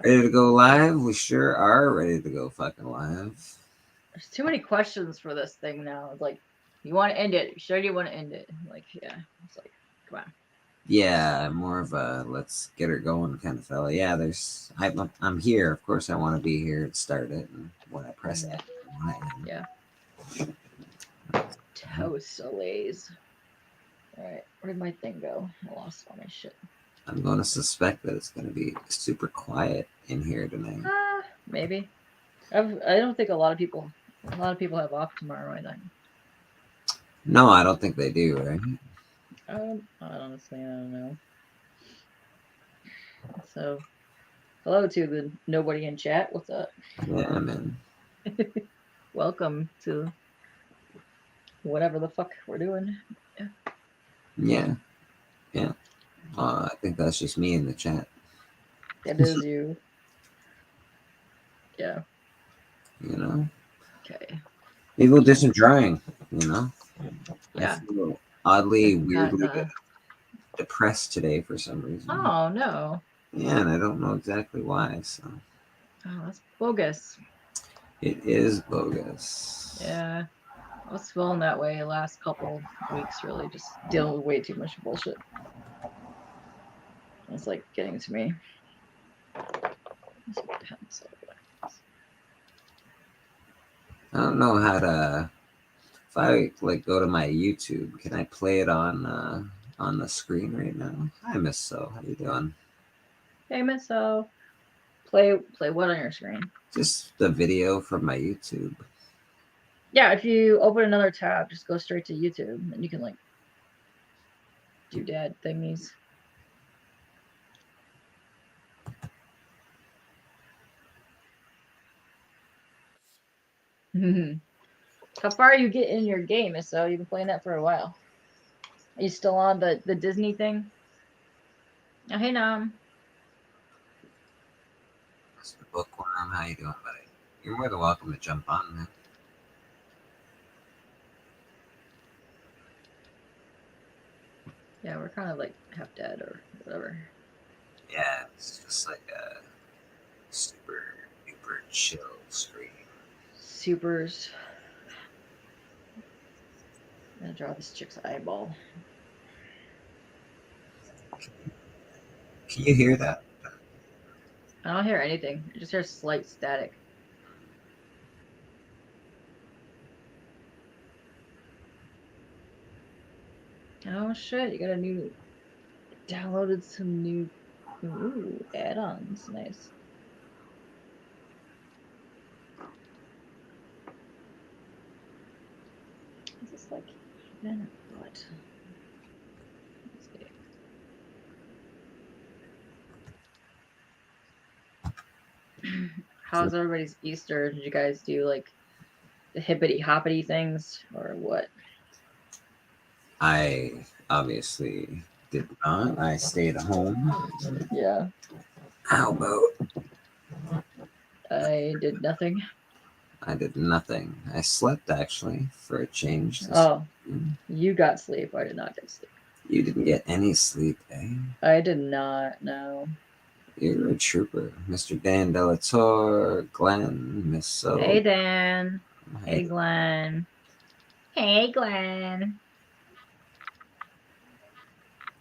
Ready to go live? We sure are ready to go fucking live. There's too many questions for this thing now. It's like, you want to end it? You sure you want to end it? Like, yeah. It's like, come on. Yeah, more of a let's get her going kind of fella. Yeah, I'm here. Of course, I want to be here and start it. And when I press Mm, F, I want to end. yeah. Toastalays. All right, where'd my thing go? I lost all my shit. I'm going to suspect that it's going to be super quiet in here tonight. Maybe. I don't think a lot of people have off tomorrow. I think. No, I don't think they do, right? Honestly, I don't know. So, hello to the nobody in chat. What's up? Yeah, man. Welcome to whatever the fuck we're doing. Yeah. Yeah, yeah. I think that's just me in the chat. That is you. Yeah. You know, Okay. maybe we'll do some drawing. You know, I Yeah. feel oddly, It's not. weirdly depressed today for some reason. Oh no. Yeah, and I don't know exactly why. So Oh, that's bogus. it is bogus. Yeah. I was feeling that way last couple weeks. Really, just dealing with way too much bullshit. It's like getting to me. Pencil. I don't know how to. If I like go to my YouTube, can I play it on the screen right now? Hi, Miss So. How you doing? Hey, Miss So. Play what on your screen? Just the video from my YouTube. Yeah, if you open another tab, just go straight to YouTube, and you can like do dad thingies. How far you get in your game, Miss So? You've been playing that for a while. Are you still on the Disney thing? Oh, hey, Nam. Mr. Bookworm, how you doing, buddy? You're more than welcome to jump on, man. Yeah, we're kind of like half dead or whatever. Yeah, it's just like a super duper chill screen. Supers. I'm gonna draw this chick's eyeball. Can you hear that? I don't hear anything. I just hear slight static. Oh shit, you got a new downloaded some new add-ons. Nice. Is this like even or what? Let's see. How's everybody's Easter? Did you guys do like the hippity hoppity things or what? I obviously did not. I stayed home. Yeah, How about I did nothing. I did nothing? I slept actually for a change this Oh, evening. you got sleep. I did not get sleep. You didn't get any sleep, eh? I did not. No. You're a trooper. Mr. Dan Delator, Glenn, Miss So. Hey Dan. Hey, Hey Glenn. Hey Glenn.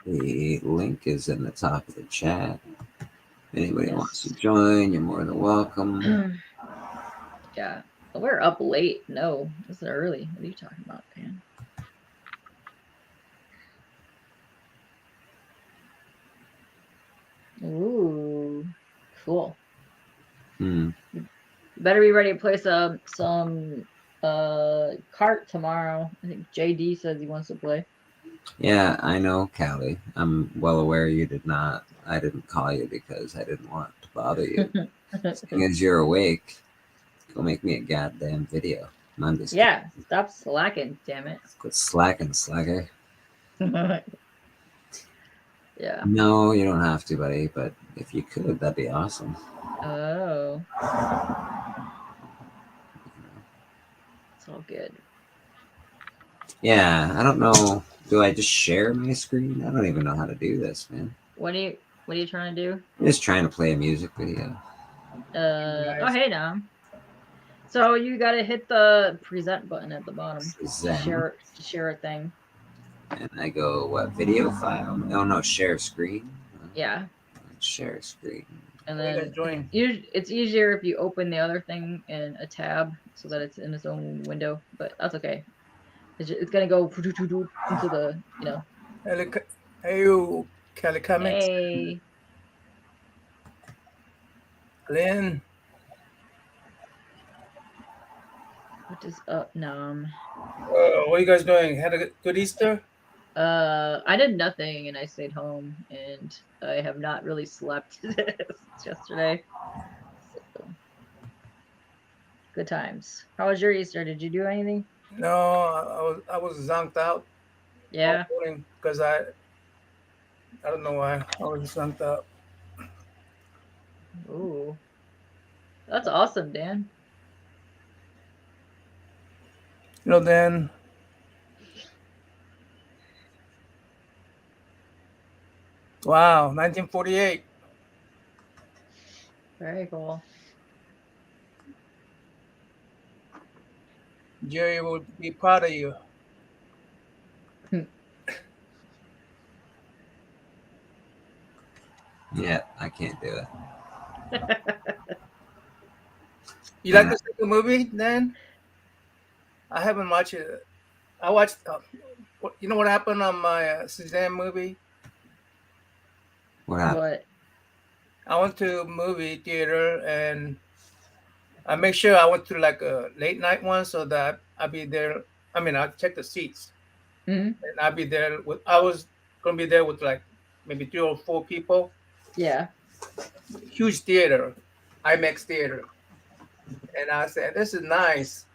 the link is in the top of the chat. If anybody wants to Yes. join, you're more than welcome. Yeah. We're up late. No, it's early. What are you talking about, Dan? Ooh, cool. Hmm. You better be ready to play some cart tomorrow. I think JD says he wants to play. Yeah, I know, Callie. I'm well aware you did not. I didn't call you because I didn't want to bother you. Seeing as you're awake, go make me a goddamn video. No, I'm just kidding. Yeah, stop slacking, damn it. Quit slacking, slacker. Yeah. No, you don't have to, buddy. But if you could, that'd be awesome. Oh, it's all good. Yeah, I don't know. Do I just share my screen? I don't even know how to do this, man. What do you What are you trying to do? I'm just trying to play a music video. Oh, hey, now. So you gotta hit the present button at the bottom. Zen. Share a thing. And I go, what, video file? Oh, no, share screen. Yeah. Share screen. And What are you guys then doing? it's easier if you open the other thing in a tab so that it's in its own window, but that's okay. It's gonna go into the, Hey, you, Kelly Comics, hey, Lynn. what is up, Nom? What are you guys doing? Had a good Easter? I did nothing and I stayed home and I have not really slept since yesterday. So, good times. How was your Easter? Did you do anything? No, I was zonked out all Yeah. morning because I don't know why I was zonked out. Ooh, that's awesome, Dan. Then wow, 1948. Very cool. Jerry would be proud of you. Yeah, I can't do it. You like And the second movie, then? I haven't watched it. I watched. You know what happened on my Suzanne movie? what happened? What? I went to movie theater and I make sure I went to like a late night one so that I'll be there. I mean, I'll check the seats Hmm. and I'll be there with. I was gonna be there with like maybe 3 or 4 people. Yeah. Huge theater, IMAX theater, and I said, "This is nice."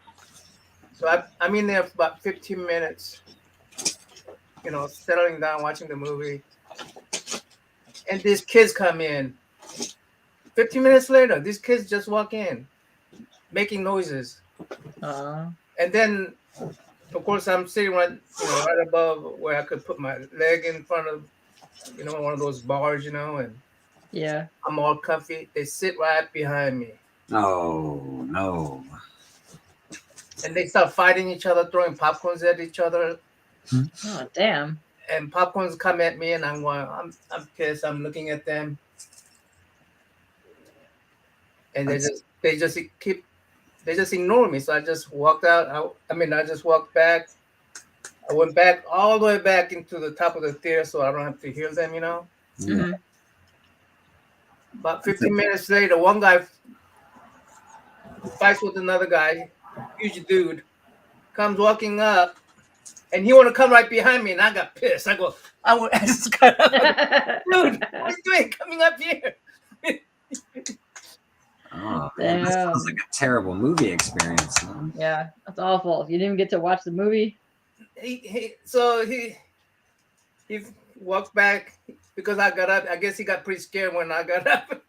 So I'm in there for about 15 minutes, settling down, watching the movie, and these kids come in. 15 minutes later, these kids just walk in, making noises, Uh, and then of course I'm sitting right above where I could put my leg in front of one of those bars, and yeah. I'm all comfy. They sit right behind me Oh, no. and they start fighting each other, throwing popcorns at each other, Oh, damn. and popcorns come at me, and I'm pissed. I'm looking at them, and That's, they just ignore me. So I just walked out. I just walked back. I went back all the way back into the top of the theater so I don't have to hear them. yeah. Hmm. About 15 minutes later, one guy fights with another guy, huge dude, comes walking up, and he want to come right behind me, and I got pissed. I just got up. Dude, what are you doing coming up here? Oh, man. That Damn. sounds like a terrible movie experience, man. Yeah, that's awful. You didn't get to watch the movie. So he walked back because I got up. I guess he got pretty scared when I got up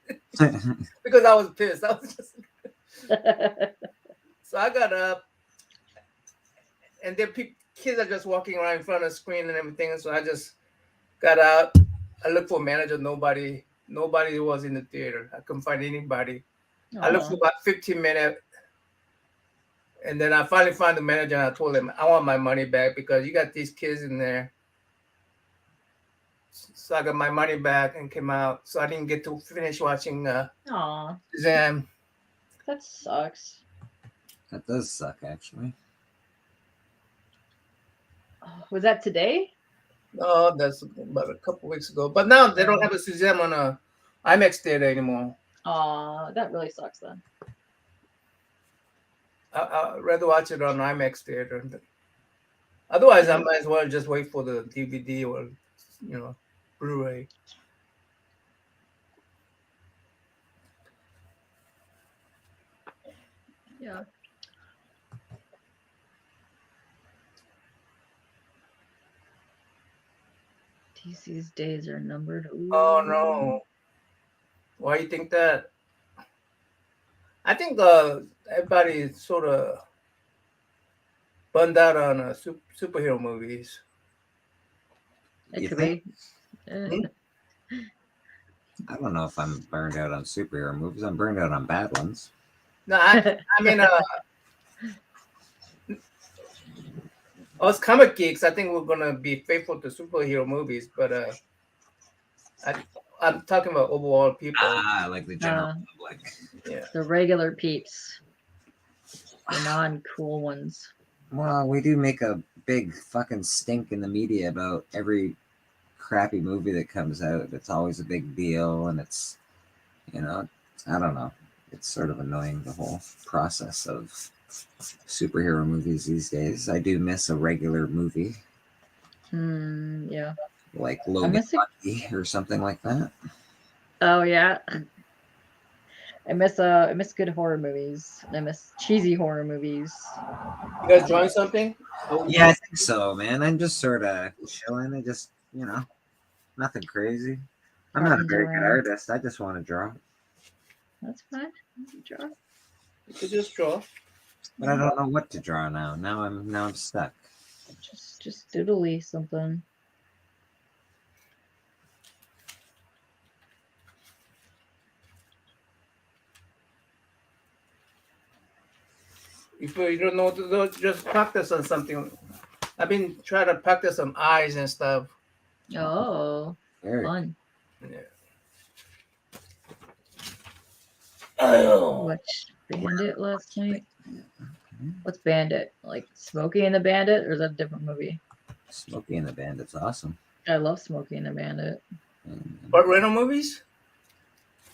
because I was pissed. So I got up, and then kids are just walking around in front of the screen and everything. And so I just got out. I looked for a manager. Nobody was in the theater. I couldn't find anybody. I looked for about 15 minutes, and then I finally found the manager. And I told him I want my money back because you got these kids in there. So I got my money back and came out. So I didn't get to finish watching Aw, Shazam. that sucks. That does suck, actually. Was that today? Oh, that's about a couple weeks ago. But now they don't have a Shazam on a IMAX theater anymore. Aw, that really sucks then. I'd rather watch it on IMAX theater. Otherwise, I might as well just wait for the DVD or, Blu-ray. Yeah. DC's days are numbered. Ooh. Oh no! Why you think that? I think everybody sort of burned out on superhero movies. It You could think? be. I don't know if I'm burned out on superhero movies. I'm burned out on bad ones. No, I mean, us comic geeks, I think we're gonna be faithful to superhero movies, but I, I'm talking about overall people. Like the general public. Yeah. The regular peeps, the non-cool ones. Well, we do make a big fucking stink in the media about every crappy movie that comes out. It's always a big deal, and it's, you know, I don't know. It's sort of annoying, the whole process of superhero movies these days. I do miss a regular movie Yeah. like Logan miss it. Lucky or something like that. Oh yeah. I miss good horror movies. I miss cheesy horror movies. You guys drawing something? Yeah, I think so, man. I'm just sort of chilling. I just, nothing crazy. I'm not a Carvings very good around. artist. I just want to draw. That's fine. You can draw. You could just draw. But I don't know what to draw now. Now I'm stuck. Just doodly something. If you don't know what to do, just practice on something. I've been trying to practice some eyes and stuff. Oh, Very fun. Yeah. Watched Bandit last night. What's Bandit? Like Smokey and the Bandit, or is that a different movie? Smokey and the Bandit's awesome. I love Smokey and the Bandit. What rental movies?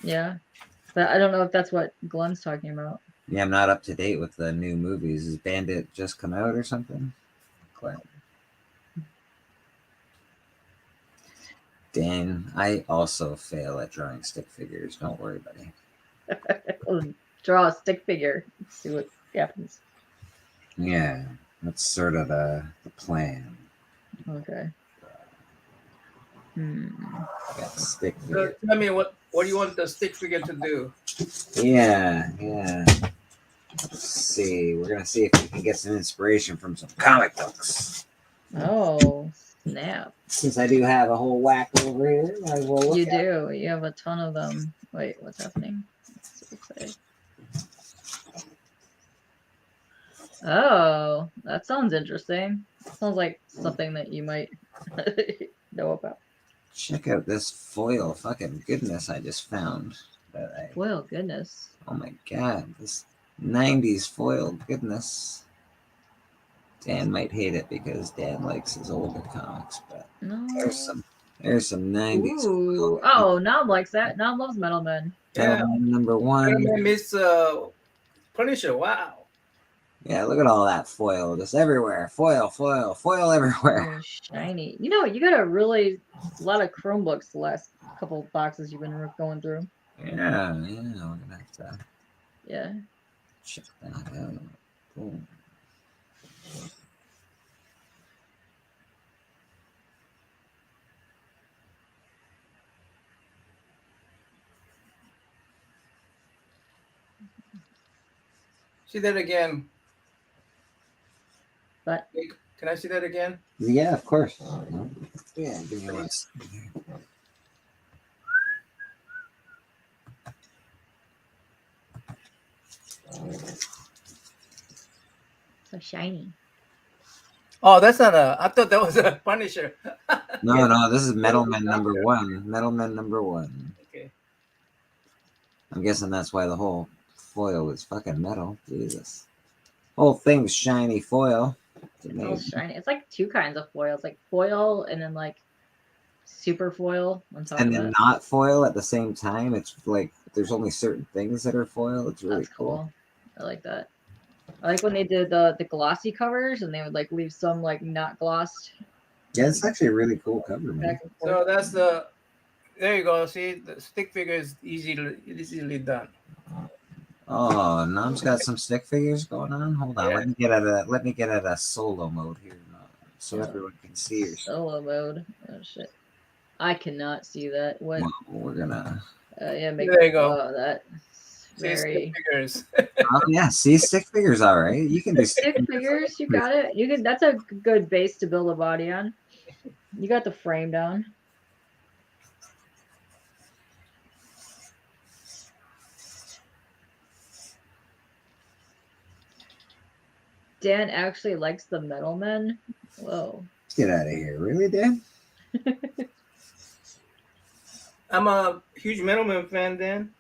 Yeah, but I don't know if that's what Glenn's talking about. Yeah, I'm not up to date with the new movies. Is Bandit just come out or something? Clint. Dan, I also fail at drawing stick figures. Don't worry, buddy. Draw a stick figure. See what happens. Yeah, that's sort of the plan. Okay. Got stick So figure. tell me what do you want the stick figure to do? Yeah. Let's see. We're gonna see if we can get some inspiration from some comic books. Oh, snap. Since I do have a whole whack over here, I will look You at it. do. You have a ton of them. Wait, what's happening? Let's see. Oh, that sounds interesting. Sounds like something that you might know about. Check out this foil fucking goodness I just found. Well, goodness. Oh my god, this 90s foil goodness. Dan might hate it because Dan likes his older comics, but No. there's some 90s Ooh. foil. Oh, Nom likes that. Nom loves Metal Men. Yeah. Number one. Miss Punisher. Wow. Yeah, look at all that foil just everywhere. Foil everywhere. Oh, shiny. You know, you got a lot of Chromebooks the last couple boxes you've been going through. Yeah, we're gonna have to Yeah. check that out. Cool. See that again. But Can I see that again? Yeah, of course. Yeah, give me one. so shiny. Oh, that's not I thought that was a Punisher. No, this is Metal Men number one. Metal Men number one. Okay. I'm guessing that's why the whole foil is fucking metal. Jesus. Whole thing's shiny foil. It's It's all amazing. shiny. It's like two kinds of foil. It's like foil and then like super foil on top And of then it. not foil at the same time. It's like there's only certain things that are foil. It's really That's cool. I like that. I like when they did the glossy covers and they would like leave some like not glossed. Yeah, it's actually a really cool cover, man. Back and So forth. that's there you go. See, the stick figure is easily done. Oh, Nom's got some stick figures going on. Hold on, Yeah. let me get at a solo mode here, so Yeah. everyone can see your. Solo mode. Oh shit. I cannot see that. What? Well, we're gonna. Yeah, make There you go. That See, very stick figures. Oh yeah, see stick figures, all right. You can do stick figures. You got it. You can. That's a good base to build a body on. You got the frame down. Dan actually likes the Metal Men. Whoa. Get out of here. Really, Dan? I'm a huge Metal Man fan, Dan.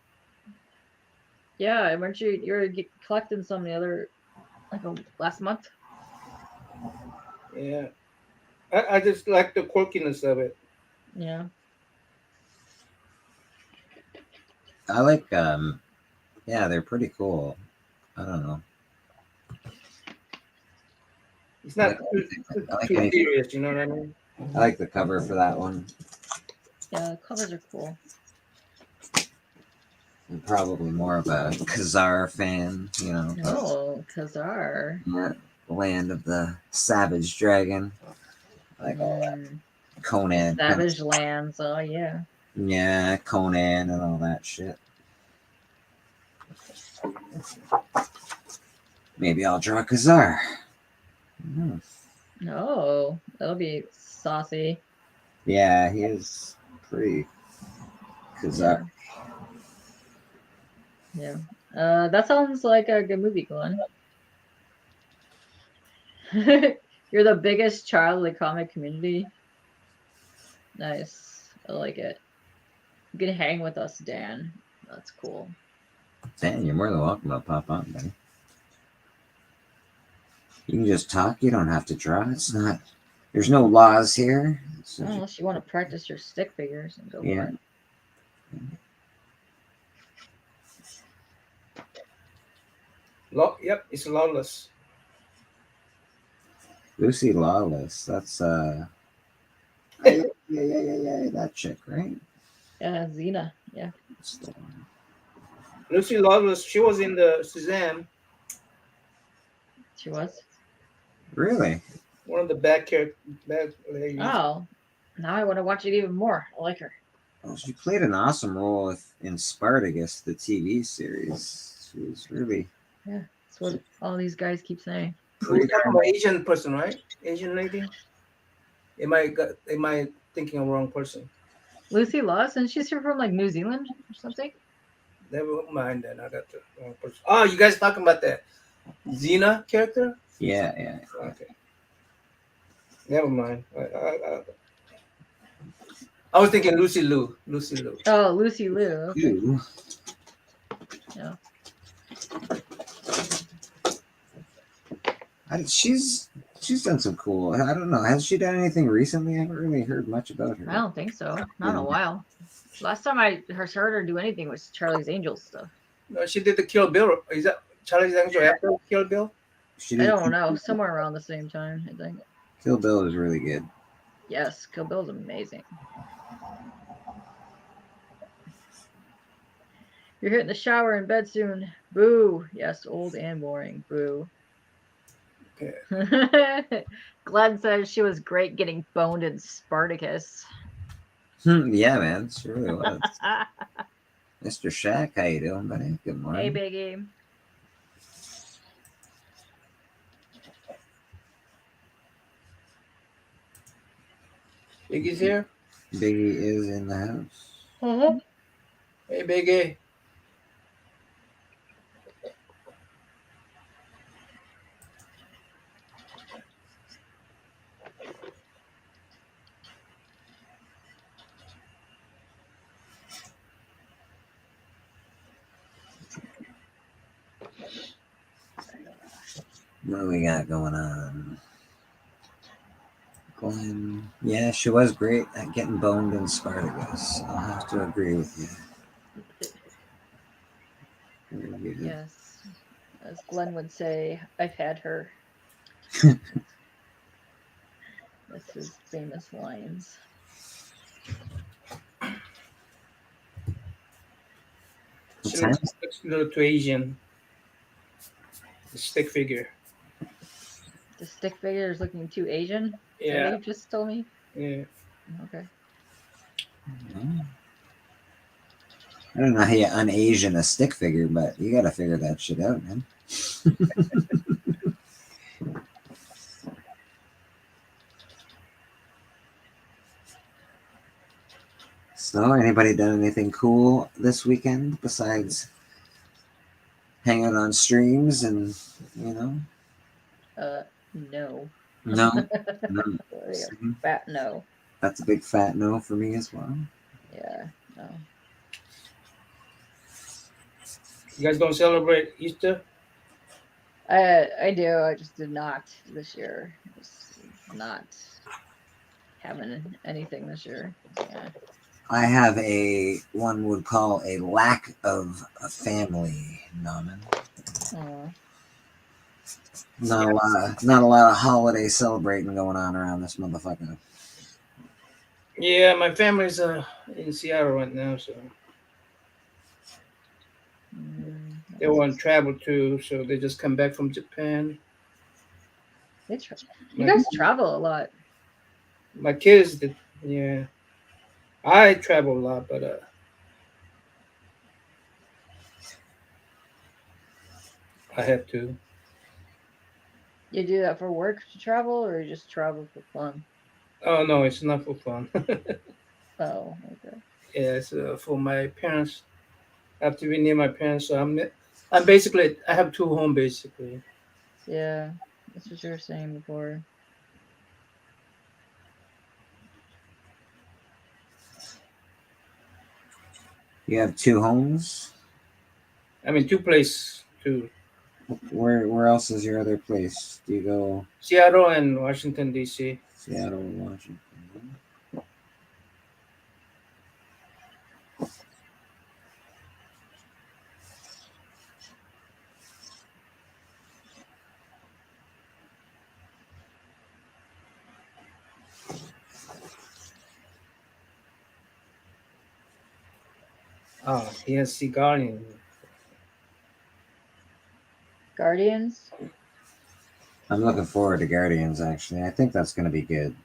Yeah, weren't you were collecting some the other last month? Yeah. I just like the quirkiness of it. Yeah. I like yeah, they're pretty cool. I don't know. It's I not like anything. I like too anything. serious, you know what I mean? I like the cover for that one. Yeah, the covers are cool. I'm probably more of a Khazar fan, you know. Oh, Khazar. Yeah, Land of the Savage Dragon. I like all that. Conan. Savage Lands. Oh yeah. Yeah, Conan and all that shit. Maybe I'll draw Khazar. Oh, that'll be saucy. Yeah, he is pretty Khazar. Yeah. That sounds like a good movie, Glenn. You're the biggest child of the comic community. Nice. I like it. You can hang with us, Dan. That's cool. Dan, you're more than welcome to pop on, buddy. You can just talk. You don't have to draw. It's not. There's no laws here. Unless you want to practice your stick figures and go Yeah. for it. Yep, it's lawless. Lucy Lawless. That's yeah, that chick, right? Yeah, Xena. Yeah. That's the one. Lucy Lawless, she was in the Shazam, She was. Really? one of the bad ladies. Oh. Now I want to watch it even more. I like her. Well, she played an awesome role in Spartacus, the TV series. She was really. Yeah. That's what all these guys keep saying. We're talking about Asian person, right? Asian lady. Am I thinking of wrong person? Lucy Lawson. She's here from like New Zealand or something. Never mind then. I got the wrong person. Oh, you guys talking about the Xena character? Yeah, yeah. Okay. Never mind. I was thinking Lucy Liu. Lucy Liu. Oh, Lucy Liu. Okay. You. Yeah. She's done some cool. I don't know. Has she done anything recently? I haven't really heard much about her. I don't think so. Not in a while. Last time I heard her do anything was Charlie's Angels stuff. No, she did the Kill Bill. Is that Charlie's Angel after Kill Bill? She I did don't know. Somewhere around the same time, I think. Kill Bill is really good. Yes, Kill Bill's amazing. You're hitting the shower in bed soon. Boo. Yes, old and boring. Boo. Okay. Glenn says she was great getting boned in Spartacus. Yeah, man. She really was. Mr. Shaq, how you doing, buddy? Good morning. Hey, Biggie. Biggie's here. Biggie is in the house. Mm-hmm. Hey, Biggie. What do we got going on? Glenn. Yeah, she was great at getting boned in Spartacus. I'll have to agree with you. Really good. Yes. As Glenn would say, I've had her. That's his famous lines. She looks a little too Asian. The stick figure. The stick figure is looking too Asian? Yeah. You just told me? Yeah. Okay. I don't know how you un-Asian a stick figure, but you gotta figure that shit out, man. So, anybody done anything cool this weekend besides hang out on streams and, you know? No. No, no. Yeah, Same. fat no. That's a big fat no for me as well. Yeah, no. You guys don't celebrate Easter? I do. I just did not this year. Just not having anything this year. Yeah. I have a one would call a lack of a family, Naman. Oh, Not a lot of holiday celebrating going on around this motherfucker. Yeah, my family's in Seattle right now, so they that's want to travel too. So they just come back from Japan. they tra- you My guys travel a lot. my kids, did, yeah. I travel a lot, but I have to. You do that for work to travel, or you just travel for fun? Oh no, it's not for fun. Oh, okay. Yeah, it's for my parents. I have to be near my parents, so I'm basically I have two home basically. Yeah, that's what you were saying before. You have two homes. I mean two places, two Where else is your other place? Do you go Seattle and Washington D.C. Seattle, Washington? Oh, he has cigar in. Guardians. I'm looking forward to Guardians. Actually, I think that's going to be good.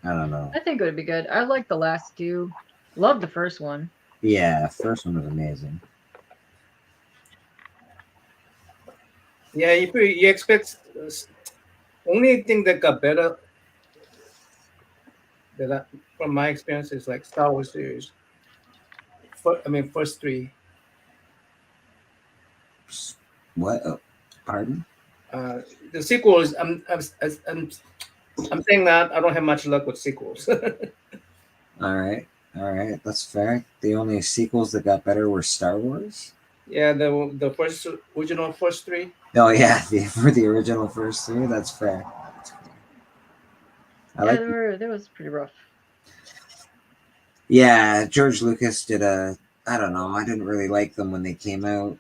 I don't know. I think it would be good. I like the last two. Love the first one. Yeah, first one was amazing. Yeah, you expect only thing that got better that from my experience is like Star Wars series. I mean, first three. What? Oh, pardon? Uh, the sequels, I'm saying that I don't have much luck with sequels. All right, all right, that's fair. The only sequels that got better were Star Wars. Yeah, the first original first three. Oh yeah, for the original first three, that's fair. I Yeah, like. they was pretty rough. Yeah, George Lucas did a. I don't know. I didn't really like them when they came out.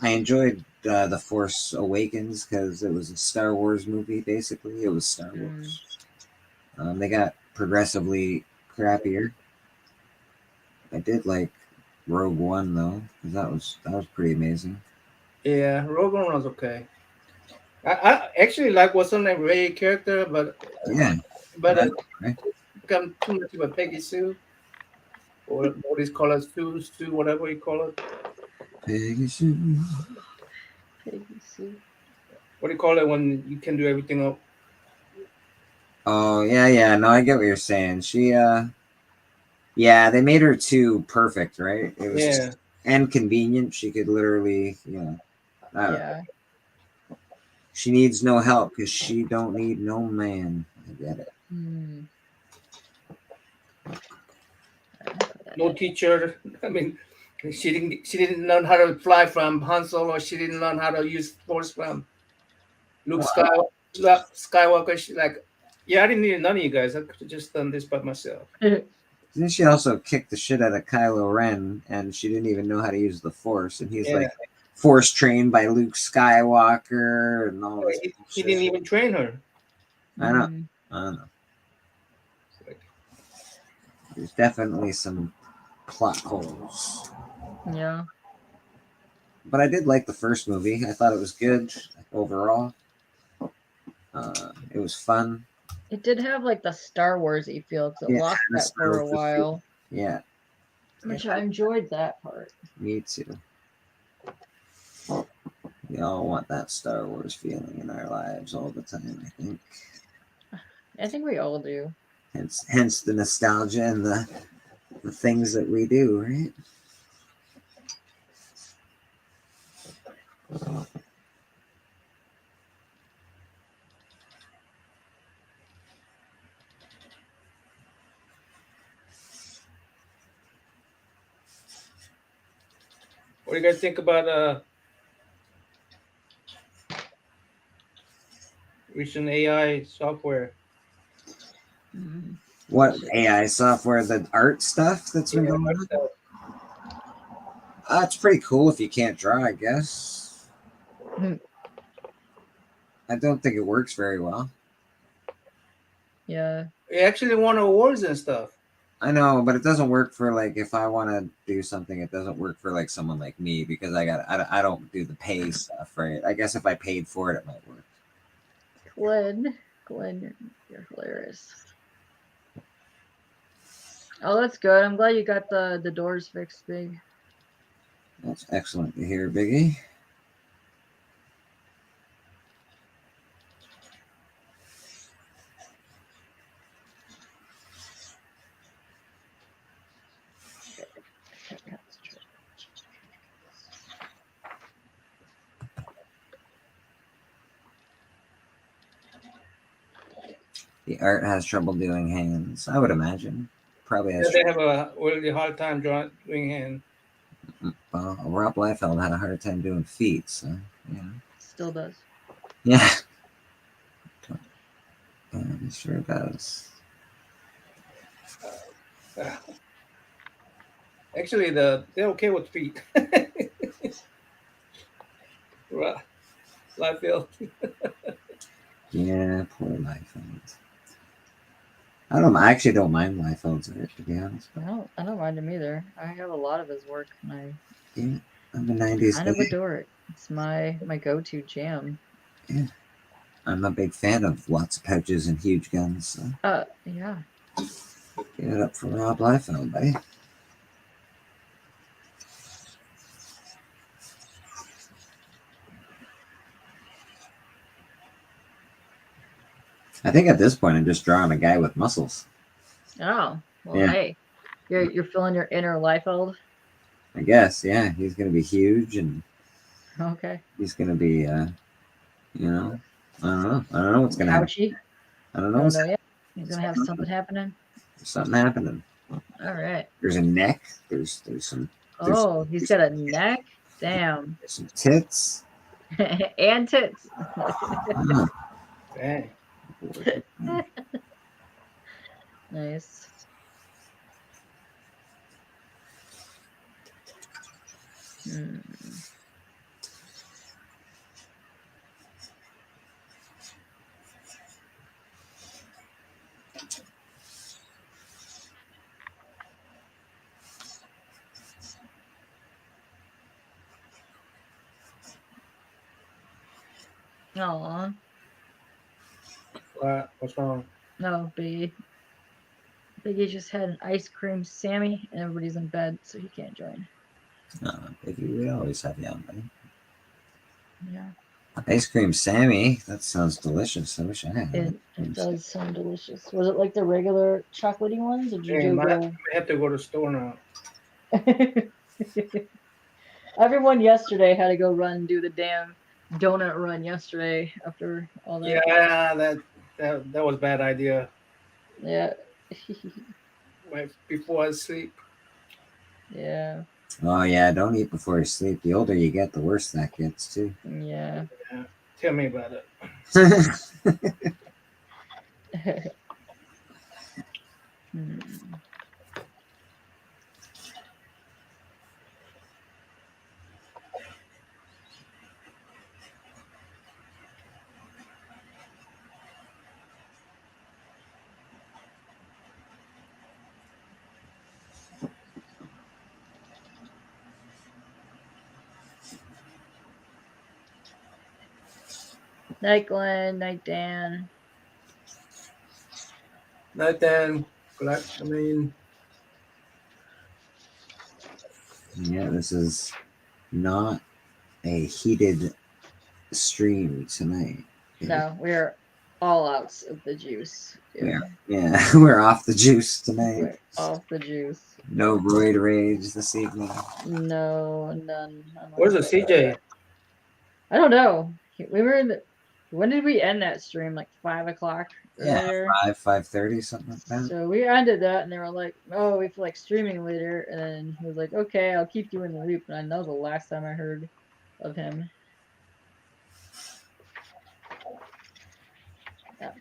I enjoyed the Force Awakens because it was a Star Wars movie. Basically, it was Star Mm. Wars. They got progressively crappier. I did like Rogue One though, because that was pretty amazing. Yeah, Rogue One was okay. I actually like what's on that Ray character, Yeah, but that's right. become too much of a Peggy Sue or what is called as Sue, whatever you call it. Peggy Sue. Piggy Sue. What do you call it when you can do everything up? Oh yeah, yeah. No, I get what you're saying. Yeah, they made her too perfect, right? It was Yeah, just and convenient. She could literally, I don't know. Yeah. She needs no help because she don't need no man. I get it. Hmm. no teacher. I mean, she didn't learn how to fly from Han Solo. She didn't learn how to use Force from Luke Well, Skywalker. She like, yeah, I didn't need none of you guys. I could have just done this by myself. then she also kicked the shit out of Kylo Ren, and she didn't even know how to use the Force, and he's Yeah, like force trained by Luke Skywalker and all this he didn't bullshit. even train her. I know. Mhm. I don't know. It's like, There's definitely some plot holes. Yeah. But I did like the first movie. I thought it was good overall. It was fun. It did have like the Star Warsy feel because it Yeah, lost the that for Star a Wars feel. while, Yeah, which I enjoyed that part. me too. We all want that Star Wars feeling in our lives all the time, I think. I think we all do. Hence the nostalgia and the things that we do, right? What do you guys think about recent AI software? Mm, What delicious. AI software? The art stuff that's been Yeah, going art on? stuff. It's pretty cool if you can't draw, I guess. Hmm. I don't think it works very well. Yeah. It actually won awards and stuff. I know, but it doesn't work for like if I want to do something. It doesn't work for like someone like me because I don't do the pay stuff, right? I guess if I paid for it, it might work. Glenn, you're hilarious. Oh, that's good. I'm glad you got the doors fixed, big. That's excellent to hear, Biggie. The art has trouble doing hands, I would imagine. Probably Yeah, has they trouble. have a really hard time doing hand. Well, Rob Liefeld had a hard time doing feet, so yeah. Still does. Yeah. Yeah, he sure does. Uh, Actually, they're okay with feet. Right, Liefeld. Yeah, poor Liefeld. I actually don't mind Liefeld's art, to be honest. I don't mind him either. I have a lot of his work and I Yeah, I'm a 90s kind of guy. adore it. It's my go-to jam. Yeah. I'm a big fan of lots of pouches and huge guns, so Yeah. give it up for Rob Liefeld, buddy. I think at this point I'm just drawing a guy with muscles. Oh, well, Yeah. hey, you're feeling your inner Liefeld. I guess, yeah. He's gonna be huge and Okay. he's gonna be you know, I don't know. I don't know what's gonna happen. Ouchie. I don't know Don't what's know yet. He's gonna have something happening. There's something happening. All right. There's a neck. There's some Oh, he's got a neck. Damn. there's some tits. And tits. Ah, Dang. Nice. Hmm. Aw. What's wrong? No, Biggie just had an ice cream Sammy, and everybody's in bed, so he can't join. Baby, we always have you on, buddy. Yeah, Ice cream Sammy. That sounds delicious. I wish I had it that. does sound delicious. Was it like the regular chocolatey ones, or did you Dang, do I have to go to the store now. the? Everyone yesterday had to go run and do the damn donut run yesterday after all that. Yeah, that was a bad idea. Yeah. Right before I sleep. Yeah. Oh yeah, don't eat before you sleep. The older you get, the worse that gets too. Yeah. Yeah. Tell me about it. Hmm. Night Glenn, night Dan. Night then. I mean, Yeah, this is not a heated stream tonight. No, we're all out of the juice. Yeah, we're off the juice tonight. We're off the juice. No roid rage this evening. No, none. where's the CJ? I don't know. We were in When did we end that stream? Like 5 o'clock Yeah, earlier. 5:30, something like that. So we ended that, and they were like, "Oh, we feel like streaming later." And then he was like, "Okay, I'll keep you in the loop." And I know the last time I heard of him. Yeah.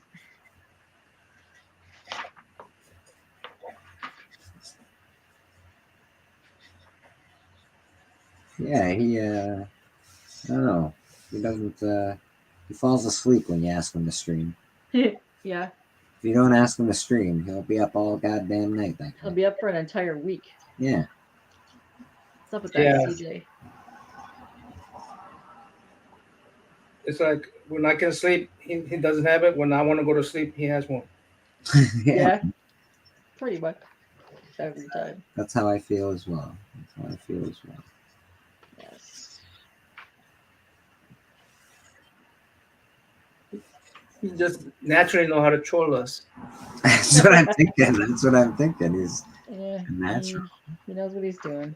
Yeah, I don't know. He doesn't. He falls asleep when you ask him to stream. Yeah, If you don't ask him to stream, he'll be up all goddamn night. That he'll guy. be up for an entire week. Yeah. What's up with Yeah. that, CJ? It's like when I can sleep, he doesn't have it. When I want to go to sleep, he has one. Yeah, pretty much every time. That's how I feel as well. That's how I feel as well. Yes. He just naturally know how to troll us. That's what I'm thinking. That's what I'm thinking. He's Yeah, natural. he knows what he's doing.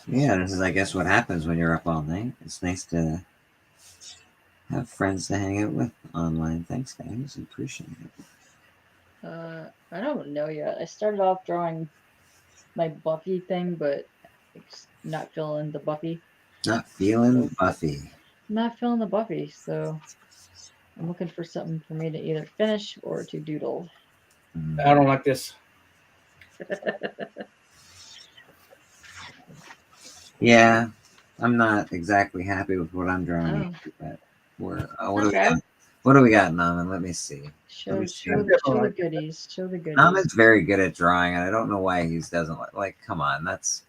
Yeah, this is, I guess, what happens when you're up all night. It's nice to have friends to hang out with online. Thanks, guys. Appreciate it. I don't know yet. I started off drawing my Buffy thing, but it's not feeling the Buffy. Not feeling So- Buffy. Not feeling the Buffy, so I'm looking for something for me to either finish or to doodle. I don't like this. Yeah, I'm not exactly happy with what I'm drawing, Oh. but what do we Okay. got? What do we got, Naman? Let me see. Show, Let me show, see. show the goodies. Show the goodies. Naman's very good at drawing, and I don't know why he doesn't like. Come on, that's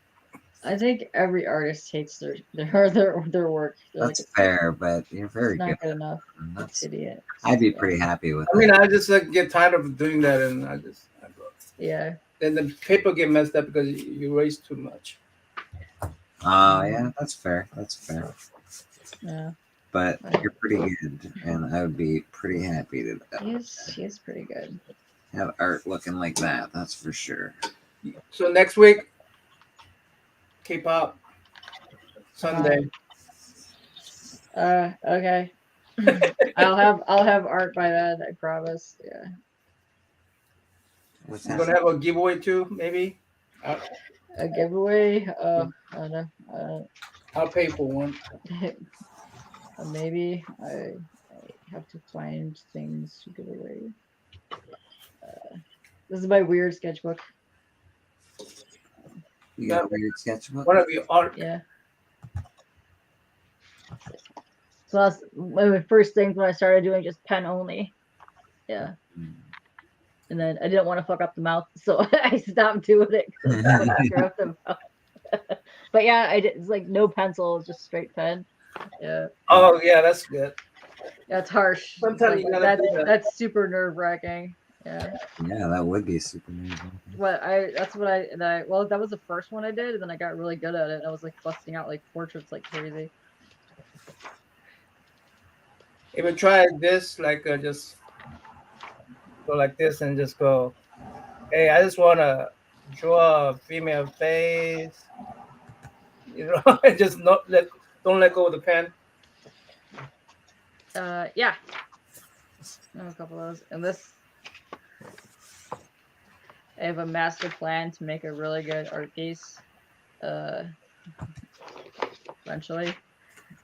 I think every artist hates their work. They're that's like, fair, but you're very it's not good. good enough. And It's that's, idiot. I'd be pretty happy with I mean, that. I just like get tired of doing that, and I go. Yeah. Then the paper get messed up because you erase too much. Yeah, that's fair. That's fair. Yeah. But you're pretty good, and I would be pretty happy to He's pretty good. have art looking like that. That's for sure. So next week, K-pop Sunday. Okay. I'll have art by then, I promise. Yeah. What's We're that? gonna have a giveaway too, maybe. A giveaway? I don't know. I'll pay for one. Maybe I have to find things to give away. This is my weird sketchbook. You got a weird sketchbook? One of your art. Yeah. So that's one of the first things when I started doing just pen only. Yeah. And then I didn't want to fuck up the mouth, so I stopped doing it. But yeah, I did. It's like no pencil, just straight pen. Yeah. Oh yeah, that's good. That's harsh. Sometimes you gotta do that. That's super nerve wracking. Yeah. Yeah, that would be super nerve-wracking. But well, that was the first one I did, and then I got really good at it. I was like busting out like portraits like crazy. If you try this, like just go like this and just go, hey, I just want to draw a female face, and just don't let go of the pen. Yeah. I have a couple of those, and this. I have a master plan to make a really good art piece. Eventually,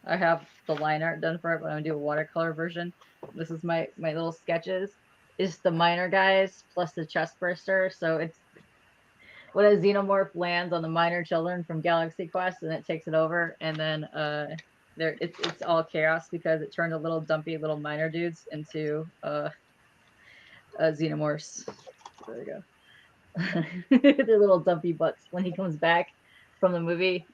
I have the line art done for it, but I'm gonna do a watercolor version. This is my little sketches. It's the minor guys plus the chest burster. So it's when a xenomorph lands on the minor children from Galaxy Quest, and it takes it over, and then it's all chaos because it turned the little dumpy little minor dudes into xenomorphs. There we go. Their little dumpy butts when he comes back from the movie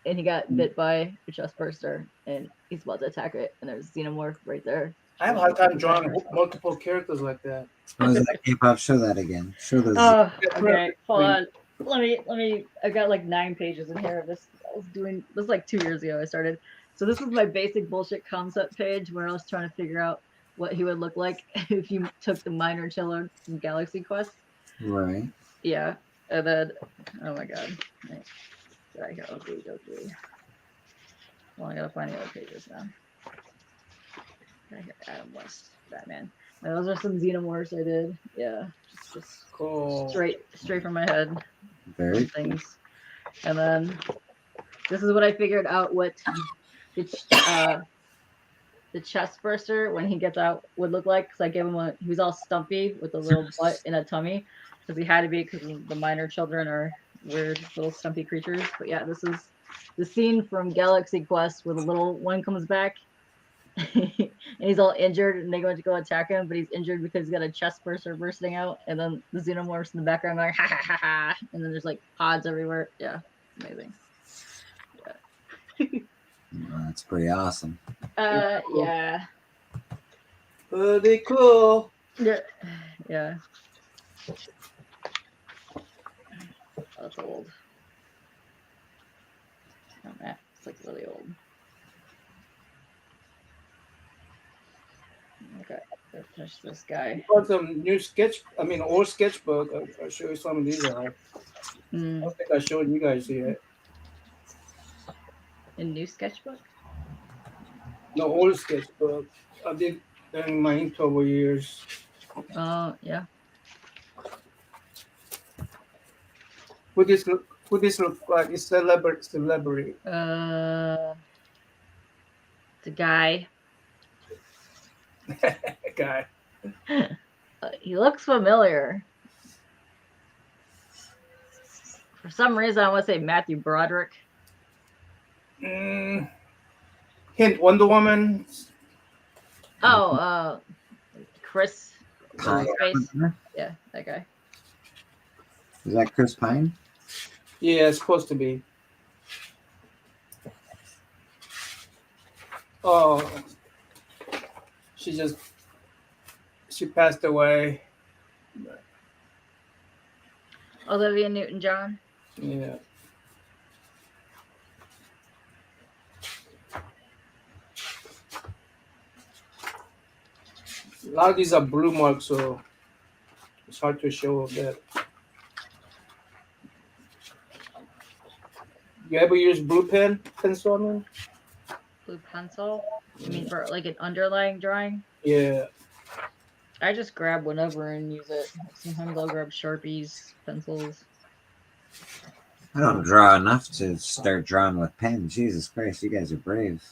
and he got bit by a chest burster and he's about to attack it and there's xenomorph right there I have a hard time drawing multiple characters like that. What was that K-pop? Show that again. Show the. Oh, okay. Hold on. Let me. I got like 9 pages in here of this. I was doing this like 2 years ago. I started. So this was my basic bullshit concept page where I was trying to figure out what he would look like if you took the minor children from Galaxy Quest. Right. Yeah, and then oh my god. Right. There I go. Okay. Well, I gotta find the other pages now. Right here, Adam West, Batman. Now, those are some xenomorphs I did. Yeah, just Cool. straight from my head. Very Things. And then this is what I figured out what the chest burster when he gets out would look like, because I gave him he was all stumpy with a little butt and a tummy, because he had to be, because the minor children are weird little stumpy creatures. But yeah, this is the scene from Galaxy Quest where the little one comes back and he's all injured and they go attack him, but he's injured because he's got a chest burster bursting out, and then the xenomorphs in the background going ha ha ha ha, and then there's like pods everywhere. Yeah, amazing. Well, that's pretty awesome. Yeah. Pretty cool. Yeah. Oh, that's old. Oh man, it's like really old. Okay, let's finish this guy. Got some new old sketchbook. I'll show you some of these. I don't think I showed you guys yet. A new sketchbook? No, old sketchbook. I did during my Inktober years. Oh, yeah. What this look like? It's celebrity. The guy. Guy. He looks familiar. For some reason, I want to say Matthew Broderick. Hint Wonder Woman. Oh, Chris. Pine. Yeah, that guy. Is that Chris Pine? Yeah, it's supposed to be. Oh, she passed away. Olivia Newton-John. Yeah. A lot of these are blue marks, so it's hard to show that. You ever use blue pencil? Man? Blue pencil? You mean for like an underlying drawing? Yeah. I just grab whatever and use it. Sometimes I'll grab Sharpies, pencils. I don't draw enough to start drawing with pen. Jesus Christ, you guys are brave.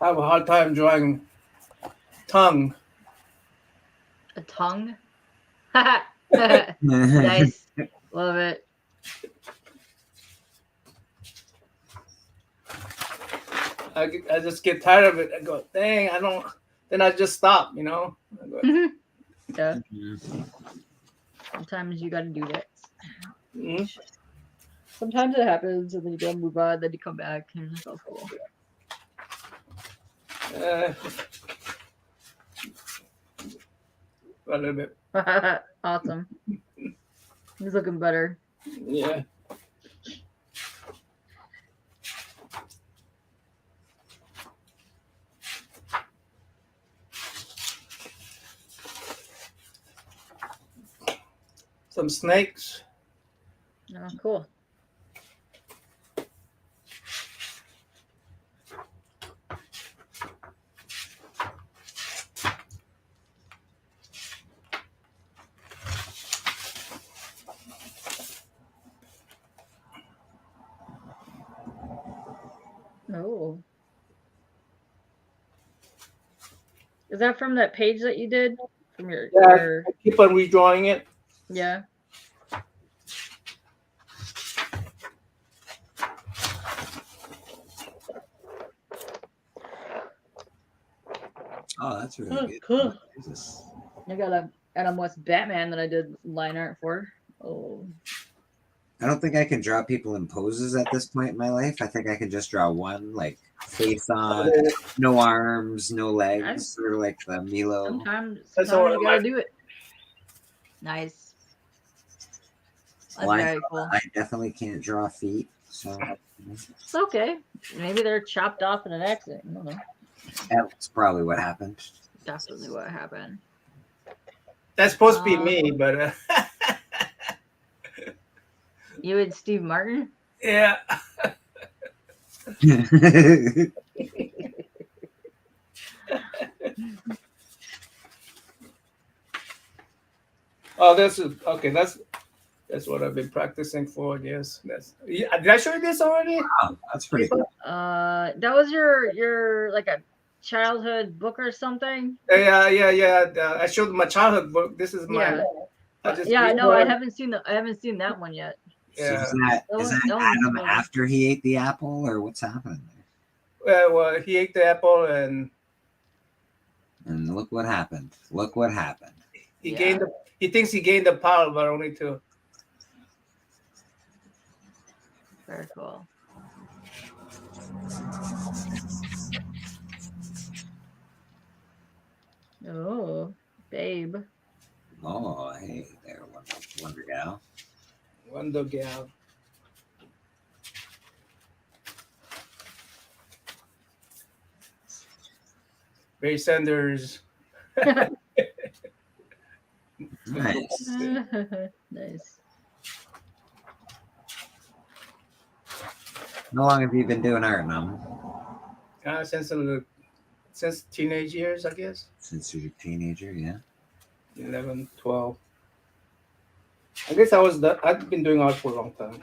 I have a hard time drawing tongue. A tongue? Nice. Love it. I just get tired of it. I go, dang, I don't. Then I just stop, you know. Yeah. Sometimes you gotta do that. Mm-hmm. Sometimes it happens, and then you gotta move on. Then you come back, and it's all cool. A little bit. Awesome. He's looking better. Yeah. Some snakes. Oh, cool. Oh. Is that from that page that you did? From your I keep on redrawing it. Yeah. Oh, that's really good. Cool. Jesus. I got a Adam West Batman that I did line art for. Oh. I don't think I can draw people in poses at this point in my life. I think I can just draw one, like face on, no arms, no legs, sort of like the Milo. Sometimes That's all you gotta do it. Nice. That's Well, very cool. I definitely can't draw feet, so It's okay. Maybe they're chopped off in an accident. I don't know. that's probably what happened. Definitely what happened. That's supposed to be me, but You and Steve Martin? yeah. Oh, this is okay. That's what I've been practicing for. I guess yeah, did I show you this already? Wow, that's pretty cool. That was your like a childhood book or something? Yeah. I showed my childhood book. This is my. Yeah. No, I haven't seen that one yet. Yeah. So is that Adam after he ate the apple, or what's happening there? Well, he ate the apple and look what happened. Look what happened. He gained. He thinks he gained the power, but only two. Very cool. Oh, babe. Oh, hey there, Wonder Gal. Wonder Gal. Ray Sanders. Nice. Nice. How long have you been doing art now? Since teenage years, I guess. Since you were a teenager, yeah. 11, 12. I guess I've been doing art for a long time.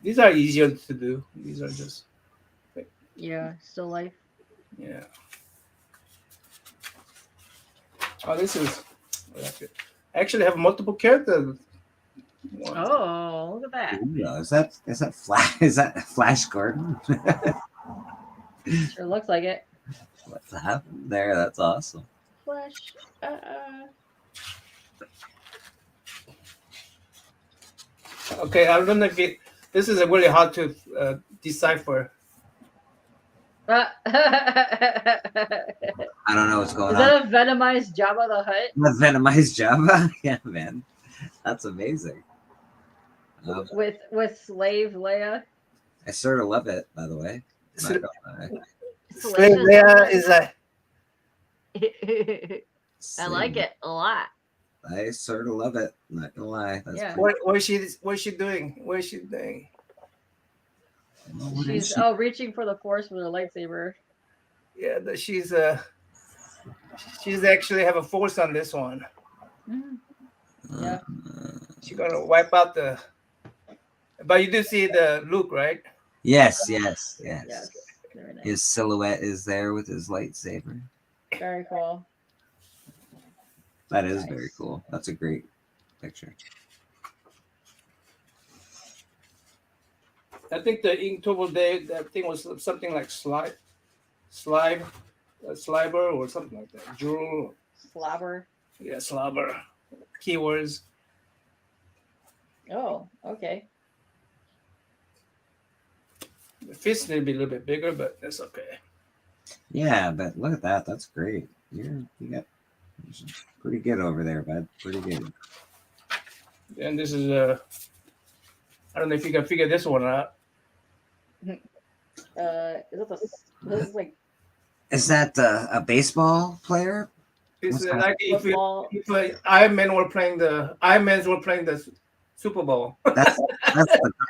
These are easier to do. These are just. Yeah, still life. Yeah. Oh, this is. I actually have multiple characters. Oh, look at that! Ooh, is that Flash? Is that Flash Gordon? Sure looks like it. What's happening there? That's awesome. Flash. Okay, I don't know if this is really hard to decipher. I don't know what's going on. Is that a venomized Jabba the Hutt? A venomized Jabba? Yeah, man. That's amazing. With slave Leia. I sort of love it, by the way. Slave Leia is a. I like it a lot. I sort of love it. Not gonna lie. That's What's she doing? What is she doing? She's reaching for the Force with her lightsaber. Yeah, she's actually have a Force on this one. Yeah. She's gonna wipe out the. But you do see the Luke, right? Yes. Very nice. His silhouette is there with his lightsaber. Very cool. That is very cool. That's a great picture. I think the Inktober day, that thing was something like slime, sliber or something like that. Drool. Slobber. Yeah, slobber. Keywords. Oh, okay. The fist need to be a little bit bigger, but that's okay. Yeah, but look at that. That's great. You got pretty good over there, bud. Pretty good. And this is I don't know if you can figure this one out. Is that a baseball player? It's like if Iron Man were playing the Super Bowl. That's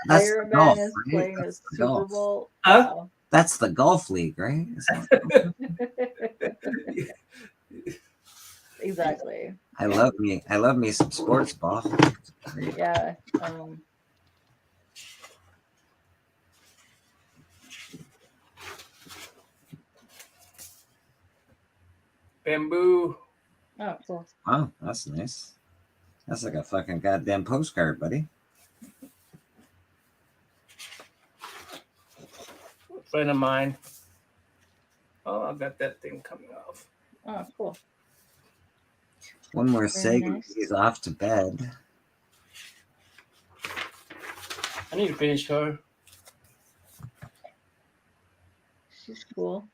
Iron the golf, Man is right? playing the That's the Super golf. Bowl. Huh? Wow. That's the golf league, right? Exactly. I love me some sports ball. Yeah. Bamboo. Oh, cool. Wow, that's nice. That's like a fucking goddamn postcard, buddy. A friend of mine. Oh, I got that thing coming off. Oh, cool. One more Very segment. nice. He's off to bed. I need to finish her. She's cool.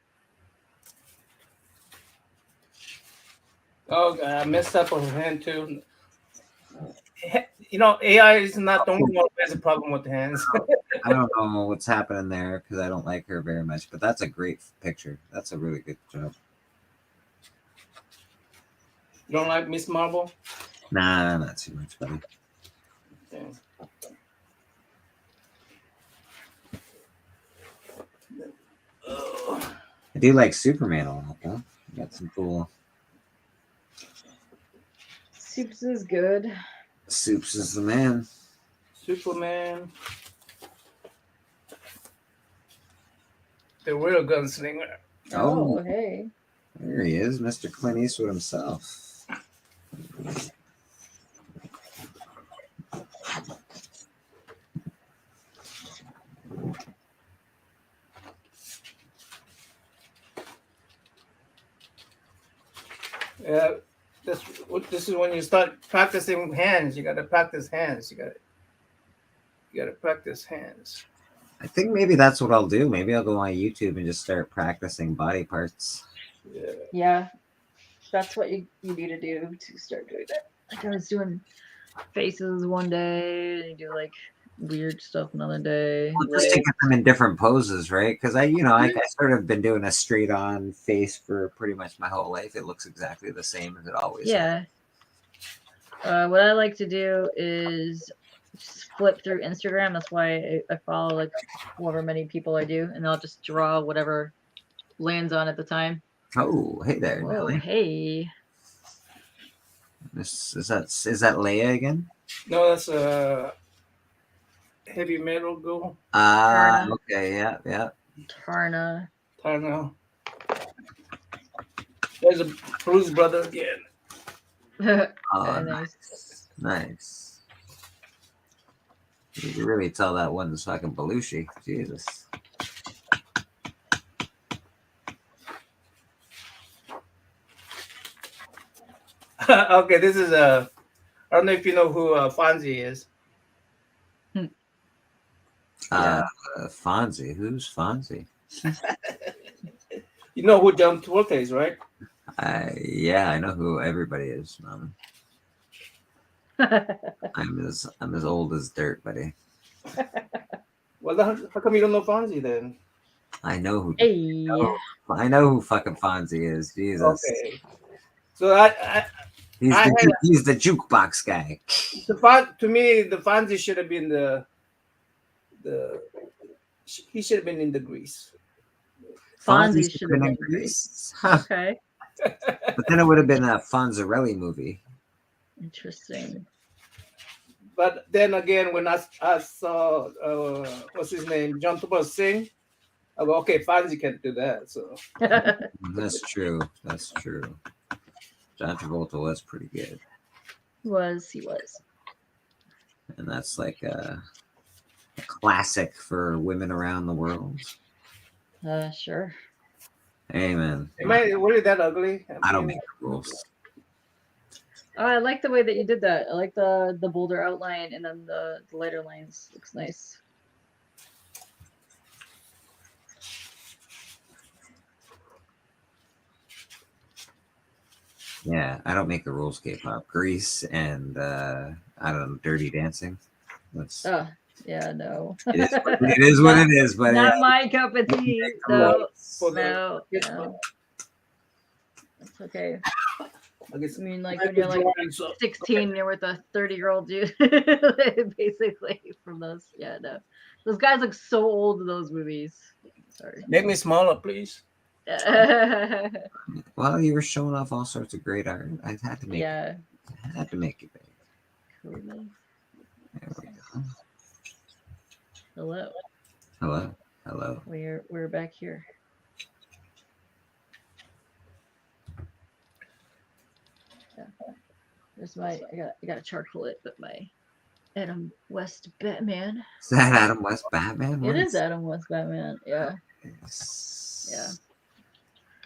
Oh God, I messed up on her hand too. You know, AI is not the only one who has a problem with the hands. I don't know what's happening there because I don't like her very much, but that's a great picture. That's a really good job. You don't like Miss Marvel? Nah, not too much, buddy. Okay. I do like Superman a lot, though. Got some cool. Soups is good. Soups is the man. Superman. The real gunslinger. Oh, hey. There he is, Mr. Clint Eastwood himself. Yeah, this is when you start practicing hands. You got to practice hands. You got to practice hands. I think maybe that's what I'll do. Maybe I'll go on YouTube and just start practicing body parts. Yeah. Yeah. That's what you need to do to start doing that. Like I was doing faces one day, and you do like weird stuff another day. Well, just to get them in different poses, right? Because I sort of been doing a straight on face for pretty much my whole life. It looks exactly the same as it always has. Yeah. What I like to do is just flip through Instagram. That's why I follow like however many people I do, and I'll just draw whatever lands on at the time. Oh, hey there, Whoa, Nelly. hey. Is that Leia again? No, that's a heavy metal girl. Tarna. Okay, yeah. Tarna. Tarna. There's a Bruce brother again. Oh, Nice. Nice. You can really tell that one's fucking Belushi. Jesus. Okay, this is I don't know if you know who Fonzie is. Fonzie. Who's Fonzie? You know who John Travolta is, right? Yeah, I know who everybody is. I'm as old as dirt, buddy. Well, how come you don't know Fonzie then? I know who. Hey. I know who fucking Fonzie is. Jesus. Okay. So he's the jukebox guy. To me, the Fonzie should have been he should have been in the Grease. Fonzie should have been in Grease. Huh. Okay. But then it would have been a Fonzarelli movie. Interesting. But then again, when I saw what's his name, John Travolta sing, I go, okay, Fonzie can't do that. So That's true. That's true. John Travolta was pretty good. He was. And that's like a classic for women around the world. Sure. Amen. am I really that ugly? I don't make the rules. I like the way that you did that. I like the bolder outline and then the lighter lines. Looks nice. Yeah, I don't make the rules, K-pop. Grease and I don't know, Dirty Dancing. That's yeah, no. it is what it is, but not my cup of tea. No. That's okay. I mean, like when you're like 16, you're with a 30-year-old dude, basically. From those, yeah, no, those guys look so old in those movies. Sorry. Make me smaller, please. Well, you were showing off all sorts of great art. I had to make it big. Cool. There we go. Hello. We're back here. Yeah. There's my I got to charcoal it, but my Adam West Batman. Is that Adam West Batman? It is Adam West Batman. Yeah. Yes. Yeah.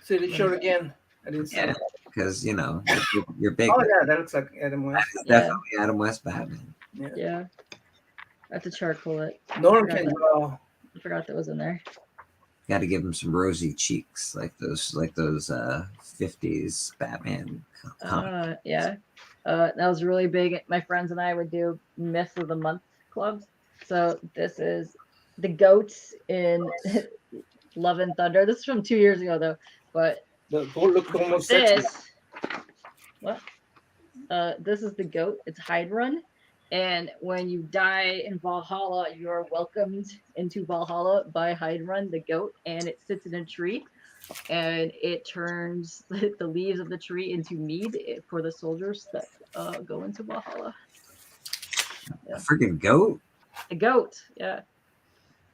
See the shirt again. I didn't see it. Because you're big. Oh yeah, that looks like Adam West. That is definitely Adam West Batman. Yeah. I have to charcoal it. No one can draw. I forgot that was in there. Got to give him some rosy cheeks, like those 50s Batman comic. Yeah. That was really big. My friends and I would do Myth of the Month clubs. So this is the goats in Love and Thunder. This is from 2 years ago though, but The goat looked almost sexy. This is the goat. It's Hide Run. And when you die in Valhalla, you're welcomed into Valhalla by Hide Run, the goat, and it sits in a tree. And it turns the leaves of the tree into mead for the soldiers that go into Valhalla. A freaking goat. A goat, yeah.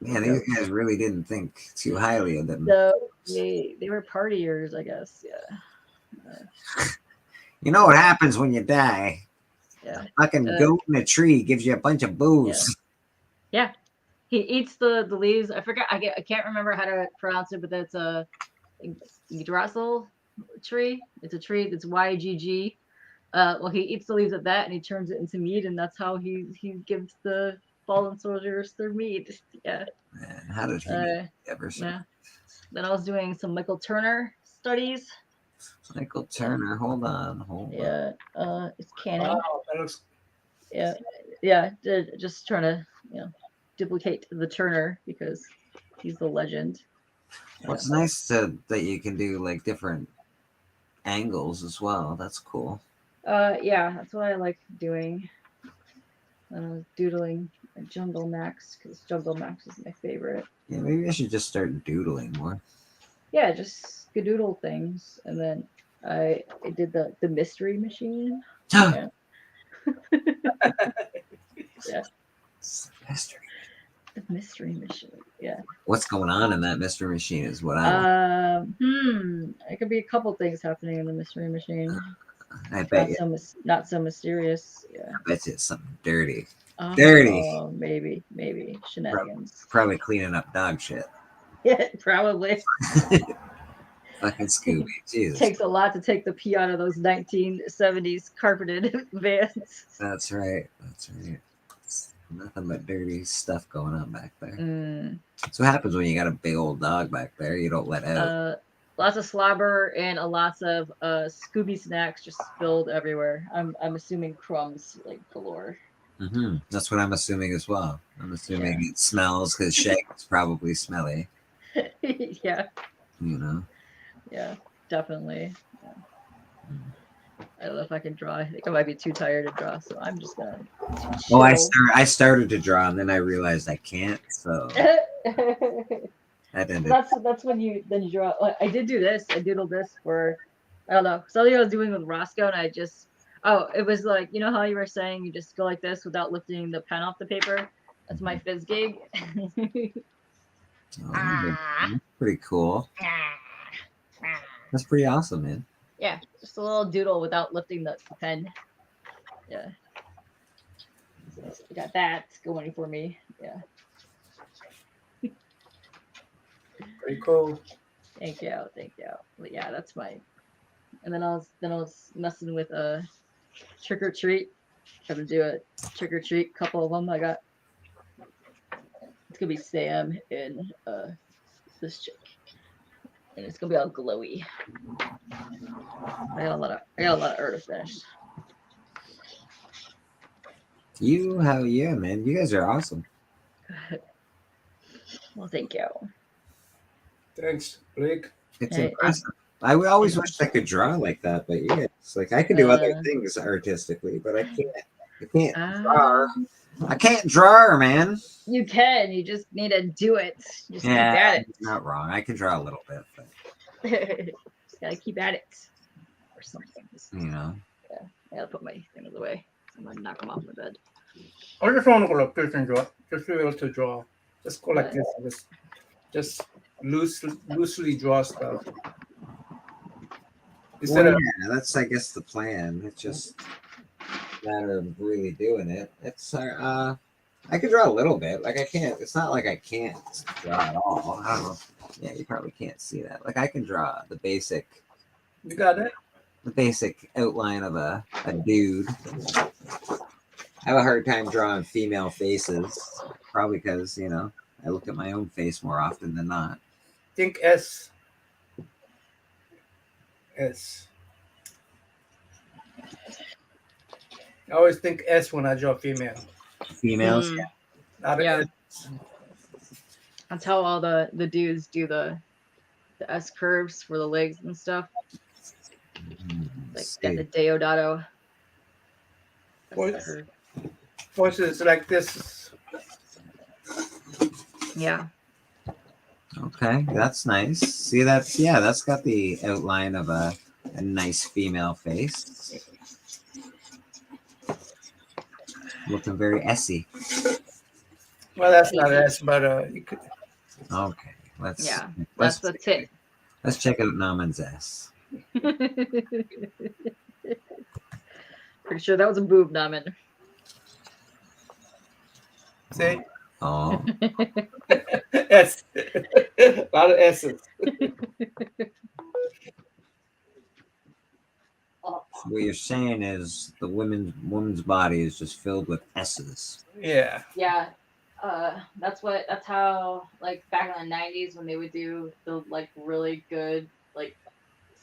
Man, these guys really didn't think too highly of them. So they were partiers, I guess. Yeah. You know what happens when you die? Yeah. A fucking goat in a tree gives you a bunch of booze. Yeah. He eats the leaves. I forgot. I can't remember how to pronounce it, but that's a Yggdrasil tree. It's a tree that's YGG. Well, he eats the leaves of that and he turns it into mead, and that's how he gives the fallen soldiers their mead. Yeah. Man, how did he ever survive? Yeah. Then I was doing some Michael Turner studies. Michael Turner, hold on. Yeah. It's canon. Wow, that looks. Yeah. Just trying to duplicate the Turner because he's the legend. Well, it's nice that you can do like different angles as well. That's cool. Yeah, that's what I like doing. Doodling Jungle Max because Jungle Max is my favorite. Yeah, maybe I should just start doodling more. Yeah, just doodle things, and then I did the mystery machine. Yeah. Yeah. Mystery. The mystery machine. Yeah. What's going on in that mystery machine is what I want. It could be a couple things happening in the mystery machine. I bet you. Not so mysterious. Yeah. I bet you it's something dirty. Dirty. Maybe shenanigans. Probably cleaning up dog shit. Yeah, probably. Fucking Scooby. Jesus. Takes a lot to take the pee out of those 1970s carpeted vans. That's right. It's nothing but dirty stuff going on back there. That's what happens when you got a big old dog back there. You don't let out. Lots of slobber and lots of Scooby snacks just spilled everywhere. I'm assuming crumbs like galore. Mm-hmm. That's what I'm assuming as well. I'm assuming it smells because Shag's probably smelly. Yeah. You know. Yeah, definitely. Yeah. I don't know if I can draw. I think I might be too tired to draw, so I'm just gonna. Oh, I started to draw and then I realized I can't. So that ended. That's when you draw. I did do this. I doodled this for, I don't know, something I was doing with Roscoe, and I just. Oh, it was like, you know how you were saying you just go like this without lifting the pen off the paper? That's my fizz gig. That's pretty cool. That's pretty awesome, man. Yeah, just a little doodle without lifting the pen. Yeah. So I got that going for me. Yeah. Pretty cool. Thank you. But yeah, that's my. And then I was messing with trick or treat. Trying to do a trick or treat. Couple of them I got. It's gonna be Sam and this chick, and it's gonna be all glowy. I got a lot of art to finish. Yeah, man. You guys are awesome. Well, thank you. Thanks, Blake. It's impressive. I always wished I could draw like that, but yeah, it's like I can do other things artistically, but I can't draw. I can't draw, man. You can. You just need to do it. Just keep at it. Not wrong. I can draw a little bit, but just gotta keep at it, or something. You know. Yeah, I gotta put my things away. I'm gonna knock them off my bed. I just want to go like this and draw. Just be able to draw. Just go like this. And just loosely draw stuff. That's I guess the plan. It's just a matter of really doing it. It's I can draw a little bit. Like I can't. It's not like I can't draw at all. I don't know. Yeah, you probably can't see that. Like I can draw the basic. You got it. The basic outline of a dude. I have a hard time drawing female faces, probably because I look at my own face more often than not. Think S. S. I always think S when I draw female. Females, Mm, Not yeah, an that's how all the dudes do the S curves for the legs and stuff. Like let's got see. the Deodato Voice. S curve. Voices like this. Yeah. Okay, that's nice. See, that's got the outline of a nice female face. Looking very essy. Well, that's not S, but you could. Okay, Yeah, let's that's a tit. let's check out Naman's S. Pretty sure that was a boob, Naman. See? Oh, S. A lot of S's. so what you're saying is the woman's body is just filled with S's. Yeah. Yeah. That's how, like, back in the 90s when they would do the like really good like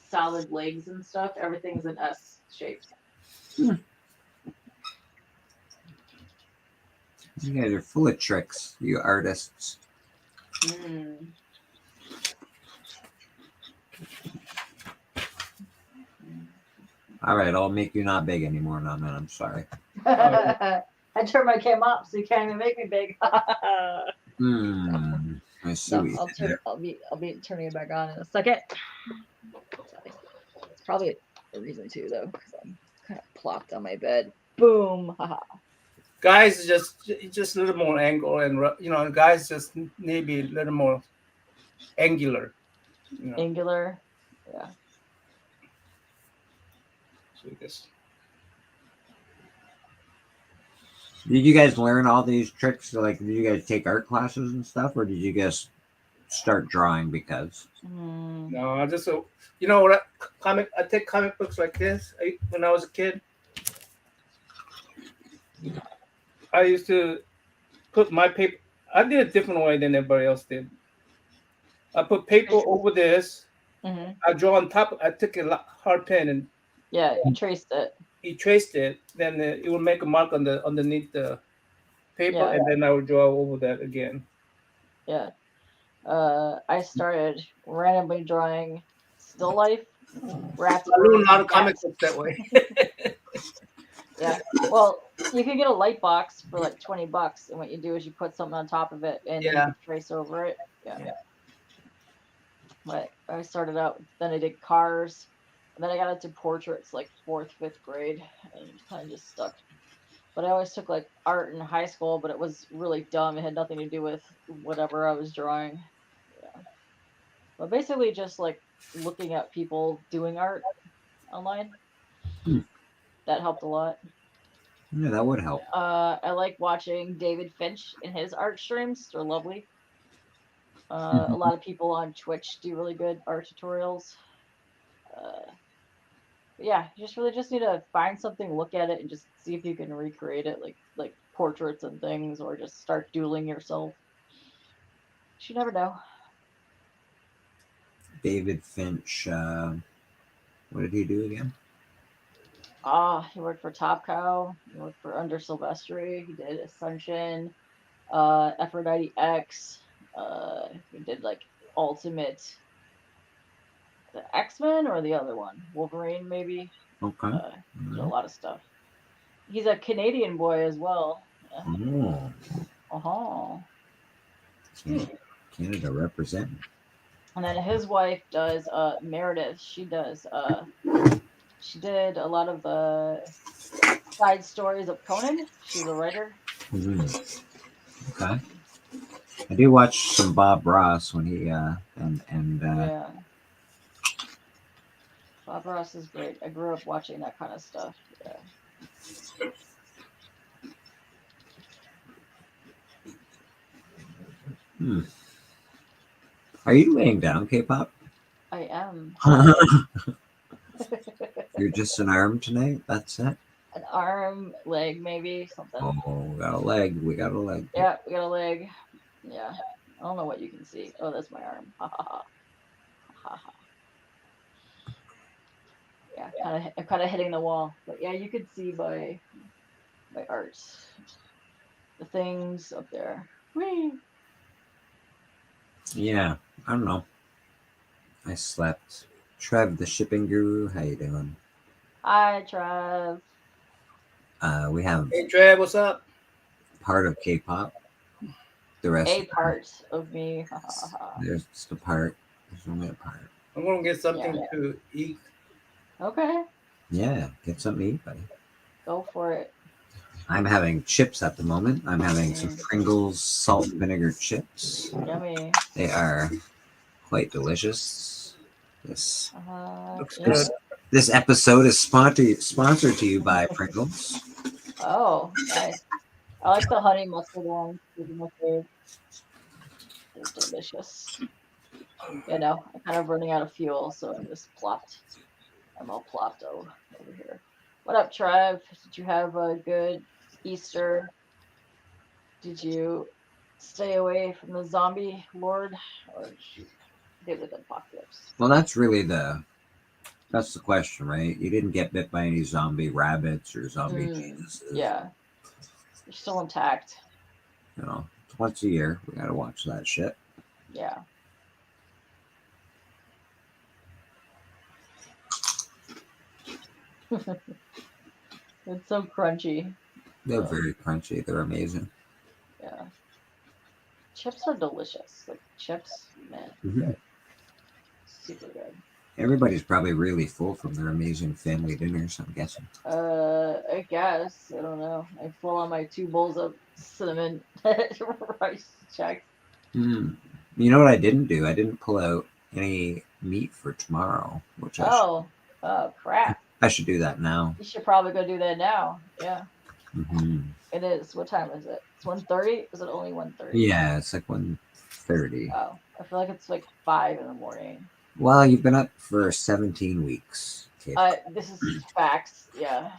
solid legs and stuff, everything's an S shape. You guys are full of tricks, you artists. Mm. All right, I'll make you not big anymore, Naman. I'm sorry. I turned my cam up so you can't even make me big. I see. No, what you I'll did turn. there. I'll be turning it back on in a second. It's probably a reason too, though, because I'm kind of plopped on my bed. Boom. Haha. Guys, just a little more angle, and guys just need to be a little more angular. Angular. Yeah. So just. Did you guys learn all these tricks? Like, did you guys take art classes and stuff, or did you guys start drawing because? No, I just what I take comic books like this. When I was a kid, I used to put my paper. I did a different way than everybody else did. I put paper over this. Mm-hmm. I draw on top. I took a hard pen and Yeah, you traced it. he traced it. Then it would make a mark underneath the paper, Yeah. and then I would draw over that again. Yeah. I started randomly drawing still life. I learned a lot of comic books that way. Yeah. Well, you can get a light box for like $20, and what you do is you put something on top of it and you can trace over it. Yeah. But I started out, then I did cars, and then I got into portraits like 4th, 5th grade, and kind of just stuck. But I always took like art in high school, but it was really dumb. It had nothing to do with whatever I was drawing. Yeah. But basically just like looking at people doing art online. That helped a lot. Yeah, that would help. I like watching David Finch in his art streams. They're lovely. A lot of people on Twitch do really good art tutorials. Yeah, you just need to find something, look at it, and just see if you can recreate it, like portraits and things, or just start doodling yourself. You never know. David Finch. What did he do again? He worked for Top Cow. He worked for Under Silvestri. He did Ascension, Aphrodite X. He did like Ultimate, the X-Men or the other one, Wolverine maybe. Okay. Did a lot of stuff. He's a Canadian boy as well. Oh. Canada representing. And then his wife does Meredith. She does she did a lot of the side stories of Conan. She's a writer. Okay. I do watch some Bob Ross when he yeah. Bob Ross is great. I grew up watching that kind of stuff. Yeah. Are you laying down, K-pop? I am. You're just an arm tonight? That's it? An arm, leg, maybe something. Oh, we got a leg. We got a leg. Yeah, we got a leg. Yeah. I don't know what you can see. Oh, that's my arm. Ha ha ha. Ha ha. Yeah, I'm kind of hitting the wall. But yeah, you could see by art the things up there. Whee! Yeah, I don't know. I slept. Trev, the shipping guru, how you doing? Hi, Trav. We have Hey, Trev, what's up? part of K-pop. The rest A of part of me. Ha ha ha. there's just a part. There's only a part. I'm gonna get something Yeah. to eat. Okay, Yeah, get something to eat, buddy. go for it. I'm having chips at the moment. I'm having some Mm. Pringles salt and vinegar chips. Yummy. They are quite delicious. This Looks Yeah. good. this episode is sponsored to you by Pringles. Oh, nice. I like the honey mustard ones. Those are my favorite. They're delicious. You know, I'm kind of running out of fuel, so I'm all plopped over here. What up, Trev? Did you have a good Easter? Did you stay away from the zombie lord, or did you deal with apocalypse? Well, that's the question, right? You didn't get bit by any zombie rabbits or zombie Jesus. Yeah, you're still intact. You know, once a year we gotta watch that shit. Yeah. It's so crunchy. They're very crunchy. They're amazing. Yeah. Chips are delicious. Like chips, man, Mhm. super good. Everybody's probably really full from their amazing family dinners, I'm guessing. I guess. I don't know. I full on my 2 bowls of cinnamon rice checks. Mm. You know what I didn't do? I didn't pull out any meat for tomorrow, which Oh crap. I should do that now. You should probably go do that now. Yeah. Hmm. It is. What time is it? It's 1:30? Is it only 1:30? Yeah, it's like 1:30. Oh, I feel like it's like 5 in the morning. Well, you've been up for 17 weeks. Kid. This is facts. Yeah.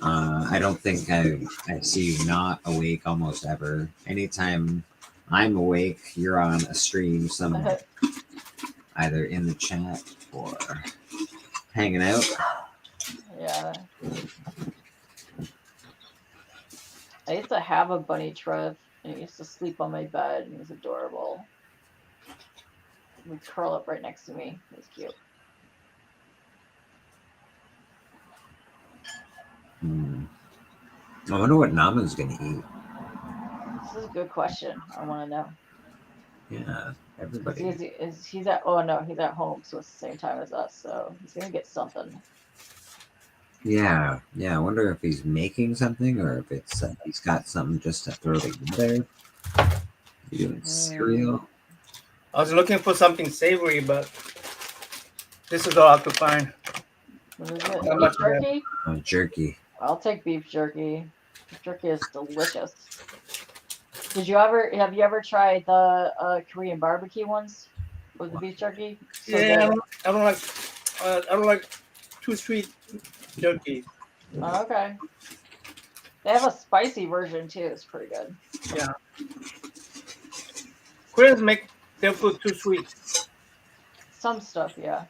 I don't think I see you not awake almost ever. Anytime I'm awake, you're on a stream somewhere, either in the chat or hanging out. Yeah. I used to have a bunny Trev, and he used to sleep on my bed, and he was adorable. He would curl up right next to me. It was cute. I wonder what Nama's gonna eat. This is a good question. I want to know. Yeah, everybody. He's at? Oh no, he's at home, so it's the same time as us. So he's gonna get something. Yeah. I wonder if he's making something or if it's he's got something just to throw together. You doing cereal? I was looking for something savory, but this is all I could find. What is it? Not Beef much jerky? Jerky. I'll take beef jerky. Beef jerky is delicious. Have you ever tried the Korean barbecue ones with the beef jerky? So Yeah, good. I don't like too sweet jerky. Oh, okay. They have a spicy version too. It's pretty good. Yeah. Koreans make their food too sweet. Some stuff, yeah.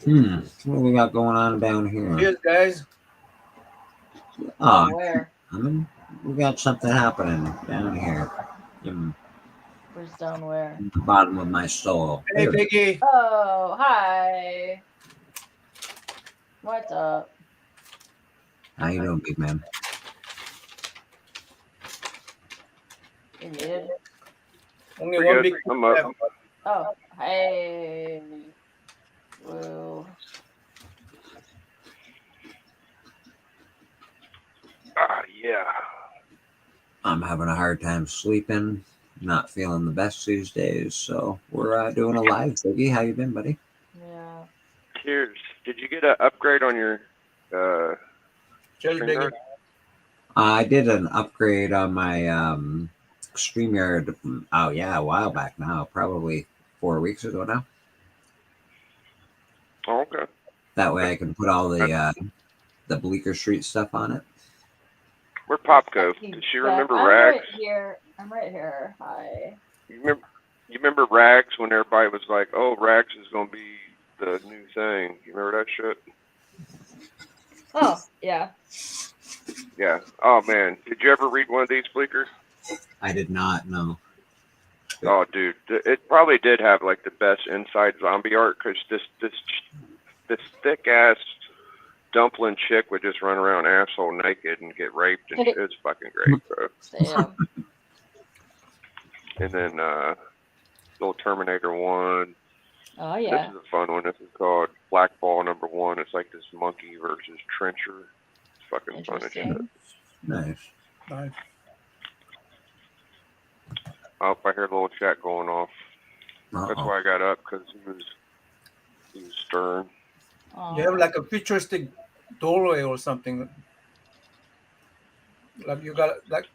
What do we got going on down here? Cheers, guys. Oh, Where? we got something happening down here. Where's down where? At the bottom of my soul. Hey, Biggie. Oh, hi. What's up? How you doing, big man? You muted? Only Pretty one good. big. I'm up. Oh, hey. Woo. Yeah. I'm having a hard time sleeping. Not feeling the best these days, so we're doing a live. Biggie, how you been, buddy? Yeah. Cheers. Did you get an upgrade on your Cheers, screen Biggie. guard? I did an upgrade on my StreamYard. Oh yeah, a while back now, probably 4 weeks ago now. Oh, okay. That way I can put all the Bleecker Street stuff on it. Where'd Pop go? Does she remember I'm Rags? right here. I'm right here. Hi. You remember Rags when everybody was like, "Oh, Rags is gonna be the new thing." You remember that shit? Oh, yeah. Yeah. Oh man, did you ever read one of these, Bleecker? I did not know. Oh, dude, it probably did have like the best inside zombie art because this thick ass dumpling chick would just run around asshole naked and get raped and shit. It's fucking great, bro. Damn. And then little Terminator 1. Oh, This yeah. is a fun one. This is called Blackball #1. It's like this monkey versus Trencher. It's fucking fun as shit. Interesting. Nice. Nice. Oh, I hear a little chat going off. That's Uh-oh. why I got up because he was stern. You have like a futuristic doorway or something. Like you got like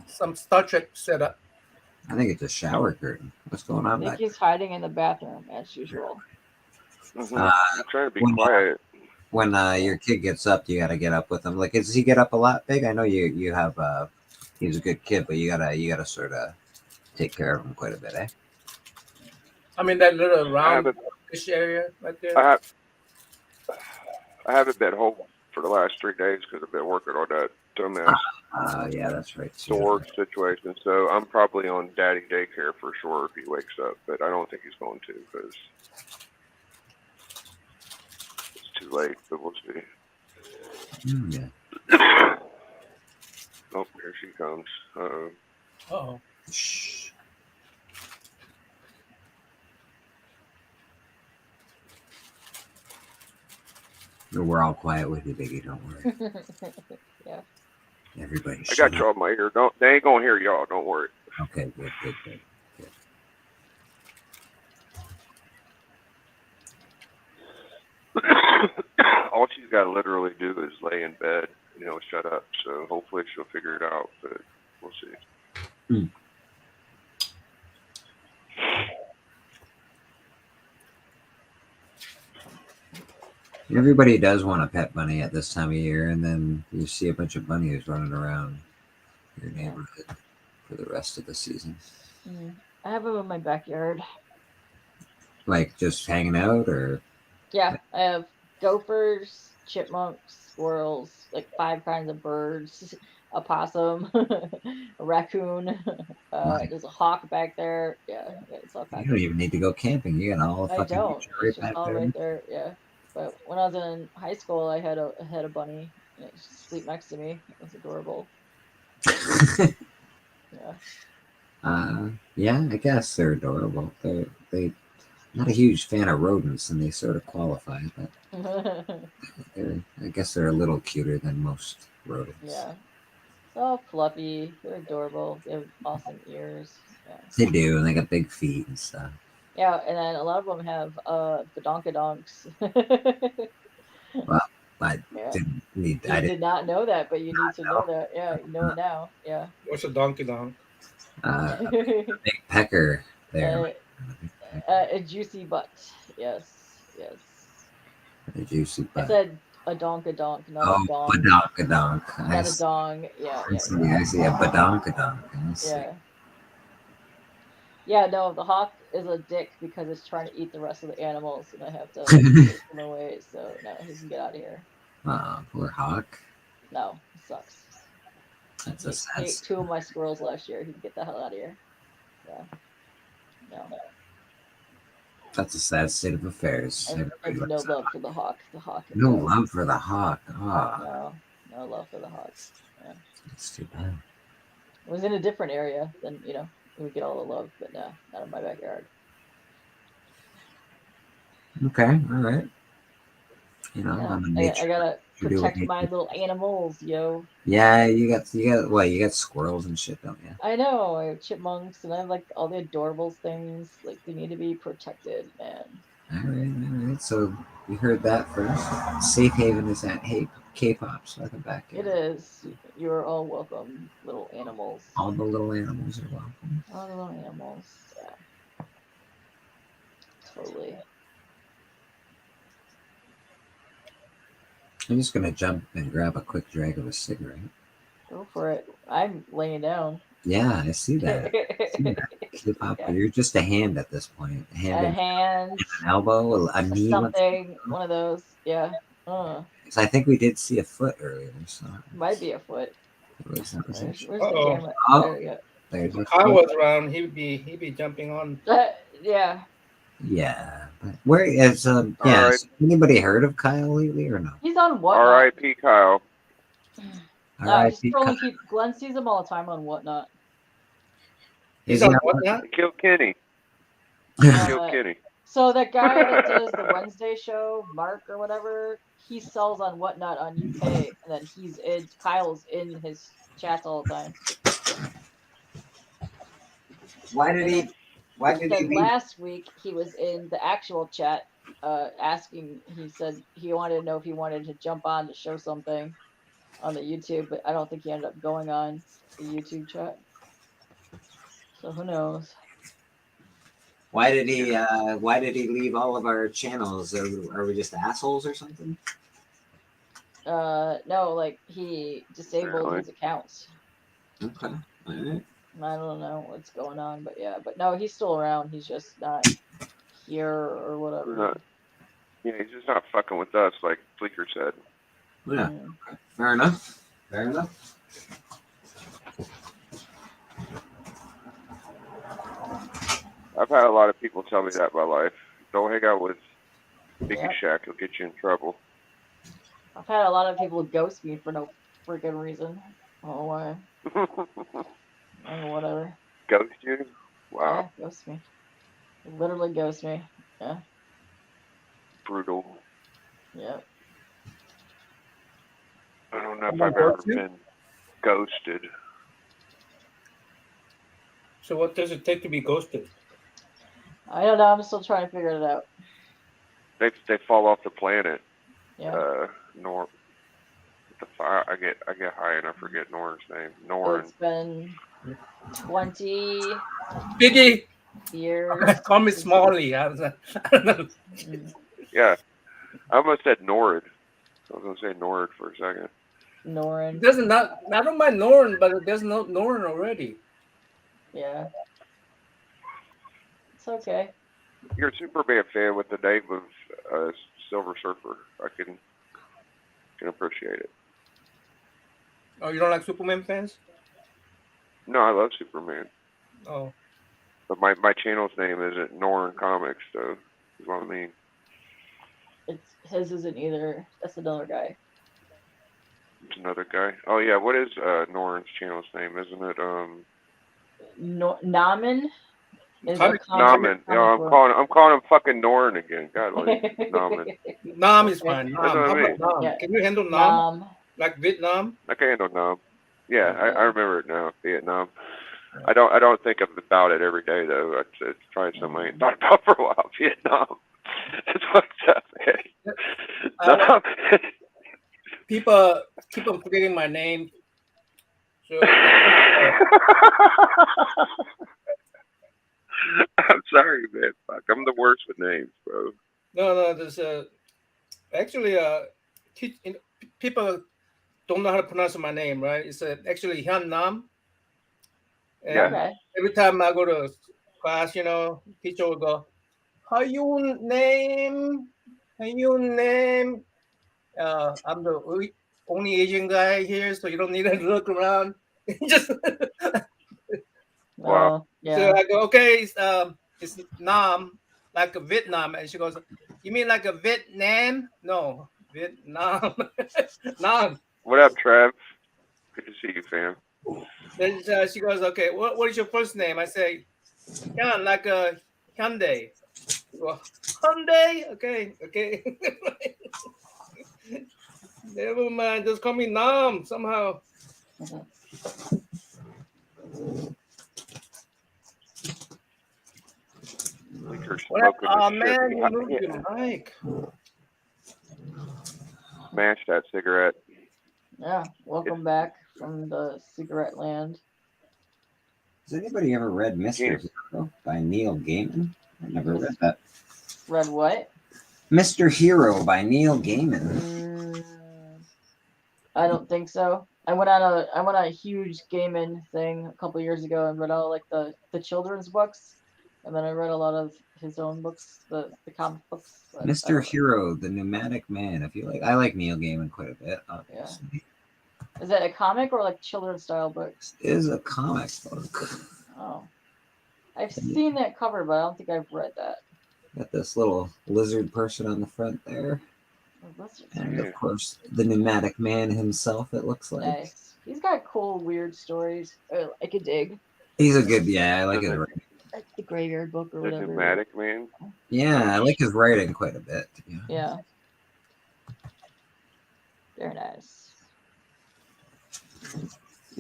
some Star Trek setup. I think it's a shower curtain. What's going I on think back he's hiding in the bathroom as usual. Mm-hmm. Uh, I'm trying to be when- quiet. When your kid gets up, you got to get up with him. Like, does he get up a lot, Big? I know you have he's a good kid, but you gotta sort of take care of him quite a bit, eh? I mean that little I round haven't, fish area right there. I haven't been home for the last 3 days because I've been working on that dumbass Yeah, that's right. store situation. So I'm probably on daddy daycare for sure if he wakes up, but I don't think he's going to because it's too late. But we'll see. Yeah. Oh, here she comes. Oh, Shh. We're all quiet with you, Biggie. Don't worry. Yeah. Everybody. I shut got y'all in my ear. They ain't gonna hear y'all. Don't worry. up. Okay, good. All she's got to literally do is lay in bed, shut up. So hopefully she'll figure it out, but we'll see. Everybody does want a pet bunny at this time of year, and then you see a bunch of bunnies running around your neighborhood for the rest of the season. I have them in my backyard. Like just hanging out, or Yeah, I have gophers, chipmunks, squirrels, like 5 kinds of birds, a possum, a raccoon. There's a hawk back there. Yeah, it's all you kinds. don't even need to go camping. You got all the I fucking don't. nature It's right just back all there. right there. Yeah. But when I was in high school, I had a bunny. And it used to sleep next to me. It was adorable. Yeah. Yeah, I guess they're adorable. They not a huge fan of rodents, and they sort of qualify, but I guess they're a little cuter than most rodents. Yeah. They're all fluffy. They're adorable. They have awesome ears. Yeah. They do, and they got big feet and stuff. Yeah, and then a lot of them have badonkadonks. Well, I Yeah. didn't need. You I did didn't. not know that, but you need to know that. Yeah, you know it now. Yeah. what's a donkey donk? A big pecker there. A juicy butt. Yes. Yes. A juicy I butt. said a donkadonk, not a dong. Badonkadonk. Not a dong. Yeah. I see a badonkadonk. I see. Yeah. Yeah, no, the hawk is a dick because it's trying to eat the rest of the animals, and I have to take him away. So no, he can get out of here. Poor hawk. No, it sucks. That's He a sad. ate 2 of my squirrels last year. He can get the hell out of here. Yeah. No. That's a sad state of affairs. And no love for the hawk. The hawk. No love for the hawk. No love for the hawk. Yeah. That's too bad. It was in a different area than we get all the love, but no, not in my backyard. Okay, all right. I'm a nature. I gotta You do what protect you my do. little animals, yo. Yeah, you got what? You got squirrels and shit, don't you? I know. I have chipmunks, and I have like all the adorable things. Like they need to be protected, man. All right. So you heard that first. Safe haven is at K-Pop's. Welcome back. It is. You're all welcome, little animals. All the little animals are welcome. All the little animals. Yeah. Totally. I'm just gonna jump and grab a quick drag of a cigarette. Go for it. I'm laying down. Yeah, I see that. Keep up. Yeah. You're just a hand at this point. A hand, A and hand, an elbow, a knee. something, one of those. Yeah. So I think we did see a foot earlier. So Might be a foot. where's Where's the Uh-oh. camera? Oh. There we go. there's a Kyle foot. was around. He'd be jumping on. Yeah. Yeah. But where is All right. has anybody heard of Kyle lately or no? He's on Whatnot. R.I.P. Kyle. He's trolling people. Glenn sees him all the time on Whatnot. He's Is he on on Whatnot. Kill Kenny. Uh, Kill Kenny. So that guy that does the Wednesday show, Mark or whatever, he sells on Whatnot on UK, and then Kyle's in his chats all the time. Why did he Then last week he was in the actual chat, asking. He said he wanted to know if he wanted to jump on to show something on the YouTube, but I don't think he ended up going on the YouTube chat. So who knows? Why did he leave all of our channels? Are we just assholes or something? No, like he disabled his accounts. Okay. All right. I don't know what's going on, but yeah, but no, he's still around. He's just not here or whatever. Yeah, he's just not fucking with us, like Fleeker said. Yeah. Okay. Fair enough. I've had a lot of people tell me that in my life. Don't hang out with Biggie Yep. Shack, he'll get you in trouble. I've had a lot of people ghost me for no freaking reason. I don't know why. Whatever. Ghost you? Wow. Yeah, ghost me. Literally ghost me. Yeah. Brutal. Yep. I don't know if I've ever been ghosted. So what does it take to be ghosted? I don't know. I'm still trying to figure it out. They fall off the planet. Yeah. The fire. I get high and I forget Norn's name. Norn. It's been 20 Biggie. years. Call me Smalley. I don't know. Yeah. I almost said Nord. I was gonna say Nord for a second. Norin. Doesn't not. I don't mind Norn, but there's no Norn already. Yeah. It's okay. You're a Superman fan with the name of Silver Surfer. I can appreciate it. Oh, you don't like Superman fans? No, I love Superman. Oh. But my channel's name isn't Norn Comics, so is what I mean. His isn't either. That's another guy. It's another guy. Oh yeah, what is Norn's channel's name? Isn't it Namen? Namen. No, I'm calling him fucking Norn again. God, like Namen. Nam is fine. That's Nam. what I How mean. about Nam? Yeah. Can you handle Nam? Nam. Like Vietnam? I can handle Nam. Yeah, I remember it now. Vietnam. I don't think about it every day though. It's probably something I ain't thought about for a while. Vietnam. It's fucked up, man. People keep on forgetting my name. So I'm sorry, man. Fuck, I'm the worst with names, bro. no, there's actually people don't know how to pronounce my name, right? It's actually Hyun Nam. And Yeah. Okay. every time I go to class, teacher will go, "How you name? I'm the only Asian guy here, so you don't need to look around." Just Wow. Yeah. so I go, "Okay, it's Nam, like a Vietnam," and she goes, "You mean like a Vietnam? No, Vietnam." Nam. What up, Trav? Good to see you, fam. Then she goes, "Okay, what is your first name?" I say, "Hyun, like a Hyundai." Well, Hyundai? Okay. Never mind, just call me Nam somehow. Oh man, you moved your mic. Smash that cigarette. Yeah. Welcome back from the cigarette land. Has anybody ever read Mr. Hero by Neil Gaiman? I never read that. Read what? Mr. Hero by Neil Gaiman. I don't think so. I went on a huge gaming thing a couple years ago and read all like the children's books, and then I read a lot of his own books, the comic books. But I Mr. don't know. Hero, the Pneumatic Man. If you like, I like Neil Gaiman quite a bit. Obviously, Is that a comic or like children's style book? it is a comic book. Oh, I've seen that cover, but I don't think I've read that. Got this little lizard person on the front there, Oh, that's just and Yeah. of course the Pneumatic Man himself. It looks like nice. He's got cool, weird stories. I could dig. he's a good. Yeah, I like his The, writing. Like the Graveyard Book or the whatever. Pneumatic Man. Yeah, I like his writing quite a bit. Yeah. Yeah. Very nice. You know,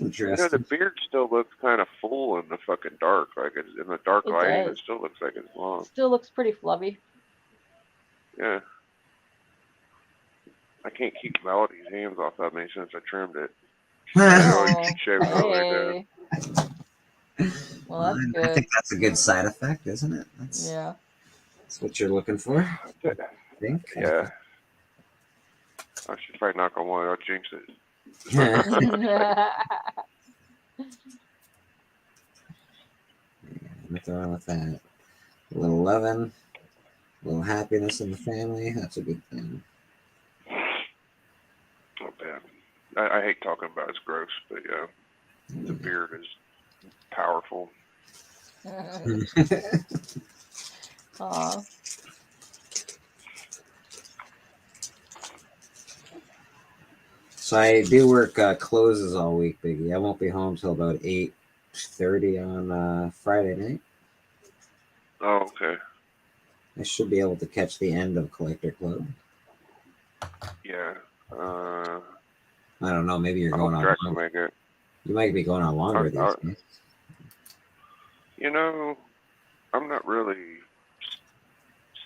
Interesting. the beard still looks kind of full in the fucking dark. Like it's in the dark It lighting, does. it still looks like it's long. Still looks pretty flubby. Yeah. I can't keep Melody's hands off of me since I trimmed it. Oh, She shaved it really hey. Well, that's I good. think that's a good side effect, isn't it? Yeah. That's what you're looking for. I bad. think. Yeah. I should probably knock on one. I'll jinx it. Nothing wrong with that. A little loving, a little happiness in the family. That's a good thing. Not bad. I hate talking about it. It's gross, but yeah, the beard is powerful. Aw. So I do work closes all week, Biggie. I won't be home till about 8:30 on Friday night. Oh, okay. I should be able to catch the end of Collector Club. Yeah. I don't know. Maybe you're I going hope on. Drax will Longer. make it. You might be going on longer these days. You know, I'm not really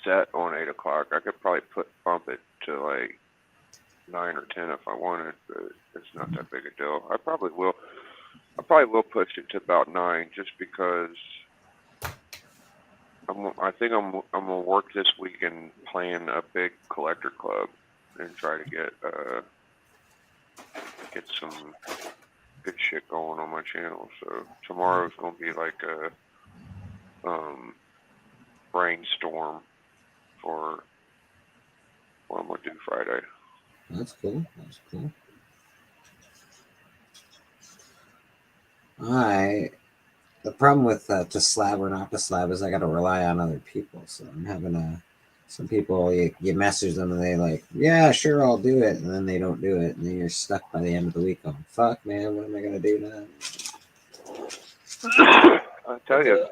set on 8 o'clock. I could probably bump it to like 9 or 10 if I wanted, but it's not that big a deal. I probably will push it to about 9 just because I think I'm gonna work this week and plan a big collector club and try to get some good shit going on my channel. So tomorrow's gonna be like a brainstorm for what I'm gonna do Friday. That's cool. That's cool. The problem with to slab or not to slab is I got to rely on other people. So I'm having some people you message them and they like, yeah, sure, I'll do it, and then they don't do it, and then you're stuck by the end of the week going, fuck, man, what am I gonna do now? I tell you,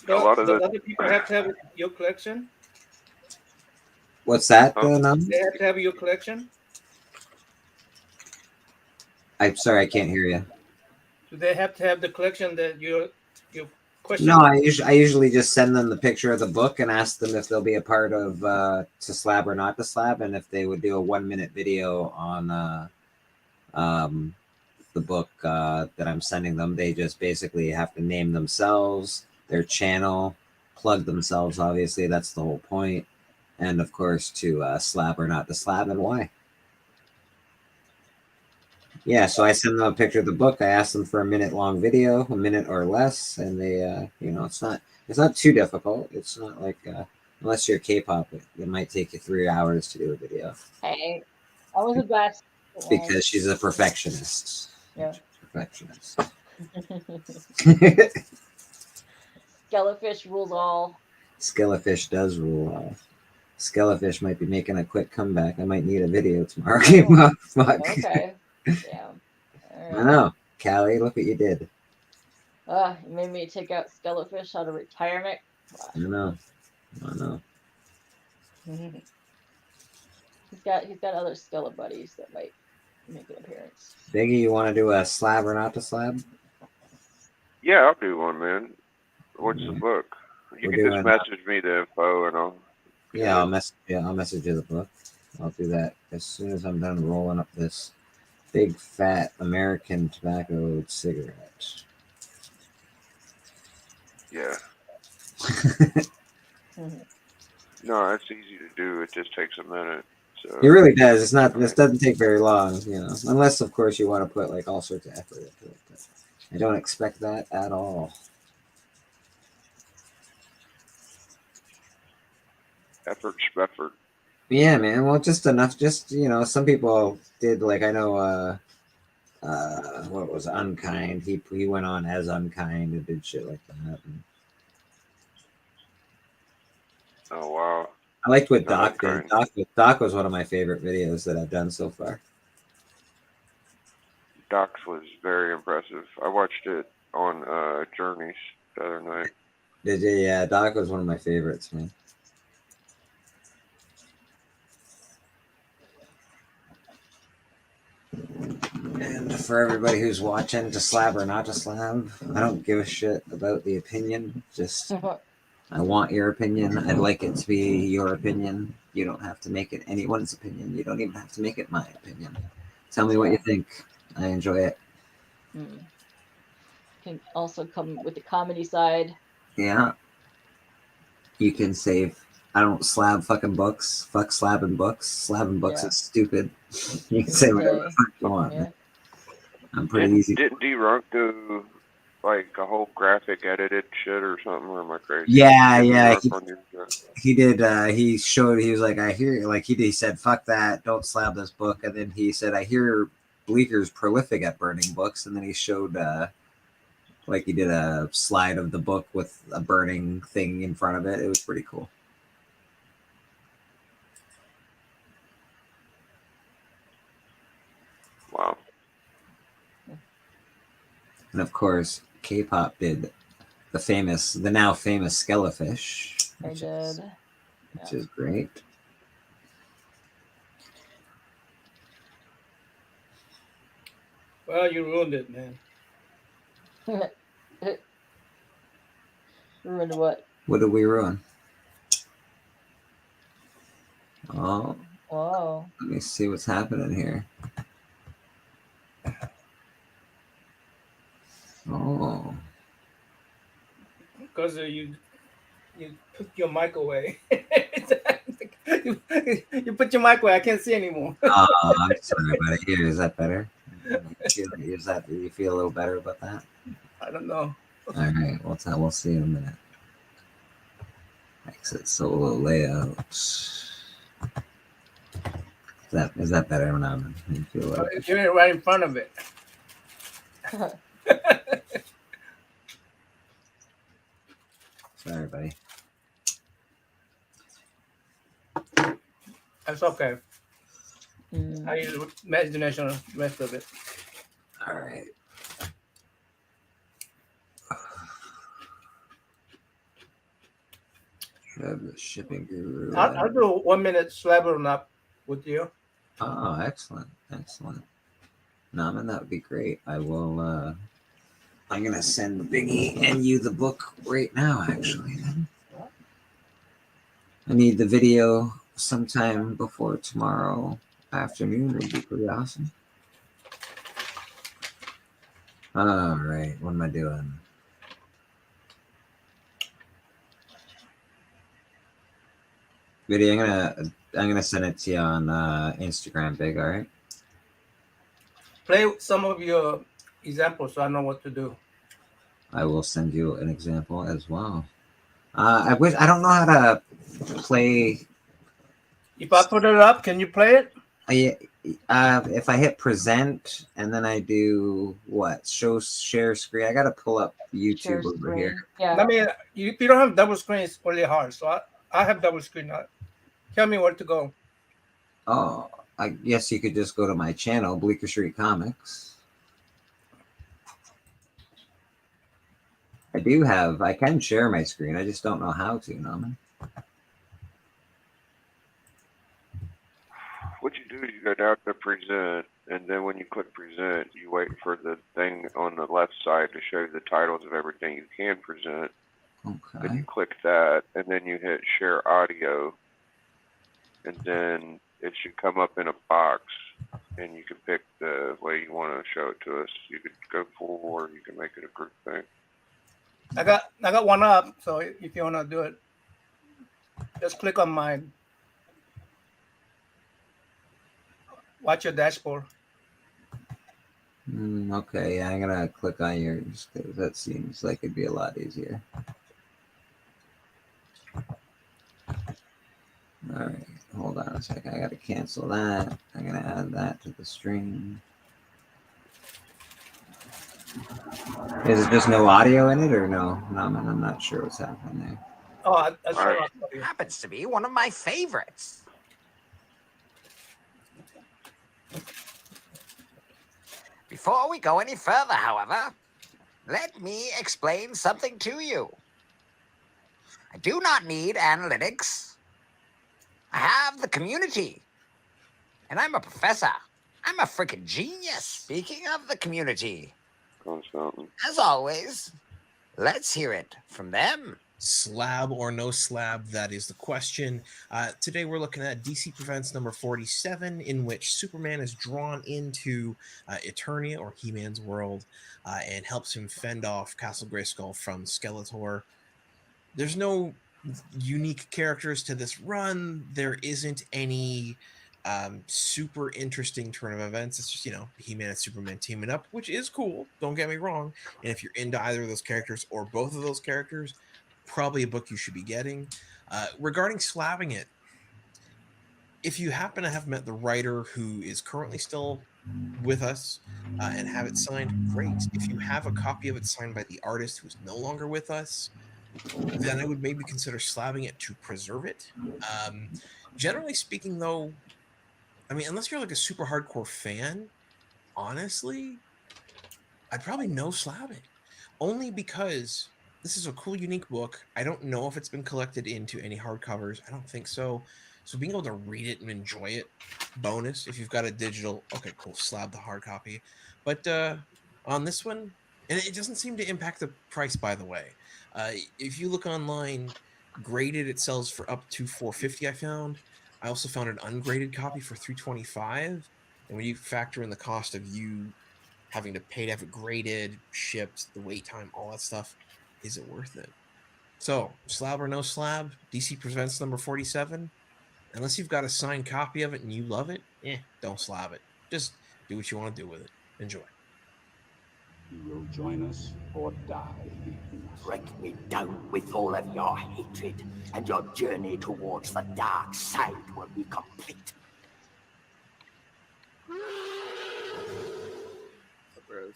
a lot of the the other people have to have your collection. What's that? Huh? They have to have your collection. I'm sorry, I can't hear you. Do they have to have the collection that your question? No, I usually just send them the picture of the book and ask them if they'll be a part of to slab or not to slab, and if they would do a 1-minute video on the book that I'm sending them. They just basically have to name themselves, their channel, plug themselves. Obviously, that's the whole point, and of course to slab or not to slab and why. Yeah, so I send them a picture of the book. I ask them for a minute-long video, a minute or less, and they, it's not too difficult. It's not like unless you're K-pop, it might take you 3 hours to do a video. Hey, I was the best. Because she's a perfectionist. Yeah. Perfectionist. Skelefish rules all. Skelefish does rule off. Skelefish might be making a quick comeback. I might need a video tomorrow. Oh, Fuck. okay. Yeah. I know. Callie, look what you did. You made me take out Skelefish out of retirement. I know. He's got other skeleton buddies that might make an appearance. Biggie, you want to do a slab or not to slab? Yeah, I'll do one, man. What's the book? You We're can just doing- message me the info and I'll. Yeah, I'll message you the book. I'll do that as soon as I'm done rolling up this big fat American tobacco cigarette. Yeah. No, it's easy to do. It just takes a minute. So It really does. It's not. This doesn't take very long, unless of course you want to put like all sorts of effort into it. But I don't expect that at all. effort. Yeah, man. Well, just enough. Just some people did like I know. What was Unkind? He went on as Unkind and did shit like that. And Oh wow. I liked what I'm Doc did. Unkind. Doc was one of my favorite videos that I've done so far. Doc's was very impressive. I watched it on Journeys the other night. Did you? Yeah, Doc was one of my favorites, man. And for everybody who's watching, to slab or not to slab, I don't give a shit about the opinion. Just I want your opinion. I'd like it to be your opinion. You don't have to make it anyone's opinion. You don't even have to make it my opinion. Tell me what you think. I enjoy it. Can also come with the comedy side. Yeah. You can save. I don't slab fucking books. Fuck slabbing books. Slabbing books is stupid. You can say whatever the fuck you want. Yeah. I'm pretty easy. Didn't D-Runk do like a whole graphic edited shit or something? Or am I crazy? Yeah. He did. He showed. He was like, I hear. Like he said, fuck that. Don't slab this book. And then he said, I hear Bleeker's prolific at burning books. And then he showed. Like he did a slide of the book with a burning thing in front of it. It was pretty cool. Wow. And of course, K-pop did the now famous Skelefish, which is great. Well, you ruined it, man. Ruined what? What did we ruin? Oh, Whoa. let me see what's happening here. Oh, Because you put your mic away. you put your mic away. I can't see anymore. oh, I'm sorry about it. Here, is that better? Do you feel a little better about that? I don't know. All right, we'll see in a minute. Exit solo layout. Is that better now? You feel like You're right in front of it. Sorry, buddy. That's okay. I use imagination the rest of it. All right. The shipping guru. I'll do a 1 minute slabber up with you. Oh, excellent. Naman, that would be great. I will I'm gonna send Biggie and you the book right now, actually. Then I need the video sometime before tomorrow afternoon. Would be pretty awesome. All right, what am I doing? Video, I'm gonna send it to you on Instagram, Big. All right. Play some of your examples so I know what to do. I will send you an example as well. I don't know how to play. If I put it up, can you play it? If I hit present and then I do what? Share screen. I gotta pull up YouTube over here. Yeah. I mean, if you don't have double screen, it's really hard. So I have double screen. Tell me where to go. Oh, I guess you could just go to my channel, Bleecker Street Comics. I can share my screen. I just don't know how to, Norman. What you do is you go down to present, and then when you click present, you wait for the thing on the left side to show the titles of everything you can present. Okay. Then you click that, and then you hit share audio, and then it should come up in a box, and you can pick the way you want to show it to us. You could go full, or you can make it a group thing. I got one up. So if you want to do it, just click on mine. Watch your dashboard. Okay, yeah, I'm gonna click on yours because that seems like it'd be a lot easier. All right, hold on a second. I gotta cancel that. I'm gonna add that to the stream. Is it just no audio in it or no? No, man, I'm not sure what's happening there. Oh, I All saw right. you. Happens to be one of my favorites. Before we go any further, however, let me explain something to you. I do not need analytics. I have the community. And I'm a professor. I'm a freaking genius. Speaking of the community, Something. as always, let's hear it from them. Slab or no slab, that is the question. Today we're looking at DC Presents number 47, in which Superman is drawn into Eternia, or He-Man's world, and helps him fend off Castle Grayskull from Skeletor. There's no unique characters to this run. There isn't any super interesting turn of events. It's just, He-Man and Superman teaming up, which is cool, don't get me wrong. And if you're into either of those characters or both of those characters, probably a book you should be getting. Regarding slabbing it, if you happen to have met the writer who is currently still with us and have it signed, great. If you have a copy of it signed by the artist who's no longer with us, then I would maybe consider slabbing it to preserve it. Generally speaking, though, I mean, unless you're like a super hardcore fan, honestly, I'd probably no slab it. Only because this is a cool, unique book. I don't know if it's been collected into any hardcovers. I don't think so. So being able to read it and enjoy it, bonus. If you've got a digital, okay, cool, slab the hard copy. But on this one, and it doesn't seem to impact the price, by the way. If you look online, graded, it sells for up to $450. I found. I also found an ungraded copy for $325. And when you factor in the cost of you having to pay to have it graded, shipped, the wait time, all that stuff, is it worth it? So, slab or no slab, DC Presents number 47. Unless you've got a signed copy of it and you love it, don't slab it. Just do what you want to do with it. Enjoy. You will join us or die. Break me down with all of your hatred, and your journey towards the dark side will be complete. Bros,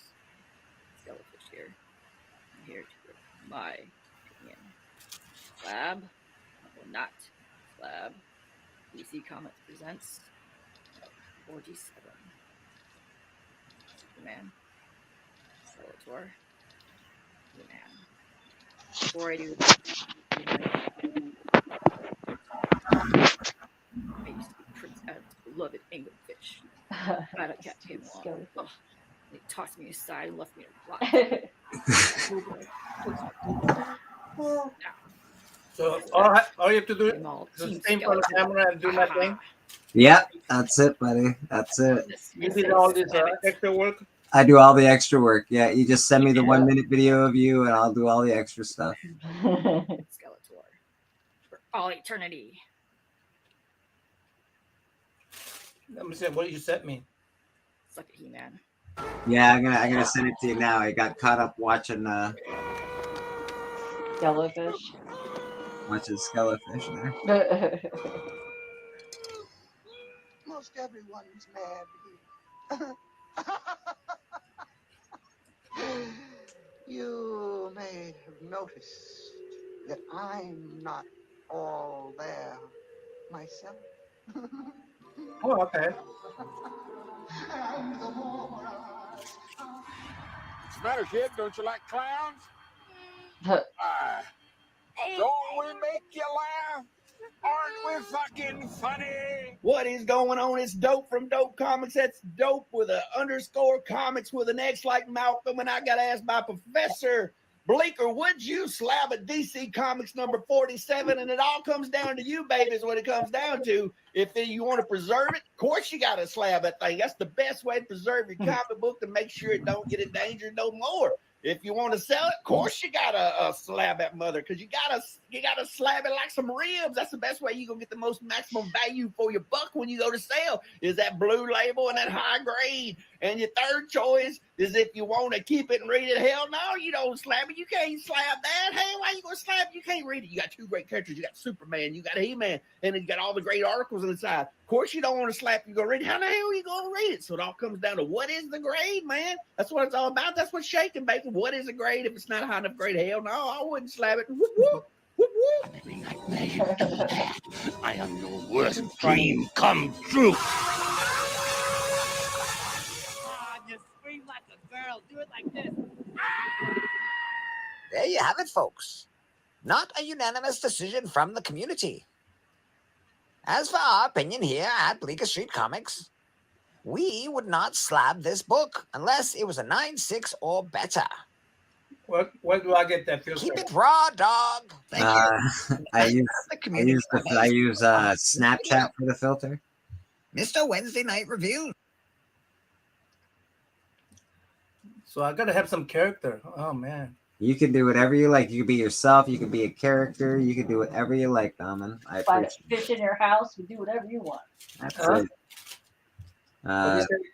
Skelefish here. I'm here to give my opinion. Slab or not slab? DC Comics presents 47. Superman. Skeletor. Superman. Before I do that, I used to be Prince Adam's beloved anglerfish. Glad I kept him along. Oh, they tossed me aside and left me to rot. So all you have to do is just aim for the camera and do my thing. Yep, that's it, buddy. That's it. You did all this extra work. I do all the extra work. Yeah, you just send me the 1 minute video of you, and I'll do all the extra stuff. Skeletor for all eternity. Let me see what you sent me. Suck it, He-Man. Yeah, I'm gonna send it to you now. I got caught up watching Jellyfish. Skelefish there. Most everyone's mad here. You may have noticed that I'm not all there myself. Oh, okay. And the more What's the matter, kid? Don't you like clowns? Don't we make you laugh? Aren't we fucking funny? What is going on? It's Dope from Dope Comics. That's Dope with an underscore comics with an X like Malcolm. And I got asked by Professor Bleeker, would you slab a DC Comics number 47? And it all comes down to you, baby, is what it comes down to. If you want to preserve it, of course you got to slab that thing. That's the best way to preserve your comic book to make sure it don't get endangered no more. If you want to sell it, of course you got to slab that mother, because you got to You gotta slab it like some ribs. That's the best way you gonna get the most maximum value for your buck when you go to sell. Is that blue label and that high grade. And your third choice is if you want to keep it and read it. Hell no, you don't slab it. You can't slab that. Hey, why you gonna slab it? You can't read it. You got two great characters. You got Superman. You got He-Man, and then you got all the great articles inside. Of course, you don't want to slap. You gonna read it. How the hell are you gonna read it? So it all comes down to what is the grade, man. That's what it's all about. That's what's shaking, bacon. What is a grade? If it's not a high enough grade, hell no, I wouldn't slap it. Whoop, whoop, whoop, whoop. I am your worst dream come true. Just scream like a girl. Do it like this. There you have it, folks. Not a unanimous decision from the community. As for our opinion here at Bleecker Street Comics, we would not slab this book unless it was a 9.6 or better. Where do I get that filter? Keep it raw, dog. Thank you. I use Snapchat for the filter. Mr. Wednesday Night Review. So I gotta have some character. Oh man. You can do whatever you like. You can be yourself. You can be a character. You can do whatever you like, Daman. I Find a appreciate fish in your house. You do whatever you want. Absolutely.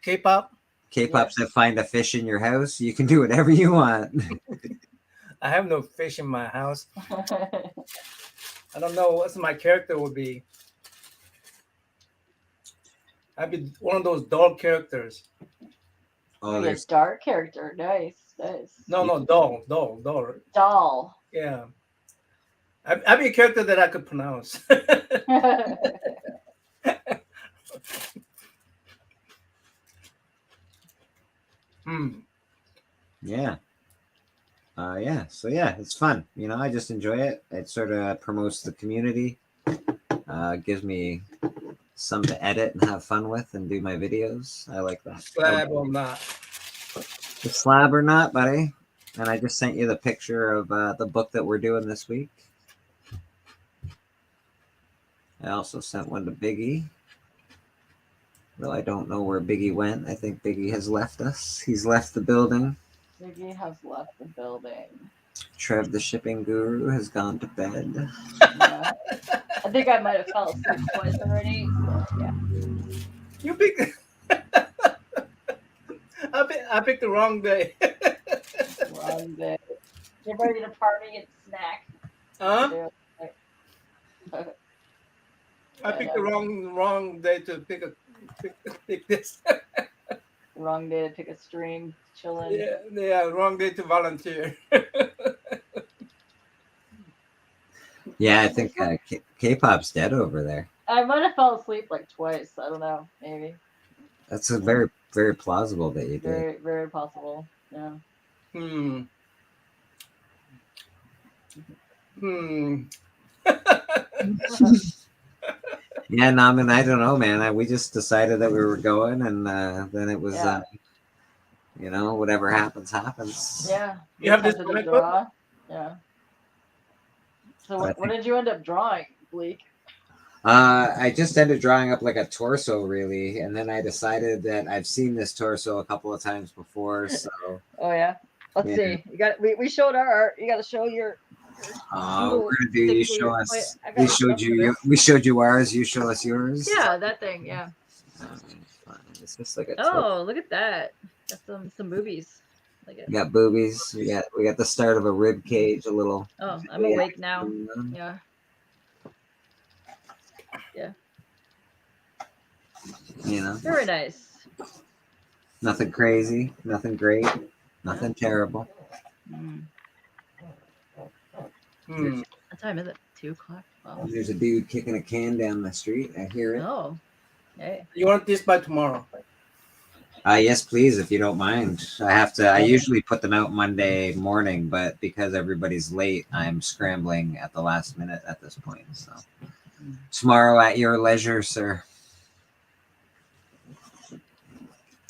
K-pop. K-pop said, "Find a fish in your house. You can do whatever you want." I have no fish in my house. I don't know what my character would be. I'd be one of those dog characters. Oh, You're a dark character. Nice. No, doll. Doll. Yeah. I'd be a character that I could pronounce. Yeah. Yeah. So yeah, it's fun. I just enjoy it. It sort of promotes the community. Gives me some to edit and have fun with and do my videos. I like that. Slab or not. The slab or not, buddy. And I just sent you the picture of the book that we're doing this week. I also sent one to Biggie. Though I don't know where Biggie went. I think Biggie has left us. He's left the building. Ziggy has left the building. Trev, the shipping guru, has gone to bed. Yeah. I think I might have fell asleep twice already. So yeah. You picked. I picked the wrong day. Wrong day. Get ready to party and snack. Huh? I picked the wrong day to pick this. Wrong day to pick a stream, chilling. Yeah, wrong day to volunteer. Yeah, I think K-pop's dead over there. I might have fell asleep like twice. I don't know. Maybe. That's a very, very plausible that you did. Very, very possible. Yeah. Yeah, no, I mean, I don't know, man. We just decided that we were going, and then it was, whatever happens, happens. Yeah. You have this draw. Yeah. So what did you end up drawing, Bleak? I just ended drawing up like a torso, really, and then I decided that I've seen this torso a couple of times before. So. Oh yeah. Let's see. You got. We showed our art. You got to show your. We're gonna do. You show us. We showed you ours. You show us yours. Yeah, that thing. Yeah. It's just like a. Oh, look at that. Got some boobies. We got boobies. We got the start of a rib cage. A little. Oh, I'm awake now. Yeah. Yeah. Very nice. Nothing crazy. Nothing great. Nothing terrible. What time is it? 2 o'clock. Oh. There's a dude kicking a can down the street. I hear it. Oh. Hey. You want this by tomorrow? Yes, please, if you don't mind. I usually put them out Monday morning, but because everybody's late, I'm scrambling at the last minute at this point. So tomorrow at your leisure, sir.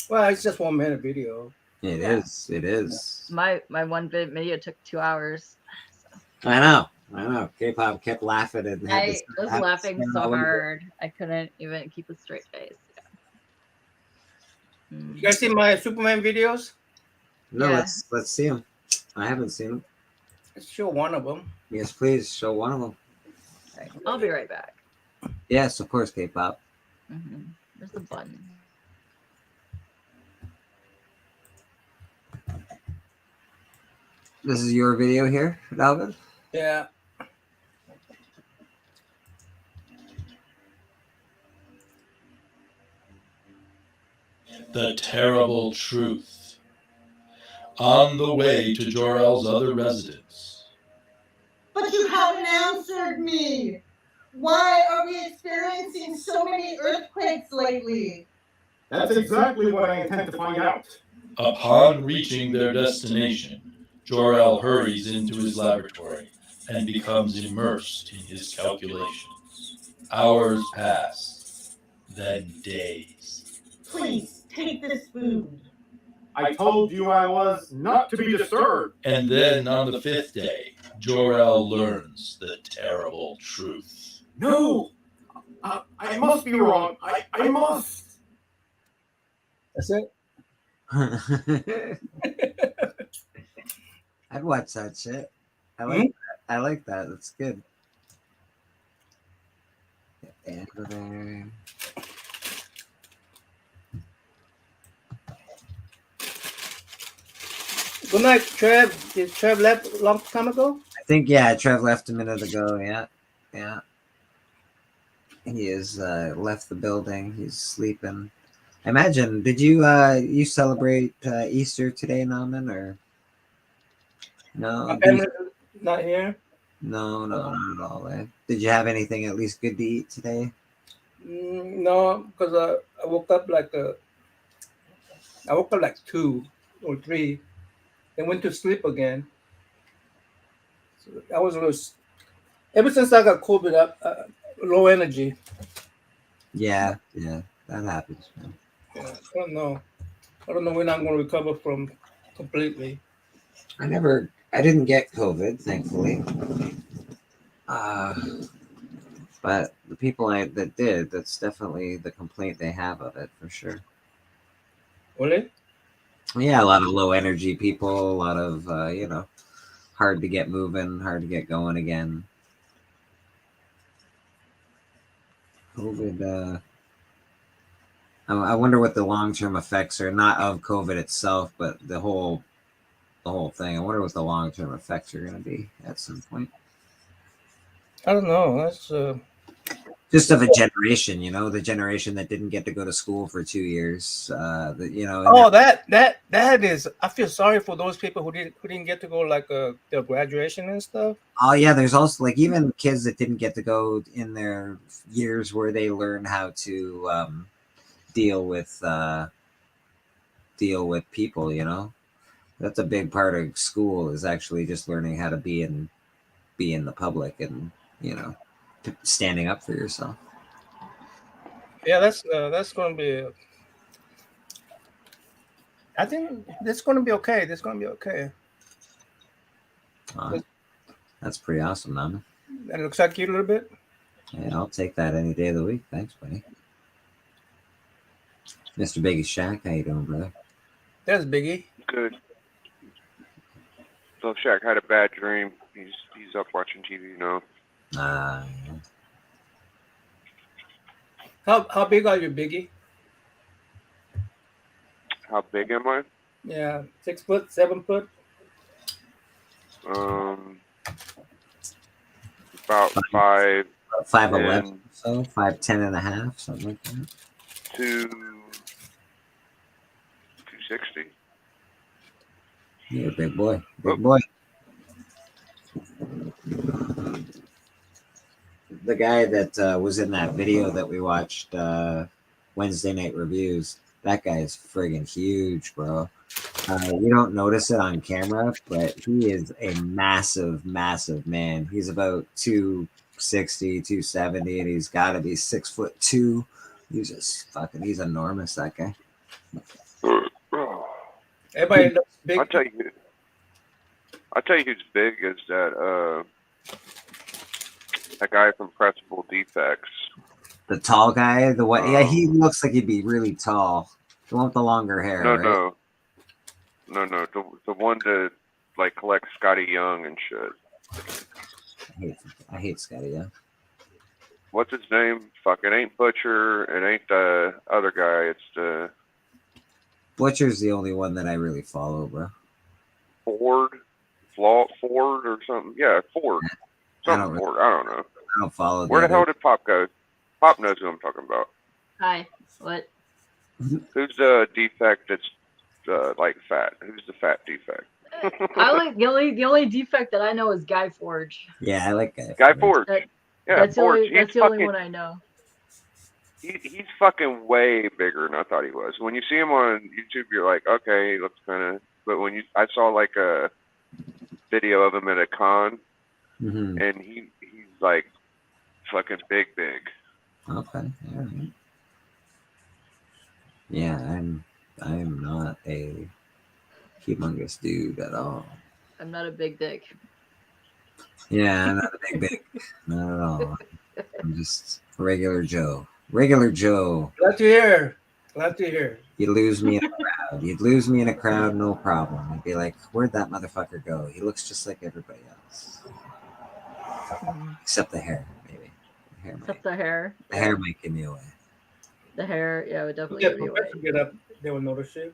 Well, it's just 1 minute video. It is. My one video took 2 hours. So. I know. K-pop kept laughing and I was laughing so hard. I couldn't even keep a straight face. Yeah. You guys see my Superman videos? No, let's see them. I haven't seen them. show one of them. Yes, please show one of them. Right. I'll be right back. Yes, of course, K-pop. There's the button. This is your video here, Dalvin? Yeah. The terrible truth. On the way to Jor-El's other residence. But you haven't answered me. Why are we experiencing so many earthquakes lately? That's exactly what I intend to find out. Upon reaching their destination, Jor-El hurries into his laboratory and becomes immersed in his calculations. Hours pass, then days. Please take this food. I told you I was not to be disturbed. And then on the 5th day, Jor-El learns the terrible truth. No! I must be wrong. I must. That's it. I'd watch that shit. I like that. I like that. That's good. And go there. Good night, Trev. Did Trev left a long time ago? I think, yeah, Trev left a minute ago. Yeah. Yeah. He has left the building. He's sleeping. I imagine, did you you celebrate Easter today, Naman, or no? My family's not here. No, not at all. Did you have anything at least good to eat today? No, because I woke up like 2 or 3, then went to sleep again. So I was a little. Ever since I got COVID, low energy. Yeah, that happens, man. Yeah, I don't know when I'm going to recover from completely. I didn't get COVID, thankfully. But the people that did, that's definitely the complaint they have of it, for sure. Really? Yeah, a lot of low energy people, a lot of, hard to get moving, hard to get going again. COVID, I wonder what the long-term effects are, not of COVID itself, but the whole thing. I wonder what the long-term effects are going to be at some point. I don't know. That's just of a generation, the generation that didn't get to go to school for 2 years. That is. I feel sorry for those people who didn't get to go their graduation and stuff. Oh yeah, there's also even kids that didn't get to go in their years where they learn how to deal with people. That's a big part of school, is actually just learning how to be in the public and standing up for yourself. Yeah, that's going to be. I think that's going to be okay. That's going to be okay. That's pretty awesome, Nama. That looks like you a little bit. Yeah, I'll take that any day of the week. Thanks, buddy. Mr. Biggie Shack, how you doing, brother? There's Biggie. Good. So Shaq had a bad dream. He's up watching TV now. How big are you, Biggie? How big am I? Yeah, 6 foot, 7 foot. About 5'11", so 5'10" and a half, something like that. 260. You're a big boy. Big boy. The guy that was in that video that we watched Wednesday Night Reviews, that guy is friggin' huge, bro. You don't notice it on camera, but he is a massive, massive man. He's about 260, 270, and he's got to be 6'2". He's enormous, that guy. Everybody looks big. I'll tell you who's big is that guy from Pressable Defects. The tall guy, the one, yeah, he looks like he'd be really tall. The one with the longer hair. No. The one that like collects Scotty Young and shit. I hate Scotty. Yeah. What's his name? Fuck, it ain't Butcher. It ain't the other guy. It's the Butcher's the only one that I really follow, bro. Ford or something. Yeah, Ford. Something Ford. I don't know. I don't follow. Where the hell did Pop go? Pop knows who I'm talking about. Hi. What? Who's the defect that's like fat? Who's the fat defect? I like the only defect that I know is Guy Forge. Yeah, I like Guy Forge. Yeah, That's Forge. the only one I know. He's fucking way bigger than I thought he was. When you see him on YouTube, you're like, okay, he looks kind of. But when I saw like a video of him at a con, and he's like fucking big. Okay. All right. Yeah, I am not a humongous dude at all. I'm not a big dick. Yeah, I'm not a big. Not at all. I'm just regular Joe. Regular Joe. Glad to hear. Glad to hear. You'd lose me in a crowd. You'd lose me in a crowd, no problem. I'd be like, where'd that motherfucker go? He looks just like everybody else. Except the hair, maybe. Except the hair. The hair might give me away. The hair, yeah, would definitely Yeah, give you away. Professor get up, they will notice you.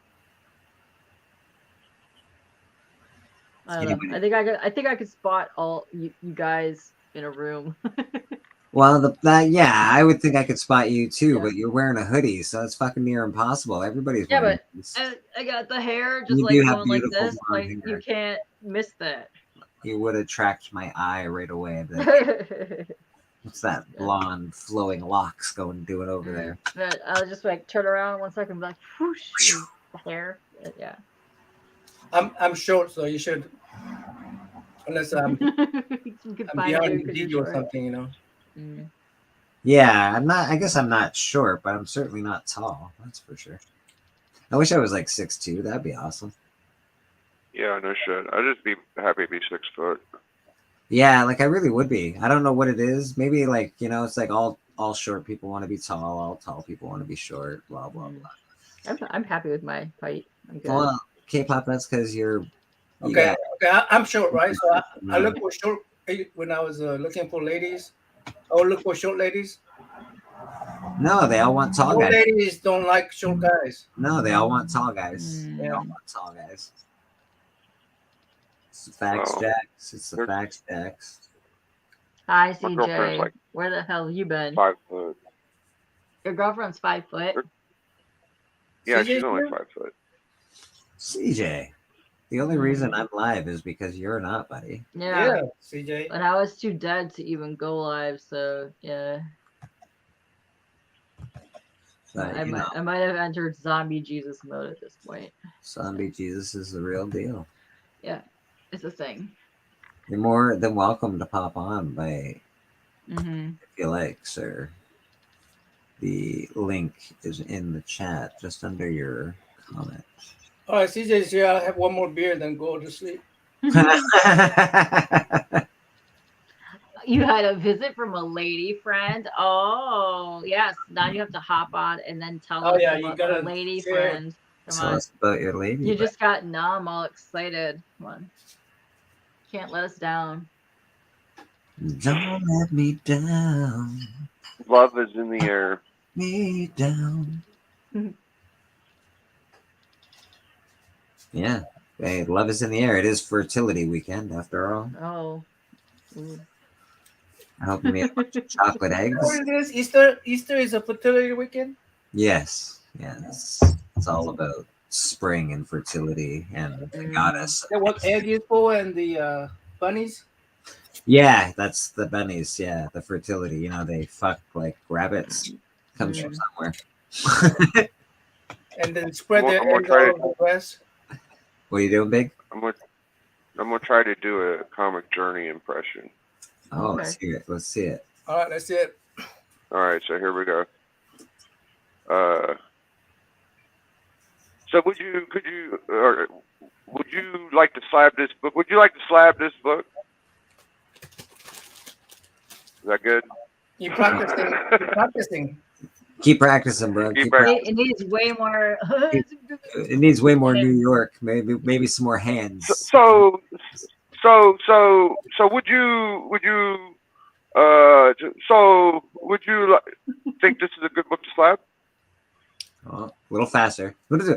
I don't know. I think I could spot all you guys in a room. Well, I would think I could spot you too, but you're wearing a hoodie, so it's fucking near impossible. Everybody's Yeah, wearing but I got the hair just You like do have going like beautiful this. blonde Like hair. you can't miss that. You would attract my eye right away. I'd be like, what's that blonde flowing locks doing over there? But I'll just like turn around 1 second, and be like whoosh, the hair. Yeah. I'm short, so you should. Unless I'm You can find behind you the 'cause you're video or short. something, you know. Yeah, I'm not. I guess I'm not short, but I'm certainly not tall. That's for sure. I wish I was like 6'2". That'd be awesome. Yeah, no shit. I'd just be happy to be 6 foot. Yeah, like I really would be. I don't know what it is. Maybe like it's like all short people want to be tall, all tall people want to be short. Blah blah blah. I'm happy with my height. I'm good. Well, K-pop, that's because you're. Okay, I'm short, right? So I look for short when I was looking for ladies. I would look for short ladies. No, they all want tall Short guys. ladies don't like short guys. No, they all want tall guys. They all want tall guys. It's the facts, Well, Jax. It's the facts, Jax. Hi, My girlfriend's CJ. like Where the hell have you been? 5 foot. Your girlfriend's 5 foot. Yeah, CJ she's only here? 5 foot. CJ. The only reason I'm live is because you're not, buddy. Yeah. CJ. But I was too dead to even go live, so yeah. But, I might have entered zombie Jesus mode at this point. Zombie Jesus is the real deal. Yeah, it's a thing. You're more than welcome to pop on by Mm-hmm. if you like, sir. The link is in the chat just under your comment. All right, CJ's here. I'll have one more beer, then go to sleep. You had a visit from a lady friend. Oh, yes. Now you have to hop on and then tell Oh, us yeah, you about gotta the lady share. friend. Come Tell on. us about your lady. You just got numb, all excited. Come on. Can't let us down. Don't let me down. Love is in the air. Me down. Yeah. Hey, love is in the air. It is fertility weekend after all. Oh. Ooh. I hope you made a bunch of chocolate eggs. What is this? Easter is a fertility weekend? Yes. Yes. It's all about spring and fertility and the goddess. Is that what egg is for and the bunnies? Yeah, that's the bunnies. Yeah, the fertility. They fuck like rabbits. Comes from somewhere. And then spread their I'm gonna eggs try all over the grass? What are you doing, Big? I'm gonna try to do a comic journey impression. Oh, Okay. let's hear it. Let's see it. All right, that's it. All right, so here we go. So would you like to slab this book? Would you like to slab this book? Is that good? You practicing? You're practicing. Keep practicing, bro. Keep practicing. It needs way more. It needs way more New York. Maybe some more hands. So So would you think this is a good book to slap? Oh, a little faster. You gotta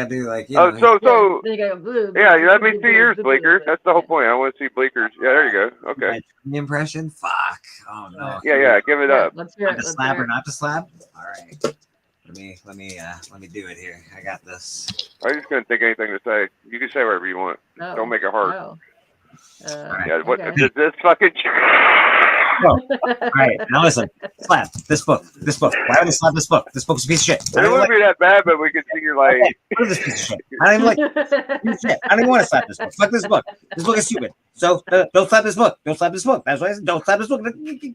do like, you know. Yeah, let me see yours, Bleeker. That's the whole point. I want to see Bleeker's. Yeah, there you go. Okay. The impression? Fuck. Oh no. Yeah, give it up. Let's hear it. To slab or not to slab? All right. Let me do it here. I got this. I just couldn't think of anything to say. You can say whatever you want. No. Don't make it hard. No. Yeah, what Okay. this fucking All right, now listen. Slap this book. This book. Why would I slap this book? This book's a piece of shit. It wouldn't be that bad, but we could see you're like What is this piece of shit? I don't even like shit. I don't even want to slap this book. Fuck this book. This book is stupid. So don't slap this book. Don't slap this book. That's why I said don't slap this book.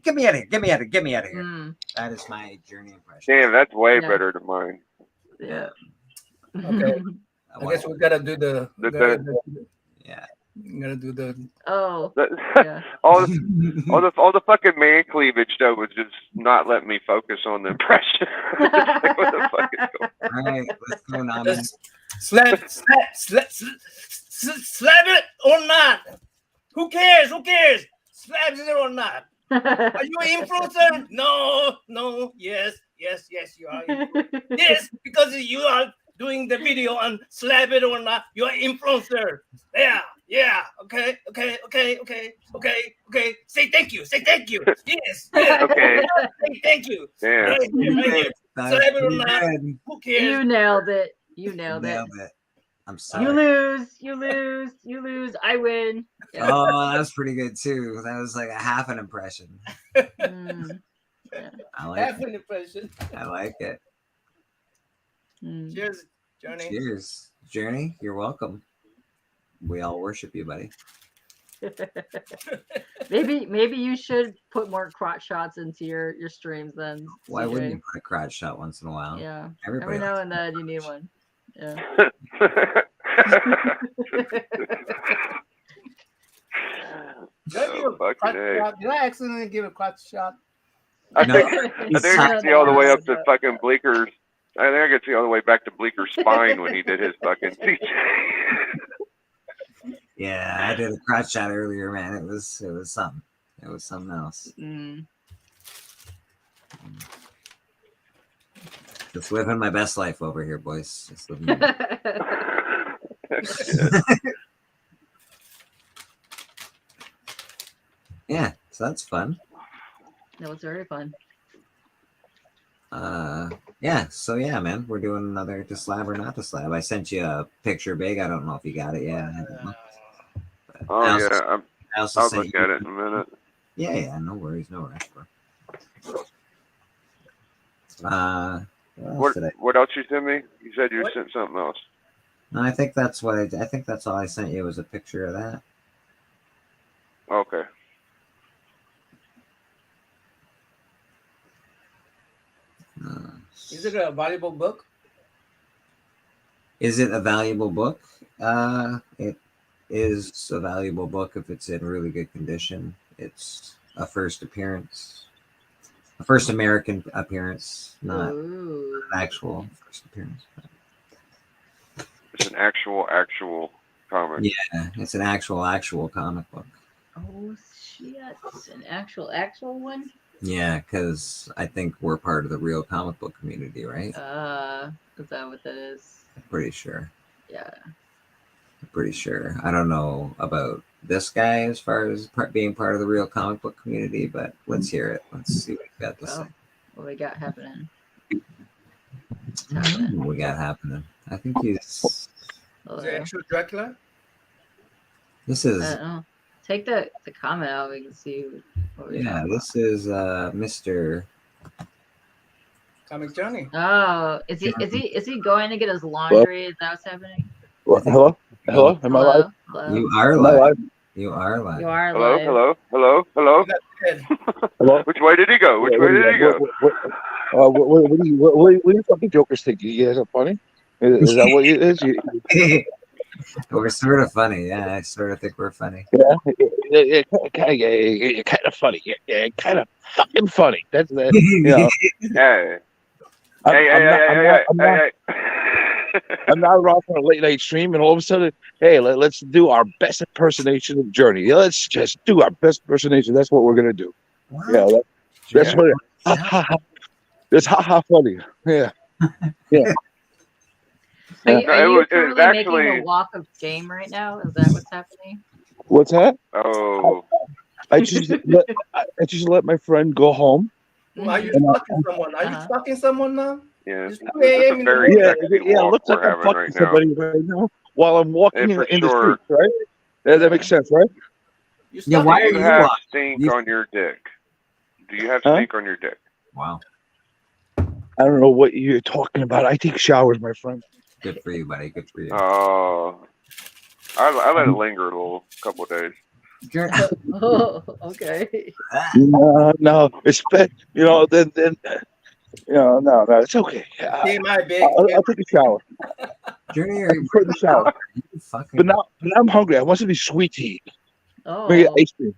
Get me out of here. Get me out of here. Get me out of here. That is my journey impression. damn, that's way better than mine. Yeah. Okay. I guess we gotta do the yeah. You gotta do the yeah. all the fucking man cleavage though was just not letting me focus on the impression. Like, what the fuck is going on? All right, let's go now. slap it or not. Who cares? Slap it or not. Are you an influencer? No. Yes, you are. Yes, because you are doing the video on slap it or not. You're an influencer. Yeah. Okay. Say thank you. Yes. Okay. Say thank you. Damn. Right here. Slap it or not. Who cares? You nailed it. I'm sorry. You lose. I win. Yeah. Oh, that was pretty good too. That was like a half an impression. Yeah. I like Half it. an impression. I like it. Cheers, Johnny. Cheers, Journey. You're welcome. We all worship you, buddy. Maybe you should put more crotch shots into your streams then. Why CJ. wouldn't you put a crotch shot once in a while? Yeah. Everybody Every now likes and then you need one. Yeah. Did I accidentally give a crotch shot? I think I can see all the way up to fucking Bleeker's. I think I can see all the way back to Bleeker's spine when he did his fucking CJ. Yeah, I did a crotch shot earlier, man. It was something. It was something else. Just living my best life over here, boys. Just living my Yeah, so that's fun. That was very fun. Yeah, so yeah, man, we're doing another to slab or not to slab. I sent you a picture, Big. I don't know if you got it yet. I'll look at it in a minute. Yeah, no worries, no rush, bro. What else you sent me? You said you sent something else. No, I think that's what I think that's all I sent you was a picture of that. Okay. Is it a valuable book? Is it a valuable book? It is a valuable book if it's in really good condition. It's a first appearance, a first American appearance, not an actual first appearance. It's an actual comic. Yeah, it's an actual comic book. Oh shit! An actual one. Yeah, because I think we're part of the real comic book community, right? Is that what that is? I'm pretty sure. Yeah. I'm pretty sure. I don't know about this guy as far as being part of the real comic book community, but let's hear it. Let's see what we got to say. What we got happening? What we got happening? I think he's. Is it actual Dracula? This is. Take the comment out. We can see. What we got. This is Mr. Comic Johnny. Oh, is he going to get his laundry? Is that what's happening? What? Hello? Am I live? Hello? You are live. You are live. You are live. Hello. Hello? Which way did he go? Which way did he go? What do you fucking jokers think? You guys are funny? Is that what it is? We're sort of funny. Yeah, I sort of think we're funny. Yeah, you're kind of funny. Yeah, kind of fucking funny. That's you know. Hey. I'm not around for a late night stream, and all of a sudden, hey, let's do our best impersonation of Journey. Yeah, let's just do our best impersonation. That's what we're gonna do. What? Yeah, that's Yeah. what. Ha, ha, ha. It's ha ha funny. Yeah, yeah. Are Yeah. you, No, are it you was currently making actually. a walk of shame right now? Is that what's happening? What's that? Oh, I just let my friend go home. Well, are you And stalking someone? Are you stalking someone now? yeah. It's 2 It's a.m. a in the very morning. sexy yeah, it walk looks we're like I'm having fucking right now. somebody right now while I'm walking For in the sure. street, right? That makes sense, right? Yeah, why Do are you you have walking? stink on your dick? Do you have Huh? stink on your dick? Wow. I don't know what you're talking about. I take showers, my friend. Good for you, buddy. Good for you. Oh, I let it linger a couple of days. Oh, okay. No, then no, it's okay. TMI, big. I'll take a shower. Journey, I prefer the shower. But now I'm hungry. I want some sweet tea. Maybe Oh, ice cream.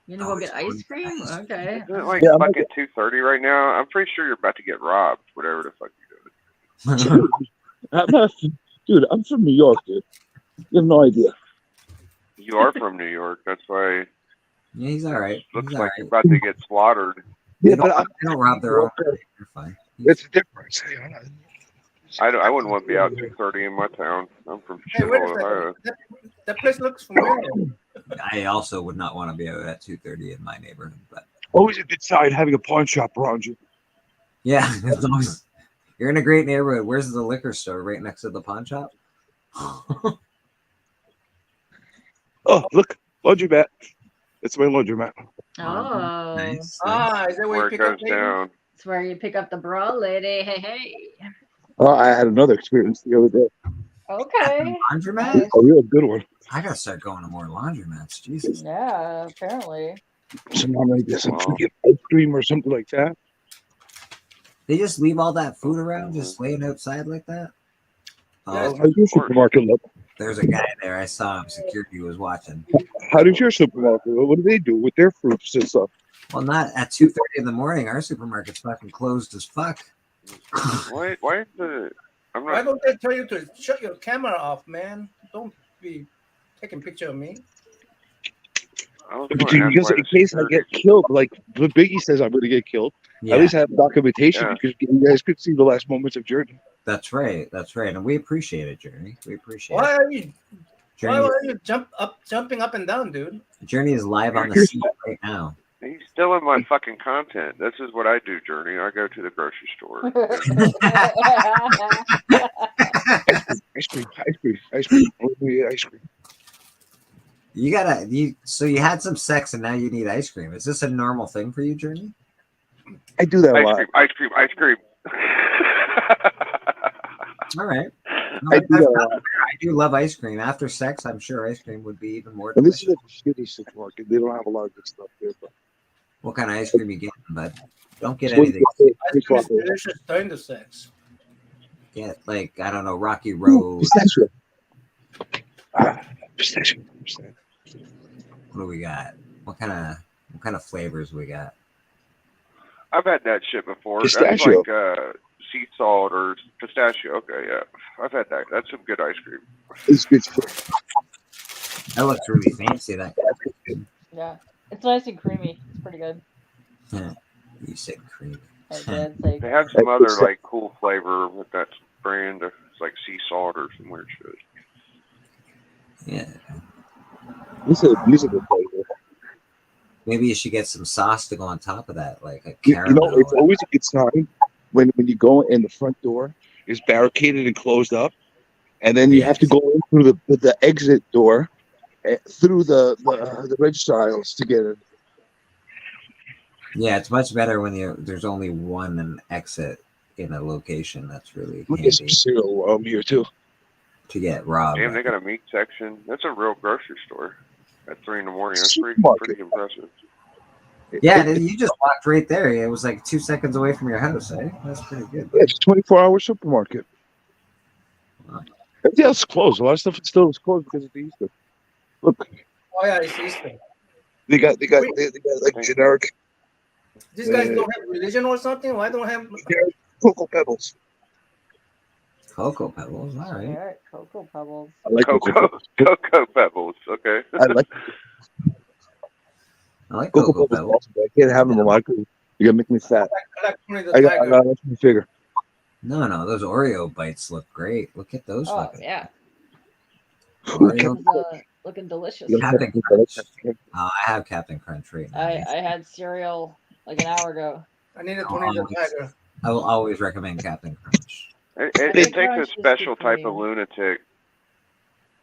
you gonna go get ice cream? Okay. Isn't it like Yeah, I'm fucking 2:30 right now? I'm pretty sure you're about to get robbed. Whatever the fuck you're doing. Dude, I'm not, dude, I'm from New York, dude. You have no idea. You are from New York. That's why. Yeah, he's all right. Looks He's like all you're right. about to get slaughtered. Yeah, They but don't, they don't rob their own. You're fine. It's a difference. I wouldn't want to be out 2:30 in my town. I'm from Hey, wait a shithole, Ohio. second. That place looks familiar. I also would not want to be out at 2:30 in my neighborhood, but Always a good sign having a pawn shop around you. yeah, as long as you're in a great neighborhood. Where's the liquor store? Right next to the pawn shop. Oh, look, laundromat. It's my laundromat. Oh, Nice. Is that where Where you it pick up goes ladies? down. it's where you pick up the bra, lady. Hey, hey. Oh, I had another experience the other day. Okay. Laundromat? A real good one. I gotta start going to more laundromats. Jesus. Yeah, apparently. Someone like this, some freaking ice cream or something like that. They just leave all that food around, just laying outside like that. Yes, Oh, How's your supermarket look? there's a guy there. I saw him. Security was watching. How does your supermarket look? What do they do with their fruits and stuff? Well, not at 2:30 in the morning. Our supermarket's fucking closed as fuck. Why is the? I'm Why not. don't they tell you to shut your camera off, man? Don't be taking picture of me. I was going to ask Because why in the case I get killed, like the Biggie says I'm going to get killed, Yeah. at least I have documentation Yeah. because you guys could see the last moments of Journey. That's right. That's right. And we appreciate it, Journey. We appreciate Why it. are you? Journey, Why are you jumping up and down, dude? Journey is live on the scene right now. He's stealing my fucking content. This is what I do, Journey. I go to the grocery store. Ice cream. Ice cream. You gotta. So you had some sex and now you need ice cream. Is this a normal thing for you, Journey? I do that a Ice lot. cream, ice cream, ice cream. All right. No, I do that a lot. I do love ice cream. After sex, I'm sure ice cream would be even more And this delicious. is a shitty supermarket. They don't have a lot of good stuff there. But What kind of ice cream you getting, bud? Don't get Sweet anything. Ice cream is delicious during the sex. Get like I don't know, Rocky Road. Pistachio. Pistachio. What do we got? What kind of flavors we got? I've had that shit before. Pistachio. That's like sea salt or pistachio. Okay, yeah. I've had that. That's some good ice cream. It's good shit. That looks really fancy. That. Yeah, it's nice and creamy. It's pretty good. You said cream. I did say. They have some other like cool flavor with that brand. It's like sea salt or some weird shit. Yeah. This is a good flavor. Maybe you should get some sauce to go on top of that, like a You caramel. know, it's always a good sign when you go in the front door is barricaded and closed up, and then you have to go in through the exit door, through the register aisles to get it. Yeah, it's much better when there's only one exit in a location. That's really Look at handy some cereal here too. to get robbed. Damn, they got a meat section. That's a real grocery store at 3 in the morning. That's Supermarket. pretty impressive. Yeah, you just walked right there. It was like 2 seconds away from your house, eh? That's pretty good. Yeah, it's a 24-hour supermarket. Everything else is closed. A lot of stuff still is closed because of the Easter. Look, Oh yeah, it's Easter. they got like generic These guys don't have religion or something. Why don't have? Cocoa Pebbles. Cocoa Pebbles. All right. All right, Cocoa Pebbles. I like Cocoa Pebbles. Okay. I like Cocoa Pebbles. Pebbles. Also, but I can't have them a lot because you're gonna make me fat. I like Tony the I Tiger. got let me figure. No, those Oreo bites look great. Look at those Oh fucking yeah, Oreo. looking delicious. Captain Crunch. Oh, I have Captain Crunch right now. I had cereal like an hour ago. I need a Tony the Tiger. I will always recommend Captain Crunch. It takes a special type of lunatic.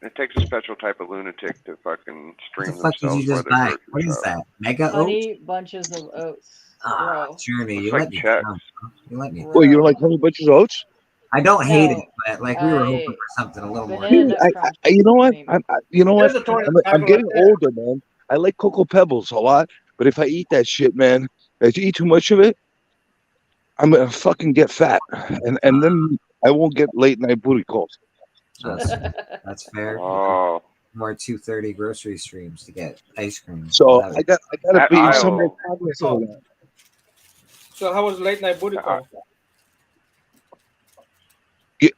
It takes a special type of lunatic to fucking stream What the fuck did you themselves just while they buy? grocery What is shop. that? Mega oats? Honey bunches of oats. Ah, Bro. Journey, Looks you like let me Chex. down. Bro. You let me. Well, you don't like Honey Bunches of Oats? I don't hate No, it, but like we were hoping for something a little more. Banana Dude, Crunch. you know what? You know what? There's a Tony I'm the Tiger getting right there. older, man. I like Cocoa Pebbles a lot, but if I eat that shit, man, if you eat too much of it, I'm gonna fucking get fat, and then I won't get late night booty calls. So, That's fair. Oh. More 2:30 grocery streams to get ice cream. so Love I it. gotta That be aisle. somewhere cognizant of that. So how was late night booty call?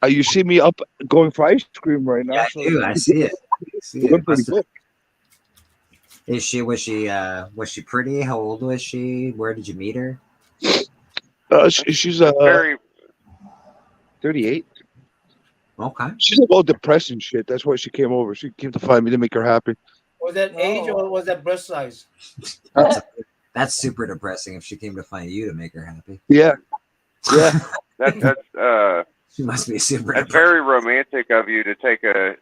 You see me up going for ice cream right now. Yeah, I do. I see it. I see We're it. pretty good. Was she pretty? How old was she? Where did you meet her? She's Very 38. Okay. She's like all depressed and shit. That's why she came over. She came to find me to make her happy. Was that age or was that breast size? That's super depressing if she came to find you to make her happy. Yeah. Yeah. That's She must be super That's very romantic of you to take a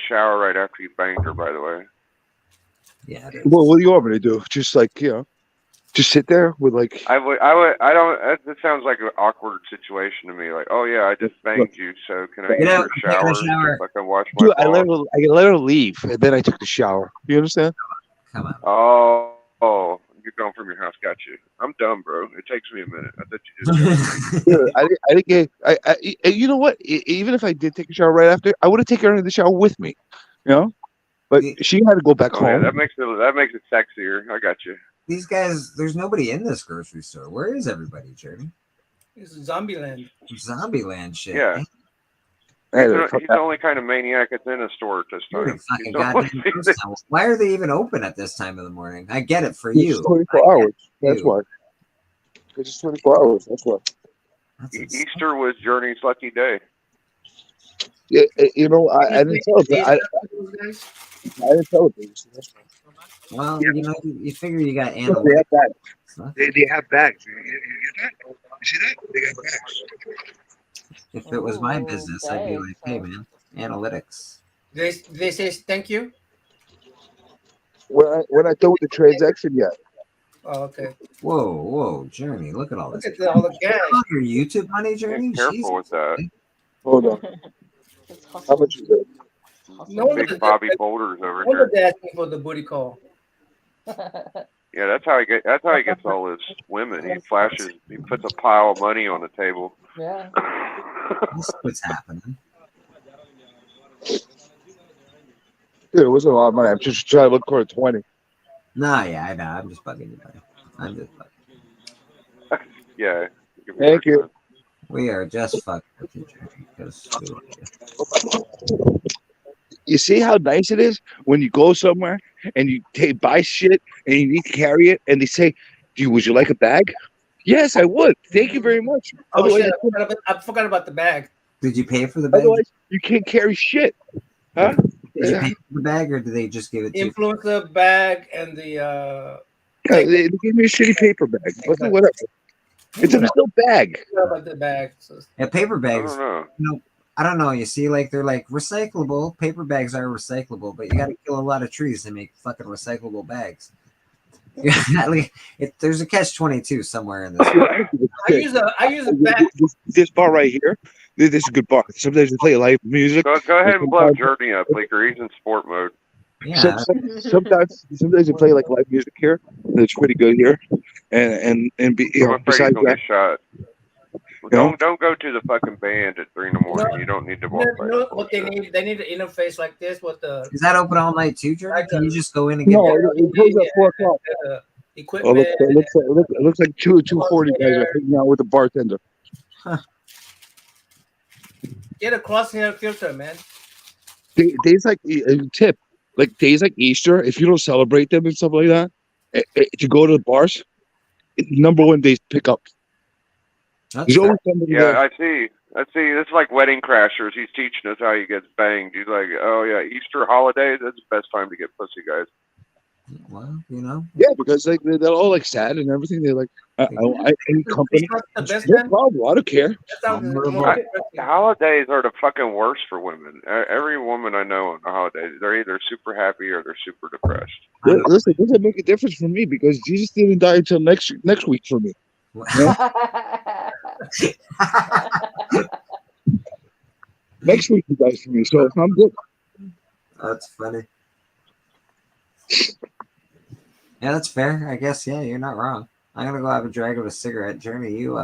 shower right after you banged her. By the way. Yeah. Well, what do you want me to do? Just like just sit there with like. I don't. That sounds like an awkward situation to me. Like, oh yeah, I just banged you, so can I get a shower? So I can wash my Dude, I balls? let her leave, and then I took the shower. You understand? Come on. Oh, you're going from your house. Got you. I'm dumb, bro. It takes me a minute. I thought you just. Dude, I didn't get. You know what? Even if I did take a shower right after, I would have taken her in the shower with me. You know, but she had to go back Oh home. yeah, that makes it sexier. I got you. These guys, there's nobody in this grocery store. Where is everybody, Journey? It's Zombieland. Zombieland shit. Yeah. Hey, He's the only kind of maniac that's in a store at this You're time. a fucking He's the only- goddamn ghost town. Why are they even open at this time of the morning? I get it for you. It's 24 hours. That's why. Because it's 24 hours. That's why. Easter was Journey's lucky day. Yeah, you know, I didn't tell her. I didn't tell her. That's why. Well, you know, you figure you got They analytics. have bags. They have bags. You see that? They got bags. If it was my business, I'd be like, hey, man, analytics. They say thank you. We're not done with the transaction yet. Oh, okay. Whoa, Journey, look at all this. Look at all the gas. Your YouTube money, Journey? Be careful with that. Hold on. How much is it? No wonder Big Bobby Boulders over wonder here. they asked me for the booty call. Yeah, that's how he gets all his women. He flashes. He puts a pile of money on the table. Yeah. That's what's happening. Dude, it wasn't a lot of money. I'm just trying to look for a 20. Nah, yeah, I know. I'm just bugging you, buddy. I'm just bugging. Yeah. Thank you. We are just fucking with you, Journey, because we love you. You see how nice it is when you go somewhere and you buy shit and you need to carry it, and they say, would you like a bag? Yes, I would. Thank you very much. Oh Otherwise, shit! I forgot about the bag. Did you pay for the bag? Otherwise, you can't carry shit. Huh? Did you pay for the bag, or did they just give it to you? Influencer bag and the Yeah, they gave me a shitty paper bag, but whatever. It's a still bag. I forgot about the bag. So. Yeah, paper bags. I don't know. No, I don't know. You see, like they're like recyclable. Paper bags are recyclable, but you got to kill a lot of trees to make fucking recyclable bags. There's a catch-22 somewhere in this. I use a bag. This bar right here. This is a good bar. Sometimes they play live music. Go ahead and blow Journey up, Bleaker. He's in sport mode. Yeah. Sometimes they play like live music here. It's pretty good here, and I'm afraid besides he's gonna that, get shot. Don't go to the fucking band at 3 a.m. You don't need to walk by. You know what they need? They need an interface like this with the. Is that open all night too, Jordan? Can you just go in and get? no, it goes at 4 o'clock. Equipment. It looks like 240 guys are hanging out with the bartender. Huh. Get a crosshair filter, man. Days like tip, like days like Easter, if you don't celebrate them and stuff like that, to go to the bars, number one days pick up. There's always somebody Yeah, there. I see. It's like Wedding Crashers. He's teaching us how he gets banged. He's like, oh yeah, Easter holidays. That's the best time to get pussy, guys. Well, you know. Yeah, because like they're all like sad and everything. They're like, I any company, the best no time? problem. I don't care. That sounds the most The holidays are the fucking worst for women. Every woman I know on the holidays, they're either super happy or they're super depressed. Listen, it doesn't make a difference for me because Jesus didn't die until next week for me. You know? Next week he dies for me, so I'm good. That's funny. Yeah, that's fair. I guess. Yeah, you're not wrong. I'm gonna go have a drag of a cigarette. Journey, you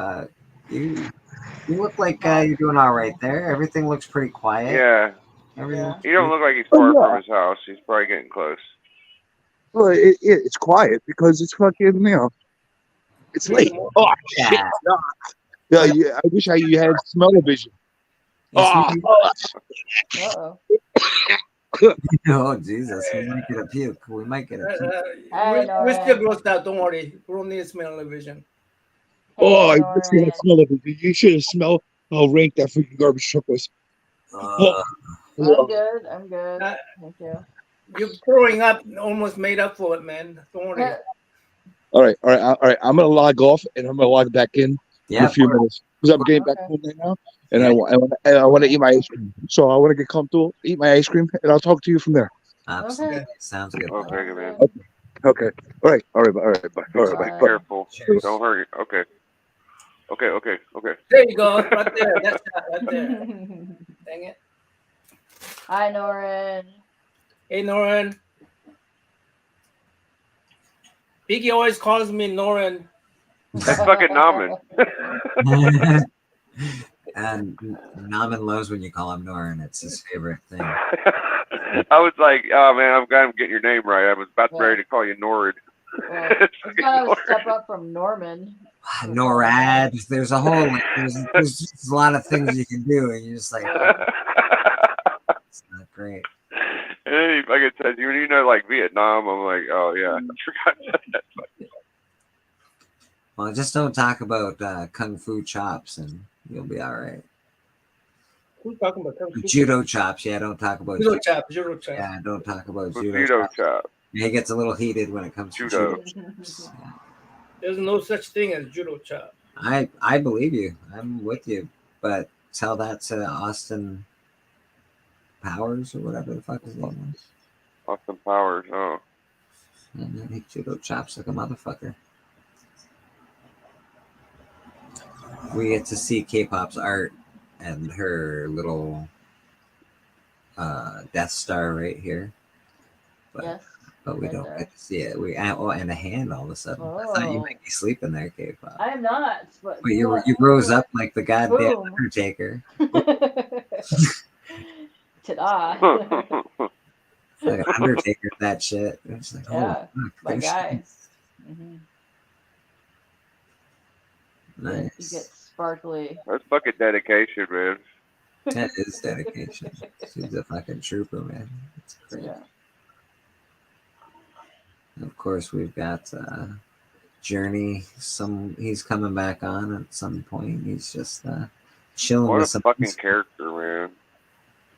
look like you're doing all right there. Everything looks pretty quiet. Yeah. Everything. He don't look like he's far from his house. He's probably getting close. Well, it's quiet because it's fucking it's late. Oh shit! Yeah, I wish you had smell-o-vision. Uh-oh. Oh Jesus, we might get a puke. We might get a puke. We still grossed out. Don't worry. We don't need smell-o-vision. Oh, I wish you had smell-o-vision. You should have smelled how rank that freaking garbage truck was. I'm good. I'm good. Thank you. You're throwing up almost made up for it, man. Don't worry. All right. I'm gonna log off and I'm gonna log back in a few minutes because I'm getting back home right now, and I want to eat my ice cream. So I want to get comfortable, eat my ice cream, and I'll talk to you from there. Absolutely, sounds good. Okay, man. Okay. All right. Bye. Bye. Careful. Don't hurt. Okay. There you go. Right there. That's right there. Dang it. Hi, Norin. Hey, Norin. Biggie always calls me Norin. That's fucking Naman. And Naman loves when you call him Norin. It's his favorite thing. I was like, oh man, I'm glad I'm getting your name right. I was about ready to call you Nord. Well, you gotta step up from Norman. NORAD. There's a whole there's just a lot of things you can do, and you're just like, it's not great. And then he fucking says, you know, like Vietnam. I'm like, oh yeah, I forgot that. Well, just don't talk about kung fu chops, and you'll be all right. Who's talking about kung fu? Judo chops. Yeah, don't talk about judo chops. Judo chops. Yeah, don't talk about judo chops. Yeah, he gets a little heated when it comes to judo. Yeah. There's no such thing as judo chop. I believe you. I'm with you. But tell that to Austin Powers or whatever the fuck his name was. Austin Powers. Oh. And then he judo chops like a motherfucker. We get to see K-pop's art and her little Death Star right here. But, yes. But we don't get to see it. And a hand all of a sudden. I thought you might be sleeping there, K-pop. I am not. But you rose up like the goddamn Undertaker. Ta-da. Like an Undertaker, that shit. It's like, yeah, my guy. Mm-hmm. Nice. You get sparkly. That's fucking dedication, man. That is dedication. She's a fucking trooper, man. It's great. Yeah. Of course, we've got Journey. He's coming back on at some point. He's just chilling what with a some fucking character, man.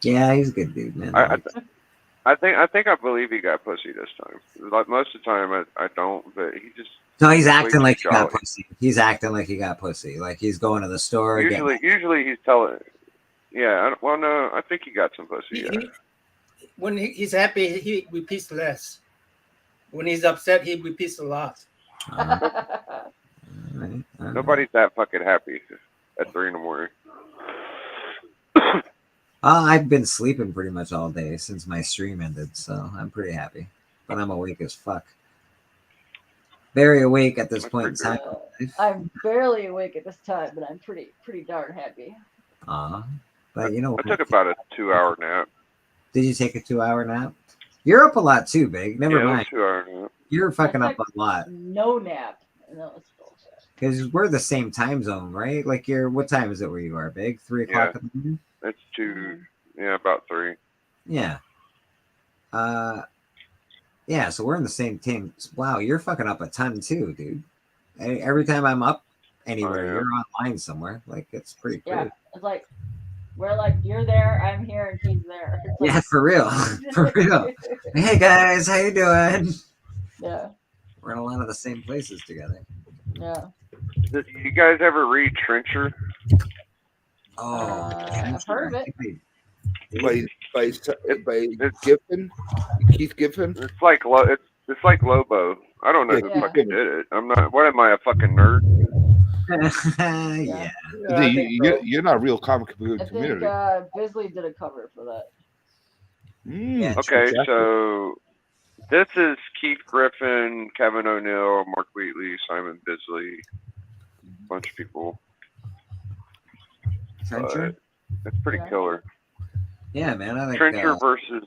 Yeah, he's a good dude, man. I think I believe he got pussy this time. Like most of the time, I don't. But he just no. He's acting like he got pussy. He's acting like he got pussy. Like he's going to the store. Usually he's telling. Yeah. Well, no. I think he got some pussy. When he's happy, he repeats less. When he's upset, he repeats a lot. Right. Nobody's that fucking happy at 3 a.m. I've been sleeping pretty much all day since my stream ended, so I'm pretty happy. But I'm awake as fuck. Very awake at this point in time. I'm barely awake at this time, but I'm pretty darn happy. But you know what? I took about a 2-hour nap. Did you take a 2-hour nap? You're up a lot too, Big. Never mind. 2-hour nap. You're fucking up a lot. No nap. No, it's bullshit. Because we're the same time zone, right? Like what time is it where you are, Big? 3 o'clock in the morning? It's 2. Yeah, about 3. Yeah. Yeah, so we're in the same team. Wow, you're fucking up a ton too, dude. Every time I'm up anywhere, yeah. you're online somewhere. Like, it's pretty Yeah, crazy. it's like we're like you're there, I'm here, and he's there. It's like, Yeah, for real. For real. Hey guys, how you doing? Yeah. We're in a lot of the same places together. Yeah. Did you guys ever read Trencher? Oh, I've heard of it. By Giffen, Keith Giffen. It's like it's like Lobo. I don't know Yeah, who Keith fucking Giffen. did it. I'm not. What am I, a fucking nerd? Yeah. I think so. You're not a real comic I think community. Bisley did a cover for that. Okay, so this is Keith Griffin, Kevin O'Neill, Mark Wheatley, Simon Bisley, a bunch of people. Trencher? It's pretty killer. Yeah, man. I think Trencher versus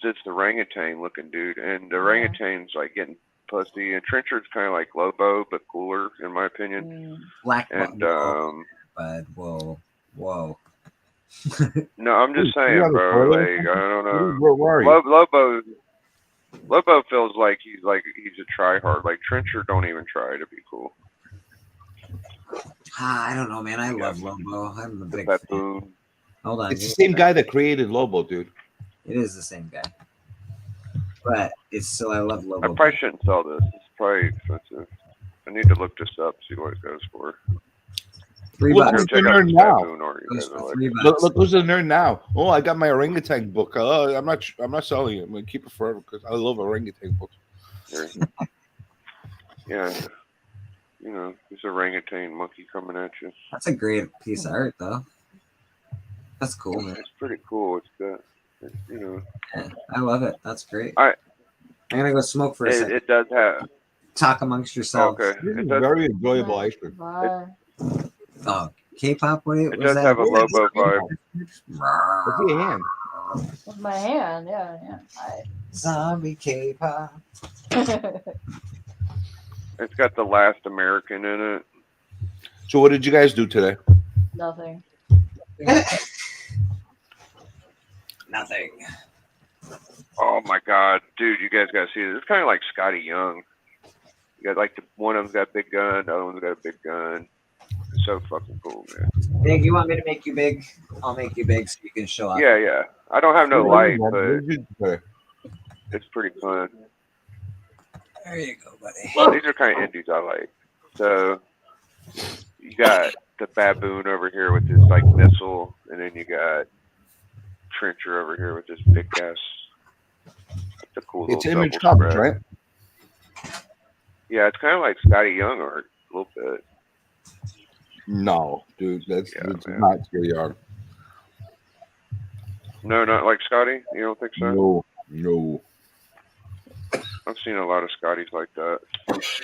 this orangutan looking dude, and the orangutan's like getting pussy, and Trencher's kind of like Lobo but cooler in my opinion. Black and bud, whoa. no, I'm just saying, You bro. have a Like I don't know. Where are you? Lobo feels like he's a tryhard. Like Trencher don't even try to be cool. I don't know, man. I love Lobo. I'm a big baboon. fan. Hold on. It's the same guy that created Lobo, dude. It is the same guy. But it's still, I love Lobo. I probably shouldn't sell this. It's probably expensive. I need to look this up, see what it goes for. $3. Look who's the nerd now. $3. Look who's the nerd now. Oh, I got my orangutan book. I'm not selling it. I'm gonna keep it forever because I love orangutan books. Yeah. You know, it's a orangutan monkey coming at you. That's a great piece of art, though. That's cool, man. It's pretty cool. It's good. You know. Yeah, I love it. That's great. All right. I'm gonna go smoke for a second. It does have. Talk amongst yourselves. Okay. It's very enjoyable ice cream. Oh, K-pop. What It does have a Lobo vibe. What's your hand? With my hand, yeah. Zombie K-pop. It's got The Last American in it. So what did you guys do today? Nothing. Nothing. Oh my god, dude! You guys gotta see this. It's kind of like Scotty Young. You got like one of them's got a big gun, the other one's got a big gun. It's so fucking cool, man. Big, you want me to make you big? I'll make you big so you can show off. Yeah. I don't have no light, but but it's pretty fun. There you go, buddy. Well, these are kind of indies I like. So you got the baboon over here with his like missile, and then you got Trencher over here with this big ass. It's a cool. it's little Image double Comics, spread. right? Yeah, it's kind of like Scotty Young art a little bit. No, dude, that's not scary art. No, not like Scotty. You don't think so? No. I've seen a lot of Scotties like that.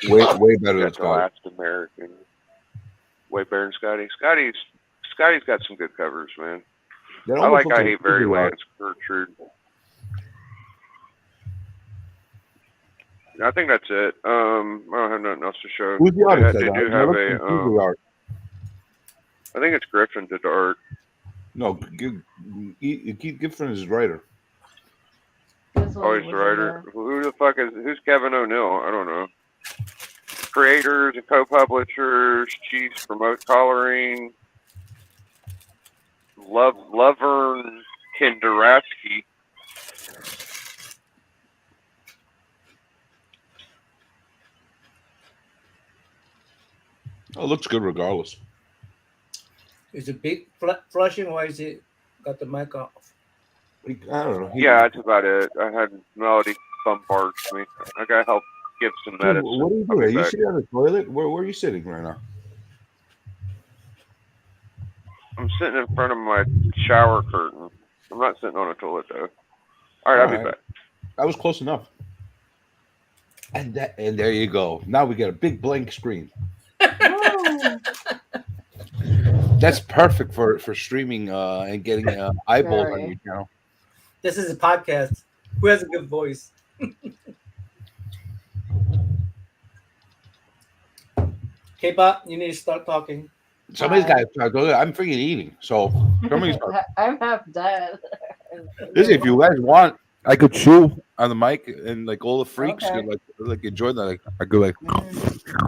Way better than Got The Scotty. Last American. Way better than Scotty. Scotty's got some good covers, man. That I almost like looks I Hate Very figure art. Lance Gertrude. I think that's it. I don't have nothing else to show. Who's the artist? They That do that have looks a. like figure art. I think it's Griffin did the art. No, Keith Giffen is his writer. Oh, he's the writer. Who the fuck who's Kevin O'Neill? I don't know. Creators and co-publishers, chiefs, promote coloring. Lovern Kinderowski. Oh, it looks good regardless. Is it big flushing? Why is it got the mic off? I don't know. Yeah, that's about it. I had Melody bombard me. I gotta help give some Dude, medicine. what are you I'll doing? be Are you back. sitting on the toilet? Where are you sitting right now? I'm sitting in front of my shower curtain. I'm not sitting on a toilet though. All right, I'll be back. That was close enough. And there you go. Now we get a big blank screen. That's perfect for streaming and getting eyeballs on your channel. This is a podcast. Who has a good voice? K-pop, you need to start talking. Somebody's Hi. got to. I'm freaking eating. So somebody's. I'm half dead. Listen, if you guys want, I could chew on the mic, and like all the freaks Okay. could like enjoy that. Like I could like.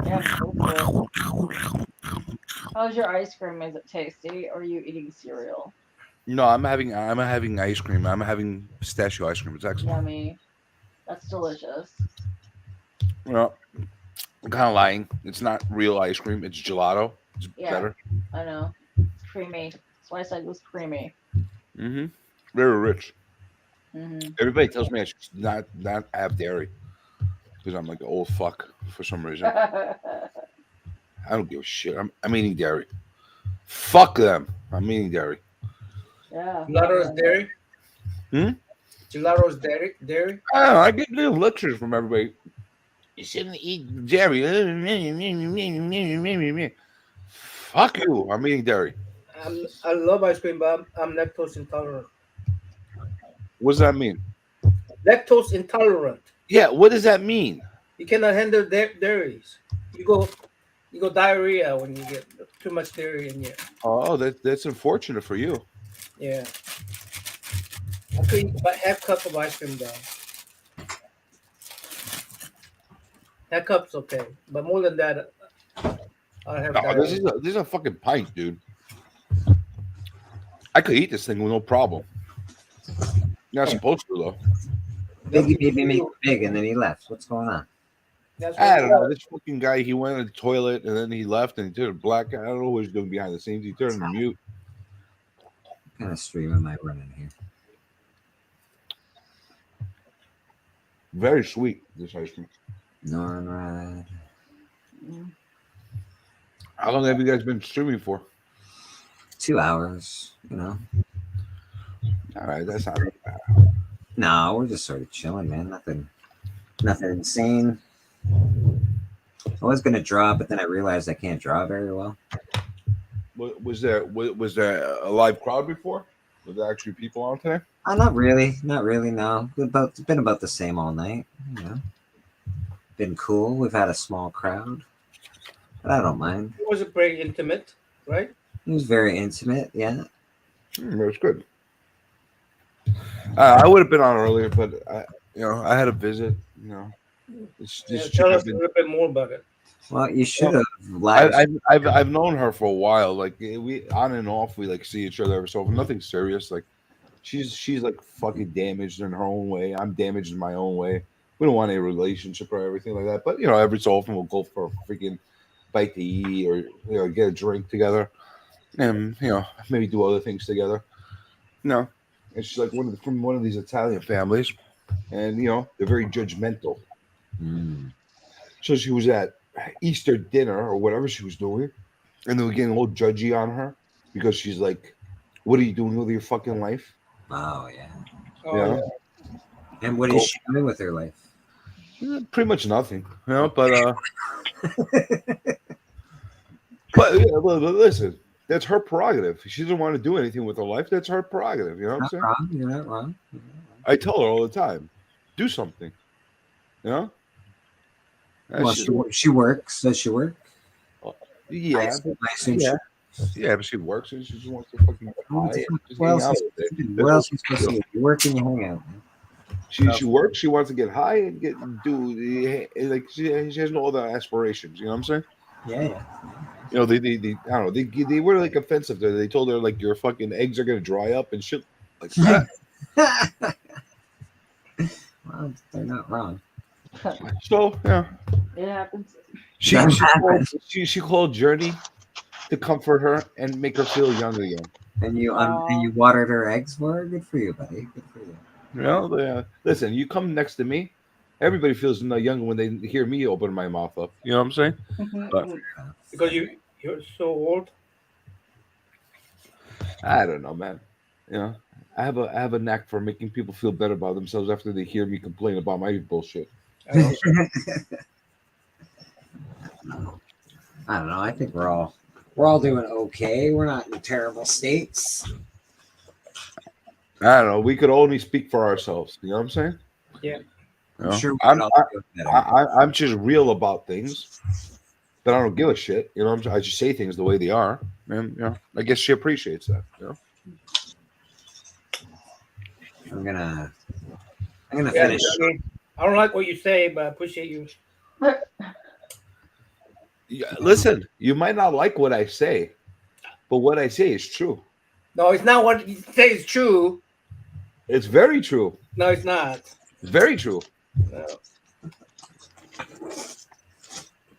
Yeah, go for it. How's your ice cream? Is it tasty, or are you eating cereal? No, I'm having ice cream. I'm having pistachio ice cream. It's excellent. Yummy. That's delicious. Well, I'm kind of lying. It's not real ice cream. It's gelato. It's Yeah, better. I know. It's creamy. That's why I said it was creamy. Mm-hmm. Very rich. Mm-hmm. Everybody tells me I should not have dairy because I'm like an old fuck for some reason. I don't give a shit. I'm eating dairy. Fuck them. I'm eating dairy. Yeah. Gelato's dairy. Hmm? Gelato's dairy. I don't know. I get little lectures from everybody. You shouldn't eat dairy. Fuck you. I'm eating dairy. I love ice cream, but I'm lactose intolerant. What does that mean? Lactose intolerant. Yeah, what does that mean? You cannot handle dairies. You go diarrhea when you get too much dairy in you. Oh, that's unfortunate for you. Yeah. I could eat about half cup of ice cream though. Half cup's okay, but more than that, I'll have No, diarrhea. this is a fucking pint, dude. I could eat this thing with no problem. You're not supposed to though. Biggie made me make it big, and then he left. What's going on? I don't know. This fucking guy, he went to the toilet and then he left and he turned a black. I don't know what he's doing behind the scenes. He turned mute. What kind of stream am I running here? Very sweet, this ice cream. Nornrad. How long have you guys been streaming for? 2 hours, you know. All right, that's not bad. No, we're just sort of chilling, man. Nothing insane. I was gonna draw, but then I realized I can't draw very well. Was there a live crowd before? Was there actually people on today? Not really. No, it's been about the same all night. You know, been cool. We've had a small crowd, but I don't mind. It was very intimate, right? It was very intimate. Yeah. It was good. I would have been on earlier, but I had a visit. You know, Tell us a little bit more about it. Well, you should have live. I've known her for a while. Like we on and off, we like see each other every so often. Nothing serious. Like she's like fucking damaged in her own way. I'm damaged in my own way. We don't want a relationship or everything like that. But every so often we'll go for a freaking bite to eat or get a drink together, and maybe do other things together. No, and she's like from one of these Italian families, and they're very judgmental. So she was at Easter dinner or whatever she was doing, and they were getting all judgy on her because she's like, "What are you doing with your fucking life?" Oh yeah. Yeah. And what is she doing with her life? Pretty much nothing, but but listen, that's her prerogative. If she doesn't want to do anything with her life, that's her prerogative. You know what I'm saying? Wrong. You're not wrong. I tell her all the time, do something. Well, she works. Does she work? Yeah, I assume but she works and she just wants to fucking get high. What else are you supposed to do? You work and you hang out. She works. She wants to get high and she has no other aspirations. You know what I'm saying? Yeah. They I don't know. They were like offensive. They told her like your fucking eggs are gonna dry up and shit like that. Well, they're not wrong. So yeah, it happens. She called Journey to comfort her and make her feel young again. And you watered her eggs for her. Good for you, buddy. Good for you. Listen, you come next to me, everybody feels young when they hear me open my mouth up. You know what I'm saying? But, Because you're so old. I don't know, man. I have a knack for making people feel better about themselves after they hear me complain about my bullshit. I don't know. I think we're all doing okay. We're not in terrible states. I don't know. We could only speak for ourselves. You know what I'm saying? Yeah. I'm sure I'm just real about things. but I don't give a shit. You know, I just say things the way they are, and I guess she appreciates that. I'm gonna Yeah, finish. Johnny, I don't like what you say, but I appreciate you. Yeah, listen, you might not like what I say, but what I say is true. No, it's not what you say is true. It's very true. No, it's not. It's very true. No.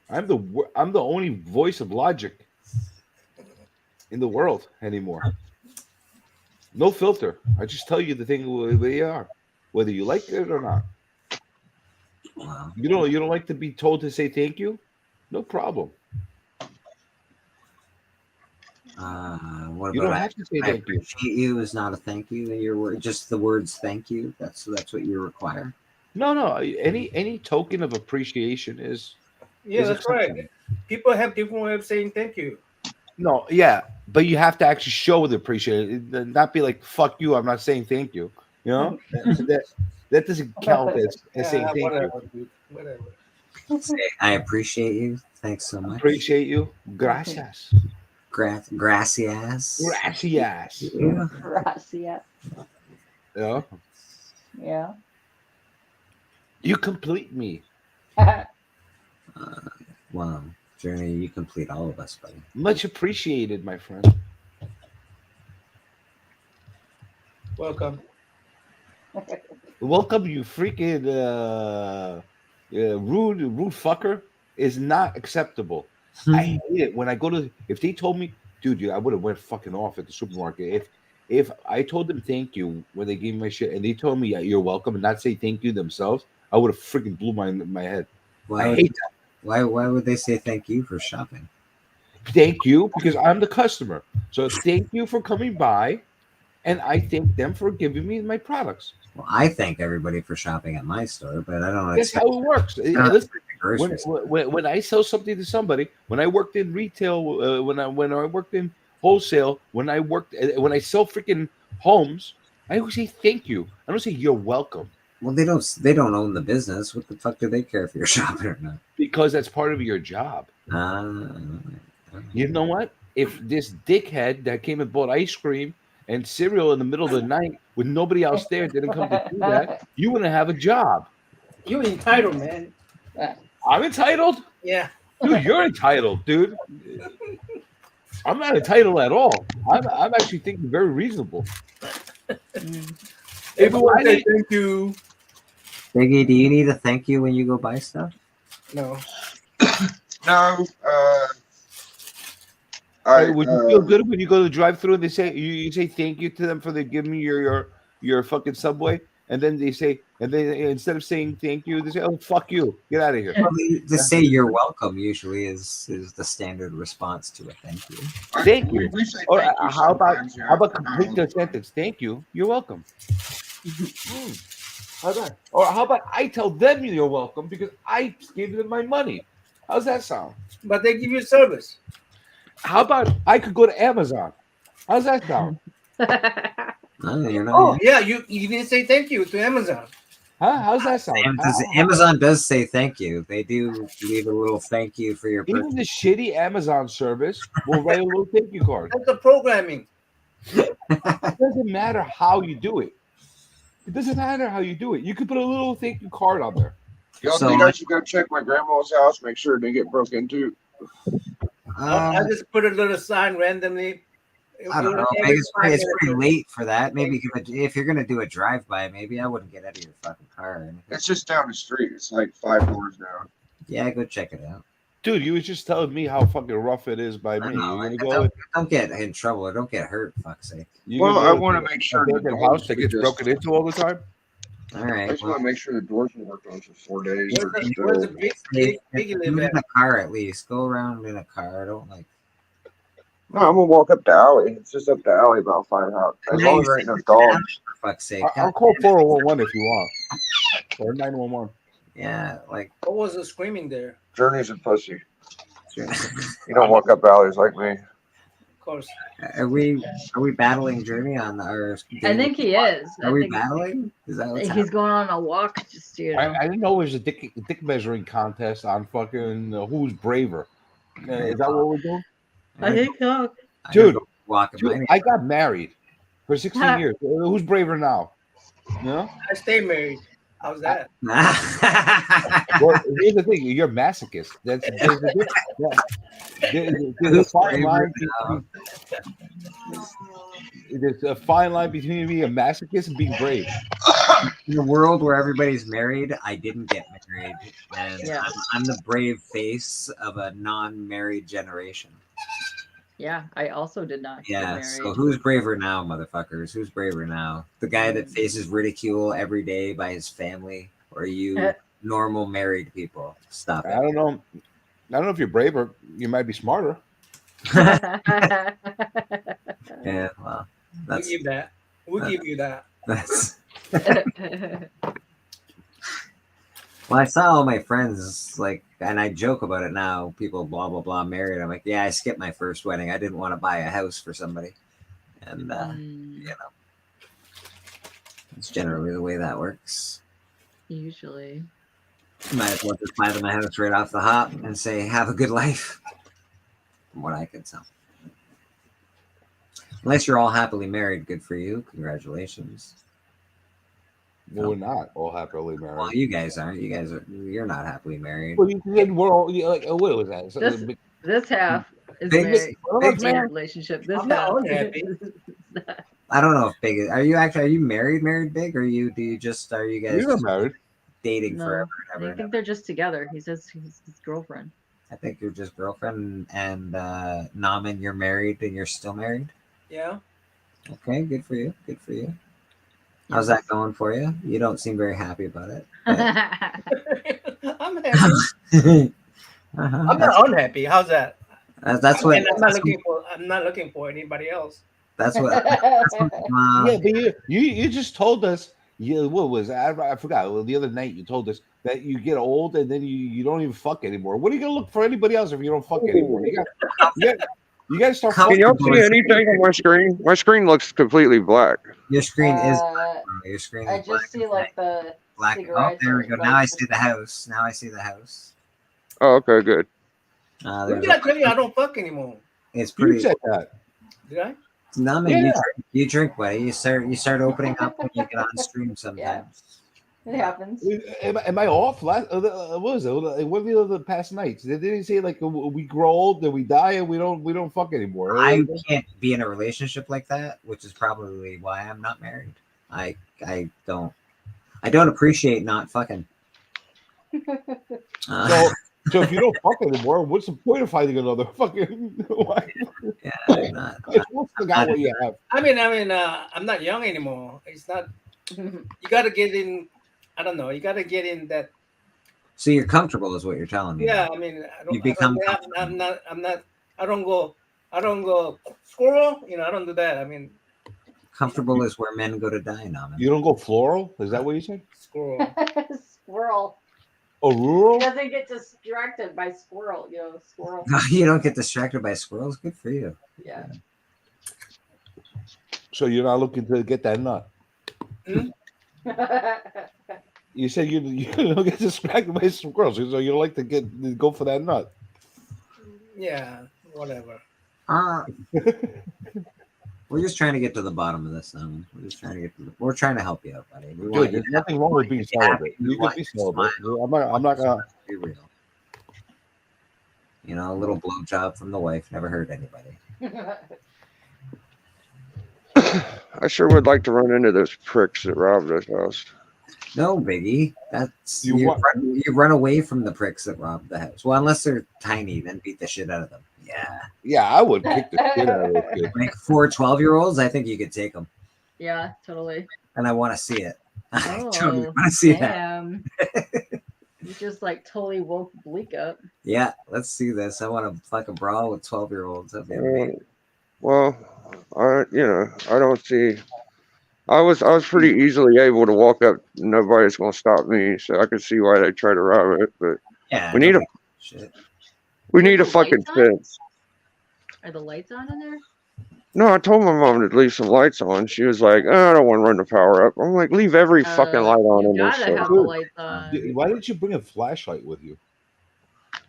I'm the only voice of logic in the world anymore. No filter. I just tell you the thing the way they are, whether you like it or not. Wow. You don't like to be told to say thank you? No problem. What You about don't have to say I thank you. appreciate you is not a thank you in your word. Just the words thank you. That's what you require. No. Any token of appreciation is That's right. acceptable. People have different way of saying thank you. No, yeah, but you have to actually show the appreciation, not be like "fuck you." I'm not saying thank you. You know that doesn't count as saying thank whatever, you. dude. Whatever. Say, I appreciate you. Thanks so much. Appreciate you. Gracias. Gracias. Gracias. Yeah. Gracias. Yeah. Yeah. You complete me. Wow, Journey, you complete all of us, buddy. Much appreciated, my friend. Welcome. Welcome, you freaking rude fucker is not acceptable. I hate it when I go to. If they told me, dude, I would have went fucking off at the supermarket. If I told them thank you when they gave me my shit, and they told me you're welcome, and not say thank you themselves, I would have freaking blew my head. I hate that. Why would they say thank you for shopping? Thank you because I'm the customer. So thank you for coming by, and I thank them for giving me my products. Well, I thank everybody for shopping at my store, but I don't. That's how it works. Listen, when I sell something to somebody, when I worked in retail, when I worked in wholesale, when I sell freaking homes, I always say thank you. I don't say you're welcome. Well, they don't own the business. What the fuck do they care if you're shopping or not? Because that's part of your job. You know what? If this dickhead that came and bought ice cream and cereal in the middle of the night with nobody else there didn't come to do that, you wouldn't have a job. You're entitled, man. I'm entitled? Yeah. Dude, you're entitled, dude. I'm not entitled at all. I'm actually thinking very reasonable. Everyone say thank you. Biggie, do you need a thank you when you go buy stuff? No. No. Would you feel good when you go to the drive-through and they say you say thank you to them for they giving you your fucking Subway, and then they say, and then instead of saying thank you, they say, "Oh, fuck you, get out of here." Well, to say you're welcome usually is the standard response to a thank you. Thank you. We say Or thank you how about sometimes, complete the sentence? Thank you. You're welcome. How's that? Or how about I tell them you're welcome because I gave them my money? How's that sound? But they give you service. How about I could go to Amazon? How's that sound? Yeah, you didn't say thank you to Amazon. Huh? How's that sound? Amazon does say thank you. They do leave a little thank you for your purchase. Even the shitty Amazon service will write a little thank you card. That's the programming. It doesn't matter how you do it. It doesn't matter how you do it. You could put a little thank you card on there. Y'all think I should go check my grandma's house, make sure it didn't get broke into? I just put a little sign randomly. I don't know. Maybe it's pretty late for that. Maybe if you're gonna do a drive-by, maybe I wouldn't get out of your fucking car or anything. It's just down the street. It's like 5 doors down. Yeah, go check it out. Dude, you was just telling me how fucking rough it is by me. You're gonna go Don't get in trouble or don't get hurt, fuck's sake. Well, I want to make sure the house that gets broken into all the time. All right. I just want to make sure the doors will work on for 4 days. Where's the big Move in a car at least. Go around in a car. Don't like. No, I'm gonna walk up the alley. It's just up the alley about 5 houses. As long as there ain't no dogs. For fuck's sake. I'll call 411 if you want, or 911. Yeah, like. What was the screaming there? Journey's a pussy. You don't walk up alleys like me. Of course. Are we battling Journey on our? I think he is. Are we battling? Is that what's He's going on a walk. Just I didn't know it was a dick measuring contest on fucking who's braver. Is that what we're doing? I think so. Dude, walking dude, I got married for 16 years. Who's braver now? No? I stay married. How's that? Well, here's the thing. You're a masochist. There's a fine line between there's a fine line between being a masochist and being brave. In a world where everybody's married, I didn't get married, and Yeah. I'm the brave face of a non-married generation. Yeah, I also did not get Yeah. married. So who's braver now, motherfuckers? Who's braver now? The guy that faces ridicule every day by his family, or you normal married people? Stop it. I don't know. I don't know if you're braver. You might be smarter. Yeah. Well, We give that. We give you that. That's. Well, I saw all my friends like, and I joke about it now. People, blah blah blah, married. I'm like, yeah, I skipped my first wedding. I didn't want to buy a house for somebody, and you know, it's generally the way that works. Usually. Might as well just buy them a house right off the hop and say, "Have a good life." From what I can tell, unless you're all happily married, good for you. Congratulations. Well, we're not all happily married. Well, you guys aren't. You guys are. You're not happily married. Well, you said we're all like. What was that? So, This half is Big- married. big In a man. relationship. This I'm half. not unhappy. I don't know if Big is. Are you actually? Are you married, Big? Or you? Do you just? Are you guys You're just married. dating No, forever I and ever? think they're just together. He says he's his girlfriend. I think you're just girlfriend and Naman, you're married and you're still married. Yeah. Okay, good for you. Good for you. How's that going for you? You don't seem very happy about it. But... I'm happy. I'm not unhappy. How's that? That's what. And I'm not looking for anybody else. That's what. That's what Yeah, but you just told us. What was I forgot. Well, the other night you told us that you get old and then you don't even fuck anymore. What are you gonna look for anybody else if you don't fuck anymore? You got to start. Can y'all see anything on my screen? My screen looks completely black. Your screen is your screen. I Is just see like the black. Oh, cigarettes. there we go. Now I see the house. Now I see the house. Oh, okay, good. When did I tell you I don't fuck anymore? It's pretty. You said that. Did I? No, man, you drink, buddy. You start opening up when you get on stream sometimes. It happens. Am I off? What was it? What were the past nights? Did they say like we grow old, then we die, and we don't fuck anymore? I can't be in a relationship like that, which is probably why I'm not married. I don't appreciate not fucking. So if you don't fuck anymore, what's the point of finding another fucking wife? Yeah, what you have. I mean, I'm not young anymore. It's not. You got to get in. I don't know. You got to get in that. So you're comfortable, is what you're telling me. Yeah, I mean, I don't. You become. I'm not. I don't go squirrel. You know, I don't do that. I mean, comfortable is where men go to die now. Man. You don't go floral? Is that what you said? Squirrel. Squirrel. Oh, rural? He doesn't get distracted by squirrel. You know, squirrel. You don't get distracted by squirrels. Good for you. Yeah. So you're not looking to get that nut. You said you don't get distracted by squirrels, so you like to go for that nut. Yeah, whatever. We're just trying to get to the bottom of this now. We're trying to help you out, buddy. Dude, there's nothing wrong with being celibate. You can be celibate. I'm not gonna be real. You know, a little blowjob from the wife never hurt anybody. I sure would like to run into those pricks that robbed us house. No, Biggie. That's you run away from the pricks that robbed the house. Well, unless they're tiny, then beat the shit out of them. Yeah. Yeah, I would kick the shit out of those kids. Like 4 12-year-olds, I think you could take them. Yeah, totally. And I want to see it. I Oh, totally want to see that. damn. You just like totally woke Bleak up. Yeah, let's see this. I want to fuck a brawl with 12-year-olds. That'd be amazing. Well, I don't see. I was pretty easily able to walk up. Nobody's gonna stop me, so I could see why they try to rob it. But yeah, we need a fucking fence. Are the lights on in there? No, I told my mom to leave some lights on. She was like, I don't want to run the power up. I'm like, leave every fucking light on in this. Gotta have the lights on. Why didn't you bring a flashlight with you?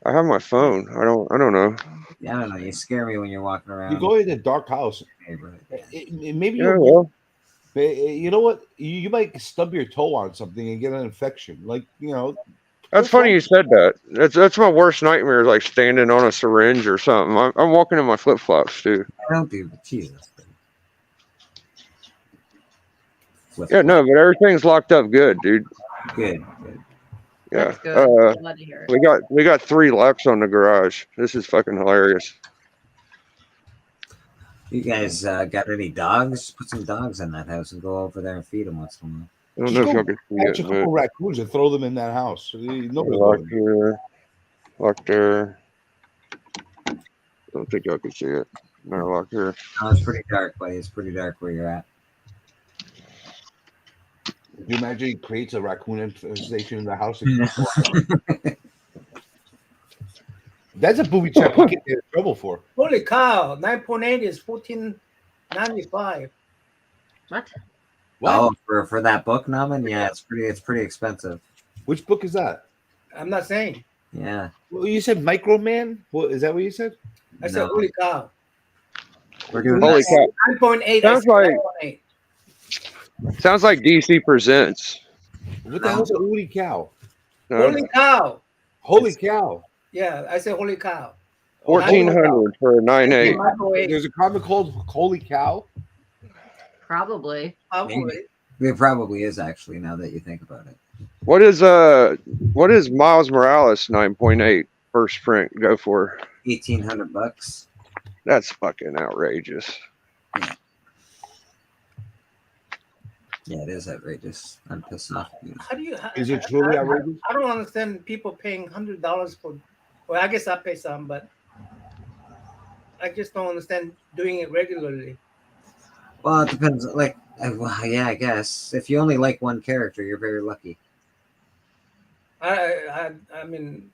I have my phone. I don't know. Yeah, I don't know. You scare me when you're walking around. You go in a dark house. Neighborhood. Maybe Yeah, you'll. well, You know what? You might stub your toe on something and get an infection. Like that's just funny you said that. That's my worst nightmare. Is like standing on a syringe or something. I'm walking in my flip flops too. I don't do Jesus. Yeah, no, but everything's locked up good, dude. Good. Good. Yeah. That's good. I'm glad to hear it. We got 3 locks on the garage. This is fucking hilarious. You guys got any dogs? Put some dogs in that house and go over there and feed them once in a while. I don't know if y'all can see catch it, a but couple raccoons and throw them in that house. Nobody locked here, locked there. I don't think y'all can see it. No, locked here. Oh, it's pretty dark, buddy. It's pretty dark where you're at. Do you imagine he creates a raccoon infestation in the house? That's a booby trap you get in trouble for. Holy cow! 9.8 is $14.95. What? Oh, for that book, Naman? Yeah, it's pretty expensive. Which book is that? I'm not saying. Yeah. Well, you said Micro Man. What is that? What you said? I said holy cow. We're doing Holy cow. 9.8. Sounds like 9.8. sounds like DC Presents. What the hell's a holy cow? Holy cow. Holy cow. Yeah, I said holy cow. 1400 for a 9.8. There's a comic called Holy Cow. Probably. It probably is actually, now that you think about it. What is Miles Morales 9.8 first print go for? $1,800. That's fucking outrageous. Yeah, it is outrageous. I'm pissed off. How do you? Is it truly outrageous? I don't understand people paying $100 for. Well, I guess I pay some, but I just don't understand doing it regularly. Well, it depends. Like, well, yeah, I guess if you only like one character, you're very lucky. I mean,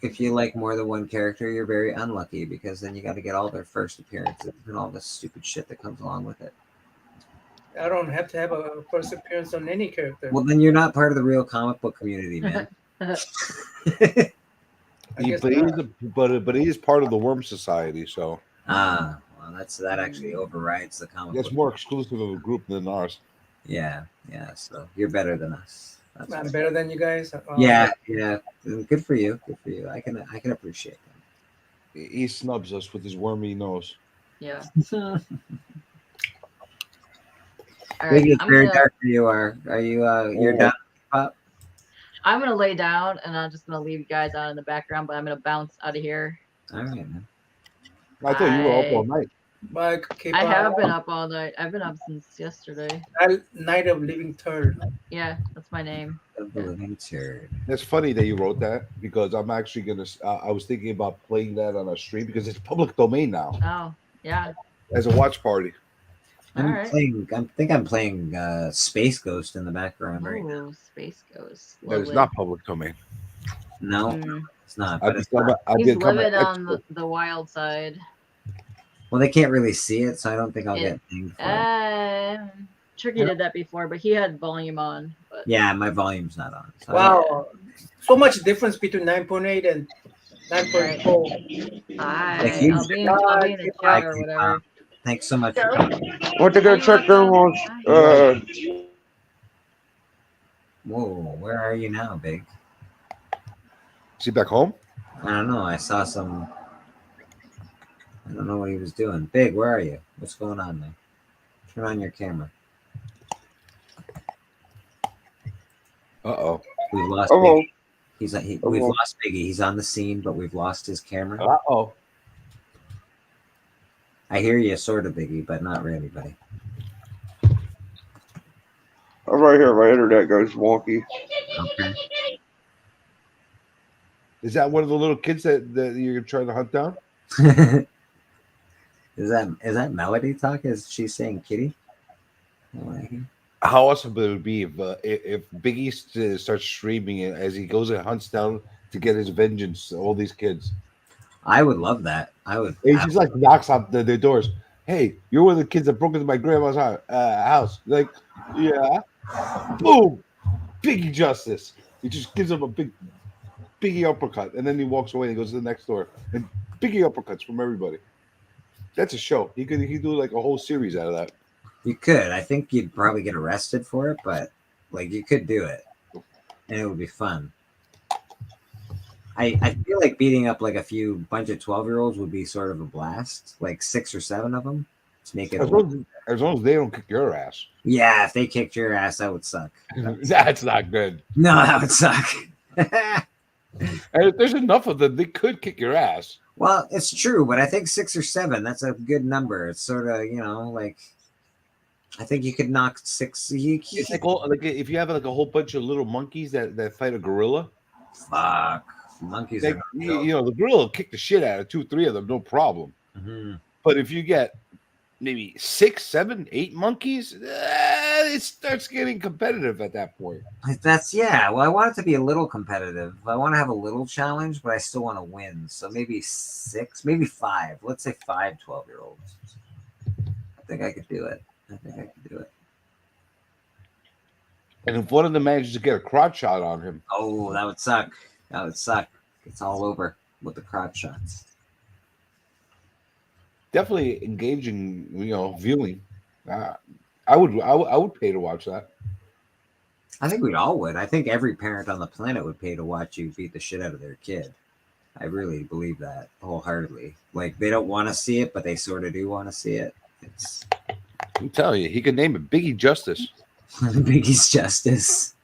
if you like more than one character, you're very unlucky because then you got to get all their first appearances and all this stupid shit that comes along with it. I don't have to have a first appearance on any character. Well, then you're not part of the real comic book community, man. But he is part of the Worm Society, so. Well, that actually overrides the comic. That's book. more exclusive of a group than ours. Yeah. So you're better than us. I'm better than you guys. Yeah. Good for you. Good for you. I can appreciate that. He snubs us with his wormy nose. Yeah. Maybe it's very dark for you. Are you? You're done, Pop? I'm gonna lay down and I'm just gonna leave you guys out in the background, but I'm gonna bounce out of here. All right, man. I thought you were up all night. Bye. I have been up all night. I've been up since yesterday. Night of Living Turd. Yeah, that's my name. Living Turd. That's funny that you wrote that because I'm actually gonna. I was thinking about playing that on a stream because it's public domain now Oh, yeah. as a watch party. Alright. I think I'm playing Space Ghost in the background right now. Ooh, Space Ghost. That is Lovely. not public domain. No, it's not. I But it's become not. a- I He's become living an on the wild side. Well, they can't really see it, so I don't think I'll get dinged for it. Tricky did that before, but he had volume on. But Yeah, my volume's not on. So Wow. So much difference between 9.8 and 9.4. Thank you. I'll be in the chat or whatever. Thanks so much for coming. Went to go check them on. Whoa, where are you now, Big? Is he back home? I don't know. I saw some. I don't know what he was doing. Big, where are you? What's going on there? Turn on your camera. Uh-oh. We've lost Biggie. We've lost Biggie. He's on the scene, but we've lost his camera. Uh-oh. I hear you, sort of, Biggie, but not really, buddy. I'm right here. My internet goes wonky. Okay. Is that one of the little kids that you're trying to hunt down? Is that Melody talk? Is she saying kitty? How awesome would it be if Biggie starts streaming it as he goes and hunts down to get his vengeance? All these kids. I would love that. I would. He just like knocks on their doors. Hey, you're one of the kids that broke into my grandma's house. Like, yeah. Boom. Biggie justice. He just gives him a big Biggie uppercut, and then he walks away and he goes to the next door, and Biggie uppercuts from everybody. That's a show. He could do like a whole series out of that. You could. I think you'd probably get arrested for it, but like you could do it, and it would be fun. I feel like beating up like a few bunch of 12-year-olds would be sort of a blast, like 6 or 7 of them. To make it As long as they don't kick your ass. Yeah, if they kicked your ass, that would suck. That's not good. No, that would suck. And if there's enough of them, they could kick your ass. Well, it's true, but I think 6 or 7, that's a good number. It's sort of, like I think you could knock 6. It's like if you have like a whole bunch of little monkeys that fight a gorilla. Fuck. Monkeys They, are the gorilla will kick the shit out of 2, 3 of them, no problem. Mhm. But if you get maybe 6, 7, 8 monkeys, it starts getting competitive at that point. Well, I want it to be a little competitive. I want to have a little challenge, but I still want to win. So maybe 6, maybe 5. Let's say 5 12-year-olds. I think I could do it. And if one of them manages to get a crotch shot on him, oh, that would suck. It's all over with the crotch shots. Definitely engaging, viewing. I would pay to watch that. I think we all would. I think every parent on the planet would pay to watch you beat the shit out of their kid. I really believe that wholeheartedly. Like they don't want to see it, but they sort of do want to see it. I'm telling you, he could name it Biggie Justice. Biggie's Justice.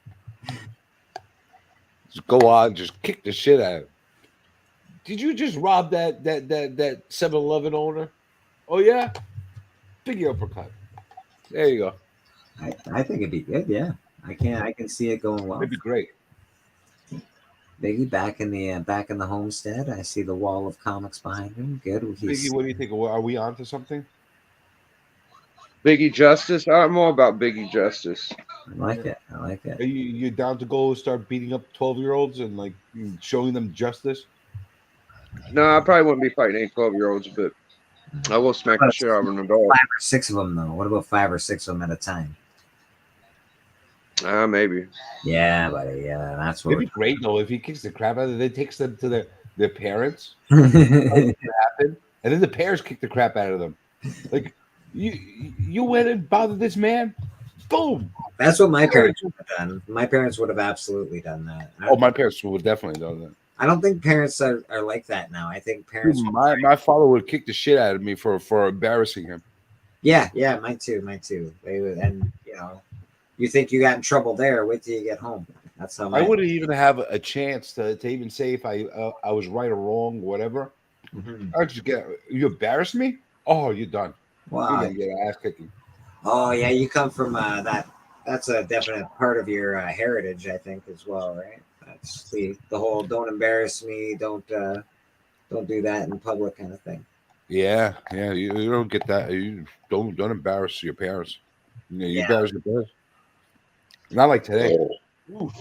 Just go on, just kick the shit out of him. Did you just rob that 7-Eleven owner? Oh yeah, Biggie uppercut. There you go. I think it'd be good. Yeah, I can see it going well. It'd be great. Biggie back in the homestead. I see the wall of comics behind him. Good. Biggie, what do you think? Are we on to something? Biggie Justice. I'm all about Biggie Justice. I like it. Are you down to go start beating up 12-year-olds and like showing them justice? No, I probably wouldn't be fighting any 12-year-olds, but I will smack the shit out of an adult. 5 or 6 of them though. What about 5 or 6 of them at a time? Maybe. Yeah, buddy. Yeah, that's what. It'd be great though if he kicks the crap out of them. They takes them to their parents. And then the parents kick the crap out of them. Like you went and bothered this man. Boom. That's what my parents would have done. My parents would have absolutely done that. My parents would definitely done that. I don't think parents are like that now. I think parents. My father would kick the shit out of me for embarrassing him. Yeah, mine too. They would, and you think you got in trouble there. Wait till you get home. That's how. I wouldn't even have a chance to even say if I was right or wrong, whatever. Mm-hmm. I just you embarrass me. Oh, you're done. Wow. You're gonna get ass kicking. Oh yeah, you come from that. That's a definite part of your heritage, I think, as well, right? That's the whole "don't embarrass me," don't do that in public kind of thing. Yeah. You don't get that. You don't embarrass your parents. You embarrass your parents. Not like today. Ooh.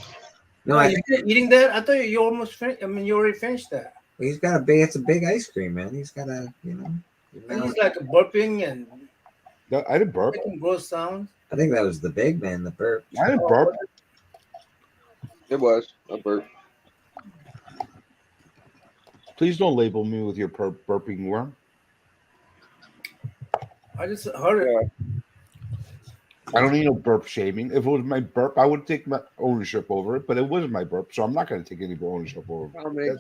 No, you eating that? I thought you almost finished. I mean, you already finished that. He's got it's a big ice cream, man. He's got a, And he's like burping and. No, I didn't burp. Making gross sounds. I think that was the big man, the burp. I didn't burp. It was a burp. Please don't label me with your burping worm. I just heard it. I don't need no burp shaming. If it was my burp, I would take my ownership over it, but it wasn't my burp, so I'm not going to take any ownership over it.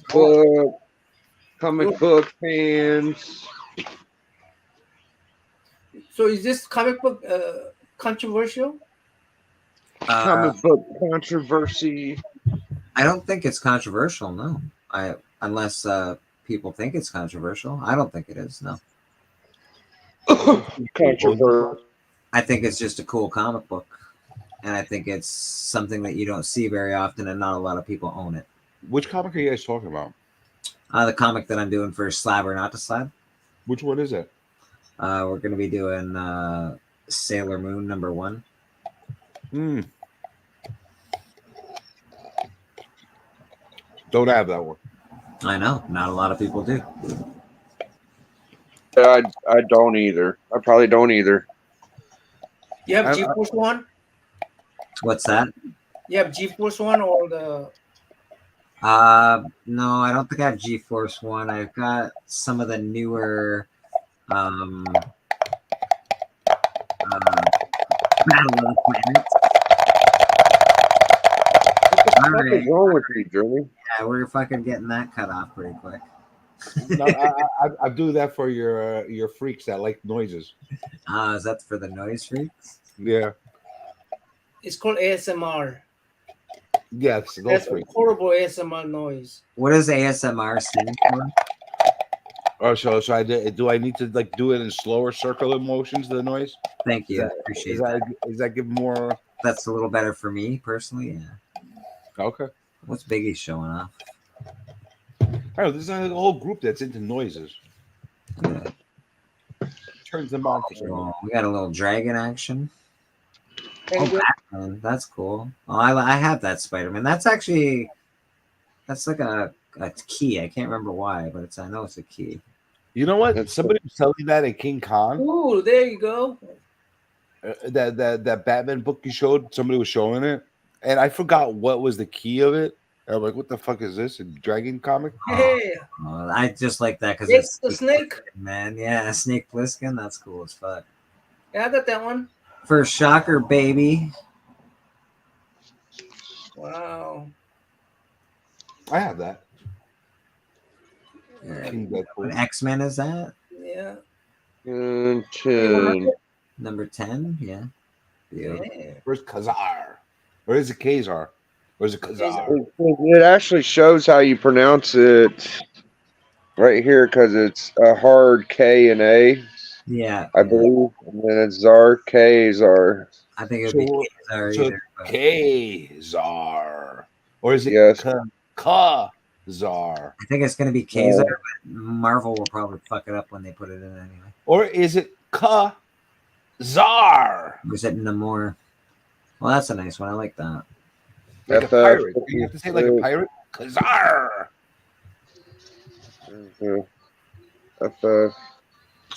Comic book fans. So is this comic book controversial? Comic book controversy. I don't think it's controversial, no. Unless people think it's controversial. I don't think it is, no. Controversial. I think it's just a cool comic book. And I think it's something that you don't see very often and not a lot of people own it. Which comic are you guys talking about? The comic that I'm doing for Slab or Not to Slab. Which one is it? We're going to be doing Sailor Moon #1. Don't have that one. I know. Not a lot of people do. I don't either. I probably don't either. You have GeForce One? What's that? You have GeForce One or the No, I don't think I have G-Force 1. I've got some of the newer Battle of the Planets. All What is right. wrong with you, Jeremy? Yeah, we're fucking getting that cut off pretty quick. No, I do that for your freaks that like noises. Is that for the noise freaks? Yeah. It's called ASMR. Yes, those That's freaks. horrible ASMR noise. What does ASMR stand for? Oh, so do I need to like do it in slower circular motions? The noise. Thank you. I Is appreciate that that. is that give more? That's a little better for me personally. Yeah. Okay. What's Biggie showing off? Oh, there's a whole group that's into noises. Yeah. Turns them on for some reason. We got a little dragon action. Thank you. Batman. That's cool. Oh, I have that Spider-Man. That's actually like a key. I can't remember why, but I know it's a key. You know what? Somebody was telling me that at King Kong. Ooh, there you go. That Batman book you showed. Somebody was showing it, and I forgot what was the key of it. I'm like, what the fuck is this? A dragon comic? Hey, I just like that because it's it's the snake. Man, yeah, Snake Plissken. That's cool as fuck. Yeah, I got that one. First Shocker, baby. Wow. I have that. What X-Men is that? Yeah. 10. Number 10? Yeah. Where's Khazar? Or is it Khazar? Or is it Khazar? It actually shows how you pronounce it right here because it's a hard K and A. Yeah. I believe. And then it's Zar, K-Zar. I think it would be Khazar So either. But... Khazar. Or is it Yes. Khazar? I think it's going to be Khazar, but Marvel will probably fuck it up when they put it in anyway. Or is it Khazar? Or is it Namor? Well, that's a nice one. I like that. Like a pirate. You have to say like a pirate? Khazar!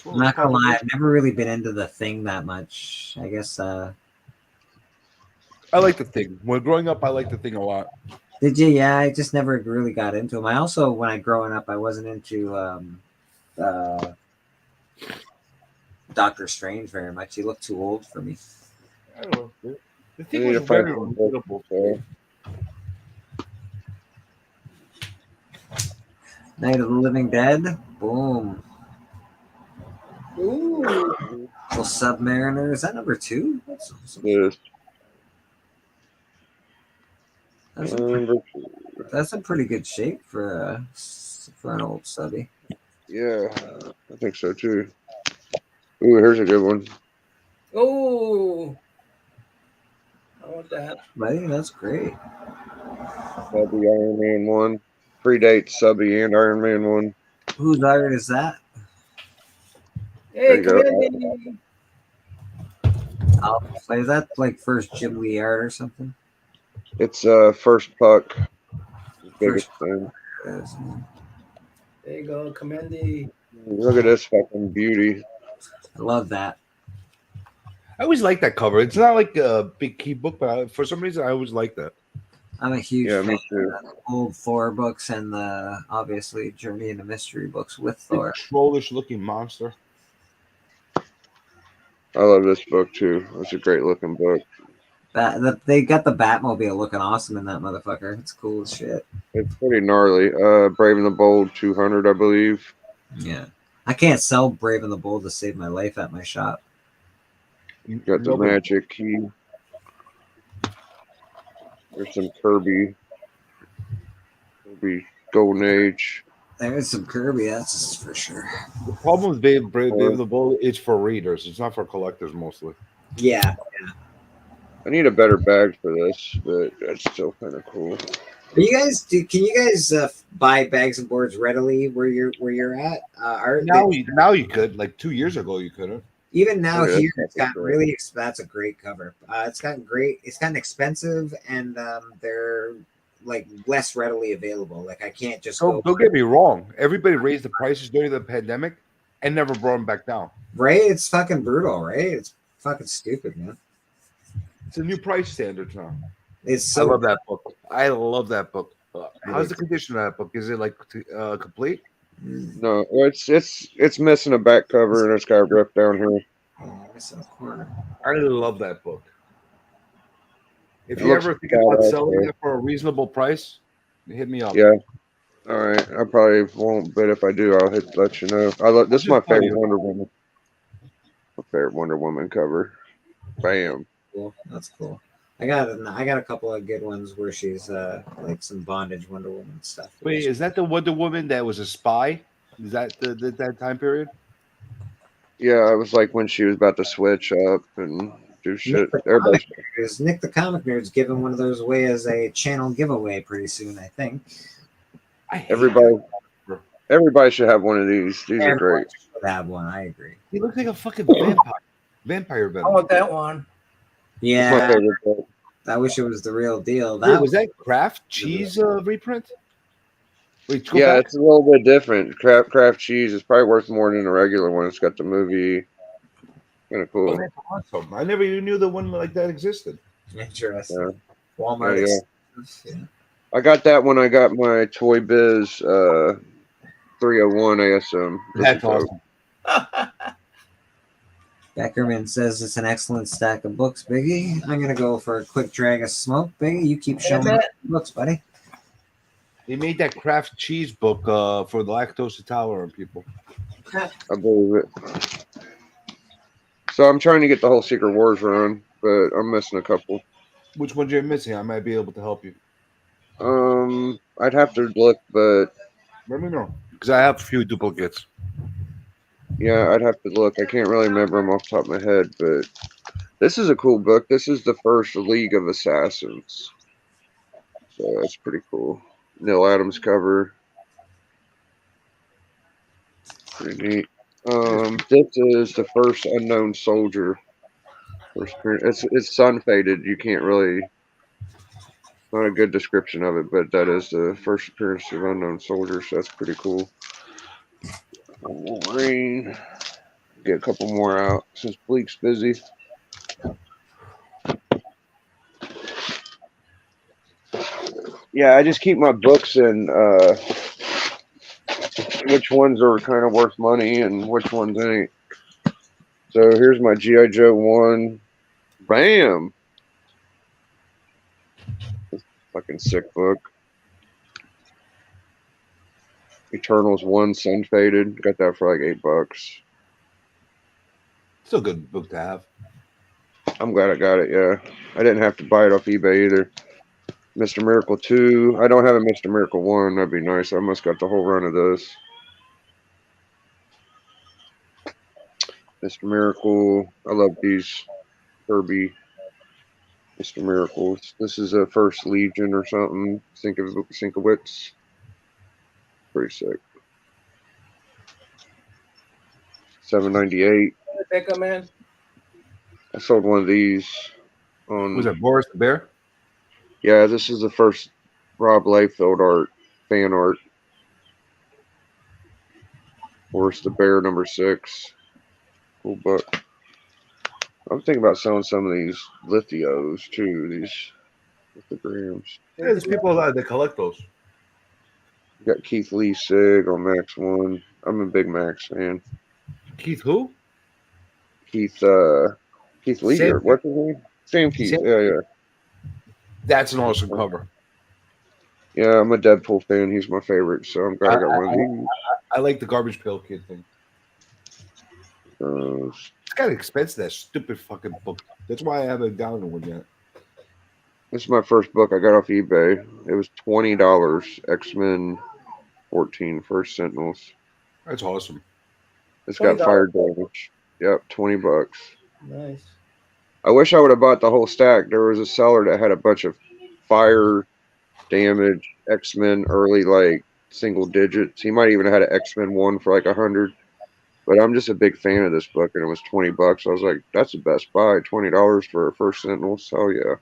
I'm not gonna lie, I've never really been into the Thing that much. I guess. I like the Thing. When growing up, I liked the Thing a lot. Did you? Yeah, I just never really got into them. I also, when I growing up, I wasn't into Doctor Strange very much. He looked too old for me. I don't know. The Thing was very relatable. Night of the Living Dead. Boom. Ooh. Little Submariner. Is that number 2? Yes. That's in pretty good shape for an old subby. Yeah, I think so too. Ooh, here's a good one. Oh, I want that. I think that's great. Subby Iron Man 1. Predates Subby and Iron Man 1. Whose art is that? Hey, There you come go. in. Is that like first Jim Lee art or something? It's first Puck. Biggest thing. There you go, Commandy. Look at this fucking beauty. I love that. I always like that cover. It's not like a big key book, but for some reason, I always like that. I'm a huge Yeah, fan me too. of the old Thor books and the obviously Journey into Mystery books with Thor. Trollish looking monster. I love this book too. It's a great looking book. They got the Batmobile looking awesome in that motherfucker. It's cool as shit. It's pretty gnarly. Brave and the Bold 200, I believe. Yeah. I can't sell Brave and the Bold to save my life at my shop. Got the magic key. There's some Kirby Golden Age. There's some Kirby, that's for sure. The problem with Brave and the Bold, it's for readers. It's not for collectors mostly. Yeah. I need a better bag for this, but that's still kind of cool. Can you guys buy bags and boards readily where you're at? Now you could. Like 2 years ago, you couldn't. Even now Okay, here, it's that's got great. that's a great cover. It's gotten expensive, and they're like less readily available. Like I can't just go. Don't get me wrong. Everybody raised the prices during the pandemic and never brought them back down. Right? It's fucking brutal, right? It's fucking stupid, man. It's a new price standard now. It's so I love that book. I love that book. How's the condition of that book? Is it like complete? No, it's missing a back cover and it's got a rip down here. I love that book. If It you looks ever think about badass, selling though. it for a reasonable price, hit me up. Yeah. All right. I probably won't, but if I do, I'll let you know. This is my just tell favorite you. Wonder Woman. My favorite Wonder Woman cover. Bam. Cool. That's cool. I got a couple of good ones where she's like some bondage Wonder Woman stuff. Wait, is that the Wonder Woman that was a spy? Is that that time period? Yeah, it was like when she was about to switch up and do shit. Nick the Comic Nerd's giving one of those away as a channel giveaway pretty soon, I think. Everybody should have one of these. These are great. Should have one. I agree. He looks like a fucking vampire I venom. want that one. Yeah, my favorite book. I wish it was the real deal. Wait, was that Kraft cheese reprint? Wait, go Yeah, back. it's a little bit different. Kraft cheese is probably worth more than the regular one. It's got the movie. Kind of cool. Oh, that's awesome. I never even knew the one like that existed. Interesting. Yeah. Walmart. Yeah. I got that when I got my Toy Biz 301 ASM. That's awesome. Beckerman says it's an excellent stack of books, Biggie. I'm gonna go for a quick drag of smoke, Biggie. You keep showing me books, buddy. They made that Kraft cheese book for the lactose intolerant people. I believe it. So I'm trying to get the whole Secret Wars run, but I'm missing a couple. Which ones you're missing? I might be able to help you. I'd have to look, but let me know because I have a few duplicates. Yeah, I'd have to look. I can't really remember them off the top of my head, but this is a cool book. This is the first League of Assassins, so that's pretty cool. Neil Adams cover, pretty neat. This is the first Unknown Soldier. It's sun faded. You can't really. Not a good description of it, but that is the first appearance of Unknown Soldier, so that's pretty cool. Wolverine. Get a couple more out since Bleak's busy. Yeah, I just keep my books in which ones are kind of worth money and which ones ain't. So here's my G.I. Joe 1. Bam! Fucking sick book. Eternals 1 Sun Faded. Got that for like $8. Still a good book to have. I'm glad I got it, yeah. I didn't have to buy it off eBay either. Mr. Miracle 2. I don't have a Mr. Miracle 1. That'd be nice. I almost got the whole run of this. Mr. Miracle. I love these. Kirby. Mr. Miracles. This is a First Legion or something. Sinkowitz. Pretty sick. $7.98. Becca, man. I sold one of these on. Was it Boris the Bear? Yeah, this is the first Rob Liefeld fan art. Boris the Bear #6. Cool book. I'm thinking about selling some of these lithios too. These lithograms. Yeah, there's people that collect those. Got Keith Lee Sig on Max 1. I'm a big Max fan. Keith who? Keith Lee. Sam. What's his name? Sam Keith. Sam. Yeah. That's an awesome cover. Yeah, I'm a Deadpool fan. He's my favorite, so I'm glad I got one of these. I like the Garbage Pail Kid thing. It's kind of expensive, that stupid fucking book. That's why I haven't gotten one yet. This is my first book I got off eBay. It was $20. X-Men 14 First Sentinels. That's awesome. It's got $20. fire damage. Yep, $20. Nice. I wish I would have bought the whole stack. There was a seller that had a bunch of fire damage X-Men early, like single digits. He might even have had an X-Men 1 for like 100. But I'm just a big fan of this book, and it was $20. I was like, that's the best buy. $20 for a First Sentinels. Hell yeah.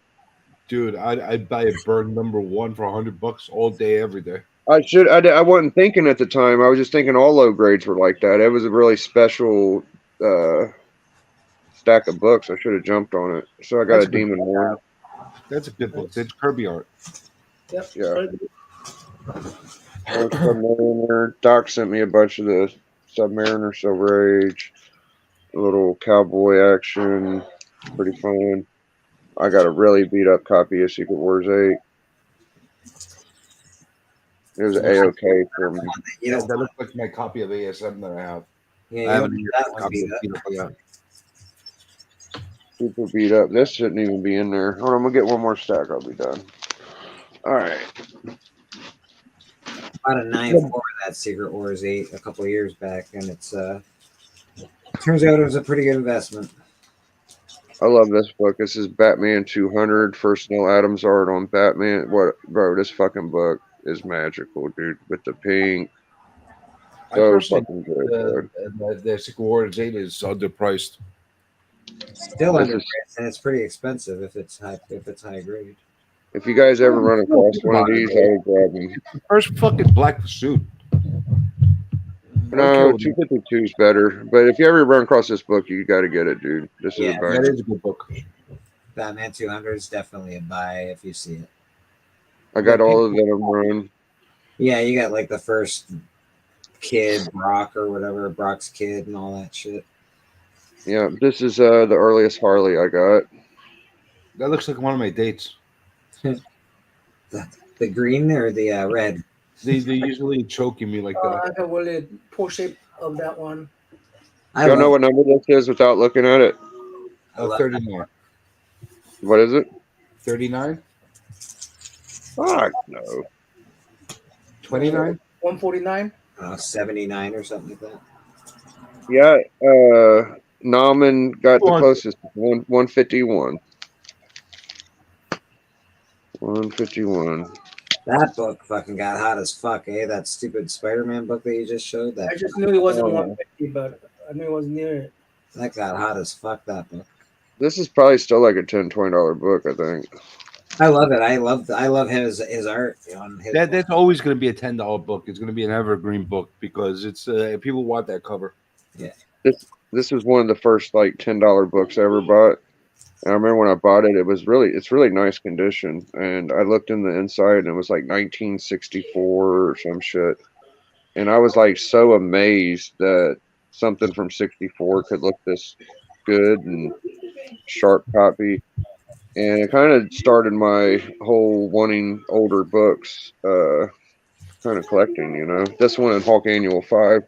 Dude, I'd buy a Burn #1 for $100 all day, every day. I wasn't thinking at the time. I was just thinking all low grades were like that. It was a really special stack of books. I should have jumped on it. So I got That's a Demon War. That's a good book. It's Kirby art. Yep. Yeah. Submariner. Doc sent me a bunch of the Submariner, Silver Age, a little cowboy action, pretty fun. I got a really beat up copy of Secret Wars 8. It was A-OK from. Yeah, that looks like my copy of ASM that I have. Yeah, I you haven't don't even that one copy beat of beat up yet. Super beat up. This shouldn't even be in there. Hold on, I'm gonna get one more stack. I'll be done. All right. Bought a 9.4 of that Secret Wars 8 a couple years back, and it's turns out it was a pretty good investment. I love this book. This is Batman 200, first Neil Adams art on Batman. What, bro? This fucking book is magical, dude. With the pink, I so personally fucking good, bud. the Secret Wars 8 is underpriced. Still This underpriced, is- and it's pretty expensive if it's high grade. If you guys ever run across one of these, I would grab them. It's the first fucking black suit. No, 252 is better. But if you ever run across this book, you got to get it, dude. This is a Yeah, banger. That is a good book. Batman 200 is definitely a buy if you see it. I got all of them run. Yeah, you got like the first kid, Brock or whatever, Brock's kid and all that shit. Yeah, this is the earliest Harley I got. That looks like one of my dates. The green or the red? They usually choking me like I that. have a really poor shape of that one. Y'all know what number this is without looking at it? 39. What is it? 39? Fuck no. 29? 149. 79 or something like that. Yeah, Nauman got the closest. 151. 151. That book fucking got hot as fuck, eh? That stupid Spider-Man book that you just showed. That I just knew it wasn't Oh. 150, but I knew it was near it. That got hot as fuck. That book. This is probably still like a $10-$20 book, I think. I love it. I love his art on his. That's always going to be a $10 book. It's going to be an evergreen book because it's people want that cover. Yeah. This was one of the first like $10 books I ever bought. And I remember when I bought it, it's really nice condition. And I looked in the inside and it was like 1964 or some shit. And I was like so amazed that something from 64 could look this good and sharp copy. And it kind of started my whole wanting older books kind of collecting, you know. This one in Hulk Annual 5.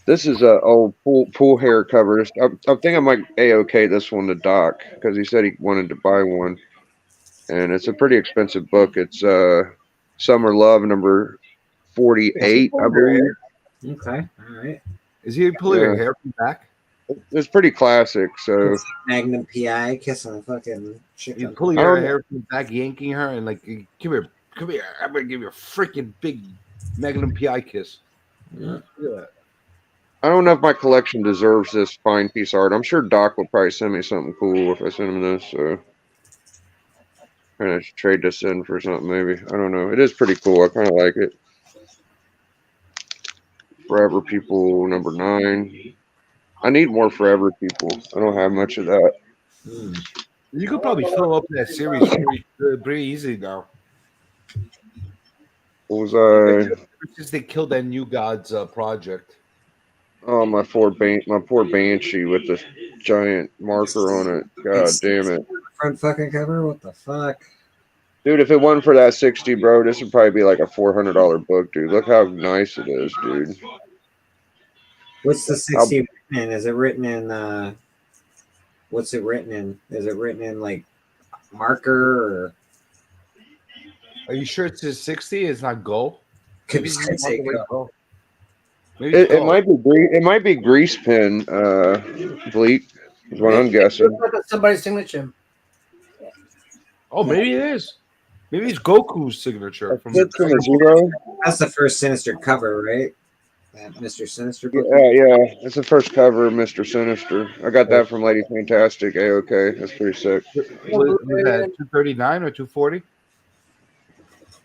This is a old pool hair cover. I think I might A-OK this one to Doc because he said he wanted to buy one. And it's a pretty expensive book. It's Summer Love number 48, I believe. Okay, all right. Is he pulling her hair from back? It's pretty classic. So Magnum PI kissing a fucking chicken. He's pulling her hair from the back, yanking her, and like, come here. I'm gonna give you a freaking big Magnum PI kiss. Yeah. I don't know if my collection deserves this fine piece of art. I'm sure Doc would probably send me something cool if I send him this. So kind of trade this in for something maybe. I don't know. It is pretty cool. I kind of like it. Forever People number 9. I need more Forever People. I don't have much of that. You could probably fill up that series pretty easy now. What was I? Since they killed that New Gods project. Oh, my poor Banshee with this giant marker on it. God damn it. Front fucking cover? What the fuck? Dude, if it wasn't for that 60, bro, this would probably be like a $400 book, dude. Look how nice it is, dude. What's the 60 written in? Is it written in what's it written in? Is it written in like marker or Are you sure it's his 60? It's not gold? could be say go. It might be grease pen, Bleak, is what I'm guessing. Looks like somebody's signature. Oh, maybe it is. Maybe it's Goku's signature. From That's the first Sinister cover, right? That Mr. Sinister book. Yeah. It's the first cover of Mr. Sinister. I got that from Lady Fantastic. A-OK. That's pretty sick. Was that 239 or 240?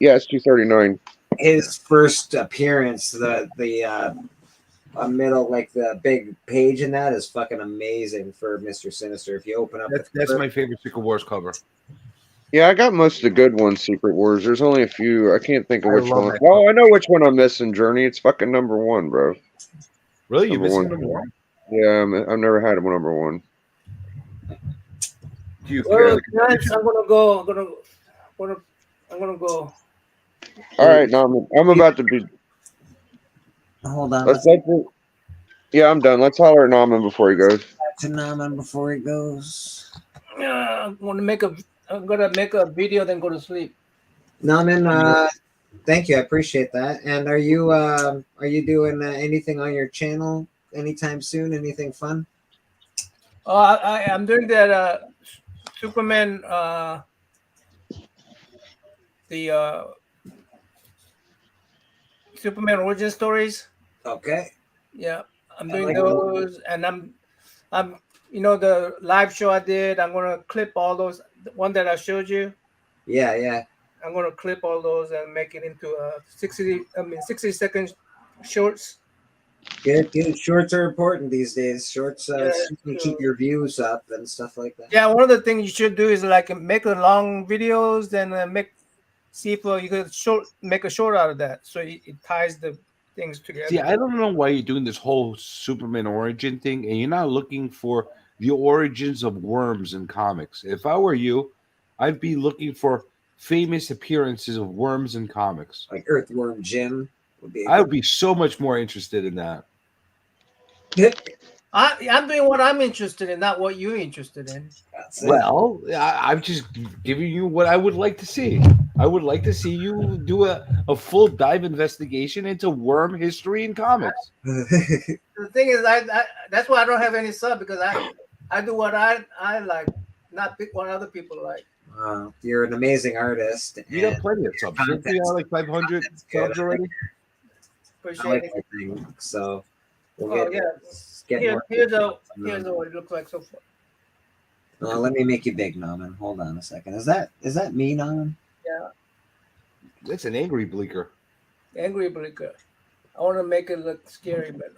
Yeah, it's 239. His first appearance, the middle, like the big page in that is fucking amazing for Mr. Sinister. If you open up, That's my favorite Secret Wars cover. Yeah, I got most of the good ones. Secret Wars. There's only a few. I can't think of I which love one. that. Oh, I know which one I'm missing. Journey. It's fucking number one, bro. Really, you Number missing one. number one? Yeah, I've never had one number one. Do you care? Well, Like, guys, I'm gonna go. I'm gonna go. All right, now I'm about to be. Hold on. Let's Let's Yeah, I'm done. Let's holler at Nauman before he goes. back to Naman before he goes. I'm gonna make a. I'm gonna make a video, then go to sleep. Naman, thank you. I appreciate that. And are you doing anything on your channel anytime soon? Anything fun? Oh, I'm doing that. Superman. The Superman origin stories. Okay. Yeah, I'm I doing like those, and I'm the live show I did. I'm gonna clip all those. The one that I showed you. Yeah, yeah. I'm gonna clip all those and make it into a 60-second shorts. Good, good. Shorts are important these days. Shorts Yeah, can keep so- your views up and stuff like that. yeah. One of the things you should do is like make a long videos, then see if you could make a short out of that, so it ties the things together. see, I don't know why you're doing this whole Superman origin thing, and you're not looking for the origins of worms in comics. If I were you, I'd be looking for famous appearances of worms in comics. Like Earthworm Jim would be. I would be so much more interested in that. I'm doing what I'm interested in, not what you're interested in. Well, I'm just giving you what I would like to see. I would like to see you do a full dive investigation into worm history in comics. The thing is, I that's why I don't have any sub, because I do what I like, not what other people like. Wow, you're an amazing artist. You got plenty of subs. Didn't you have like 500 subs already? I Appreciate like it. that thing. So we'll Oh get, yeah. get more. Here's what it looks like so far. Let me make you big, Naman. Hold on a second. Is that me, Naman? Yeah, That's an angry bleaker. angry bleaker. I want to make it look scary, but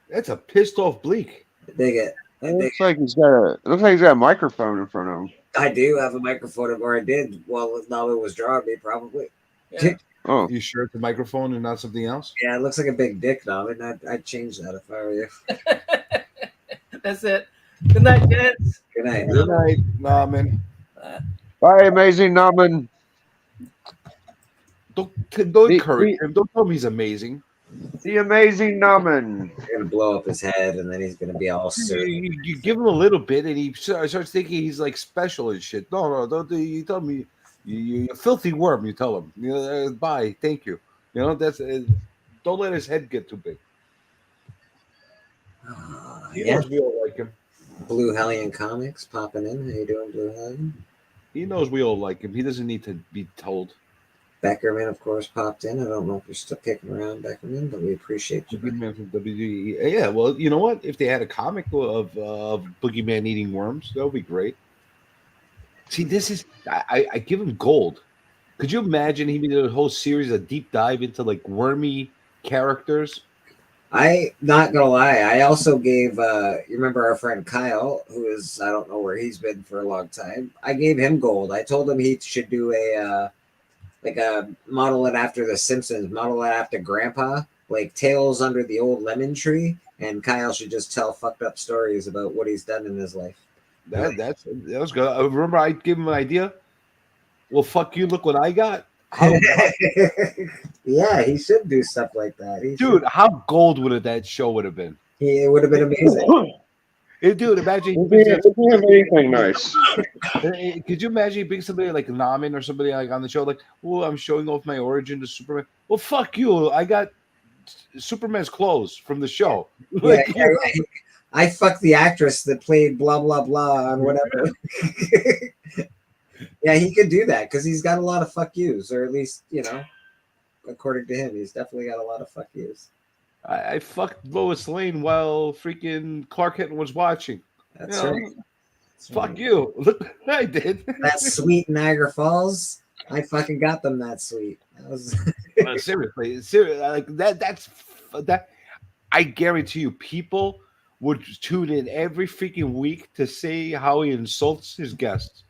That's a pissed off bleak. Dig it. It looks like he's got a microphone in front of him. I do have a microphone, or I did. Well, Naman was drawing me, probably. Yeah. Oh, you sure it's a microphone and not something else? Yeah, it looks like a big dick, Naman. I'd change that if I were you. That's it. Good night, gents. Good night. Good night, Naman. Bye, amazing Nauman. Don't encourage him. Don't tell me he's amazing. The amazing Nauman. You're gonna blow up his head, and then he's gonna be all certain. You give him a little bit, and he starts thinking he's like special and shit. No, don't you tell me you filthy worm. You tell him. Bye, thank you. That's don't let his head get too big. He Yeah. knows we all like him. Blue Hellion Comics popping in. How you doing, Blue Hellion? He knows we all like him. He doesn't need to be told. Beckerman, of course, popped in. I don't know if you're still kicking around, Beckerman, but we appreciate you. Boogeyman from WWE. Yeah, well, you know what? If they had a comic of Boogeyman eating worms, that would be great. See, this is I give him gold. Could you imagine he did a whole series, a deep dive into like wormy characters? I not gonna lie, I also gave you remember our friend Kyle, who is I don't know where he's been for a long time. I gave him gold. I told him he should do a like a model it after the Simpsons, model it after Grandpa, like Tales Under the Old Lemon Tree, and Kyle should just tell fucked up stories about what he's done in his life. That was good. I remember I gave him an idea. Well, fuck you! Look what I got. Yeah, he should do stuff like that. Dude, how gold would that show would have been? It would have been amazing. Dude, imagine anything nice. Could you imagine you bring somebody like Naman or somebody like on the show, like, oh, I'm showing off my origin to Superman. Well, fuck you. I got Superman's clothes from the show. Yeah, I fucked the actress that played blah blah blah on whatever. Yeah, he could do that because he's got a lot of fuck yous, or at least, according to him, he's definitely got a lot of fuck yous. I fucked Lois Lane while freaking Clark Kent was watching. That's right. Fuck you. Look what I did. That sweet Niagara Falls, I fucking got them that sweet. That was seriously, like that's that. I guarantee you, people would tune in every freaking week to see how he insults his guests.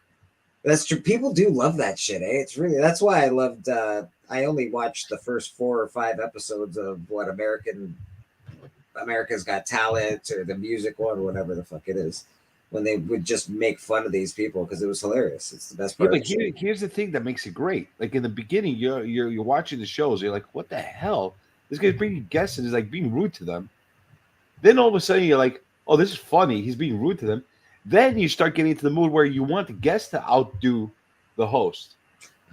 That's true. People do love that shit, eh? It's really that's why I loved. I only watched the first 4 or 5 episodes of what America's Got Talent or the music one, or whatever the fuck it is, when they would just make fun of these people because it was hilarious. It's the best Yeah, part. but here's the thing that makes it great. Like in the beginning, you're watching the shows, you're like, what the hell? This guy's bringing guests and is like being rude to them. Then all of a sudden you're like, oh, this is funny. He's being rude to them. Then you start getting into the mood where you want the guest to outdo the host.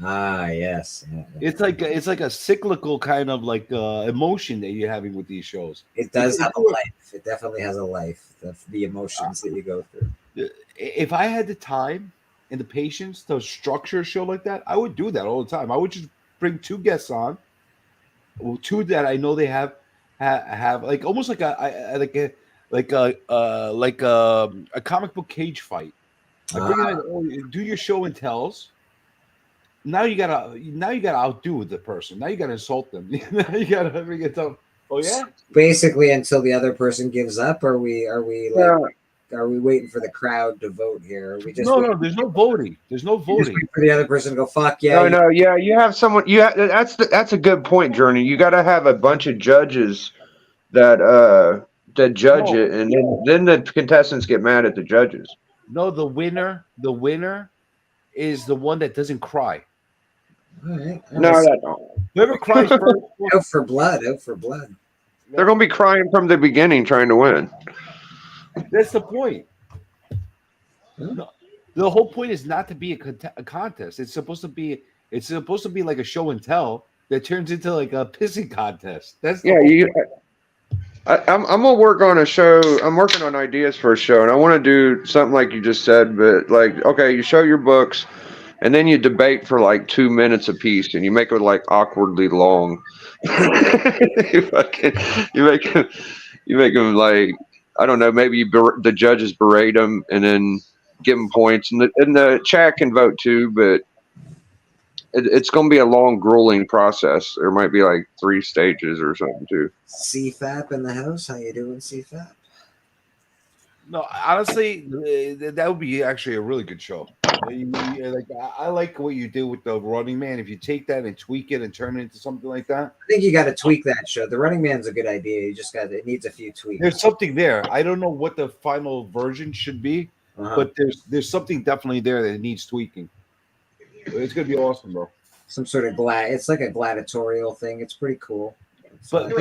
Ah, yes. Yeah. It's like a cyclical kind of like emotion that you're having with these shows. It does have a life. It definitely has a life. The emotions that you go through. If I had the time and the patience to structure a show like that, I would do that all the time. I would just bring 2 guests on, 2 that I know they have like almost like a comic book cage fight. I bring in, do your show and tells. Now you gotta outdo the person. Now you gotta insult them. Now you gotta bring it up. Oh yeah. Basically, until the other person gives up, are we waiting for the crowd to vote here? Are we just No, there's no voting. There's no voting for the other person to go fuck yeah. No, yeah, you have someone. That's a good point, Journey. You got to have a bunch of judges that judge it, and then the contestants get mad at the judges. No, the winner is the one that doesn't cry. All right. No, that don't. Whoever cries first. Out for blood. Out for blood. They're gonna be crying from the beginning, trying to win. That's the point. No, the whole point is not to be a contest. It's supposed to be like a show and tell that turns into like a pissing contest. That's the I'm gonna work on a show. I'm working on ideas for a show, and I want to do something like you just said. But like, okay, you show your books, and then you debate for like 2 minutes a piece, and you make it like awkwardly long. you make them like, I don't know. Maybe the judges berate them, and then give them points, and the chat can vote too. But it's going to be a long, grueling process. There might be like 3 stages or something too. CFAP in the house. How you doing, CFAP? No, honestly, that would be actually a really good show. I like what you do with the Running Man. If you take that and tweak it and turn it into something like that, I think you got to tweak that show. The Running Man's a good idea. You just it needs a few tweaks. There's something there. I don't know what the final version should be, but there's something definitely there that needs tweaking. It's gonna be awesome, bro. Some sort of it's like a gladiatorial thing. It's pretty cool. But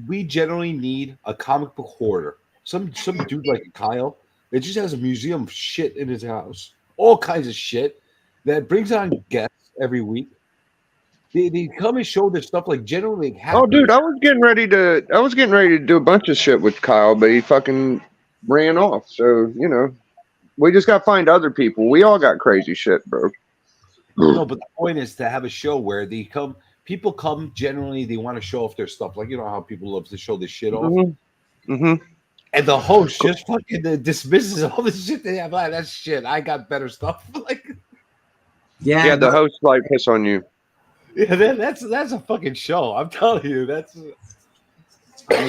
we generally need a comic book hoarder. Some dude like Kyle that just has a museum of shit in his house, all kinds of shit that brings on guests every week. They come and show their stuff like generally. Oh, dude, I was getting ready to do a bunch of shit with Kyle, but he fucking ran off. So we just got to find other people. We all got crazy shit, bro. No, but the point is to have a show where people come generally, they want to show off their stuff. Like, you know how people love to show this shit off. Mm-hmm. And the host just fucking dismisses all the shit they have. Like, that's shit. I got better stuff. Like, yeah, the host like piss on you. Yeah, that's a fucking show. I'm telling you, that's. I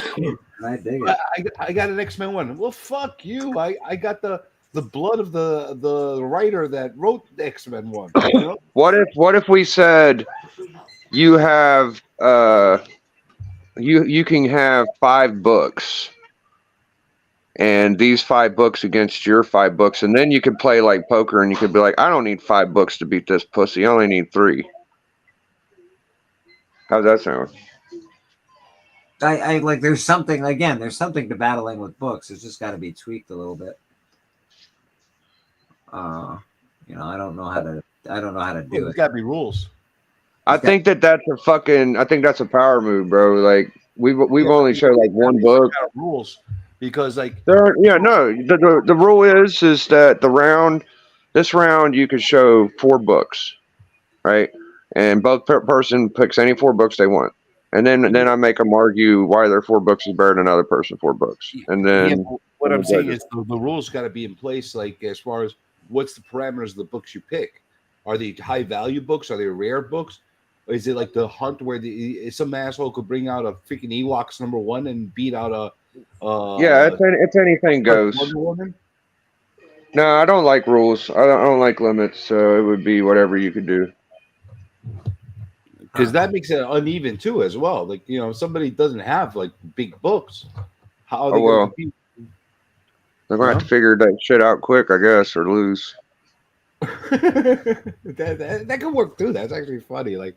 dig it. I got an X-Men one. Well, fuck you. I got the blood of the writer that wrote the X-Men one. You know? What if we said you have you can have 5 books, and these 5 books against your 5 books, and then you could play like poker, and you could be like, I don't need 5 books to beat this pussy. I only need 3. How's that sound? I like. There's something to battling with books. It's just got to be tweaked a little bit. I don't know how to do it. There's got to be rules. I think that's a power move, bro. Like we've only showed like 1 book. Rules because like the rule is that this round you could show 4 books, right? And both person picks any 4 books they want, and then I make them argue why their 4 books is better than another person's 4 books, and then what I'm saying is the rules got to be in place. Like as far as what's the parameters of the books you pick? Are they high value books? Are they rare books? Or is it like the hunt where some asshole could bring out a freaking Ewoks #1 and beat out a it's anything goes. Wonder Woman? No, I don't like rules. I don't like limits. So it would be whatever you could do. Because that makes it uneven too, as well. Like if somebody doesn't have like big books, how are Oh they going to well, compete? they're gonna have to figure that shit out quick, I guess, or lose. that could work too. That's actually funny. Like,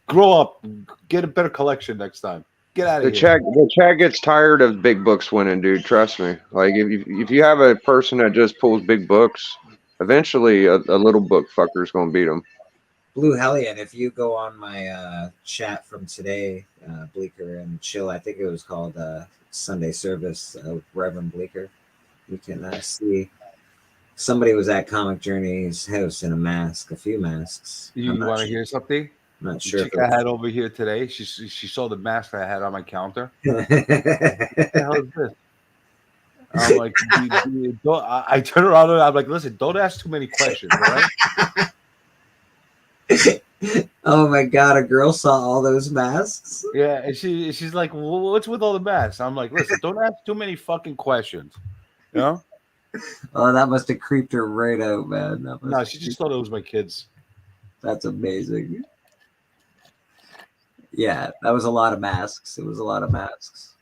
grow up, get a better collection next time. Get out of here. The chat gets tired of big books winning, dude. Trust me. Like if you have a person that just pulls big books, eventually a little book fucker's gonna beat them. Blue Hellion, if you go on my chat from today, Bleecker and Chill, I think it was called Sunday Service with Reverend Bleecker, you can see somebody was at Comic Journey's house in a mask, a few masks. You want to hear something? I'm not The sure. chick I had over here today, she saw the mask I had on my counter. What the hell is this? I'm like, I turn around and I'm like, listen, don't ask too many questions, all right? Oh my god, a girl saw all those masks? Yeah, and she's like, what's with all the masks? I'm like, listen, don't ask too many fucking questions. You know? Oh, that must have creeped her right out, man. No, she just thought it was my kids. That's amazing. Yeah, that was a lot of masks. It was a lot of masks.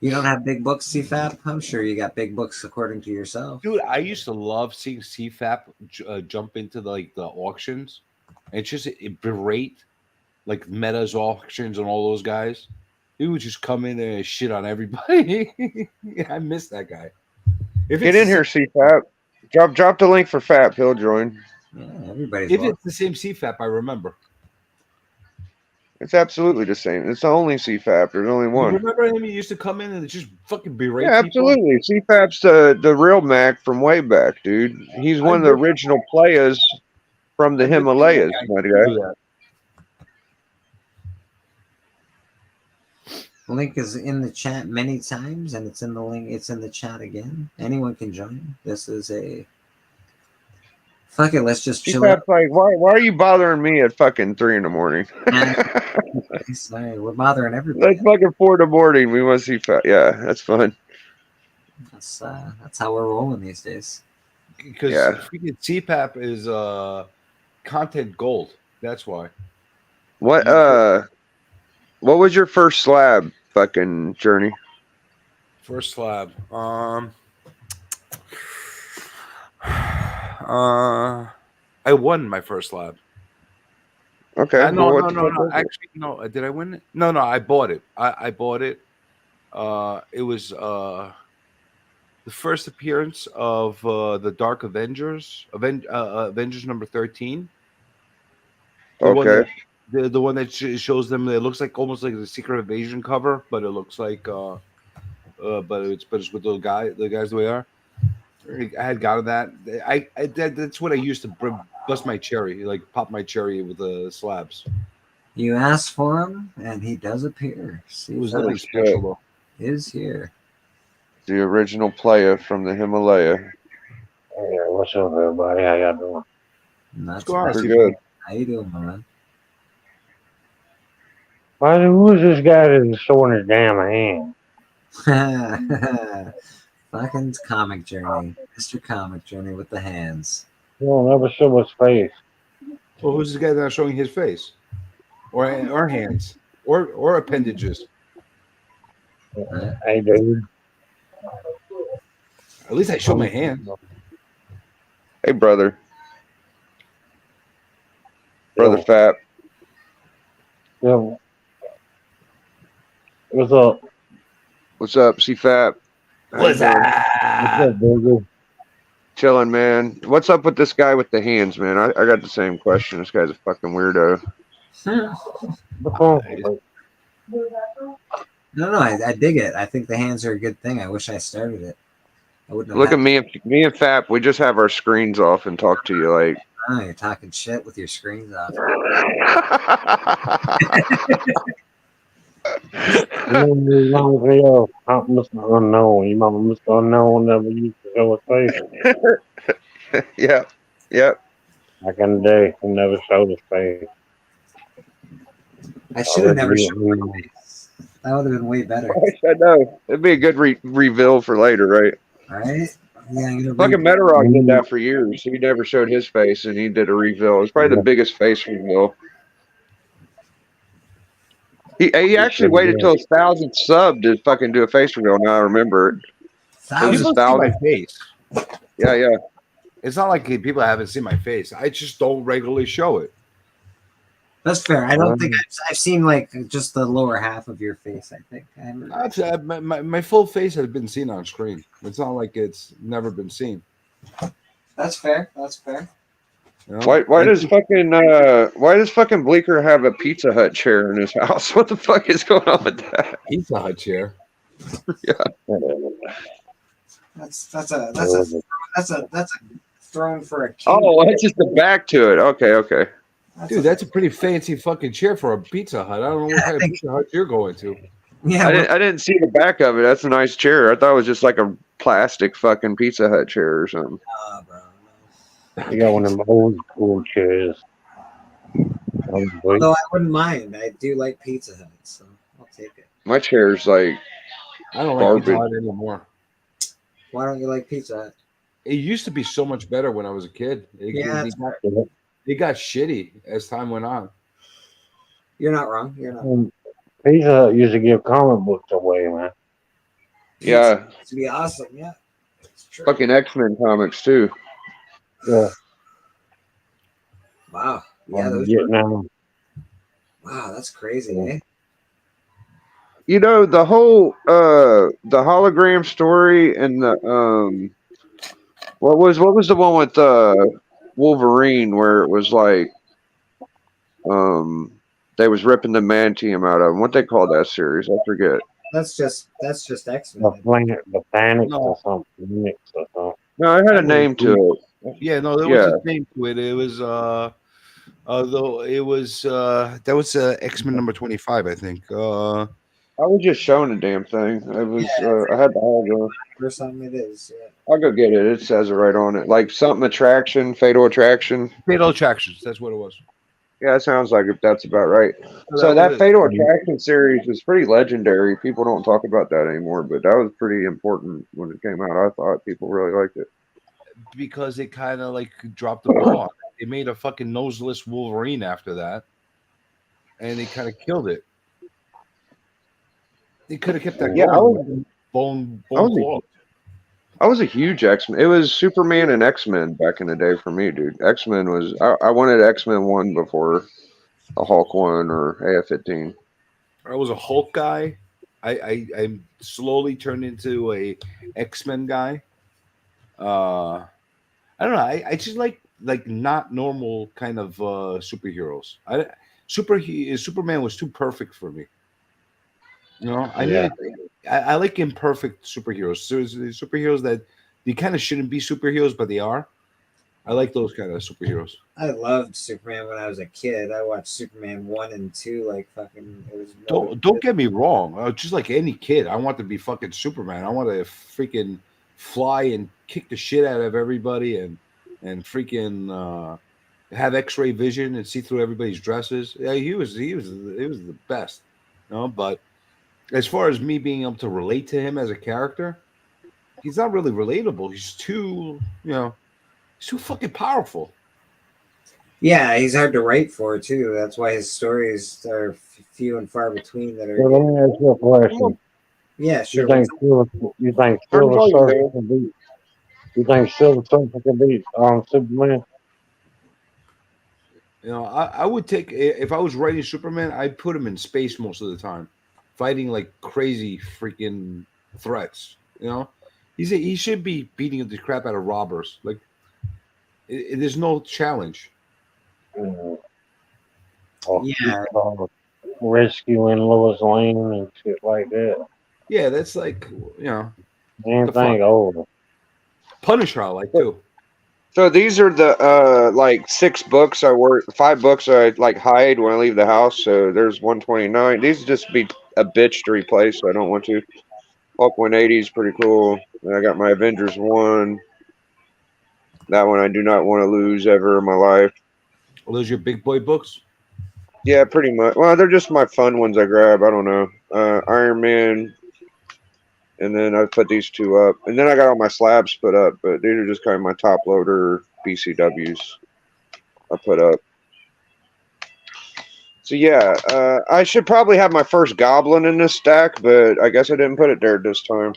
You don't have big books, CFAP? I'm sure you got big books according to yourself. Dude, I used to love seeing CFAP jump into the auctions and just berate like Meta's auctions and all those guys. He would just come in there and shit on everybody. I miss that guy. Get in here, CFAP. Drop the link for FAP. He'll join. Yeah, everybody's If it's the same CFAP, I remember. It's absolutely the same. It's the only CFAP. There's only You one. remember him? He used to come in and just fucking berate Yeah, people? absolutely. CFAP's the real Mac from way back, dude. He's one of the original players from the Himalayas, my guy. Link is in the chat many times, and it's in the link. It's in the chat again. Anyone can join. This is a fuck it. Let's just chill out. CFAP's like, why are you bothering me at fucking 3 a.m? Sorry, we're bothering everybody. Like fucking 4 a.m. We want CFAP. Yeah, that's fun. That's how we're rolling these days. Because freaking CPAP is content gold. That's why. What was your first slab fucking journey? First slab. I won my first slab. Okay. No. Actually, no. Did I win it? No. I bought it. I bought it. It was the first appearance of the Dark Avengers, Avengers number 13. The one that shows them. It looks like almost like the Secret Invasion cover, but it looks like but it's with the guys the way they are. I had gotten that. That's what I used to bust my cherry, like pop my cherry with the slabs. You ask for him, and he does appear. See, It was nothing special though. Is here. The original player from the Himalaya. Yeah, what's up, everybody? How y'all doing? That's pretty good. How you doing, man? Who is this guy that's showing his damn hand? Fucking Comic Journey. Mr. Comic Journey with the hands. You don't ever show his face. Well, who's this guy that's showing his face, or hands, or appendages? Hey, dude. At least I show my hand. Hey, brother. Brother Fap. Yo. What's up? What's up, CFAP? What's up, baby? Chilling, man. What's up with this guy with the hands, man? I got the same question. This guy's a fucking weirdo. No, I dig it. I think the hands are a good thing. I wish I started it. I wouldn't have Look at me and Fap. We just have our screens off and talk to you like. Oh, you're talking shit with your screens off. Mr. Unknown. You remember Mr. Unknown never used to show his face? Yep. Back in the day, he never showed his face. I should have never shown my face. That would have been way better. I know. It'd be a good reveal for later, right? Right? Yeah, I'm gonna Fucking Metarog did that for years. He never showed his face, and he did a reveal. It was probably the biggest face reveal. He actually waited till his 1,000th sub to fucking do a face reveal. Now I remember it. It was his People see my 1,000th. face. Yeah, yeah. It's not like people haven't seen my face. I just don't regularly show it. That's fair. I don't think I've seen like just the lower half of your face. I think. My full face has been seen on screen. It's not like it's never been seen. That's fair. That's fair. You know? Why does fucking Bleeker have a Pizza Hut chair in his house? What the fuck is going on with that? Pizza Hut chair. Yeah. That's a throne for a king. Oh, that's just the back to it. Okay. Dude, that's a pretty fancy fucking chair for a Pizza Hut. I don't know what kind of Pizza Hut you're going to. Yeah, I didn't see the back of it. That's a nice chair. I thought it was just like a plastic fucking Pizza Hut chair or something. You got one of them old school chairs. Although I wouldn't mind. I do like Pizza Hut, so I'll take it. My chair's like I don't like garbage. Pizza Hut anymore. Why don't you like Pizza Hut? It used to be so much better when I was a kid. It got shitty as time went on. You're not wrong. You're not wrong. Pizza Hut used to give comic books away, man. Yeah. To be awesome, yeah. It's true. Fucking X-Men comics too. Yeah. Wow. Yeah, those wow, that's crazy, eh? You know, the whole the hologram story and the what was the one with Wolverine where it was like they was ripping the mantium out of him. What they call that series? I forget. That's just X-Men. The Panic or something. No, it had a name to it. Yeah, no, there was a name to it. It was though it was that was X-Men number 25, I think. I was just showing the damn thing. It was I had the hologram. Or something it is, yeah. I'll go get it. It says it right on it. Like something attraction, fatal attraction. Fatal Attractions, that's what it was. Yeah, it sounds like that's about right. So So that that was- Fatal Attraction series was pretty legendary. People don't talk about that anymore, but that was pretty important when it came out. I thought people really liked it. Because it kind of like dropped the ball. It made a fucking noseless Wolverine after that, and they kind of killed it. They could have kept that Yeah, going. Bone Claw. I was a huge X-Men. It was Superman and X-Men back in the day for me, dude. X-Men was I wanted X-Men 1 before a Hulk 1 or AF-15. I was a Hulk guy. I slowly turned into a X-Men guy. I don't know. I just like not normal kind of superheroes. Superman was too perfect for me. You know, I like imperfect superheroes. So superheroes that they kind of shouldn't be superheroes, but they are. I like those kind of superheroes. I loved Superman when I was a kid. I watched Superman 1 and 2 like fucking it was Don't get me wrong. Just like any kid, I want to be fucking Superman. I want to freaking fly and kick the shit out of everybody and freaking have X-ray vision and see through everybody's dresses. Yeah, he was the best. You know, but as far as me being able to relate to him as a character, he's not really relatable. He's too, he's too fucking powerful. Yeah, he's hard to write for too. That's why his stories are few and far between that are. So let me ask you a question. Yeah, sure. You think Silver Surfer can beat? You think Silver Surfer can beat Superman? You know, I would take if I was writing Superman, I'd put him in space most of the time, fighting like crazy freaking threats. You know, he should be beating the crap out of robbers. Like, there's no challenge. Yeah, rescuing Lois Lane and shit like that. Yeah, that's like Anything over. Punisher, I like too. So these are the like 6 books 5 books I like hide when I leave the house. So there's 129. These just be a bitch to replace. So I don't want to. Hulk 180 is pretty cool. And I got my Avengers 1. That one I do not want to lose ever in my life. Well, those your big boy books? Yeah, pretty much. Well, they're just my fun ones I grab. I don't know. Iron Man. and then I put these two up, and then I got all my slabs put up. But these are just kind of my top loader BCWs I put up. So yeah, I should probably have my first goblin in this stack, but I guess I didn't put it there this time.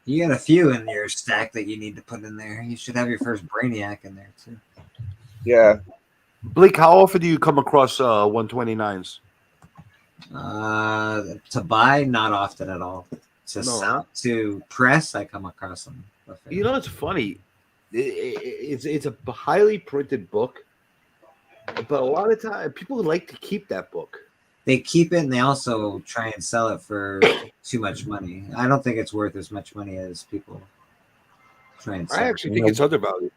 You got a few in your stack that you need to put in there. You should have your first Brainiac in there too. Yeah. Blake, how often do you come across 129s? To buy, not often at all. To No, sell, huh? to press, I come across them. You know, it's funny. It's a highly printed book, but a lot of time people like to keep that book. They keep it, and they also try and sell it for too much money. I don't think it's worth as much money as people try and sell. I actually think it's undervalued.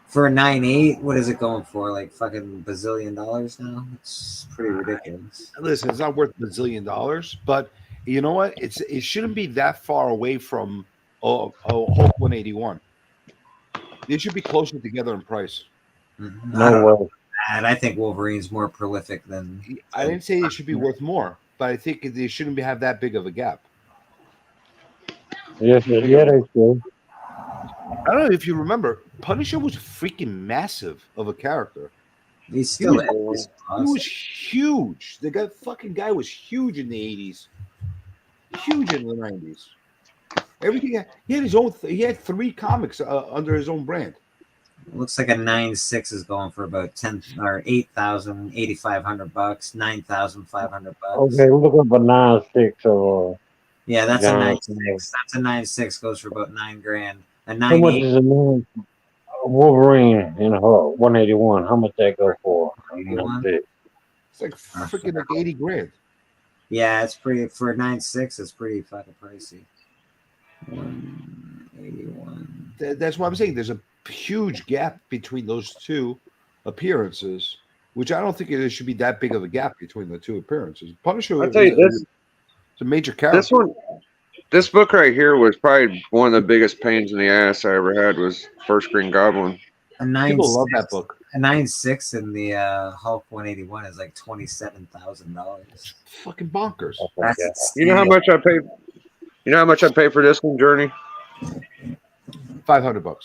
For a 9.8, what is it going for? Like fucking bazillion dollars now? It's pretty ridiculous. Listen, it's not worth $1 bazillion, but you know what? It shouldn't be that far away from Hulk 181. They should be closer together in price. No way. And I think Wolverine's more prolific than. I didn't say it should be worth more, but I think they shouldn't have that big of a gap. Yes, they should. I don't know if you remember, Punisher was freaking massive of a character. He's still he was huge. The fucking guy was huge in the 80s, huge in the 90s. Everything he had his own. He had 3 comics under his own brand. It looks like a 9.6 is going for about 10 or 8,000, $8,500, $9,500. Okay, look up a 9.6 or. Yeah, that's a John 9.6. That's a 9.6 goes for about $9,000. A How much 9.8. is a new Wolverine in a Hulk 181? How much that go for? It's like freaking like 80 grand. Yeah, it's pretty for a 9.6. It's pretty fucking pricey. 181. That's what I'm saying. There's a huge gap between those two appearances, which I don't think there should be that big of a gap between the two appearances. Punisher, I'll tell you this. It's a major character. This book right here was probably one of the biggest pains in the ass I ever had. Was First Green Goblin. People love that book. A 9.6 in the Hulk 181 is like $27,000. Fucking bonkers. You know how much I paid? You know how much I paid for this one, Journey? $500.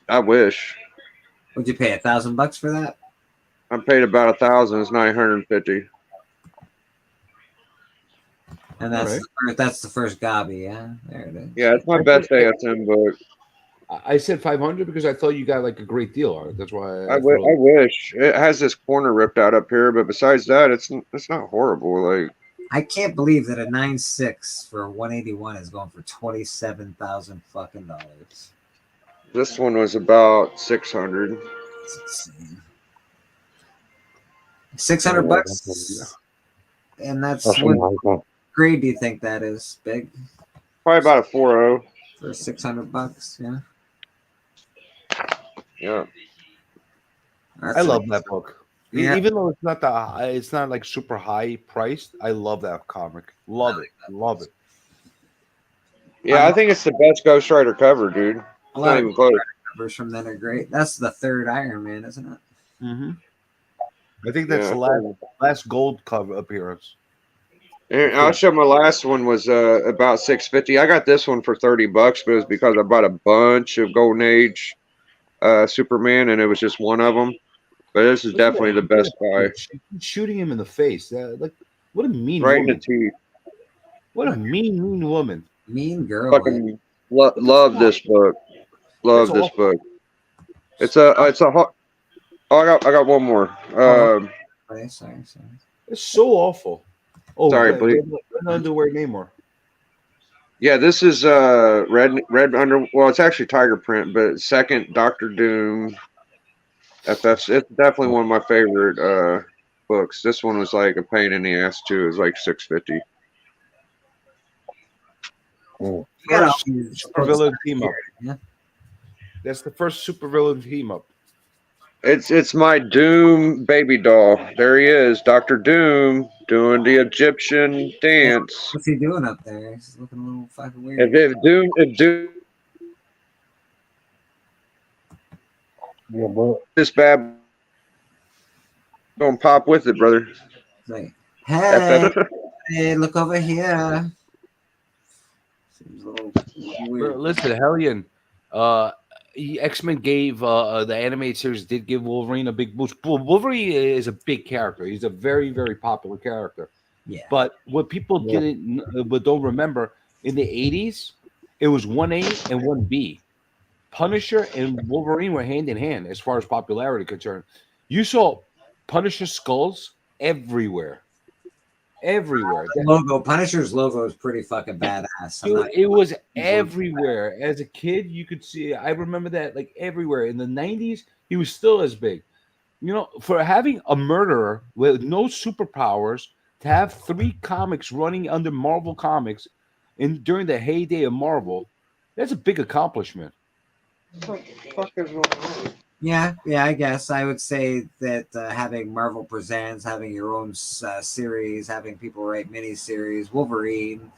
I wish. Would you pay $1,000 for that? I paid about $1,000. It's $950. And that's the first Gobby, yeah. There it is. Yeah, it's my best ASM book. I said 500 because I thought you got like a great deal on it. That's why I wish it has this corner ripped out up here, but besides that, it's not horrible. Like I can't believe that a 9.6 for 181 is going for $27,000 fucking dollars. This one was about 600. $600, and that's what grade do you think that is? Big? Probably about a 4.0 for $600. Yeah. Yeah. I love that book. Yeah. Even though it's not like super high priced, I love that comic. Love it. Yeah, I think it's the best Ghost Rider cover, dude. A lot Not of even close. covers from then are great. That's the third Iron Man, isn't it? Mm-hmm. I think that's Yeah. the last gold cover appearance. And I'll show my last one was about $650. I got this one for $30, but it was because I bought a bunch of Golden Age Superman, and it was just one of them. But this is definitely the best buy. Shooting him in the face. Like, what a mean Right in woman. the teeth. What a mean woman. Mean girl. Fucking love this book. Love That's this book. It's a oh, I got one more. Sorry. It's so awful. Oh, Sorry, Red please. Underwear Namor. Yeah, this is red under. Well, it's actually Tiger Print, but second Doctor Doom. FF. It's definitely one of my favorite books. This one was like a pain in the ass too. It was like $650. First supervillain team up. Yeah. That's the first supervillain team up. It's my Doom baby doll. There he is, Doctor Doom, doing the Egyptian dance. What's he doing up there? He's looking a little fucking weird. If Doom, Yeah, but this bad gonna pop with it, brother. It's like, hey, look over here. Seems a little Bro, weird. listen, Hellion, X-Men gave the animated series did give Wolverine a big boost. Wolverine is a big character. He's a very, very popular character. Yeah. But what people but don't remember, in the 80s, it was 1A and 1B. Punisher and Wolverine were hand in hand as far as popularity concerned. You saw Punisher skulls everywhere. Everywhere. Logo, Punisher's logo is pretty fucking badass. Dude, it was everywhere. As a kid, you could see. I remember that like everywhere. In the 90s, he was still as big. You know, for having a murderer with no superpowers to have 3 comics running under Marvel Comics during the heyday of Marvel, that's a big accomplishment. What the fuck is going on? Yeah, I guess I would say that having Marvel Presents, having your own series, having people write miniseries, Wolverine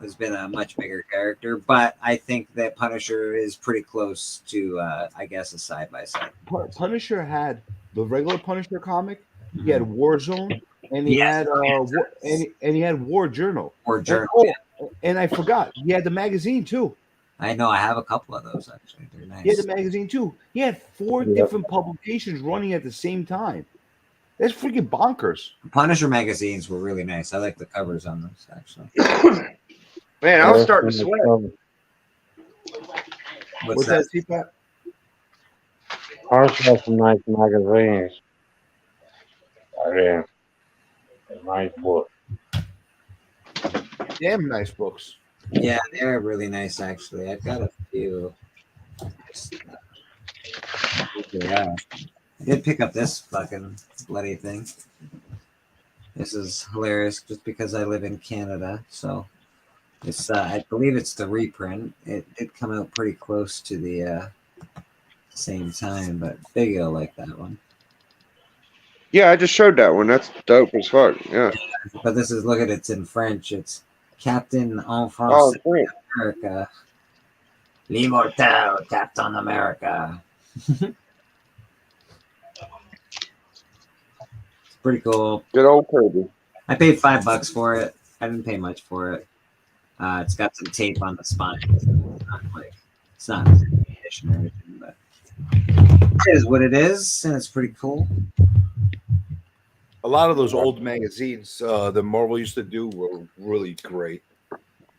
has been a much bigger character, but I think that Punisher is pretty close to, I guess, a side by side. Punisher had the regular Punisher comic. He had Warzone, and he Yes, had and he had War Journal. War Journal, and I forgot he had the magazine too. I know I have a couple of those actually. They're nice. He had the magazine too. He had 4 different publications running at the same time. That's freaking bonkers. Punisher magazines were really nice. I like the covers on those actually. Man, I was starting to sweat. What's that, CPAP? Arts has some nice magazines. Yeah. Nice book. Damn nice books. Yeah, they're really nice actually. I've got a few. Yeah. I did pick up this fucking bloody thing. This is hilarious just because I live in Canada. So it's I believe it's the reprint. It did come out pretty close to the same time, but big you'll like that one. Yeah, I just showed that one. That's dope as fuck. Yeah. But this is, look at it's in French. It's Captain en Oh, France great. America. L'Immortal Captain America. It's pretty cool. Good old Kirby. I paid $5 for it. I didn't pay much for it. It's got some tape on the spine. It's not an edition or anything, but it is what it is, and it's pretty cool. A lot of those old magazines that Marvel used to do were really great.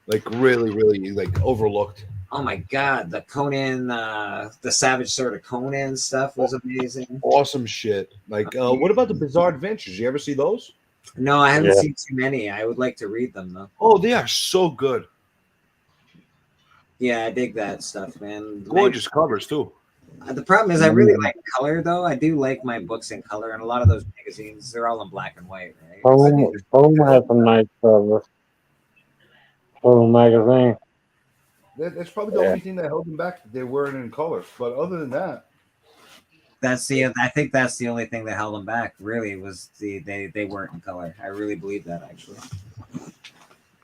Like really, really like overlooked. Oh my god, the Conan, the Savage Sword of Conan stuff was amazing. Awesome shit. Like what about the Bizarre Adventures? You ever see those? No, I haven't seen too many. I would like to read them though. Oh, they are so good. Yeah, I dig that stuff, man. Gorgeous covers too. The problem is I really like color though. I do like my books in color, and a lot of those magazines, they're all in black and white, right? Home has some nice covers. Home magazine. That's probably the only thing that held them back. They weren't in color, but other than that, I think that's the only thing that held them back. Really, was they weren't in color. I really believe that actually.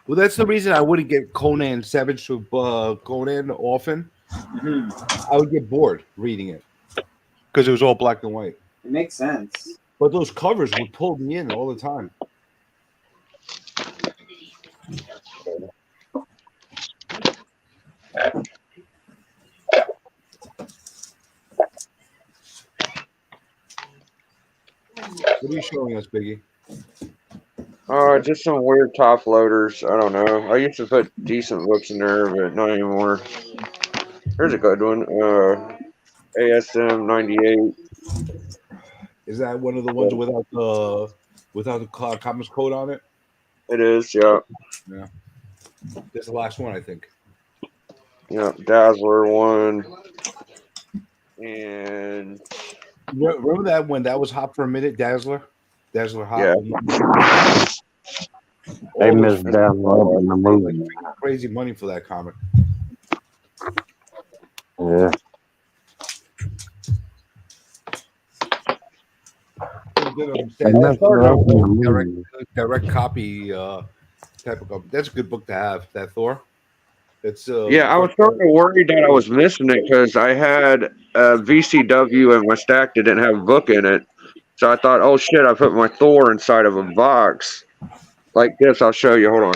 well, that's the reason I wouldn't get Conan Savage Conan often. I would get bored reading it because it was all black and white. It makes sense. But those covers would pull me in all the time. What are you showing us, Biggie? Just some weird top loaders. I don't know. I used to put decent books in there, but not anymore. Here's a good one. ASM 98. Is that one of the ones without the Commons code on it? It is, yeah. Yeah. That's the last one, I think. Yeah, Dazzler one. And remember that when that was hot for a minute, Dazzler hot. Yeah. They missed Dazzler in the movie. Crazy money for that comic. Yeah. Direct copy type of comic. That's a good book to have. That Thor. It's yeah, I was starting to worry that I was missing it because I had VCW and my stack that didn't have a book in it. So I thought, oh shit, I put my Thor inside of a box like this. I'll show you. Hold on.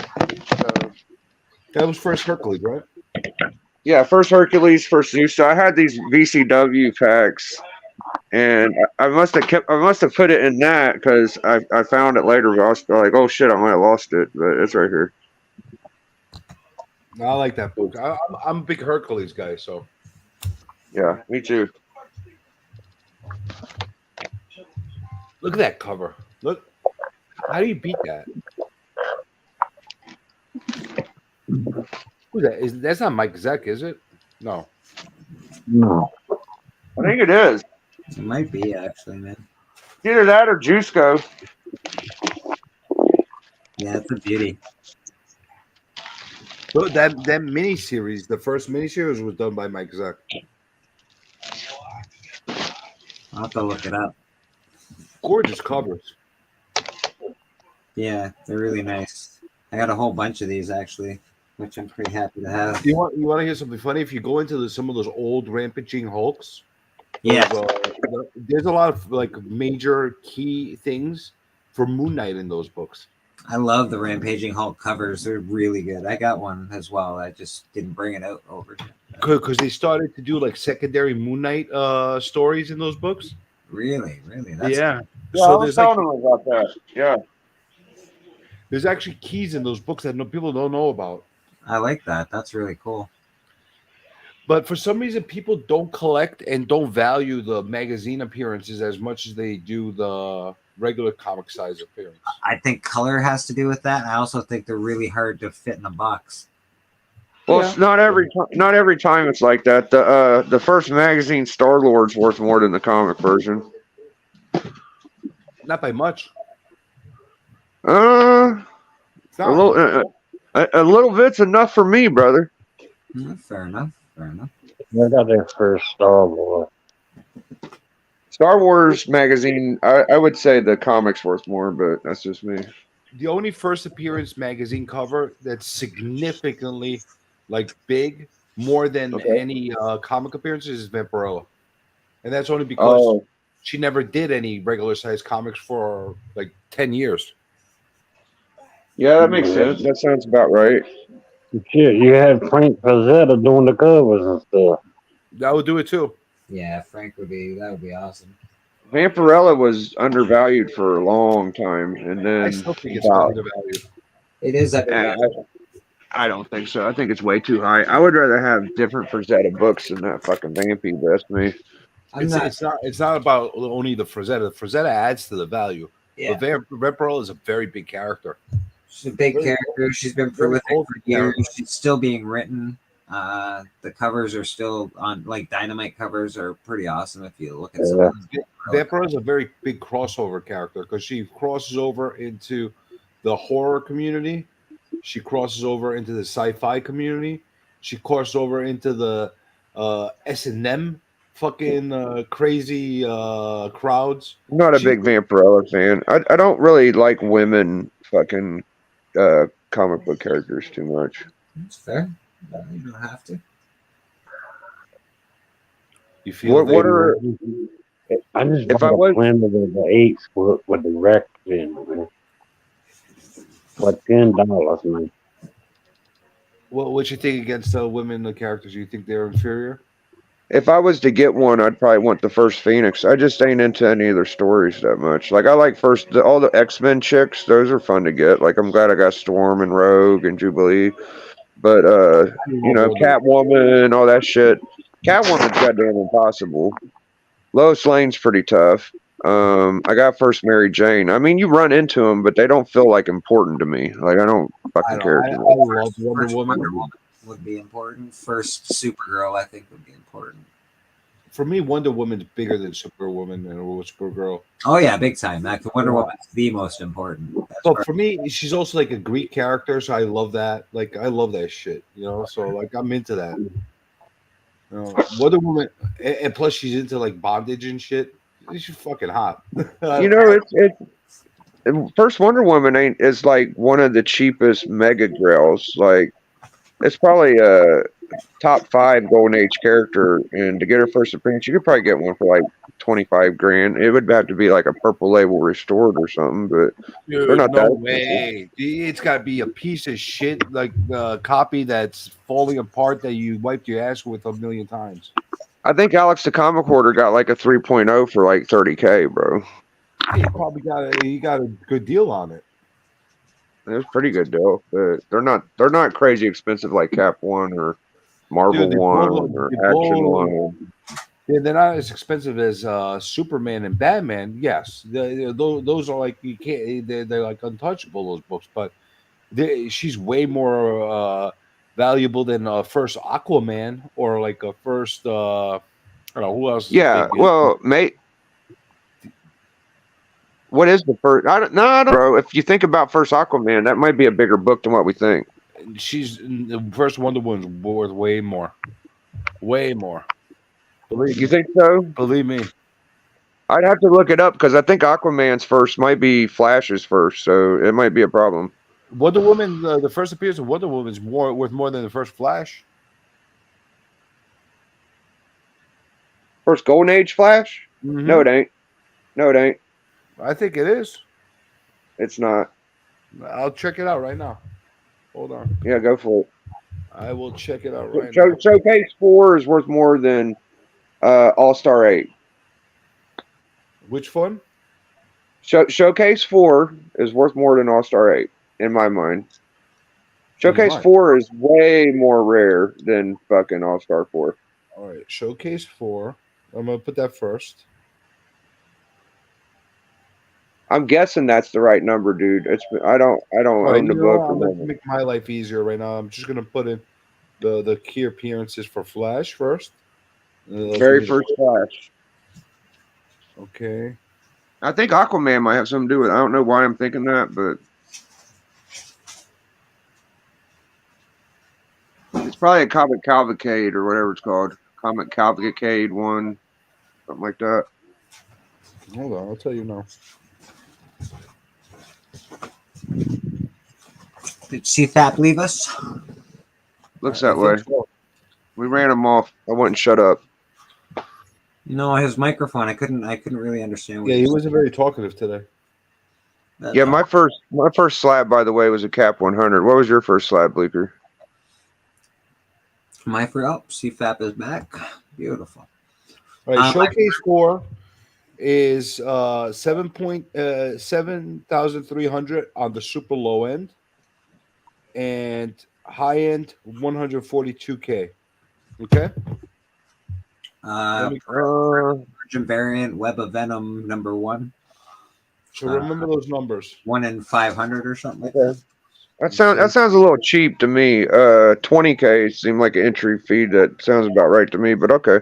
That was first Hercules, right? Yeah, first Hercules, first Zeus. So I had these VCW packs, and I must have put it in that because I found it later. But I was like, oh shit, I might have lost it, but it's right here. I like that book. I'm a big Hercules guy, so Yeah, me too. look at that cover. Look, how do you beat that? Who's that? That's not Mike Zeck, is it? No. No. I think it is. It might be actually, man. Either that or Juiceco. Yeah, it's a beauty. But that miniseries, the first miniseries was done by Mike Zeck. I'll have to look it up. Gorgeous covers. Yeah, they're really nice. I got a whole bunch of these actually, which I'm pretty happy to have. You want to hear something funny? If you go into some of those old Rampaging Hulks, Yeah, there's a lot of like major key things for Moon Knight in those books. I love the Rampaging Hulk covers. They're really good. I got one as well. I just didn't bring it out over here. Because they started to do like secondary Moon Knight stories in those books. Really? Yeah, So I was there's telling them about that. Yeah. There's actually keys in those books that people don't know about. I like that. That's really cool. But for some reason, people don't collect and don't value the magazine appearances as much as they do the regular comic size appearance. I think color has to do with that. I also think they're really hard to fit in a box. Well, it's not every time it's like that. The first magazine, Star Lord's worth more than the comic version. Not by much. A little bit's enough for me, brother. Fair enough. I got their first Star Wars. Star Wars magazine, I would say the comic's worth more, but that's just me. The only first appearance magazine cover that's significantly like big, more than any comic appearances, is Vampirella, and that's only because she never did any regular size comics for like 10 years. Yeah, that makes sense. That sounds about right. Shit, you had Frank Frazetta doing the covers and stuff. That would do it too. Yeah, Frank would be awesome. Vampirella was undervalued for a long time, and then I still think it's undervalued. It is undervalued. I don't think so. I think it's way too high. I would rather have different Frazetta books than that fucking Vampy, but that's me. It's not about only the Frazetta. The Frazetta adds to the value. Yeah. But Vampirella is a very big character. She's a big character. She's been prolific for years. She's still being written. The covers are still on, like Dynamite covers are pretty awesome if you look at some of them. Vampirella is a very big crossover character because she crosses over into the horror community. She crosses over into the sci-fi community. She crosses over into the S&M fucking crazy crowds. I'm not a big Vampirella fan. I don't really like women fucking comic book characters too much. That's fair. You don't have to. You feel what are I just if bought I was a plan of the 8 with the wreck in, man. For $10, man. What you think against women, the characters? You think they're inferior? if I was to get one, I'd probably want the first Phoenix. I just ain't into any of their stories that much. Like I like all the X-Men chicks. Those are fun to get. Like I'm glad I got Storm and Rogue and Jubilee. But Catwoman, all that shit. Catwoman's goddamn impossible. Lois Lane's pretty tough. I got first Mary Jane. I mean, you run into them, but they don't feel like important to me. Like I don't fucking care. I love Wonder Woman. Would be important. First Supergirl, I think, would be important. For me, Wonder Woman's bigger than Superwoman and Supergirl. Oh yeah, big time. Wonder Woman's the most important. But for me, she's also like a Greek character, so I love that. Like I love that shit, So like I'm into that. Wonder Woman, and plus she's into like bondage and shit. She's fucking hot. First Wonder Woman is like one of the cheapest mega grails. Like it's probably top 5 Golden Age character, and to get her first appearance, you could probably get one for like 25 grand. It would have to be like a purple label restored or something, but they're Dude, not no that expensive. way. It's got to be a piece of shit, like a copy that's falling apart that you wiped your ass with a million times. I think Alex the Comic Hoarder got like a 3.0 for like 30K, bro. He probably got a good deal on it. It was a pretty good deal, but they're not crazy expensive like Cap One or Marvel Dude, One or Action One. Yeah, they're not as expensive as Superman and Batman. Yes, those are like you can't. They're like untouchable. Those books, but she's way more valuable than first Aquaman or like a first. I don't know who else. Is Yeah, big? well, mate. What is the first? I don't know, bro. If you think about first Aquaman, that might be a bigger book than what we think. She's the first Wonder Woman's worth way more. Way more. You think so? Believe me. I'd have to look it up because I think Aquaman's first might be Flash's first, so it might be a problem. Wonder Woman, the first appearance of Wonder Woman is worth more than the first Flash. First Golden Age Flash? Mhm. No, it ain't. No, it ain't. I think it is. It's not. I'll check it out right now. Hold on. Yeah, go for it. I will check it out right now. Showcase 4 is worth more than All-Star 8. Which one? Showcase 4 is worth more than All-Star 8, in my mind. Showcase 4 is way more rare than fucking All-Star 4. All right, Showcase 4. I'm gonna put that first. I'm guessing that's the right number, dude. I don't own the book. I'm gonna make my life easier right now. I'm just gonna put in the key appearances for Flash first. Very first Flash. Okay. I think Aquaman might have something to do with it. I don't know why I'm thinking that, but it's probably a Comic Cavalcade or whatever it's called. Comic Cavalcade 1, something like that. Hold on, I'll tell you now. Did CFAP leave us? Looks that way. So. We ran him off. I wouldn't shut up. No, his microphone. I couldn't really understand. Yeah, he wasn't very talkative today. Yeah, my first slab, by the way, was a Cap 100. What was your first slab, Bleeker? CFAP is back. Beautiful. All right, Showcase 4 is 7,300 on the super low end, and high end 142K. Okay. Virgin variant Web of Venom #1. So remember those numbers. 1 in 500 or something like that. That sounds a little cheap to me. 20K seemed like an entry fee. That sounds about right to me, but okay.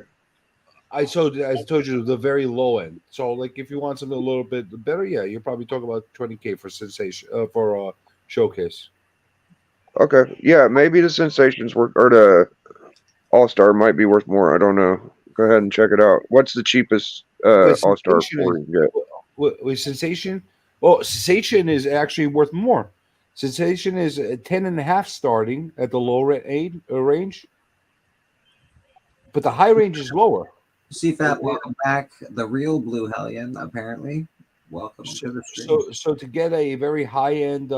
I told you the very low end. So like if you want something a little bit better, yeah, you're probably talking about 20K for Sensation for Showcase. Okay, yeah, maybe the Sensations or the All-Star might be worth more. I don't know. Go ahead and check it out. What's the cheapest All-Star for you get? With Sensation? Well, Sensation is actually worth more. Sensation is 10.5 starting at the low range, but the high range is lower. CFAP, welcome back. The real Blue Hellion, apparently. Welcome to the stream. So to get a very high end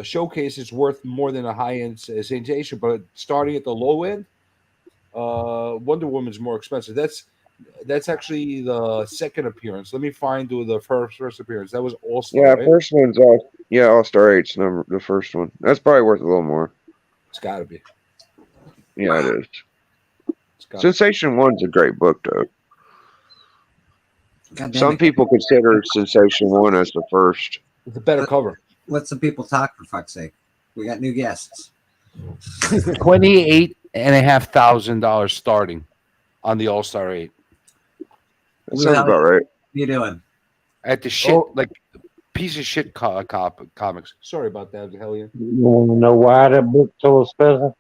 Showcase is worth more than a high end Sensation, but starting at the low end, Wonder Woman's more expensive. That's actually the second appearance. Let me find the first appearance. That was All-Star. Yeah, right? first one's All-Star 8's number. The first one. That's probably worth a little more. It's got to be. Yeah, it is. Sensation 1's a great book, though. Some people consider Sensation 1 as the first. It's a better cover. Let some people talk, for fuck's sake. We got new guests. $28,500 starting on the All-Star 8. That sounds about right. What you doing? At the shit, like piece of shit comics. Sorry about that, Hellion. You want to know why that book's so expensive?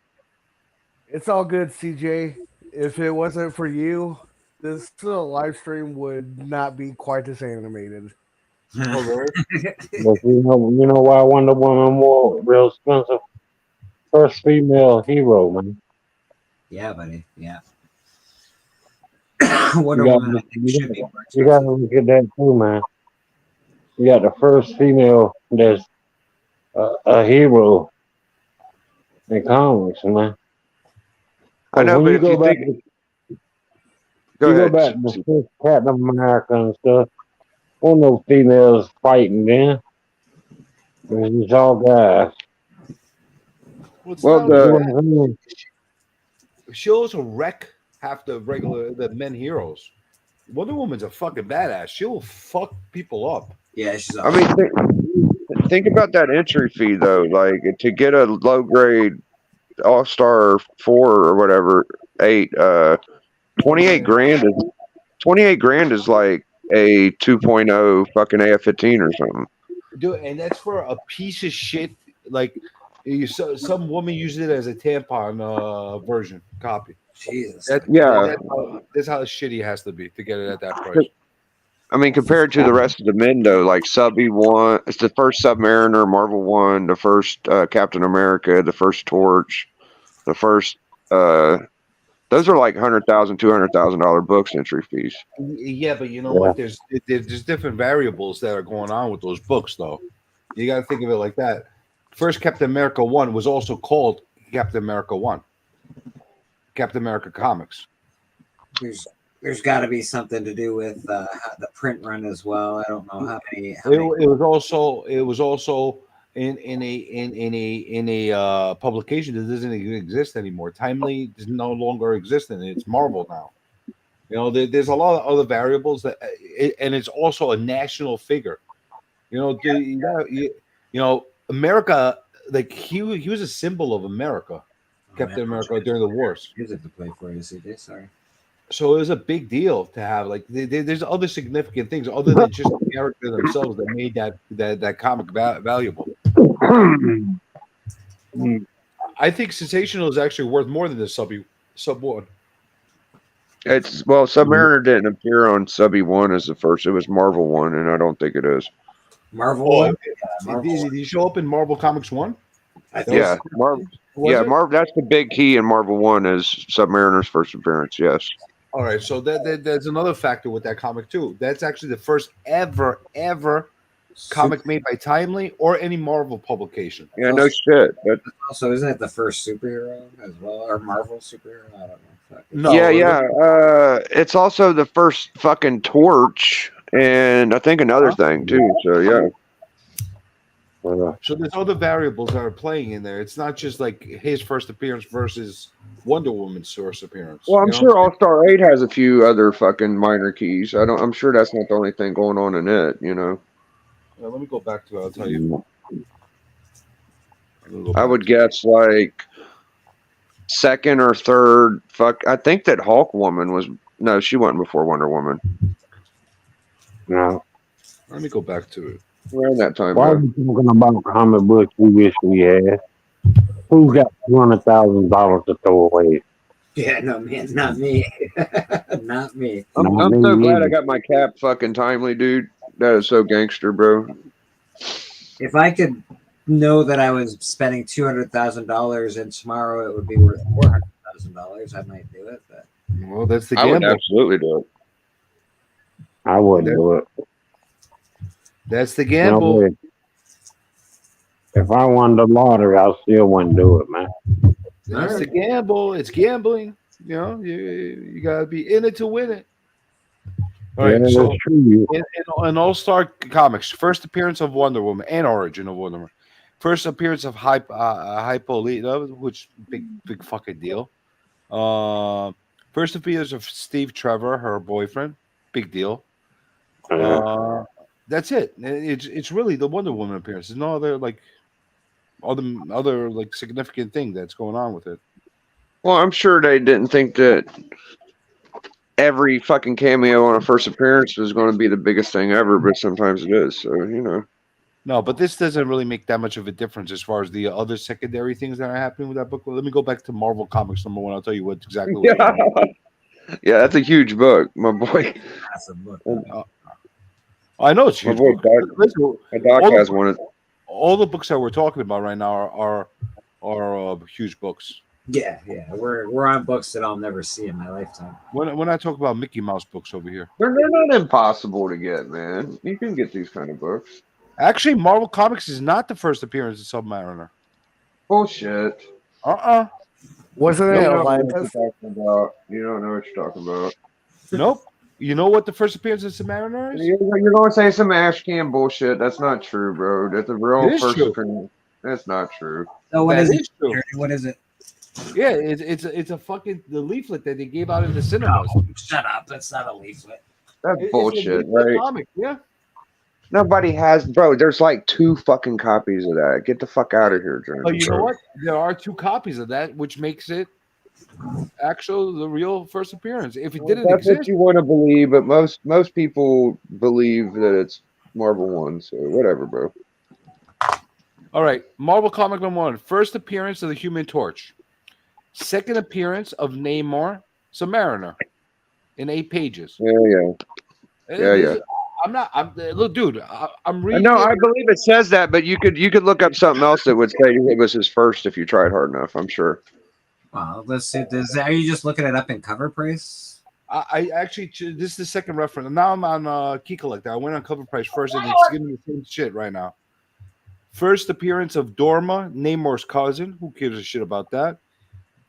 It's all good, CJ. If it wasn't for you, this live stream would not be quite this animated. But you know why Wonder Woman more real expensive? first female hero, man. Yeah, buddy. Yeah. You Wonder got Woman, I think, should be more you got to expensive. look at that too, man. You got the first female that's a hero in comics, man. I 'Cause know, when but you if you go back, think, go you go ahead. back to the first Captain America and stuff. One no females fighting then. It's all guys. Well, it's Well, not only You know the what I'm saying? she also wreck half the men heroes. Wonder Woman's a fucking badass. She'll fuck people up. Yeah, she's I mean, awesome. think about that entry fee though. Like to get a low grade All Star 4 or whatever 8, 28 grand is 28 grand is like a 2.0 fucking AF-15 or something. Dude, and that's for a piece of shit. Like, some woman used it as a tampon version copy. Jesus. Yeah. That's how shitty it has to be to get it at that price. I mean, compared to the rest of the men, though, like Subby 1, it's the first Submariner, Marvel 1, the first Captain America, the first Torch, the first. Those are like $100,000, $200,000 books entry fees. Yeah, but you know Yeah. what? There's different variables that are going on with those books, though. You got to think of it like that. First Captain America 1 was also called Captain America 1. Captain America Comics. There's got to be something to do with the print run as well. I don't know how many. It was also in a publication that doesn't even exist anymore. Timely is no longer existent. It's Marvel now. You know, there's a lot of other variables that, and it's also a national figure. You know, you know, America. Like he was a symbol of America, Captain America during the wars. Music to play for you, CJ. Sorry. So it was a big deal to have. Like there's other significant things other than just the character themselves that made that comic valuable. I think Sensational is actually worth more than the sub one. It's Submariner didn't appear on Subby 1 as the first. It was Marvel 1, and I don't think it is. Marvel one. Marvel Did he show up in Marvel Comics 1? Yeah, Marvel. Yeah, Marvel. That's the big key in Marvel 1 is Submariner's first appearance. Yes. All right, so there's another factor with that comic too. That's actually the first ever comic made by Timely or any Marvel publication. Yeah, no shit. But also, isn't it the first superhero as well, or Marvel superhero? I don't know. No, yeah. It's also the first fucking Torch, and I think another thing too. So yeah. So there's other variables that are playing in there. It's not just like his first appearance versus Wonder Woman's first appearance. Well, I'm You know sure what All Star 8 has a few other fucking minor keys. I'm sure that's not the only thing going on in it. You know. Let me go back to it. I'll tell you. I would guess like second or third. I think that Hulk Woman was no, she wasn't before Wonder Woman. No. Let me go back to it. Around that time. Why are we talking about comic books we wish we had? Who's got $200,000 to throw away? Yeah, no, man, not me. Not me. I'm so glad I got my cap fucking Timely, dude. That is so gangster, bro. If I could know that I was spending $200,000 and tomorrow it would be worth $400,000, I might do it. But well, that's the I would gamble. absolutely do it. I wouldn't do it. That's the gamble. No, if I won the lottery, I still wouldn't do it, man. That's the gamble. It's gambling. You know, you gotta be in it to win it. All right, Yeah, so that's true. in All Star Comics, first appearance of Wonder Woman and origin of Wonder Woman, first appearance of Hippolyta, which big fucking deal. First appearance of Steve Trevor, her boyfriend, big deal. That's it. It's really the Wonder Woman appearance. There's no other other like significant thing that's going on with it. Well, I'm sure they didn't think that every fucking cameo on a first appearance was going to be the biggest thing ever, but sometimes it is. So, you know. No, but this doesn't really make that much of a difference as far as the other secondary things that are happening with that book. Let me go back to Marvel Comics #1. I'll tell you what exactly. Yeah, that's a huge book, my boy. I know it's huge. My boy Doc, Listen, my Doc has one. All the books that we're talking about right now are are huge books. Yeah, we're on books that I'll never see in my lifetime. When I talk about Mickey Mouse books over here, They're not impossible to get, man. You can get these kind of books. actually, Marvel Comics is not the first appearance of Submariner. Bullshit. Wasn't You it don't know what Atlantis? you're talking about. You don't know what you're talking about. Nope. You know what the first appearance of Submariner is? You're going to say some ash can bullshit. That's not true, bro. That's a real It is first true. appearance. That's not true. So what That is it? is true. Jerry? What is it? Yeah, it's a fucking the leaflet that they gave out in the cinemas. No, shut up. That's not a leaflet. That's It's a bullshit, leaflet right? comic, yeah. Nobody has, bro. There's like 2 fucking copies of that. Get the fuck out of here, Jeremy. Oh, you know bro. what? There are 2 copies of that, which makes it actually the real first appearance. If it didn't That's what exist, you want to believe, but most people believe that it's Marvel 1. So whatever, bro. all right. Marvel comic number 1, first appearance of the Human Torch, second appearance of Namor, Submariner, in 8 pages. Yeah. Look, dude. I'm reading. No, it. I believe it says that, but you could look up something else that would say it was his first if you tried hard enough. I'm sure. Well, let's see. Are you just looking it up in cover price? I actually this is the second reference. Now I'm on Key Collector. I went on Cover Price first, and it's giving me the same shit right now. First appearance of Dorma, Namor's cousin. Who gives a shit about that?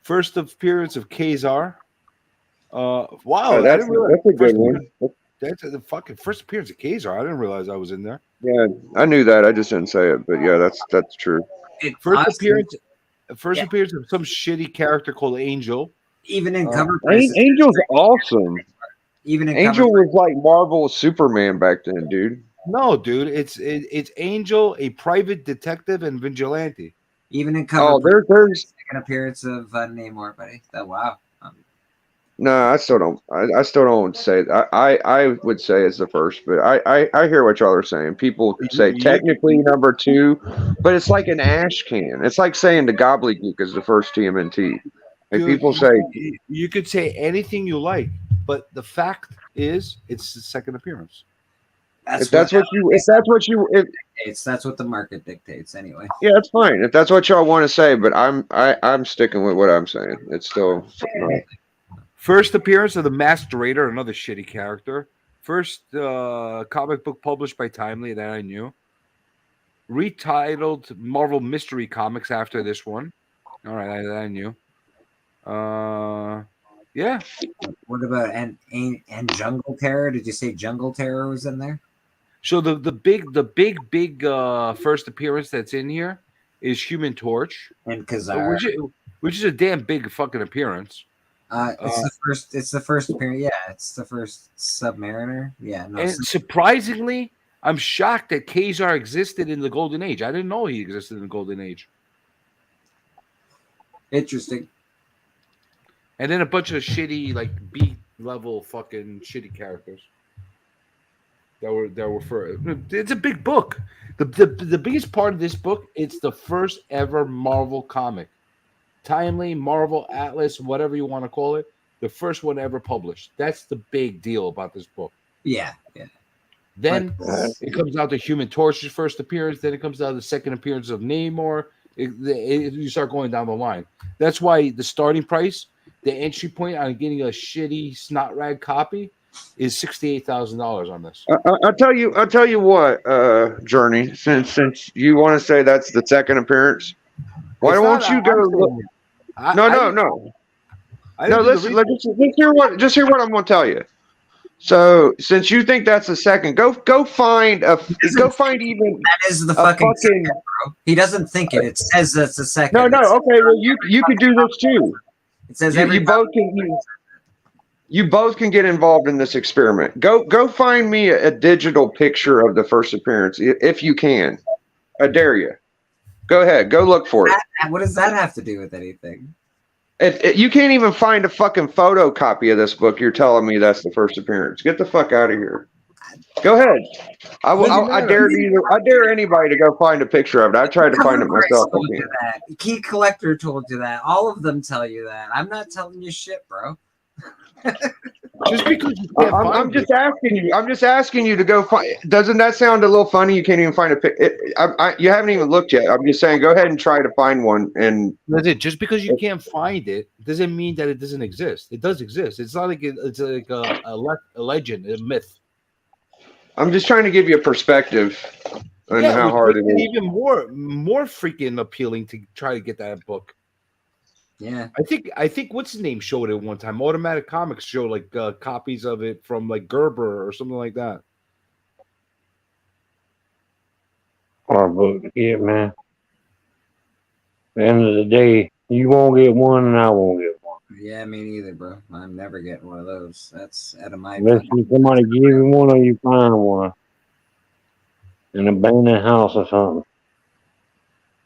First appearance of Kazar. Wow, that's a good one. That's the fucking first appearance of Kazar. I didn't realize I was in there. Yeah, I knew that. I just didn't say it, but yeah, that's true. First appearance of some shitty character called Angel. Even in cover price, Angel's awesome. Even in Angel cover was like Marvel's Superman back then, dude. No, dude, it's Angel, a private detective and vigilante. Even in cover. Oh, there's second appearance of Namor, buddy. Oh, wow. no, I still don't say that. I would say it's the first, but I hear what y'all are saying. People say technically number 2, but it's like an ash can. It's like saying the gobbledygook is the first TMNT. Like Dude, people say, you could say anything you like, but the fact is, it's the second appearance. If that's what the market dictates anyway. Yeah, that's fine. If that's what y'all want to say, but I'm sticking with what I'm saying. It's still First appearance of the Masked Raider, another shitty character. First comic book published by Timely that I knew. Retitled Marvel Mystery Comics after this one. All right, that I knew. Yeah. What about and Jungle Terror? Did you say Jungle Terror was in there? So the big first appearance that's in here is Human Torch and Kazar, which is a damn big fucking appearance. It's the first appearance. Yeah, it's the first Submariner. Yeah, no. And surprisingly, I'm shocked that Kazar existed in the Golden Age. I didn't know he existed in the Golden Age. Interesting. And then a bunch of shitty, like B level fucking shitty characters that were for. It's a big book. The biggest part of this book, it's the first ever Marvel comic. Timely, Marvel, Atlas, whatever you want to call it, the first one ever published. That's the big deal about this book. Yeah. Then it comes out to Human Torch's first appearance. Then it comes out the second appearance of Namor. You start going down the line. That's why the starting price, the entry point on getting a shitty snot rag copy, is $68,000 on this. I'll tell you what, Journey. Since you want to say that's the second appearance, why don't you go look? No. Listen. Just hear what I'm going to tell you. So, since you think that's the second, go find even. That is the fucking second, bro. He doesn't think it. It says that's the second. No. Okay, well you could do this too. It says you both can get involved in this experiment. Go find me a digital picture of the first appearance if you can. I dare you. Go ahead. Go look for it. What does that have to do with anything? If you can't even find a fucking photocopy of this book, you're telling me that's the first appearance. Get the fuck out of here. Go ahead. I dare anybody to go find a picture of it. I tried to find it myself. Key Collector told you that. All of them tell you that. I'm not telling you shit, bro. Just because you can't I'm find just it. asking you. I'm just asking you to go find. Doesn't that sound a little funny? You can't even find a pic. You haven't even looked yet. I'm just saying, go ahead and try to find one. And That's it. Just because you can't find it doesn't mean that it doesn't exist. It does exist. It's not like it's like a legend, a myth. I'm just trying to give you a perspective on Yeah, how which hard makes it it is. even more freaking appealing to try to get that book. Yeah, I think what's his name showed it one time. Automatic Comics showed like copies of it from like Gerber or something like that. Hard book to get, man. At the end of the day, you won't get one and I won't get one. yeah, me neither, bro. I'm never getting one of those. That's out of my Unless fucking. somebody give you one or you find one in an abandoned house or something.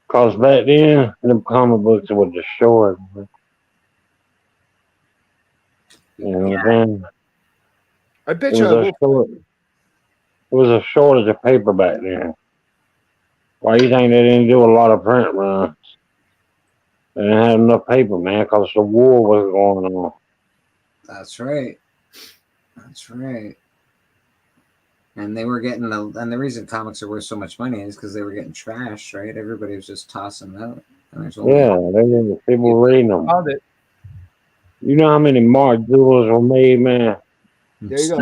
Cause back then, them comic books were destroyed. Man. You know what I'm saying? I bet It you was I a will. short. It was a shortage of paper back then. Why you think they didn't do a lot of print runs? They didn't have enough paper, man, because the war was going on. That's right. That's right. And they were getting and the reason comics are worth so much money is because they were getting trashed, right? Everybody was just tossing them out. And there's only Yeah, people were reading them. Found it. You know how many Mark Jewels were made, man? There you go.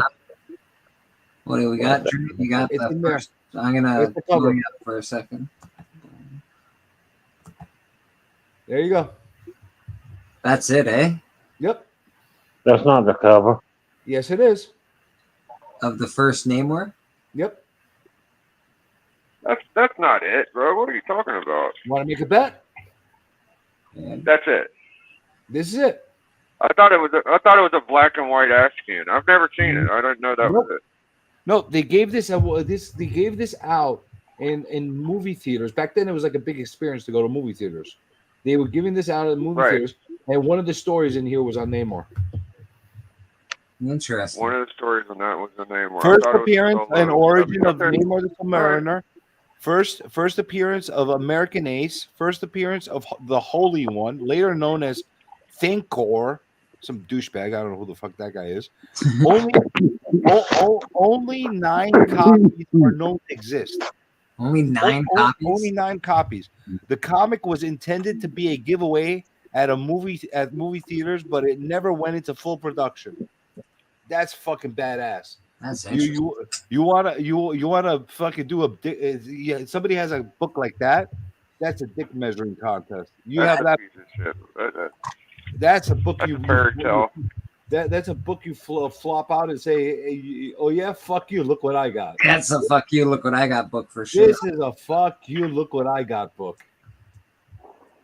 What do we got? Drew? You got It's the in there. first. I'm gonna It's the blow cover. you up for a second. There you go. That's it, eh? Yep. That's not the cover. Yes, it is. Of the first Namor? Yep. That's not it, bro. What are you talking about? Want to make a bet? That's it. This is it. I thought it was a black and white ash can. I've never seen it. I didn't know that was it. No, they gave this they gave this out in movie theaters. Back then, it was like a big experience to go to movie theaters. They were giving this out at movie theaters, and one of the stories in here was on Namor. Interesting. One of the stories on that was the Namor. First I thought it was appearance solo and origin of Okay. Namor the Submariner. First appearance of American Ace. First appearance of the Holy One, later known as Thinkor, some douchebag. I don't know who the fuck that guy is. Only 9 copies are known to exist. Only 9 copies. Only 9 copies. The comic was intended to be a giveaway at movie theaters, but it never went into full production. That's fucking badass. That's you wanna fucking do yeah, somebody has a book like that. That's a dick measuring contest. That's a piece of shit. That's a book That's you a fairy tale. That's a book you flop out and say, hey, oh yeah, fuck you, look what I got. That's a fuck you, look what I got book for sure. This is a fuck you, look what I got book.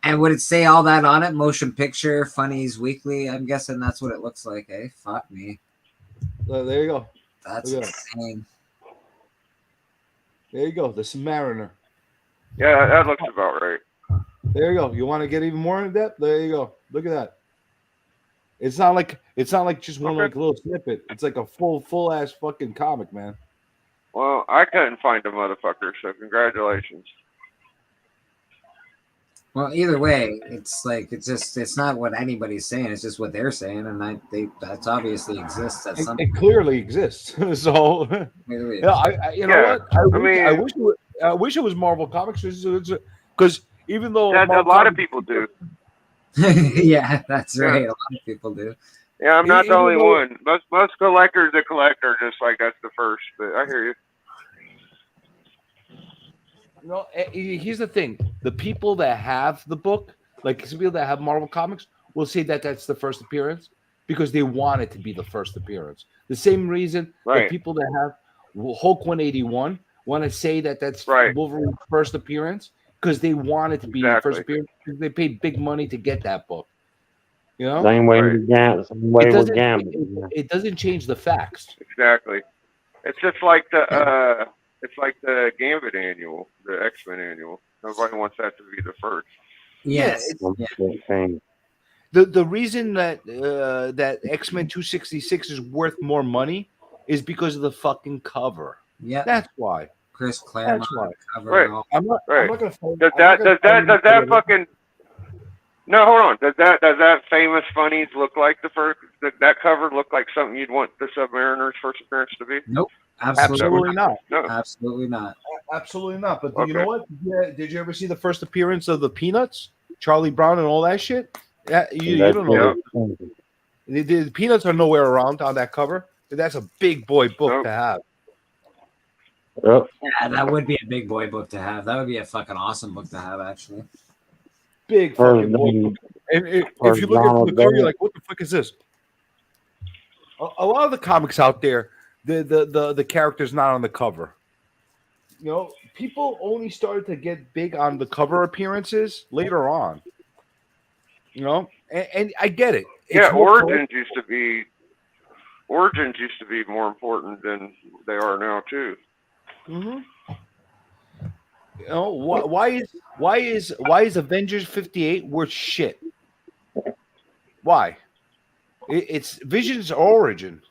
And would it say all that on it? Motion picture, Funnies Weekly? I'm guessing that's what it looks like, eh? Fuck me. There you go. That's Look at insane. There you go. The Submariner. Yeah, that looks about right. There you go. You want to get even more in depth? There you go. Look at that. It's not like just one like little snippet. It's like a full ass fucking comic, man. Well, I couldn't find the motherfucker, so congratulations. Well, either way, it's like it's not what anybody's saying. It's just what they're saying, and that's obviously exists at some. It clearly exists. So, yeah, you know what? I wish it was Marvel Comics because even though a lot of people do. Yeah, that's right. A lot of people do. Yeah, I'm not the only one. Most collectors that collect are just like that's the first. But I hear you. No, here's the thing: the people that have the book, like some people that have Marvel Comics, will say that that's the first appearance because they want it to be the first appearance. The same reason that people that have Hulk 181 want to say that that's Wolverine's first appearance because they want it to be the first appearance because they paid big money to get that book. You know, Same way with Gambit. It doesn't change the facts. Exactly. It's just like the Gambit annual, the X-Men annual. Nobody wants that to be the first. Yes. The reason that that X-Men 266 is worth more money is because of the fucking cover. Yeah, that's why. Chris Claremont That's why. cover. Right. and all. I'm not gonna. Does that No, hold on. Does that famous funnies look like the first? That cover look like something you'd want the Submariner's first appearance to be? Nope. Absolutely not. No. Absolutely not. Absolutely not. But you Okay. know what? Yeah, did you ever see the first appearance of the Peanuts, Charlie Brown, and all that shit? Yeah, you don't know. The Peanuts are nowhere around on that cover. That's a big boy book to have. Yep. Yeah, that would be a big boy book to have. That would be a fucking awesome book to have, actually. Big First fucking boy name- book. And if first you look at Donald the cover, you're Duck. like, what the fuck is this? A lot of the comics out there, the character's not on the cover. You know, people only started to get big on the cover appearances later on. You know, and I get it. Yeah, It's more origins used to be more important than they are now too. Mm-hmm. You know, why is Avengers 58 worth shit? Why? It's Vision's origin.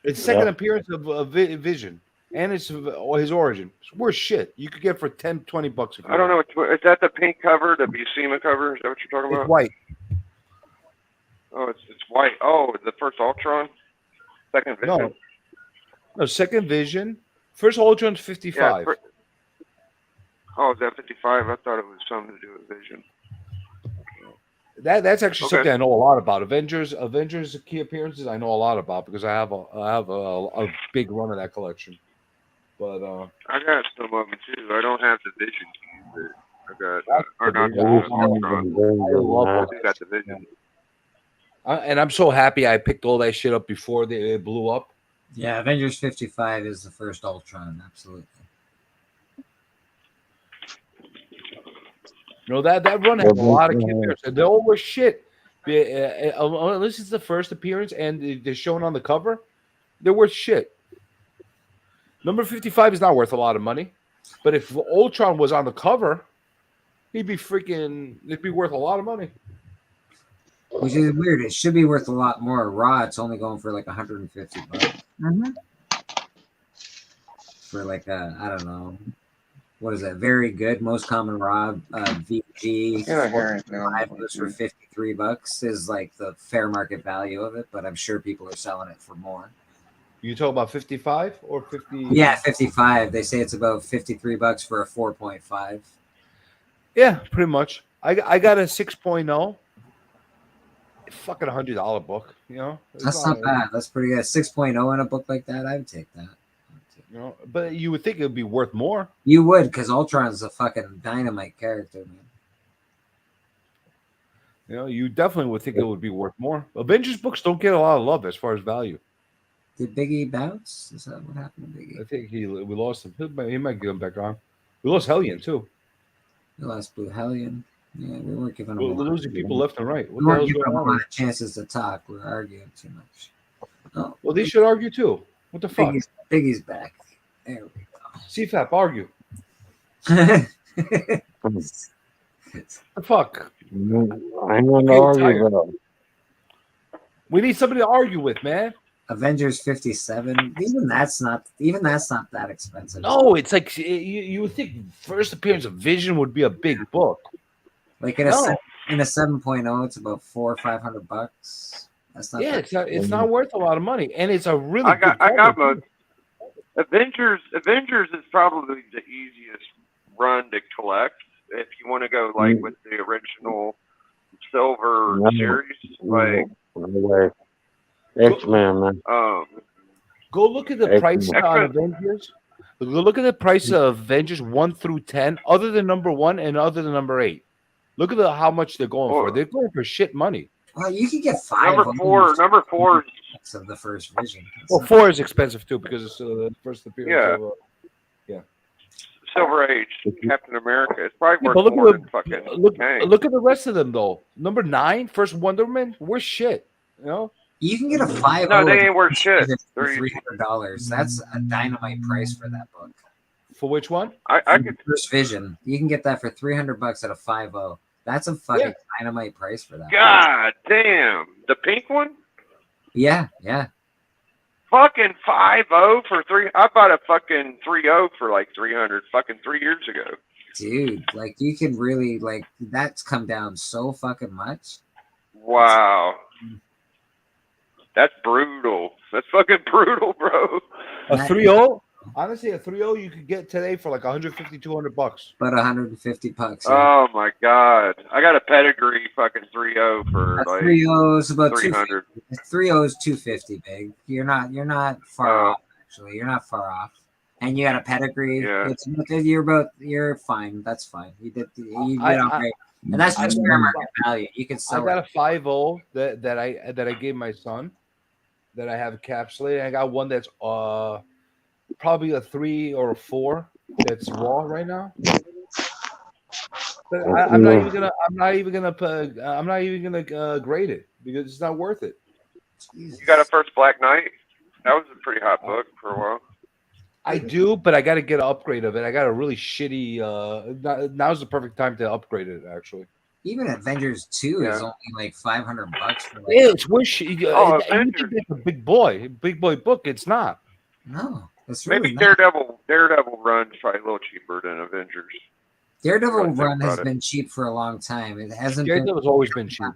It's second appearance of Vision, and it's his origin. It's worth shit. You could get for $10, $20 if you I don't know. want. Is that the pink cover, the Buscema cover? Is that what you're talking It's about? white. Oh, it's white. Oh, the first Ultron, second Vision. No, second Vision. First Ultron's 55. Yeah, oh, is that 55? I thought it was something to do with Vision. That's actually Okay. something I know a lot about. Avengers key appearances I know a lot about because I have a big run of that collection. But I got some of them too. I don't have the Vision keys, but I got or not the I Ultron. love I all do got the Vision. and I'm so happy I picked all that shit up before they blew up. Yeah, Avengers 55 is the first Ultron, absolutely. You know, that run had a lot of key appearances. They all were shit. Unless it's the first appearance and they're shown on the cover, they're worth shit. Number 55 is not worth a lot of money. But if Ultron was on the cover, it'd be worth a lot of money. Which is weird. It should be worth a lot more. Raw, it's only going for like $150. Mm-hmm. For like I don't know. What is that? Very good. Most common raw VG. Yeah, here it now. Goes for $53 is like the fair market value of it, but I'm sure people are selling it for more. You talk about 55 or 50? Yeah, 55. They say it's about $53 for a 4.5. Yeah, pretty much. I got a 6.0. Fucking $100 book, you know. That's not bad. That's pretty good. 6.0 in a book like that, I would take that. You know, but you would think it would be worth more. You would, because Ultron's a fucking dynamite character, man. You know, you definitely would think it would be worth more. Avengers books don't get a lot of love as far as value. Did Biggie bounce? Is that what happened to Biggie? I think we lost him. He might get him back on. We lost Hellion too. We lost Blue Hellion. Yeah, we weren't giving We're him a lot. losing people left and right. What We the weren't hell's giving going them a on? lot of chances to talk. We were arguing too much. Oh, Well, they should argue too. What the fuck? Biggie's back. There we CFAP, argue. go. The fuck? I'm going to argue with them. We need somebody to argue with, man. Avengers 57. Even that's not that expensive. No, it's like you would think first appearance of Vision would be a big book. Like in a 7.0, it's about $400 or $500. That's not. Yeah, that it's not worth a lot of money, and it's a really. I got cover, most. Avengers is probably the easiest run to collect if you want to go like with the original Silver series. Like X-Men, man. Go look at the price on Avengers. Go look at the price of Avengers 1 through 10, other than number 1 and other than number 8. Look at how much they're going for. They're going for shit money. Well, you could get 5. Number four of the first Vision. Well, 4 is expensive too because it's the first appearance. Yeah. Silver Age, Captain America. It's probably worth but look more at than fucking. look at the rest of them though. Number 9, first Wonder Woman, we're shit. You know. You can get a 5. No, they ain't worth shit. For $300. That's a dynamite price for that book. For which one? I could First Vision. You can get that for $300 at a 5.0. That's a fucking dynamite price for that. God damn, the pink one. Yeah. Fucking 5.0 for 3. I bought a fucking 3.0 for like 300. Fucking 3 years ago. Dude, like you can really like that's come down so fucking much. Wow. That's brutal. That's fucking brutal, bro. A 3.0? Honestly, a 3.0 you could get today for like 150, 200 bucks. About 150 bucks. Yeah. Oh my god. I got a pedigree fucking 3.0 for A like 3.0 is about 300. 3.0 is 250 big. You're not far off actually. You're not far off. And you got a pedigree. Yeah. You're fine. That's fine. You did I- all right. And that's just fair market value. You can I sell got it. a 5.0 that I gave my son that I have encapsulated. I got one that's probably a 3 or a 4 that's raw right now. But I'm not even gonna grade it because it's not worth it. You got a first Black Knight? That was a pretty hot book for a while. I do, but I got to get an upgrade of it. I got a really shitty. Now's the perfect time to upgrade it. Actually, Even Avengers 2 is Yeah. only like 500 bucks for like it's wish. Oh, You think it's a big boy book. It's not. No, it's Maybe really not. Daredevil run's probably a little cheaper than Avengers. Daredevil Really think run has about it. been cheap for a long time. It hasn't Daredevil's always been cheap.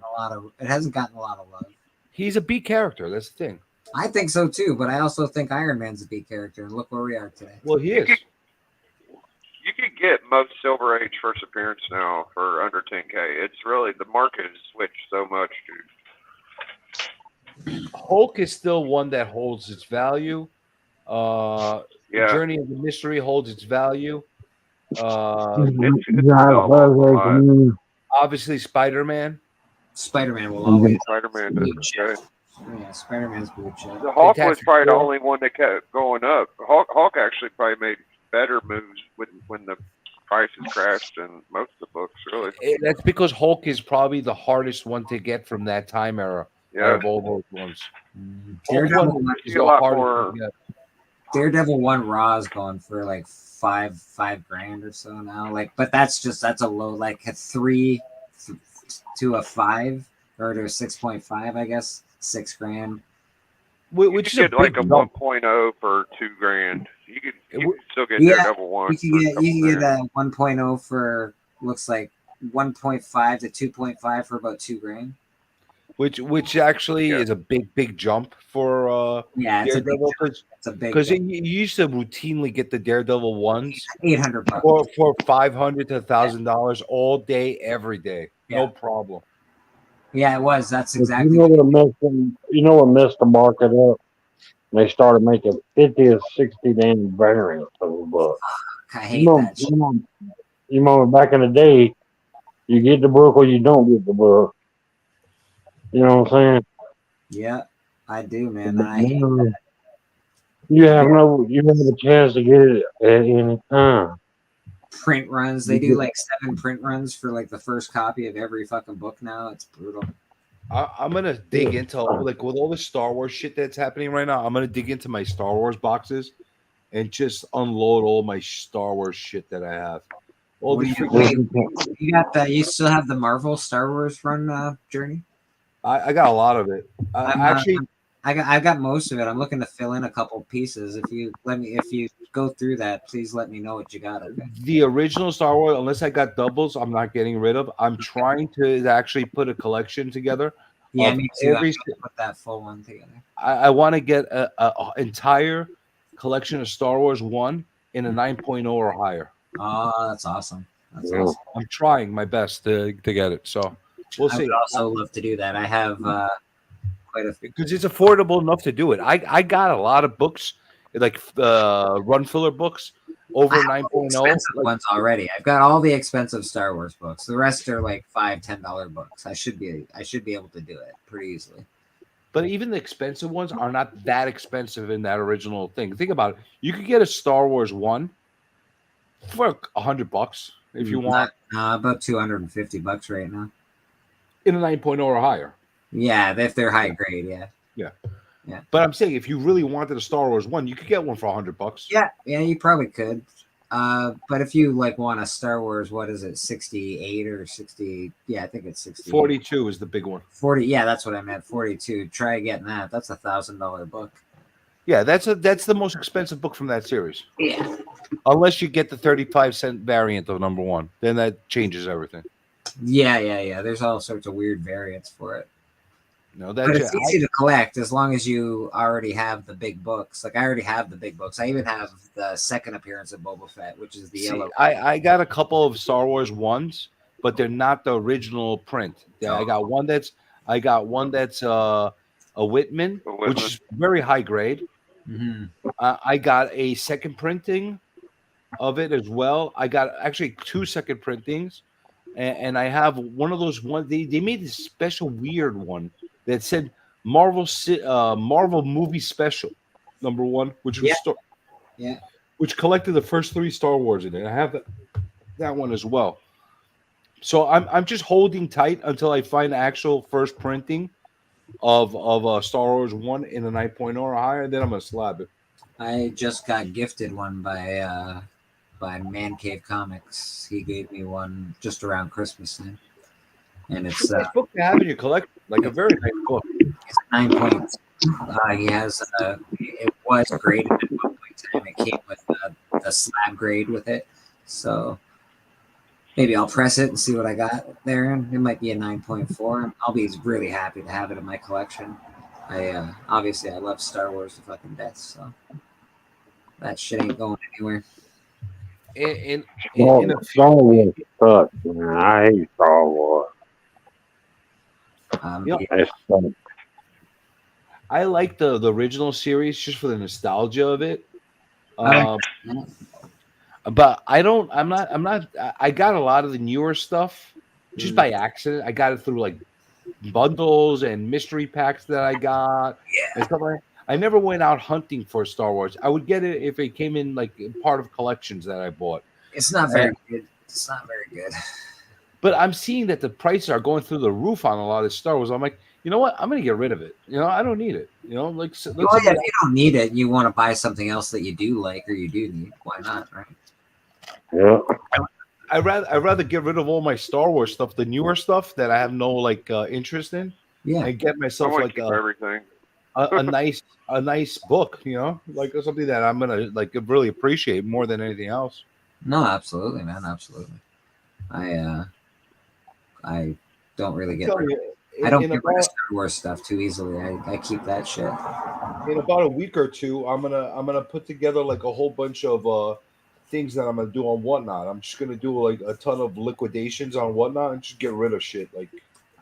it hasn't gotten a lot of love. He's a B character. That's the thing. I think so too, but I also think Iron Man's a B character, and look where we are today. Well, he is. You could get most Silver Age first appearance now for under 10K. It's really the market has switched so much, dude. Hulk is still one that holds its value. Yeah. Journey of the Mystery holds its value. Obviously, Spider-Man. Spider-Man will always. Spider-Man does okay. Yeah, Spider-Man's blue chip. The Hulk was probably the only one that kept going up. Hulk actually probably made better moves when the prices crashed in most of the books, really. That's because Hulk is probably the hardest one to get from that time era. Yeah. Out of all those ones. Daredevil is the hardest to get. Daredevil 1 Raw is going for like five grand or so now. Like, but that's a low, like a 3 to a 5 or to a 6.5, I guess. 6 grand. Which is get like a 1.0 for 2 grand. You could still get Daredevil 1. You can get a 1.0 for looks like 1.5 to 2.5 for about 2 grand. Which actually is a big jump for it's Daredevil. It's a big because you used to routinely get the Daredevil ones $800 for $500 to $1,000 all day, every day, no problem. Yeah, it was. That's exactly. You know what messed the market up? They started making 50 or 60 damn variants of the book. I hate that shit. You remember back in the day, you get the book or you don't get the book. You know what I'm saying? Yeah, I do, man. I hate that. You have a chance to get it at any time. Print runs. They do like 7 print runs for like the first copy of every fucking book now. It's brutal. I'm gonna dig into like with all the Star Wars shit that's happening right now. I'm gonna dig into my Star Wars boxes and just unload all my Star Wars shit that I have. All the you got that? You still have the Marvel Star Wars run journey? I got a lot of it. Actually, I got most of it. I'm looking to fill in a couple pieces. If you go through that, please let me know what you got. Okay. The original Star Wars, unless I got doubles, I'm not getting rid of. I'm trying to actually put a collection together. Yeah, me too. I'm gonna put that full one together. I want to get a entire collection of Star Wars 1 in a 9.0 or higher. Oh, that's awesome. That's awesome. I'm trying my best to get it. So we'll see. I would also love to do that. I have quite a few because it's affordable enough to do it. I got a lot of books, like run filler books over 9.0 ones already. I've got all the expensive Star Wars books. The rest are like $5-10 books. I should be able to do it pretty easily. But even the expensive ones are not that expensive in that original thing. Think about it. You could get a Star Wars 1 for $100 if you want. About $250 right now. In a 9.0 or higher. Yeah, if they're high grade, yeah. Yeah. But I'm saying if you really wanted a Star Wars 1, you could get one for $100. Yeah, you probably could. But if you like want a Star Wars, what is it, 68 or 60? Yeah, I think it's 60. 42 is the big one. 40, yeah, that's what I meant. 42. Try getting that. That's $1,000 book. Yeah, that's the most expensive book from that series. Yeah. unless you get the 35-cent variant of number 1, then that changes everything. Yeah. There's all sorts of weird variants for it. No, But that's it's easy to collect as long as you already have the big books. Like I already have the big books. I even have the second appearance of Boba Fett, which is the yellow. I got a couple of Star Wars ones, but they're not the original print. I got one that's a Whitman, which is very high grade. Mm-hmm. I got a second printing of it as well. I got actually 2 second printings, and I have one of those ones. They made this special weird one that said Marvel movie special number 1, which was which collected the first 3 Star Wars in it. I have that one as well. So I'm just holding tight until I find the actual first printing of Star Wars 1 in a 9.0 or higher. Then I'm gonna slab it. I just got gifted one by Man Cave Comics. He gave me one just around Christmas time, and it's a nice book to have in your collection, like a very nice book. It's 9 points. He has it was graded at one point in time. It came with the slab grade with it, so maybe I'll press it and see what I got there. And it might be a 9.4. I'll be really happy to have it in my collection. I obviously I love Star Wars to fucking death, so that shit ain't going anywhere. Star Wars sucks, man. I hate Star Wars. It sucks. I like the original series just for the nostalgia of it. But I got a lot of the newer stuff just by accident. I got it through like bundles and mystery packs that I got. And stuff like that. I never went out hunting for Star Wars. I would get it if it came in like part of collections that I bought. It's not very good. It's not very good. But I'm seeing that the prices are going through the roof on a lot of Star Wars. I'm like, you know what? I'm going to get rid of it. I don't need it. Like, if you don't need it, you want to buy something else that you do like or you do need. Why not, right? Yeah. I'd rather get rid of all my Star Wars stuff, the newer stuff that I have no interest in. Yeah. And get myself like everything. a nice book, like something that I'm gonna really appreciate more than anything else. No, absolutely, man, absolutely. I don't really get. I don't get rid of Star Wars stuff too easily. I keep that shit. In about a week or two, I'm gonna put together like a whole bunch of things that I'm gonna do on Whatnot. I'm just gonna do like a ton of liquidations on Whatnot and just get rid of shit. Like,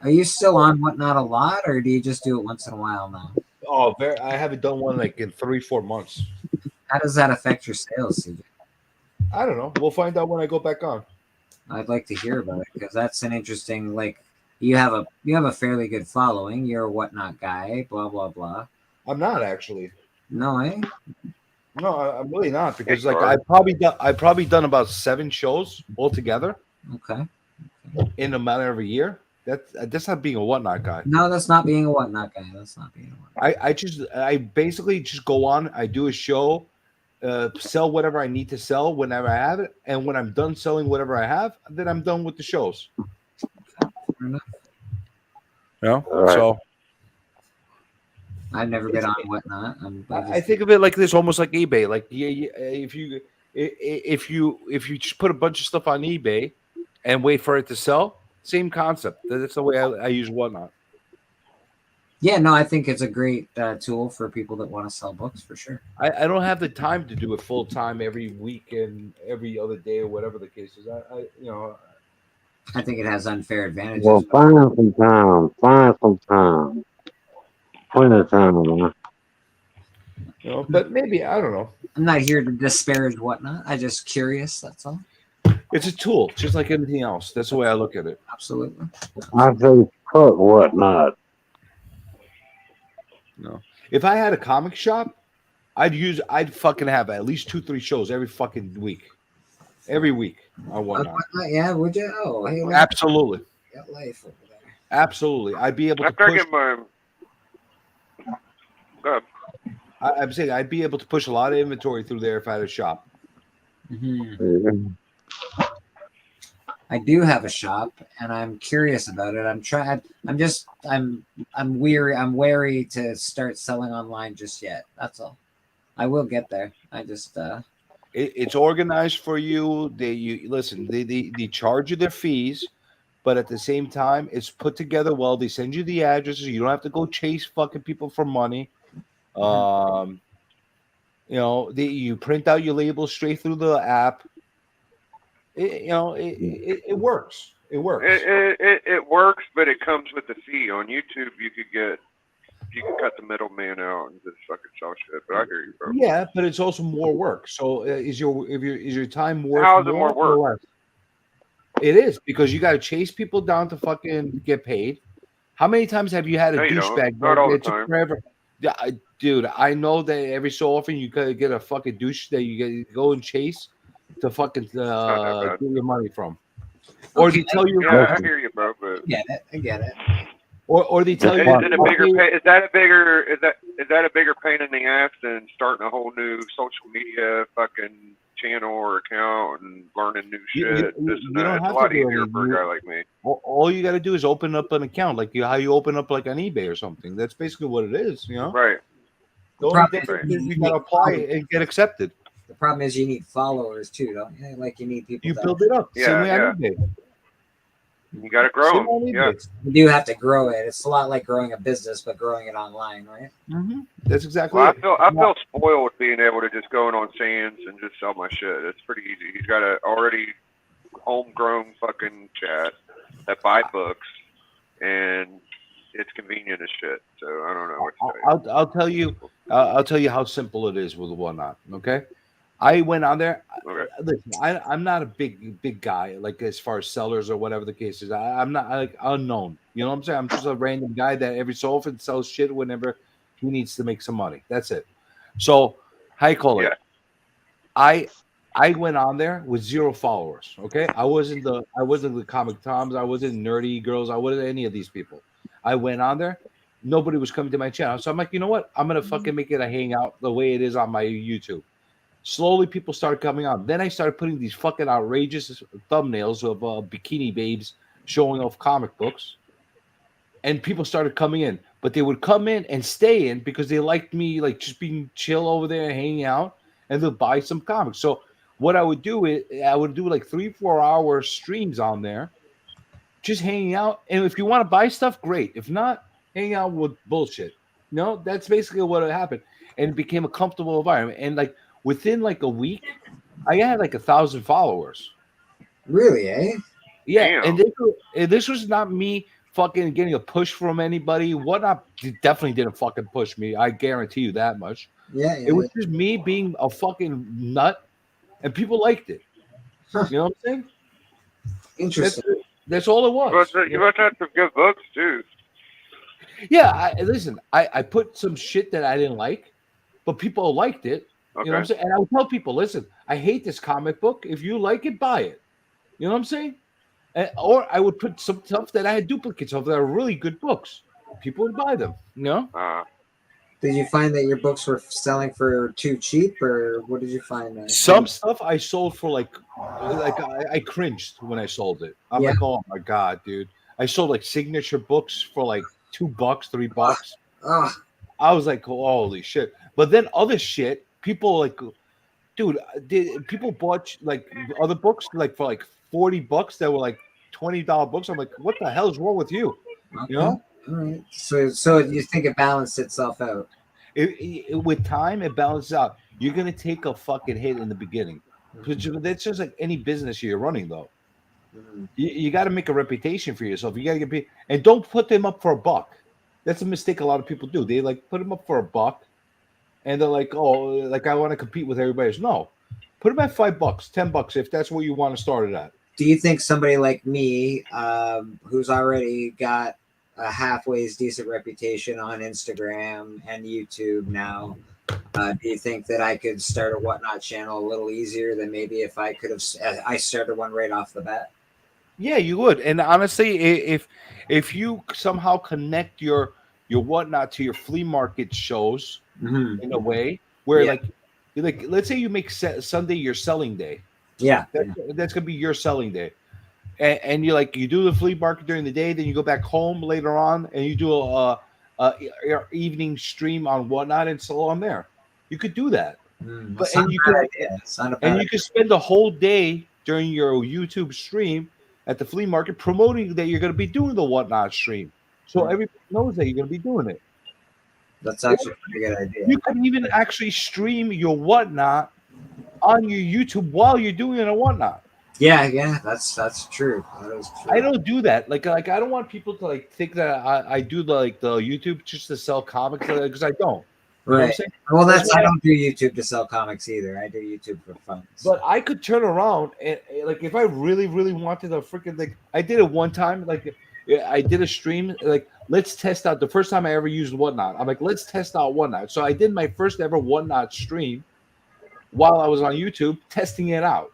are you still on Whatnot a lot, or do you just do it once in a while now? Oh, I haven't done one like in 3-4 months. How does that affect your sales, CJ? I don't know. We'll find out when I go back on. I'd like to hear about it because that's an interesting. Like, you have a fairly good following. You're a Whatnot guy. Blah blah blah. I'm not actually. No, No, I'm really not because like I've probably done about 7 shows altogether. Okay. In a matter of a year. That's not being a Whatnot guy. No, that's not being a Whatnot guy. That's not being a Whatnot. I basically just go on. I do a show, sell whatever I need to sell whenever I have it, and when I'm done selling whatever I have, then I'm done with the shows. Fair enough. So I've never been on Whatnot. I think of it like this, almost like eBay. Like if you just put a bunch of stuff on eBay and wait for it to sell, same concept. That's the way I use Whatnot. Yeah, no, I think it's a great tool for people that want to sell books for sure. I don't have the time to do it full time every week and every other day or whatever the case is. I think it has unfair advantages. Well, find some time. Plenty of time, man. But maybe I don't know. I'm not here to disparage Whatnot. I'm just curious. That's all. It's a tool, just like anything else. That's the way I look at it. Absolutely. I say fuck Whatnot. No. If I had a comic shop, I'd fucking have at least 2-3 shows every fucking week. Every week on Whatnot. Yeah, would you? Oh, hey, absolutely. Got life over there. Absolutely. I'd be able to After I push. get my. Go ahead. I'm saying I'd be able to push a lot of inventory through there if I had a shop. Mm-hmm. I do have a shop, and I'm curious about it. I'm wary to start selling online just yet. That's all. I will get there. I just It's organized for you. You listen. They charge you their fees, but at the same time, it's put together well. They send you the addresses. You don't have to go chase fucking people for money. You print out your labels straight through the app. It works. It works. It works, but it comes with a fee. On YouTube, you can cut the middleman out and just fucking sell shit. But I hear you, bro. Yeah, but it's also more work. So is your time worth How is it more more work? or less? It is because you got to chase people down to fucking get paid. How many times have you had a No, you don't. douchebag Not all the that took time. forever? Yeah, dude, I know that every so often you gotta get a fucking douche that you go and chase to fucking Not that bad. get your money from, or Okay, they tell you, Yeah, I hear you, bro. But I get it. or they tell is you, it a bigger? Is that a bigger pain in the ass than starting a whole new social media fucking channel or account and learning new you, shit? you, This you and you that. don't It's a have to lot do easier anything. for a guy like me. All you got to do is open up an account, like how you open up like on eBay or something. That's basically what it is, you know. Right. The only difference is you got to apply and get accepted. The problem is you need followers too, don't you? Like you need people. You build it up. Same way on eBay. You got to grow them. Yeah. You do have to grow it. It's a lot like growing a business, but growing it online, right? Mm-hmm. That's exactly Well, it. I feel spoiled being able to just go in on Sands and just sell my shit. It's pretty easy. He's got a already homegrown fucking chat that buy books, and it's convenient as shit. So I don't know what to tell you. I'll tell you how simple it is with whatnot. Okay, I went on there. Okay. Listen, I'm not a big guy like as far as sellers or whatever the case is. I'm not like unknown. You know what I'm saying? I'm just a random guy that every so often sells shit whenever he needs to make some money. That's it. So how you call it? I went on there with 0 followers. Okay, I wasn't the comic toms. I wasn't nerdy girls. I wasn't any of these people. I went on there. Nobody was coming to my channel, so I'm like, you know what? I'm gonna fucking make it a hangout the way it is on my YouTube. Slowly, people started coming on. Then I started putting these fucking outrageous thumbnails of bikini babes showing off comic books, and people started coming in. But they would come in and stay in because they liked me, like just being chill over there and hanging out, and they'll buy some comics. So what I would do is I would do like 3-4 hour streams on there, just hanging out. And if you want to buy stuff, great. If not, hang out with bullshit. No, that's basically what happened, and it became a comfortable environment. And like within like a week, I had like 1,000 followers. Really, eh? Yeah, and this was not me fucking getting a push from anybody. Whatnot definitely didn't fucking push me. I guarantee you that much. Yeah, It was just me being a fucking nut, and people liked it. You know what I'm saying? Interesting. That's all it was. But you must have some good books too. Yeah, listen, I put some shit that I didn't like, but people liked it. You know what I'm saying? And I would tell people, listen, I hate this comic book. If you like it, buy it. You know what I'm saying? Or I would put some stuff that I had duplicates of that are really good books. People would buy them. You know? Did you find that your books were selling for too cheap, or what did you find? Some stuff I sold for like I cringed when I sold it. I'm like, oh my god, dude! I sold like signature books for like $2, $3. I was like, holy shit! But then other shit, people like, dude, people bought like other books like for like $40 that were like $20 books. I'm like, what the hell is wrong with you? You know? All right. So you think it balanced itself out? With time, it balances out. You're gonna take a fucking hit in the beginning. That's just like any business you're running, though. You got to make a reputation for yourself. You got to get paid, and don't put them up for $1. That's a mistake a lot of people do. They like put them up for $1, and they're like, "Oh, like I want to compete with everybody else." No, put them at $5, $10 if that's where you want to start it at. Do you think somebody like me, who's already got a halfway decent reputation on Instagram and YouTube now, do you think that I could start a Whatnot channel a little easier than maybe if I could have I started one right off the bat? Yeah, you would. And honestly, if you somehow connect your Whatnot to your flea market shows in a way where like let's say you make Sunday your selling day. Yeah, that's gonna be your selling day. And you do the flea market during the day, then you go back home later on and you do a evening stream on Whatnot and sell on there. You could do that. But it's not and you a could bad idea. It's not a bad and you idea. could spend the whole day during your YouTube stream at the flea market promoting that you're going to be doing the whatnot stream, so everybody knows that you're going to be doing it. That's Or actually a pretty good idea. you could even actually stream your whatnot on your YouTube while you're doing it and whatnot. Yeah, that's true. That is true. I don't do that. Like I don't want people to like think that I do the YouTube just to sell comics because I don't. You know what I'm Right. saying? Well, That's I why don't do YouTube to sell comics either. I do YouTube for fun. But I could turn around and like if I really, really wanted to freaking like I did it one time. Like I did a stream. Like let's test out the first time I ever used Whatnot. I'm like let's test out Whatnot. So I did my first ever Whatnot stream while I was on YouTube testing it out.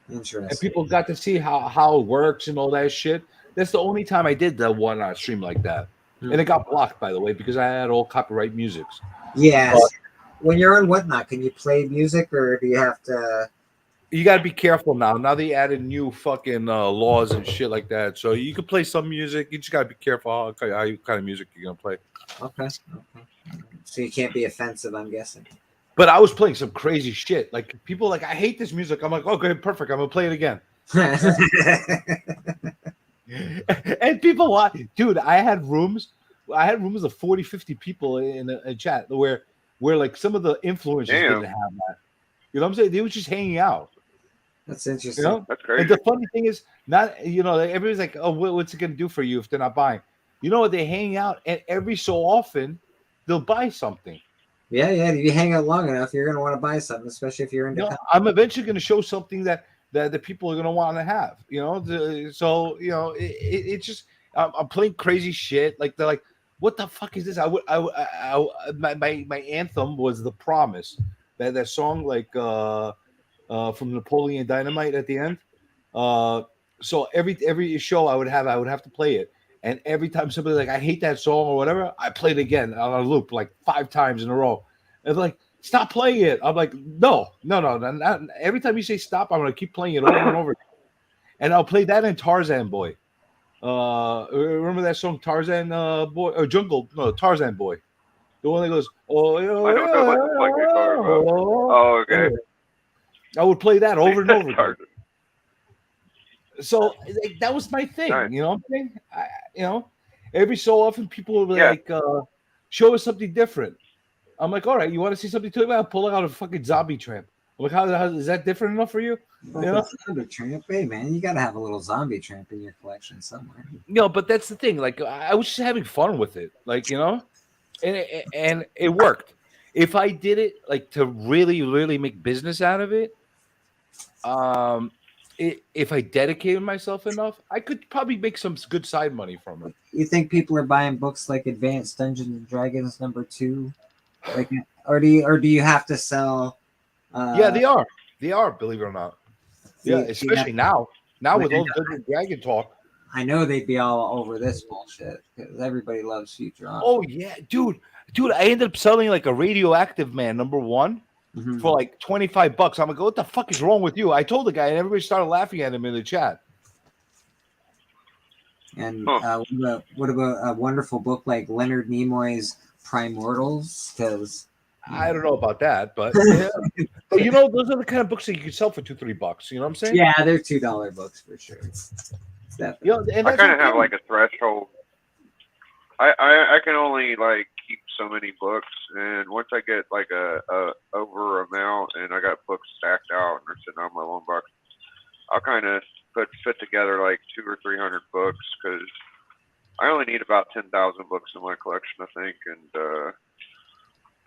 Interesting. And people got to see how it works and all that shit. That's the only time I did the Whatnot stream like that. And it got blocked, by the way, because I had all copyright musics. Yes. But When you're on Whatnot, can you play music or do you have to? you got to be careful now. Now they added new fucking laws and shit like that. So you can play some music. You just got to be careful how kind of music you're going to play. Okay. So you can't be offensive, I'm guessing. But I was playing some crazy shit. Like people like, I hate this music. I'm like, okay, perfect. I'm going to play it again. And people watch. Dude, I had rooms of 40, 50 people in a chat where like some of the influencers didn't have that. You know what I'm saying? They were just hanging out. That's interesting. You know? That's crazy. And the funny thing is, not everybody's like, oh, what's it gonna do for you if they're not buying? You know what? They hang out, and every so often they'll buy something. Yeah. If you hang out long enough, you're gonna want to buy something, especially if you're into. No, I'm eventually gonna show something that the people are gonna want to have. You know, so you know, it's just I'm playing crazy shit. Like they're like, what the fuck is this? My anthem was The Promise. That song like from Napoleon Dynamite at the end. So every show I would have to play it, and every time somebody like I hate that song or whatever, I play it again on a loop like 5 times in a row. And like stop playing it. I'm like no. Not, every time you say stop, I'm gonna keep playing it over and over. And I'll play that in Tarzan Boy. Remember that song Tarzan Boy or Tarzan Boy, the one that goes oh I don't know what the fuck you're talking about. Oh, okay. Anyway, I would play that over and over again. So like, that was my thing. Nice. You know what I'm saying? Every so often people will be like show us something different. I'm like, all right, you want to see something too? I'll pull out a fucking zombie tramp. I'm like, how is that different enough for you? Zombie tramp, hey man, you gotta have a little zombie tramp in your collection somewhere. But that's the thing. Like, I was just having fun with it. Like, and it worked. If I did it like to really, really make business out of it, if I dedicated myself enough, I could probably make some good side money from it. You think people are buying books like Advanced Dungeons and Dragons #2, like, or do you have to sell? Yeah, they are. They are, believe it or not. Yeah, especially now. Now with all the Dungeon Dragon talk. I know they'd be all over this bullshit because everybody loves Futurama. Oh yeah, dude. I ended up selling like a Radioactive Man #1 for like $25. I'm like, what the fuck is wrong with you? I told the guy, and everybody started laughing at him in the chat. And what about a wonderful book like Leonard Nimoy's Primordials? Because I don't know about that, but yeah. But those are the kind of books that you can sell for $2-3. You know what I'm saying? Yeah, they're $2 books for sure. And I kind of have like a threshold. I can only like keep so many books, and once I get like a over amount, and I got books stacked out and they're sitting on my loan box, I'll kind of fit together like 200 or 300 books because I only need about 10,000 books in my collection, I think, and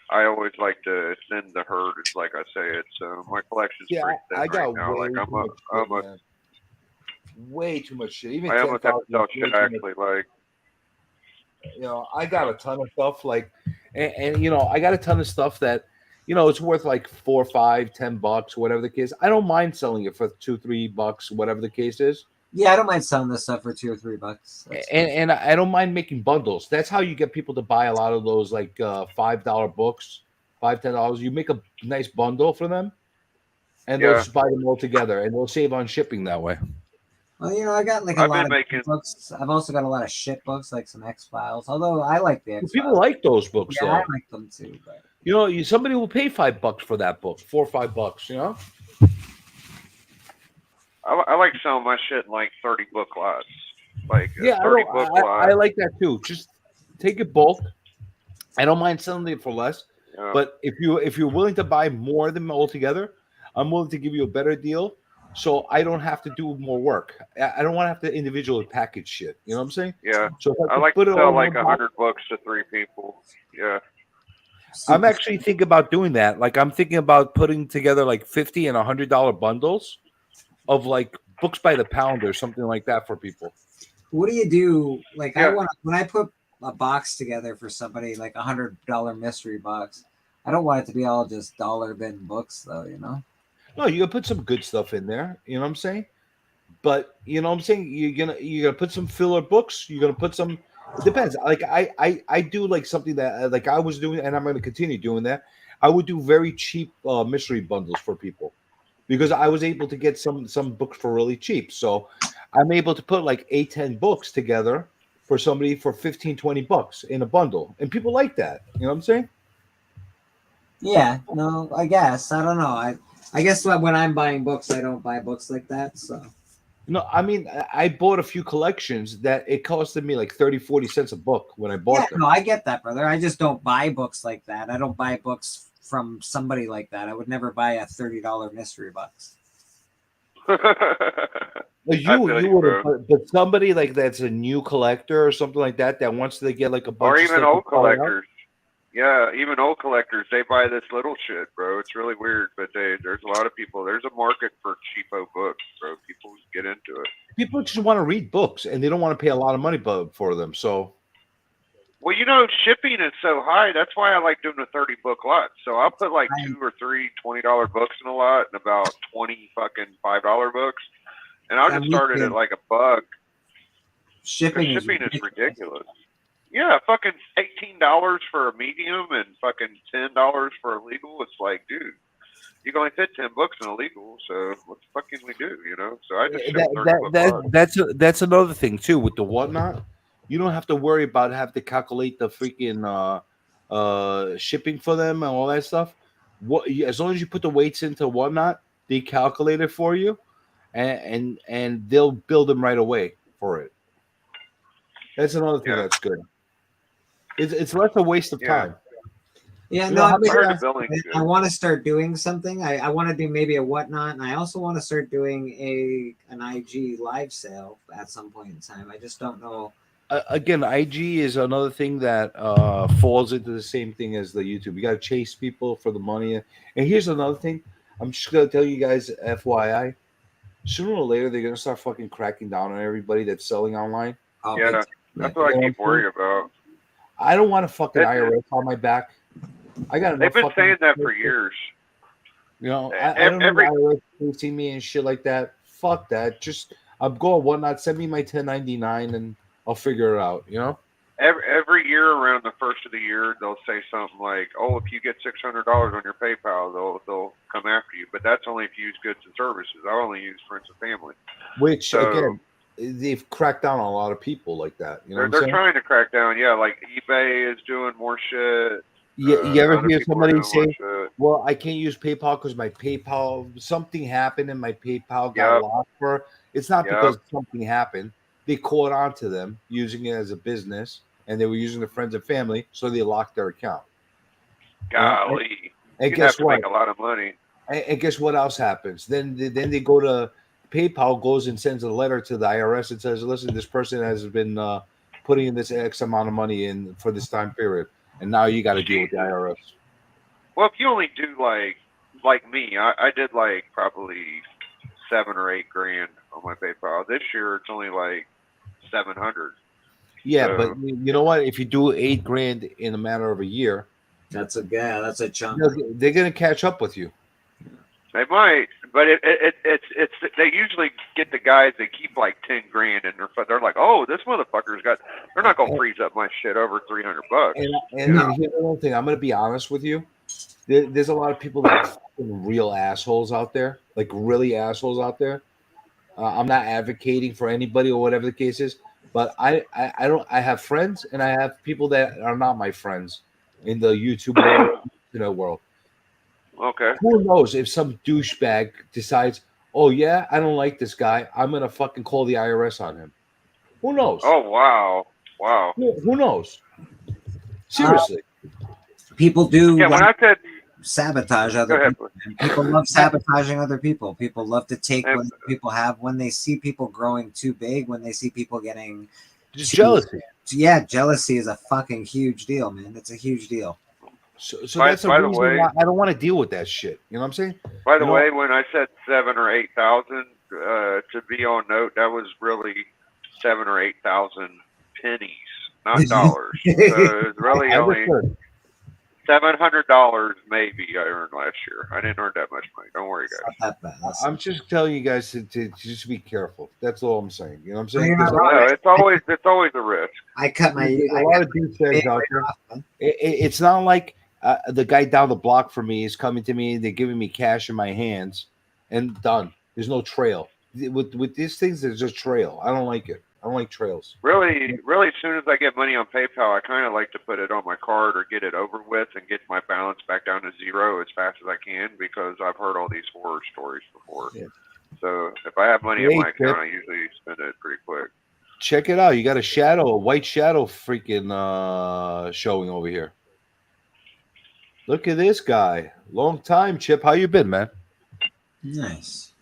I always like to thin the herd, like I say it. So my collection's pretty thin I got right now. Like way too much shit. Even I almost have to sell shit I actually like. I got a ton of stuff like, and I got a ton of stuff that, it's worth like $4, $5, $10, whatever the case. I don't mind selling it for $2-3, whatever the case is. Yeah, I don't mind selling this stuff for $2 or $3. And I don't mind making bundles. That's how you get people to buy a lot of those like $5 books, $5-10. You make a nice bundle for them, and they'll just buy them all together, and they'll save on shipping that way. Well, I got like a lot of books. I've also got a lot of shit books, like some X-Files. Although I like the X-Files. People like those books, yeah, though. I like them too. But You know, somebody will pay $5 for that book, $4 or $5. You know. I like selling my shit in like 30 book lots, like a Yeah, 30 book I lot. like that too. Just take it bulk. I don't mind selling it for less. Yeah. But if you're willing to buy more of them altogether, I'm willing to give you a better deal, so I don't have to do more work. I don't want to have to individually package shit. You know what I'm saying? Yeah, So if I I can like to put it all sell in like one box, 100 books to 3 people. Yeah. I'm actually thinking about doing that. Like I'm thinking about putting together like $50 and $100 bundles of like books by the pound or something like that for people. What do you do? Like I Yeah. want when I put a box together for somebody, like $100 mystery box. I don't want it to be all just dollar bin books, though. You know. No, you can put some good stuff in there. You know what I'm saying? But you know what I'm saying? You're gonna put some filler books. You're gonna put some. It depends. Like I do like something that like I was doing, and I'm gonna continue doing that. I would do very cheap mystery bundles for people because I was able to get some books for really cheap. So I'm able to put like 8-10 books together for somebody for 15-20 bucks in a bundle, and people like that. You know what I'm saying? Yeah. No. I guess I don't know. I guess when I'm buying books, I don't buy books like that. So. No, I mean I bought a few collections that it costed me like 30-40 cents a book when I bought Yeah, them. no, I get that, brother. I just don't buy books like that. I don't buy books from somebody like that. I would never buy a $30 mystery box. Well, you would have, but somebody like that's a new collector or something like that that wants to get like a Or bunch of even stuff to old try out. collectors. Yeah, even old collectors, they buy this little shit, bro. It's really weird, but there's a lot of people. There's a market for cheapo books, bro. People get into it. People just want to read books and they don't want to pay a lot of money for them. So Well, shipping is so high. That's why I like doing a 30 book lot. So I'll put like 2 or 3 $20 books in a lot and about 20 fucking $5 books. And I'll just start it at like $1. Shipping is Shipping is ridiculous. Yeah, fucking $18 for a medium and fucking $10 for a legal. It's like, dude, you can only fit 10 books in a legal, so what the fuck can we do? So I just ship 30 book lots. that's another thing too with the whatnot. You don't have to worry about have to calculate the freaking shipping for them and all that stuff. As long as you put the weights into whatnot, they calculate it for you, and they'll build them right away for it. That's another thing that's good. It's less a waste of time. Yeah, You no, know, how I, many- I want to start doing something. I want to do maybe a whatnot, and I also want to start doing an IG live sale at some point in time. I just don't know. Again, IG is another thing that falls into the same thing as the YouTube. You got to chase people for the money. And here's another thing. I'm just gonna tell you guys, FYI. Sooner or later, they're gonna start fucking cracking down on everybody that's selling online. Yeah, that's what I keep worrying about. I don't want a fucking IRS on my back. I got enough. They've been fucking saying that for years. You know, I don't know IRS chasing me and shit like that. Fuck that. Just I'm going whatnot. Send me my 1099 and I'll figure it out. You know. Every year around the first of the year, they'll say something like, "Oh, if you get $600 on your PayPal, they'll come after you." But that's only if you use goods and services. I only use friends and family. Which So, again, they've cracked down on a lot of people like that. You know, what I'm they're saying? trying to crack down. Yeah, like eBay is doing more shit. You ever other hear people are somebody doing say, more shit. "Well, I can't use PayPal because my PayPal something happened and my PayPal got Yep. locked for." It's not Yep. because something happened. They caught on to them using it as a business, and they were using their friends and family, so they locked their account. Golly, And you guess have to what? make a lot of money. And guess what else happens? Then they go to PayPal, goes and sends a letter to the IRS and says, "Listen, this person has been putting in this X amount of money in for this time period, and now you got to deal with the IRS." Well, if you only do like me, I did like probably 7 or 8 grand on my PayPal. This year, it's only like 700. Yeah, So- but you know what? If you do $8 grand in a matter of a year, that's a chunk. They're gonna catch up with you. They might, but it's they usually get the guys that keep like 10 grand and they're like, oh, this motherfucker's got. They're not gonna freeze up my shit over $300. And you know? here's another thing. I'm gonna be honest with you. There's a lot of people that are fucking real assholes out there, like really assholes out there. I'm not advocating for anybody or whatever the case is, but I don't. I have friends and I have people that are not my friends in the YouTube world internet world. Okay. Who knows if some douchebag decides, oh yeah, I don't like this guy, I'm gonna fucking call the IRS on him. Who knows? Oh wow, wow. Who knows? Seriously. People do Yeah, when I said sabotage go other ahead, people. And people love sabotaging other people. People love to take and, what people have when they see people growing too big, when they see people getting Just too, jealousy. Yeah, jealousy is a fucking huge deal, man. It's a huge deal. So that's a by the reason way, why I don't want to deal with that shit. You know what I'm saying? by the You know, way, when I said 7 or 8,000, to be on note, that was really 7 or 8,000 pennies, not dollars. So it's really I only understood. $700 maybe I earned last year. I didn't earn that much money. Don't worry, guys. Not that bad. I'm just telling you guys to just be careful. That's all I'm saying. You know what I'm saying? You're not There's a wrong. lot, It's always a risk. I cut my. there's a I lot cut of douchebags out there. man. It's not like the guy down the block from me is coming to me. They're giving me cash in my hands, and done. There's no trail. With these things. There's just trail. I don't like it. I don't like trails. Really, as soon as I get money on PayPal, I kind of like to put it on my card or get it over with and get my balance back down to zero as fast as I can because I've heard all these horror stories before. Yeah. So if I have money in Hey, my account, Chip. I usually spend it pretty quick. Check it out. You got a white shadow, freaking showing over here. Look at this guy. Long time, Chip. How you been, man? Nice.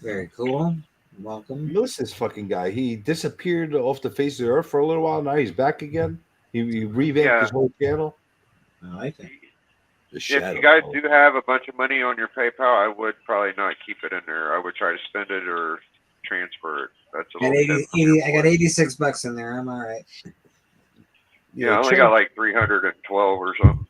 Very cool. Welcome. Notice this fucking guy. He disappeared off the face of the earth for a little while. Now he's back again. He revamped his whole channel. I like it. The If shadow. you guys do have a bunch of money on your PayPal, I would probably not keep it in there. I would try to spend it or transfer it. That's a I got little tip. I got $86 in there. I'm all right. Yeah, I only got like 312 or something.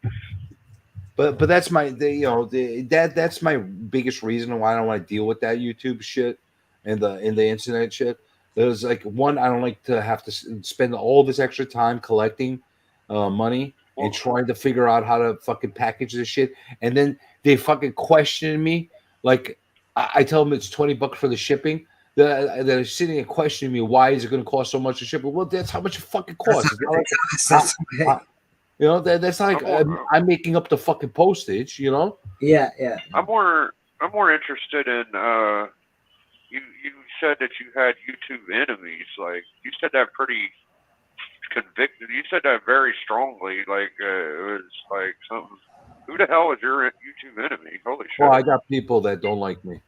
But that's my that's my biggest reason why I don't want to deal with that YouTube shit and the internet shit. There's like one, I don't like to have to spend all this extra time collecting money and trying to figure out how to fucking package this shit, and then they fucking question me. Like I tell them it's $20 for the shipping. They're sitting and questioning me, why is it going to cost so much to ship it? Well, that's how much it fucking costs. You know, that's not like I'm making up the fucking postage, you know? Yeah. I'm more interested in you said that you had YouTube enemies. Like you said that pretty convicted. You said that very strongly. Like it was like something. Who the hell is your YouTube enemy? Holy shit! Well, I got people that don't like me.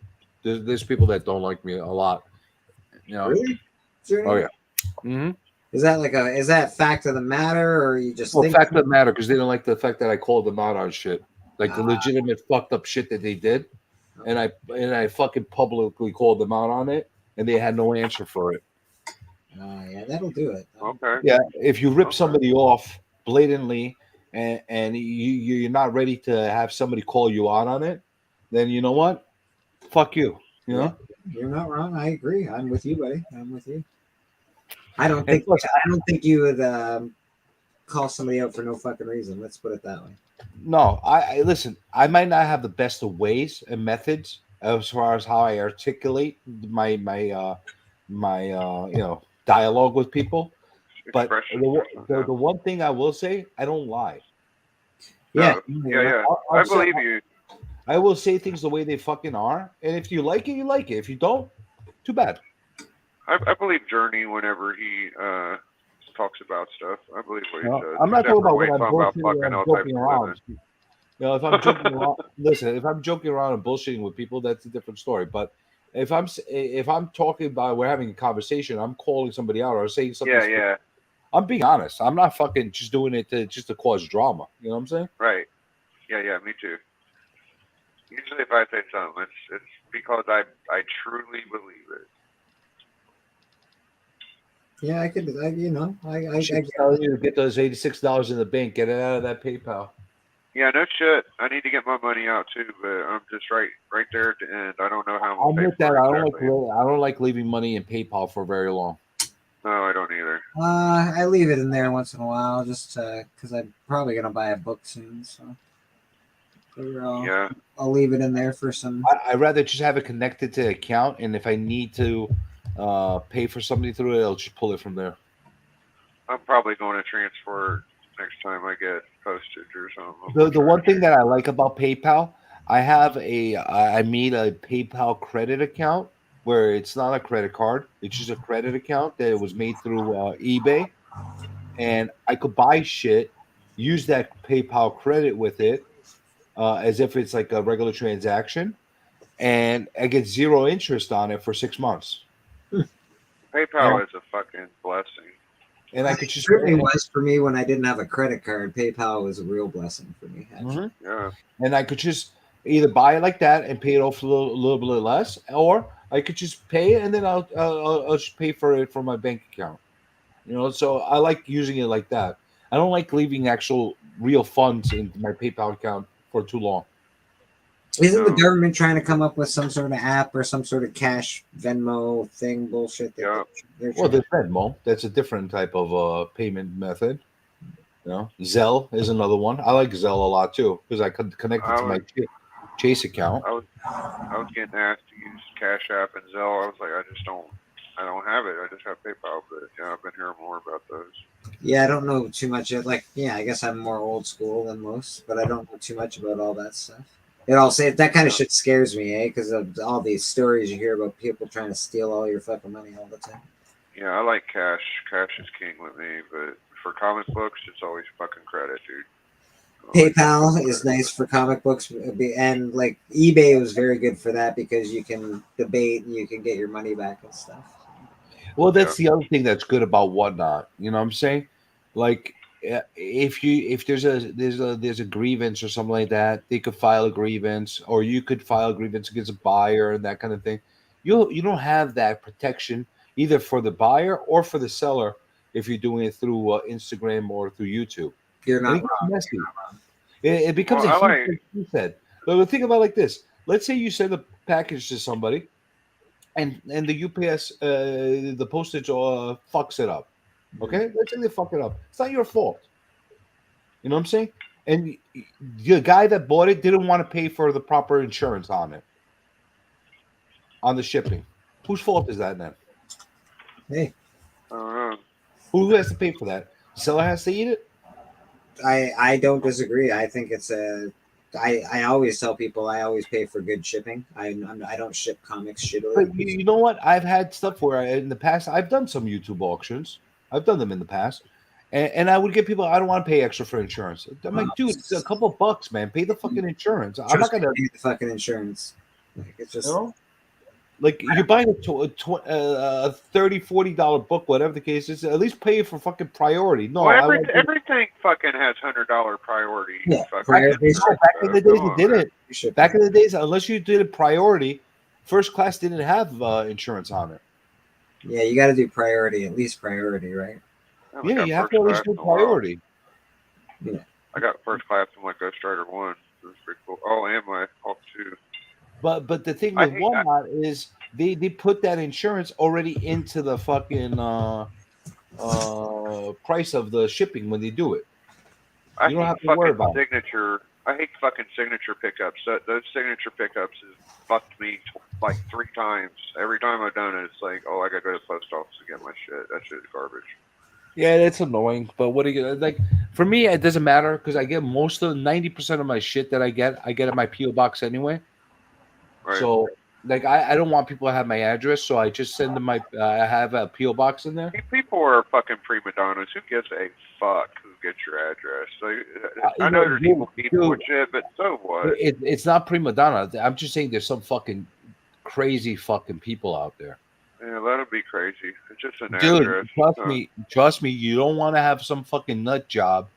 There's people that don't like me a lot. You know? Really? Oh yeah. Mm-hmm. Is that fact of the matter, or you just think? Fact of the matter, because they don't like the fact that I called them out on shit, like the legitimate fucked up shit that they did, and I fucking publicly called them out on it, and they had no answer for it. Yeah, that'll do it. Okay. Yeah, if you rip somebody off blatantly, and you're not ready to have somebody call you out on it, then you know what? Fuck you. You know. You're not wrong. I agree. I'm with you, buddy. I'm with you. I don't think you would call somebody out for no fucking reason. Let's put it that way. No, I listen. I might not have the best of ways and methods as far as how I articulate my dialogue with people, but the one thing I will say, I don't lie. Yeah. I believe you. I will say things the way they fucking are, and if you like it, you like it. If you don't, too bad. I believe Journey whenever he talks about stuff. I believe what he says. I'm not talking about when I'm fucking joking around. You know, if I'm joking around, listen. If I'm joking around and bullshitting with people, that's a different story. But if I'm talking about we're having a conversation, I'm calling somebody out or saying something. Yeah. I'm being honest. I'm not fucking just doing it to cause drama. You know what I'm saying? Right. Yeah. Me too. Usually, if I say something, it's because I truly believe it. Yeah, I could. I tell you to get those $86 in the bank. Get it out of that PayPal. Yeah, no shit. I need to get my money out too, but I'm just right there at the end. I don't know how I'm I'll gonna pay admit that for I it don't exactly. I don't like leaving money in PayPal for very long. No, I don't either. I leave it in there once in a while, just because I'm probably gonna buy a book soon. So I'll leave it in there for some. I'd rather just have it connected to the account, and if I need to pay for something through it, I'll just pull it from there. I'm probably going to transfer next time I get a postage or something. The one thing that I like about PayPal, I made a PayPal credit account where it's not a credit card, it's just a credit account that was made through eBay, and I could buy shit, use that PayPal credit with it, as if it's like a regular transaction, and I get zero interest on it for 6 months. PayPal is a fucking blessing. And I could just It was for me when I didn't have a credit card. PayPal was a real blessing for me. Actually. Yeah. And I could just either buy it like that and pay it off a little bit less, or I could just pay it and then I'll just pay for it from my bank account. You know, so I like using it like that. I don't like leaving actual real funds in my PayPal account for too long. Isn't the government trying to come up with some sort of app or some sort of cash Venmo thing bullshit? That they're Well, trying- there's Venmo. That's a different type of payment method. You know, Zelle is another one. I like Zelle a lot too because I could connect it to my Chase account. I was getting asked to use Cash App and Zelle. I was like, I don't have it. I just have PayPal. But yeah, I've been hearing more about those. Yeah, I don't know too much. Like, yeah, I guess I'm more old school than most, but I don't know too much about all that stuff. It all say that kind of shit scares me, because of all these stories you hear about people trying to steal all your fucking money all the time. Yeah, I like cash. Cash is king with me, but for comic books, it's always fucking credit, dude. PayPal is nice for comic books, and like eBay was very good for that because you can debate and you can get your money back and stuff. Well, that's the other thing that's good about Whatnot. You know what I'm saying? Like, if there's a grievance or something like that, they could file a grievance, or you could file a grievance against a buyer and that kind of thing. You don't have that protection either for the buyer or for the seller if you're doing it through Instagram or through YouTube. You're not It gets wrong. messy. It becomes Well, a huge, like you said. So think about it like this. Let's say you send a package to somebody, and the UPS the postage fucks it up. Okay, let's say they fuck it up. It's not your fault. You know what I'm saying? And the guy that bought it didn't want to pay for the proper insurance on it, on the shipping. Whose fault is that then? Hey, I don't know. Who has to pay for that? The seller has to eat it. I don't disagree. I think it's a. I always tell people I always pay for good shipping. I don't ship comics shittily. But you know what? I've had stuff where in the past I've done some YouTube auctions. I've done them in the past, and I would get people. I don't want to pay extra for insurance. I'm like, dude, it's a couple of bucks, man. Pay the fucking insurance. I'm not gonna pay the fucking insurance. Like, it's just. You know? Like you're buying a $30-$40 book, whatever the case is. At least pay for fucking priority. No, Well, everything fucking has $100 priority. Yeah, Fucking back in the days, it didn't. Back in the days, unless you did a priority, first class didn't have insurance on it. Yeah, you got to do priority, at least priority, right? Yeah, you have to at least do priority. Yeah. I got first class in my Ghost Rider 1. It was pretty cool. Oh, and my Hulk 2. But the thing with Walmart is they put that insurance already into the fucking price of the shipping when they do it. You don't have to worry about it. Signature. I hate fucking signature pickups. Those signature pickups has fucked me like 3 times. Every time I've done it, it's like, oh, I gotta go to the post office to get my shit. That shit is garbage. Yeah, that's annoying. But what do you like? For me, it doesn't matter because I get most of 90% of my shit that I get at my PO box anyway. Right. So, like, I don't want people to have my address, so I just send them my. I have a PO box in there. People are fucking prima donnas. Who gives a fuck who gets your address? So, I know there's people and shit, but so what? It's not prima donna. I'm just saying there's some fucking crazy fucking people out there. Yeah, let them be crazy. It's just an Dude, address. trust me. You don't want to have some fucking nut job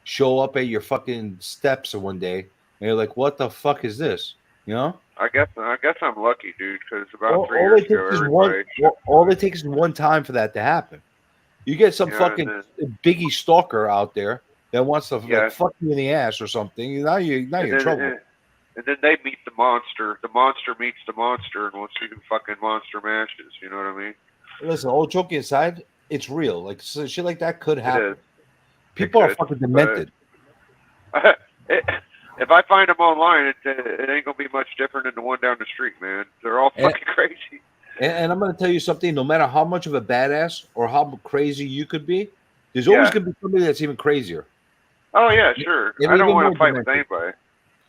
show up at your fucking steps one day, and you're like, "What the fuck is this?" You know. I guess I'm lucky, dude, because about 3 years ago, everybody. All it takes is one time for that to happen. You get some Yeah, fucking Biggie stalker out there that wants to like, fuck you in the ass or something. Now you're in trouble. And then they meet the monster. The monster meets the monster, and we'll see who fucking monster mashes. You know what I mean? Listen, all joking aside, it's real. Like shit like that could happen. is. People are fucking demented. If I find them online, it ain't gonna be much different than the one down the street, man. They're all fucking crazy. And I'm gonna tell you something. No matter how much of a badass or how crazy you could be, there's always gonna be somebody that's even crazier. Oh yeah, sure. And I don't even want more to fight with demented. anybody.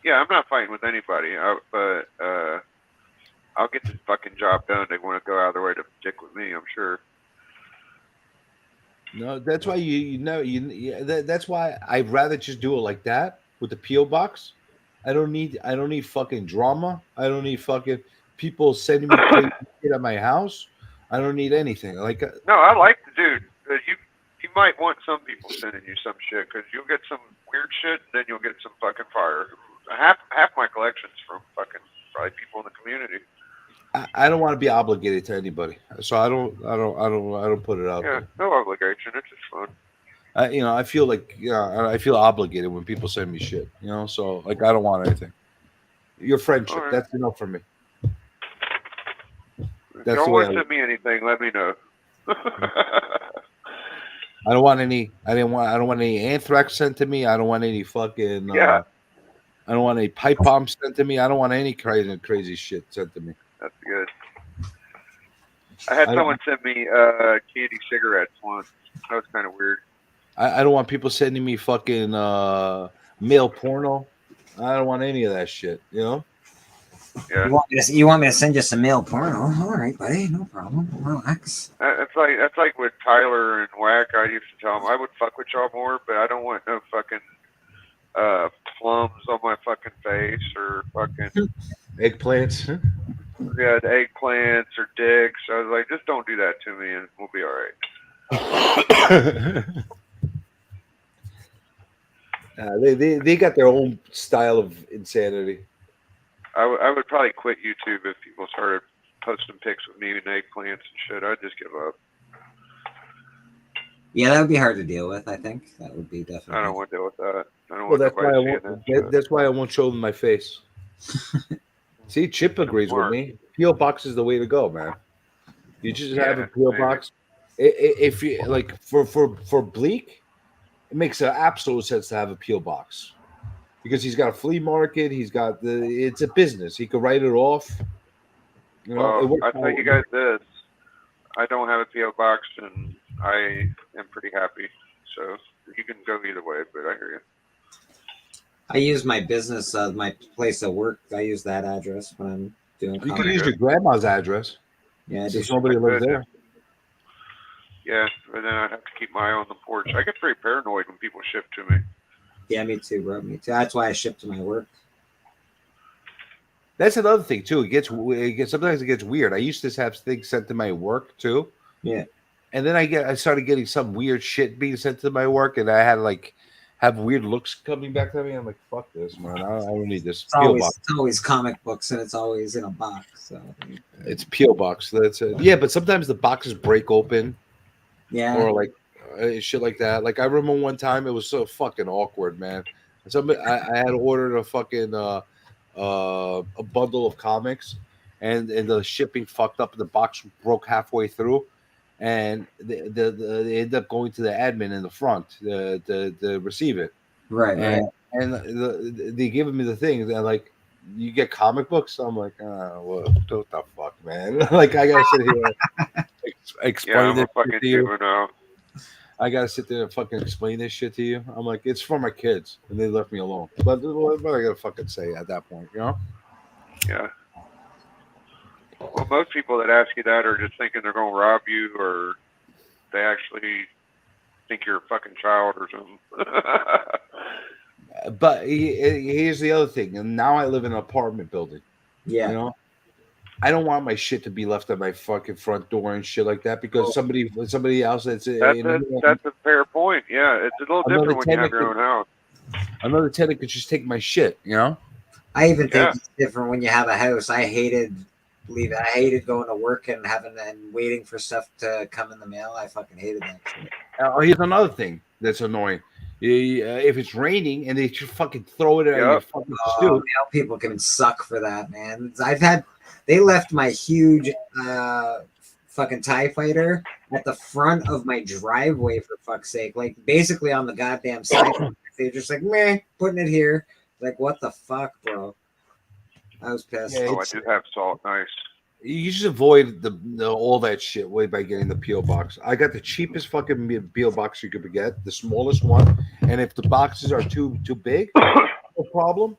Yeah, I'm not fighting with anybody. But I'll get the fucking job done. They want to go out of their way to dick with me. I'm sure. No, that's why that's why I'd rather just do it like that with the PO box. I don't need fucking drama. I don't need fucking people sending me crazy shit at my house. I don't need anything. Like No, I like the dude. You might want some people sending you some shit because you'll get some weird shit, and then you'll get some fucking fire. Half my collection's from fucking probably people in the community. I don't want to be obligated to anybody, so I don't put it out Yeah, there. no obligation. It's just fun. I feel like I feel obligated when people send me shit. So like I don't want anything. Your friendship, All right. that's enough for me. If That's y'all the way want to send me anything, let me know. I don't want any. I don't want any anthrax sent to me. I don't want any fucking. Yeah. I don't want any pipe bombs sent to me. I don't want any crazy shit sent to me. That's good. I had I don't- someone send me candy cigarettes once. That was kind of weird. I don't want people sending me fucking male porno. I don't want any of that shit. Yeah. You want me to send you some male porno? All right, buddy, no problem. Relax. That's like with Tyler and Whack. I used to tell him I would fuck with y'all more, but I don't want no fucking plums on my fucking face or fucking eggplants. Yeah, eggplants or dicks. I was like, just don't do that to me, and we'll be all right. They got their own style of insanity. I would probably quit YouTube if people started posting pics with me and eggplants and shit. I'd just give up. Yeah, that would be hard to deal with. I think that would be definitely. I don't want to deal with that. I don't Well, want that's why I nobody seeing won't. that. That's why I won't show them my face. See, Chip agrees with Smart. me. PO box is the way to go, man. You just have a Yeah, PO maybe. box. If you like for Bleak, it makes absolute sense to have a PO box because he's got a flea market. It's a business. He could write it off. You know, it Well, works I tell out. you guys this: I don't have a PO box, and I am pretty happy. So you can go either way, but I hear you. I use my business, my place of work. I use that address when I'm doing. You can comedy. use your grandma's address. Yeah, I do. Since nobody lives there. Yeah, but then I'd have to keep my eye on the porch. I get pretty paranoid when people ship to me. Yeah, me too, bro. Me too. That's why I ship to my work. That's another thing too. Sometimes it gets weird. I used to have things sent to my work too. Yeah. And then I started getting some weird shit being sent to my work, and I had to have weird looks coming back to me. I'm like, fuck this, man. I don't need this. It's always comic books, and it's always in a box. So It's PO box. That's it. Yeah, but sometimes the boxes break open. Yeah. Or like shit like that. Like I remember one time it was so fucking awkward, man. I had ordered a fucking a bundle of comics, and the shipping fucked up. And the box broke halfway through, and they ended up going to the admin in the front to receive it. Right. And they gave me the thing. They're like, "You get comic books?" I'm like, what the fuck, man? Like I gotta sit here explain Yeah, I'm this a fucking shit to you. juvenile. I gotta sit there and fucking explain this shit to you. I'm like, it's for my kids, and they left me alone. But what am I gonna fucking say at that point, you know? Yeah. Well, most people that ask you that are just thinking they're going to rob you, or they actually think you're a fucking child or something. But here's the other thing. And now I live in an apartment building. Yeah. You know, I don't want my shit to be left at my fucking front door and shit like that because somebody else that's That's a fair point. Yeah, it's a little Another different when you have tenant your own house. another tenant could just take my shit. You know. I even think Yeah. it's different when you have a house. I hated going to work and waiting for stuff to come in the mail. I fucking hated that shit. Here's another thing that's annoying. If it's raining and they just fucking throw it at your fucking stoop. Mail people can suck for that, man. They left my huge fucking TIE fighter at the front of my driveway for fuck's sake. Like basically on the goddamn side. They're just like, meh, putting it here. Like, what the fuck, bro? I was pissed. I do have salt. Nice. You just avoid all that shit way by getting the PO box. I got the cheapest fucking PO box you could get, the smallest one. And if the boxes are too big, no problem.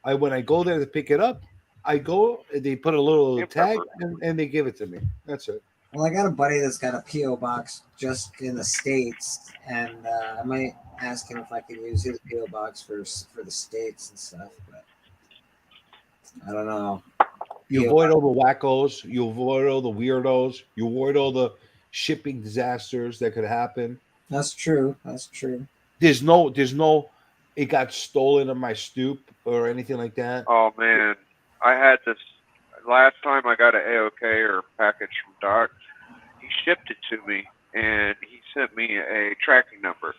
When I go there to pick it up, I go. They put a little tag and they give it to me. That's it. Well, I got a buddy that's got a PO box just in the states, and I might ask him if I can use his PO box for the states and stuff. But I don't know. You PO avoid all the wackos. You avoid all the weirdos. You avoid all the shipping disasters that could happen. That's true. That's true. There's no. It got stolen on my stoop or anything like that. Oh man, I had this last time I got an AOK or package from Doc. He shipped it to me and he sent me a tracking number.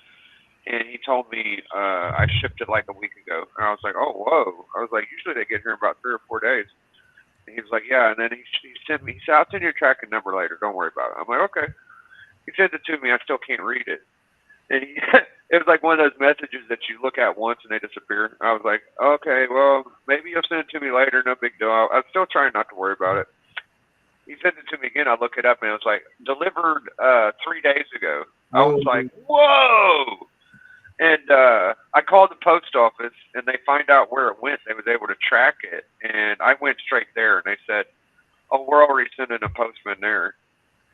And he told me I shipped it like a week ago. And I was like, oh, whoa. I was like, usually they get here in about 3 or 4 days. And he was like, yeah. And then he sent me, he said, I'll send you a tracking number later. Don't worry about it. I'm like, okay. He sent it to me. I still can't read it. And it was like one of those messages that you look at once and they disappear. I was like, okay, well, maybe you'll send it to me later. No big deal. I'm still trying not to worry about it. He sent it to me again. I look it up and it was like, delivered 3 days ago. I was like, whoa. And I called the post office, and they find out where it went. They was able to track it, and I went straight there, and they said, "Oh, we're already sending a postman there."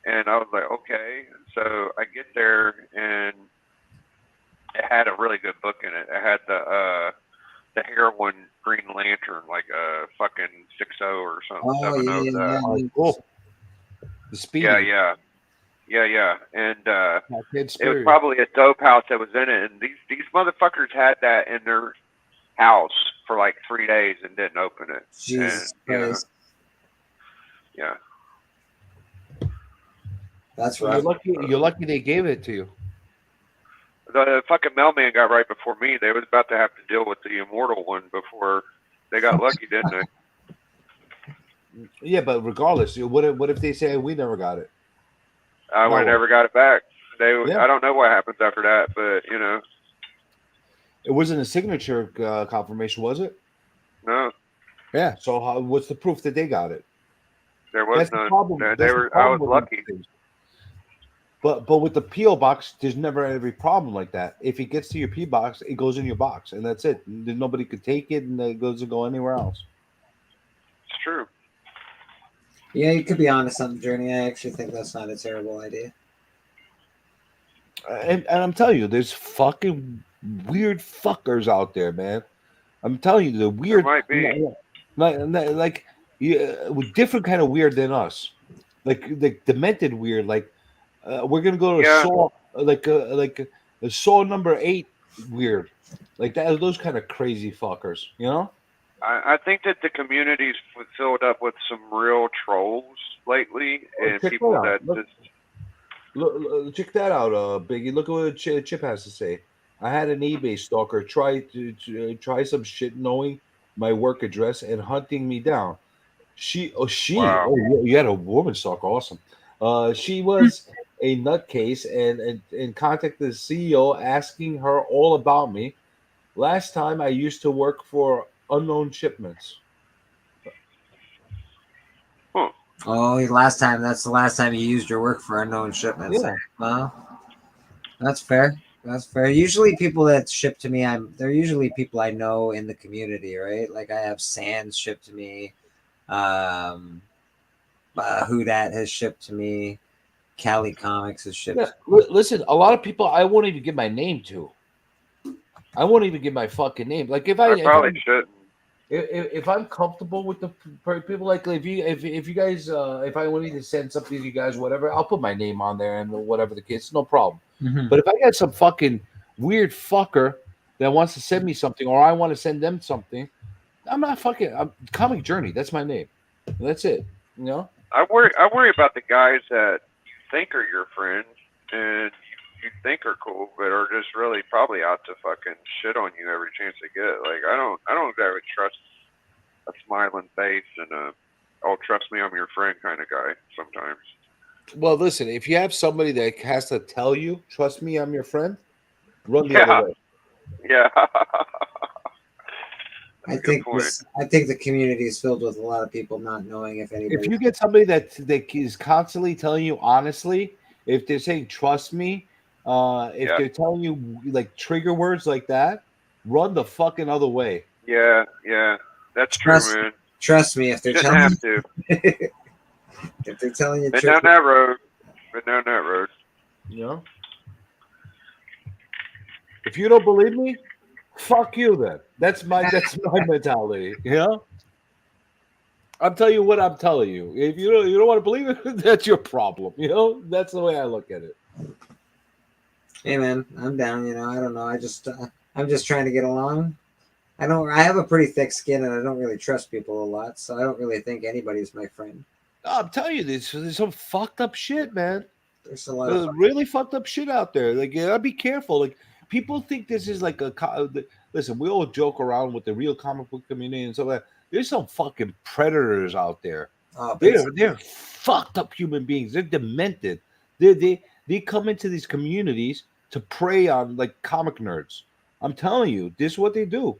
And I was like, "Okay." So I get there, and it had a really good book in it. It had the heroin Green Lantern, like a fucking 6.0 or something. Oh, 7.0. yeah. Cool. The speed. Yeah. And Kid it was probably a dope house that was in it, and these motherfuckers had that in their house for like 3 days and didn't open it. Jesus and, Christ. Yeah. That's You're right. lucky. You're lucky they gave it to you. The fucking mailman got right before me. They was about to have to deal with the immortal one before they got lucky, didn't they? Yeah, but regardless, what if they say we never got it? I would have never got it back. Yeah. I don't know what happens after that, but It wasn't a signature confirmation, was it? no, Yeah. So what's the proof that they got it? there was That's the none. problem. They That's the were. I problem was with lucky. these things. But with the PO box, there's never every problem like that. If it gets to your P box, it goes in your box, and that's it. Nobody could take it, and it doesn't go anywhere else. It's true. Yeah, you could be honest on the journey. I actually think that's not a terrible idea. And I'm telling you, there's fucking weird fuckers out there, man. I'm telling you, the weird might be. like different kind of weird than us, like demented weird. Like we're gonna go to Yeah. Saw, like a Saw number 8 weird, like that. Those kind of crazy fuckers, you know. I think that the community's filled up with some real trolls lately, and Check people that that out. Look, check that out, Biggie. Look at what Chip has to say. I had an eBay stalker try to try some shit, knowing my work address and hunting me down. Wow. Oh, you had a woman stalker. Awesome. She was a nutcase and contacted the CEO asking her all about me. Last time I used to work for Unknown Shipments. Oh, that's the last time you used your work for unknown shipments. Yeah. Well, that's fair. That's fair. Usually people that ship to me, they're usually people I know in the community, right? Like I have Sands shipped to me. Who Dat has shipped to me. Cali Comics has shipped. Yeah, listen, a lot of people I won't even give my name to. I won't even give my fucking name. Like if I probably should. If I'm comfortable with the people, like if you guys if I want to send something to you guys, whatever, I'll put my name on there and whatever the case, no problem. Mhm. But if I got some fucking weird fucker that wants to send me something, or I want to send them something, I'm not fucking. I'm Comic Journey. That's my name. That's it. You know. I worry about the guys that you think are your friends and you think are cool, but are just really probably out to fucking shit on you every chance they get. Like I don't ever trust a smiling face and oh, trust me, I'm your friend kind of guy sometimes. Well, listen, if you have somebody that has to tell you, trust me, I'm your friend, run the Yeah. other way. Yeah. I Good think point. I think the community is filled with a lot of people not knowing if If anybody. you get somebody that is constantly telling you honestly, if they're saying trust me, if Yeah. they're telling you like trigger words like that, run the fucking other way. Yeah, yeah. That's true, man. Trust me, if they're Shouldn't telling have to. if they're telling you Been truth, down that road. Been down that road. You know? If you don't believe me, fuck you then. That's my mentality, you know? I'm telling you what I'm telling you. If you don't want to believe it, that's your problem. You know, that's the way I look at it. hey man, I'm down. I don't know. I'm just trying to get along. I have a pretty thick skin, and I don't really trust people a lot, so I don't really think anybody's my friend. I'm telling you, there's some fucked up shit, man. There's a lot of Really fucked up shit out there. Like, you gotta be careful. Like, people think this is like listen. We all joke around with the real comic book community and stuff like that. There's some fucking predators out there. Oh, They're fucked up human beings. They're demented. They come into these communities to prey on like comic nerds. I'm telling you, this is what they do.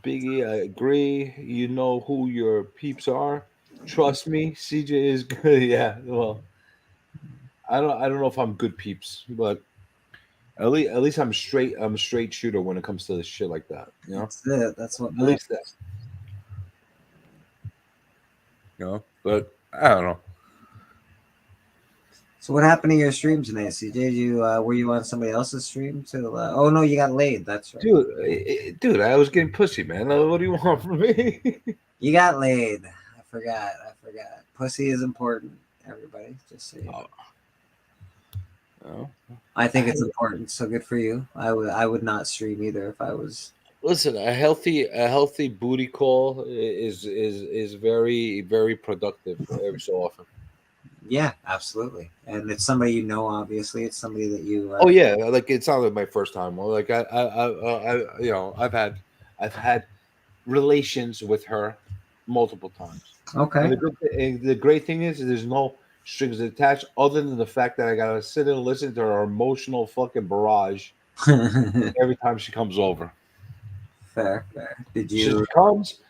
Biggie, I agree. You know who your peeps are. Trust me, CJ is good. Yeah, well, I don't know if I'm good peeps, but at least I'm straight. I'm a straight shooter when it comes to shit like that. You know, That's it. That's what at least that. You know, but I don't know. So what happened to your stream tonight, CJ? Were you on somebody else's stream too? Oh no, you got laid. That's right. Dude, I was getting pussy, man. What do you want from me? You got laid. I forgot. Pussy is important. Everybody, just so you know. Oh. I think it's important. So good for you. I would not stream either if I was. Listen, a healthy booty call is very very productive every so often. Yeah, absolutely. And it's somebody you know. Obviously, it's somebody that you. Oh yeah, like it's not like my first time. Well, like I you know, I've had relations with her multiple times. Okay. And the great thing is there's no strings attached other than the fact that I gotta sit and listen to her emotional fucking barrage every time she comes over. Fair. Did you?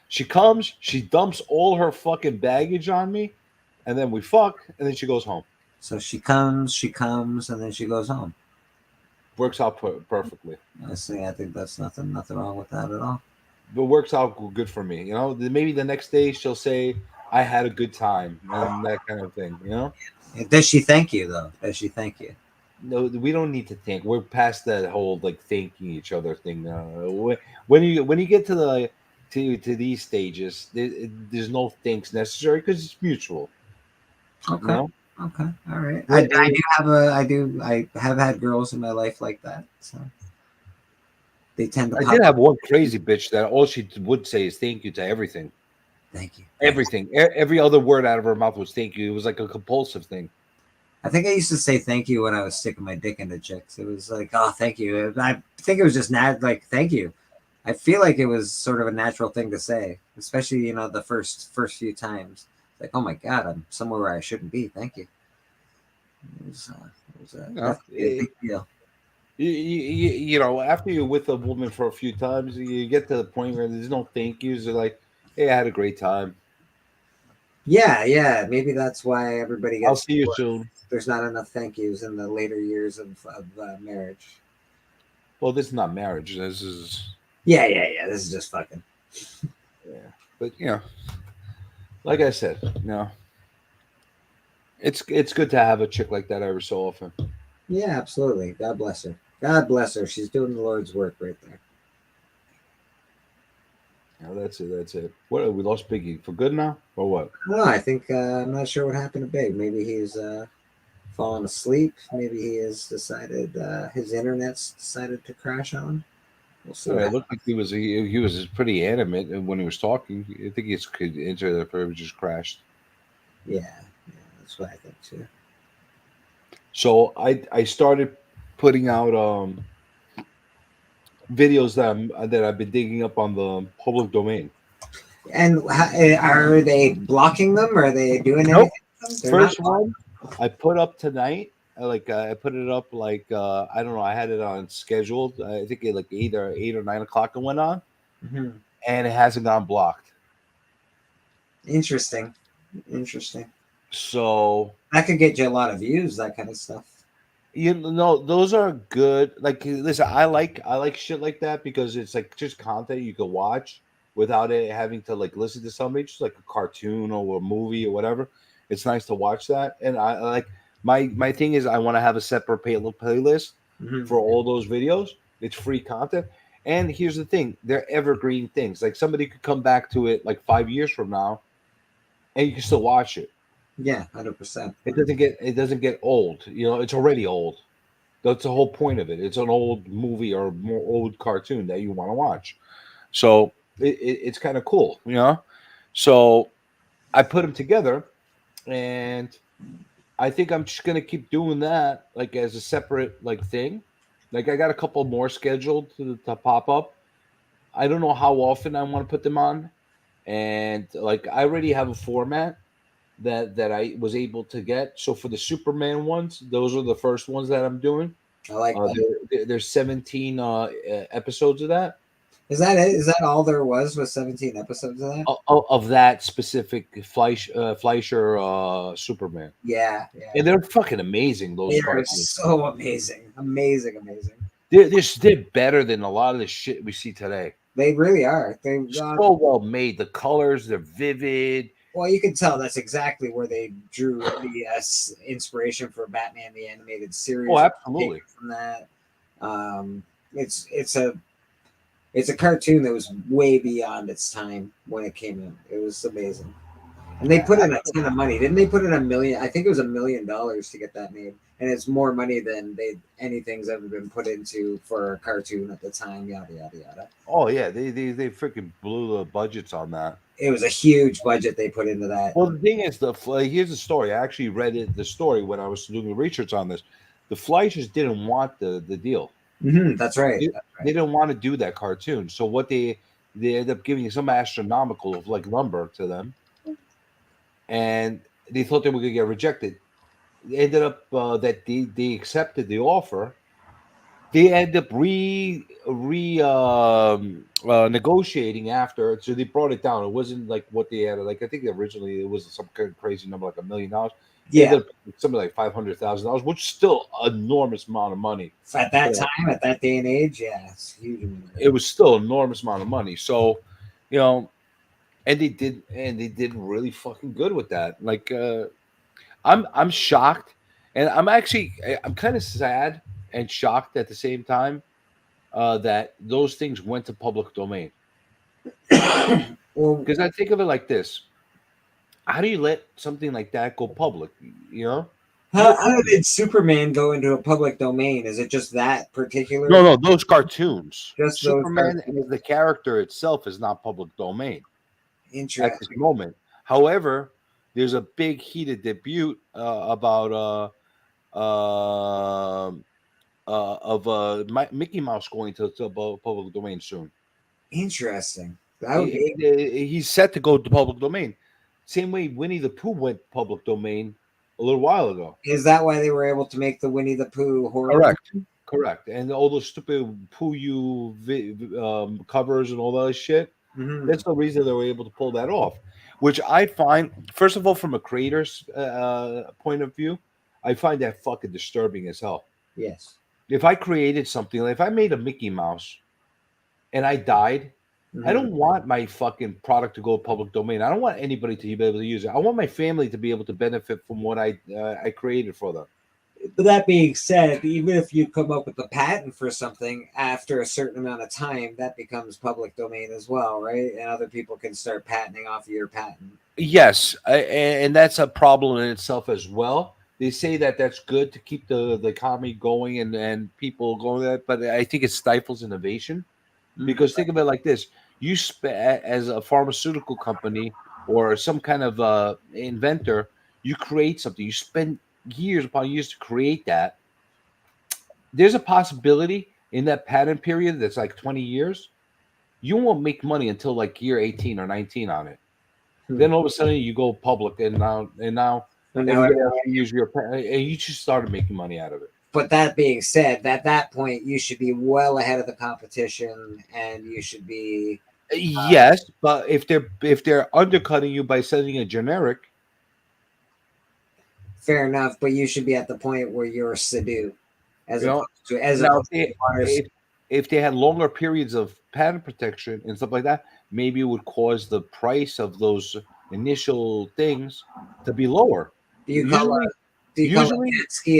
She comes, she dumps all her fucking baggage on me, and then we fuck, and then she goes home. So she comes, and then she goes home. Works out perfectly. I see. I think that's nothing wrong with that at all. But works out good for me. You know, maybe the next day she'll say, "I had a good time," and that kind of thing. You know. Does she thank you though? Does she thank you? No, we don't need to thank. We're past that whole like thanking each other thing now. When you get to these stages, there's no thanks necessary because it's mutual. Okay. You know? Okay. All right. I have had girls in my life like that. So they tend to. I did have one crazy bitch that all she would say is thank you to everything. Thank you. Everything. Every other word out of her mouth was thank you. It was like a compulsive thing. I think I used to say thank you when I was sticking my dick into chicks. It was like, oh, thank you. I think it was just like, thank you. I feel like it was sort of a natural thing to say, especially the first few times. Like, oh my god, I'm somewhere where I shouldn't be. Thank you. It was a big deal. You know, after you're with a woman for a few times, you get to the point where there's no thank yous. They're like, hey, I had a great time. Yeah. Maybe that's why everybody gets. I'll see you soon. There's not enough thank yous in the later years of marriage. Well, this is not marriage. This is. Yeah. This is just fucking. Yeah, but like I said, it's good to have a chick like that every so often. Yeah, absolutely. God bless her. God bless her. She's doing the Lord's work right there. Yeah, that's it. What, we lost Biggie for good now, or what? No, I think I'm not sure what happened to Big. Maybe he's fallen asleep. Maybe he has decided his internet's decided to crash on. We'll see. It looked like he was pretty animate when he was talking. I think his internet just crashed. Yeah, that's what I think too. So I started putting out videos that I've been digging up on the public domain. And are they blocking them? Or are they doing anything? First one I put up tonight I put it up like I don't know. I had it on scheduled. I think it like either 8 or 9 o'clock it went on, Mhm. and it hasn't gone blocked. Interesting. Interesting. So That could get you a lot of views. That kind of stuff. you know, those are good. Like, listen, I like shit like that because it's like just content you can watch without it having to like listen to somebody, just like a cartoon or a movie or whatever. It's nice to watch that, and I like my thing is I want to have a separate playlist Mhm. for all those videos. It's free content, and here's the thing: they're evergreen things. Like somebody could come back to it like 5 years from now, and you can still watch it. Yeah, 100%. It doesn't get old. You know, it's already old. That's the whole point of it. It's an old movie or more old cartoon that you want to watch. So it's kind of cool, you know. So I put them together, and I think I'm just gonna keep doing that, like as a separate like thing. Like I got a couple more scheduled to pop up. I don't know how often I want to put them on, and like I already have a format that I was able to get. So for the Superman ones, those are the first ones that I'm doing. I like that. There's 17 episodes of that. Is that it? Is that all there was 17 episodes of that? Of that specific Fleischer Superman. Yeah, yeah. And they're fucking amazing. Those They are cartoons. so amazing. Amazing, amazing. They're better than a lot of the shit we see today. They really are. So well made. The colors, they're vivid. Well, you can tell that's exactly where they drew the inspiration for Batman the Animated Series. Oh, absolutely. Taken from that, it's a cartoon that was way beyond its time when it came out. It was amazing, and they put in a ton of money. Didn't they put in $1 million? I think it was $1 million to get that made, and it's more money than anything's ever been put into for a cartoon at the time. Yada yada yada. Oh yeah, they freaking blew the budgets on that. It was a huge budget they put into that. Well, the thing is, here's the story. I actually read the story when I was doing the research on this. The Fleischers didn't want the deal. That's right. They didn't want to do that cartoon. So what they ended up giving some astronomical of like number to them, and they thought they were going to get rejected. It ended up that they accepted the offer. They ended up negotiating after, so they brought it down. It wasn't like what they had. Like I think originally it was some kind of crazy number, like $1 million. Yeah, something like $500,000, which is still an enormous amount of money at that time, at that day and age. Yeah, it's huge. It was still an enormous amount of money. So, you know, and they did really fucking good with that. Like, I'm shocked, and I'm kind of sad and shocked at the same time that those things went to public domain. Because I think of it like this: how do you let something like that go public? You know, How did Superman go into a public domain? Is it just that particular? no, those cartoons. Just those Superman as the character itself is not public domain at this Interesting. moment. However, there's a big heated debut about Mickey Mouse going to public domain soon. Interesting. That would be He's set to go to public domain. Same way Winnie the Pooh went public domain a little while ago. Is that why they were able to make the Winnie the Pooh horror? Correct. And all those stupid Pooh covers and all that shit. Mhm. That's the reason they were able to pull that off. Which I find, first of all, from a creator's point of view, I find that fucking disturbing as hell. Yes. If I created something, like if I made a Mickey Mouse and I died, I don't want my fucking product to go public domain. I don't want anybody to be able to use it. I want my family to be able to benefit from what I created for them. But that being said, even if you come up with a patent for something after a certain amount of time, that becomes public domain as well, right? And other people can start patenting off of your patent. Yes, and that's a problem in itself as well. They say that that's good to keep the economy going and people going there, but I think it stifles innovation. Because think of it like this: you as a pharmaceutical company or some kind of inventor, you create something. You spend years upon years to create that. There's a possibility in that patent period that's like 20 years, you won't make money until like year 18 or 19 on it. Then all of a sudden you go public, and now But now Everybody else can use your and you just started making money out of it. But that being said, at that point, you should be well ahead of the competition, and you should be. Yes, but if they're undercutting you by sending a generic, Fair enough, but you should be at the point where you're Sadu, as you know, opposed to as now opposed to Mars. if they had longer periods of patent protection and stuff like that, maybe it would cause the price of those initial things to be lower. Do you call Usually,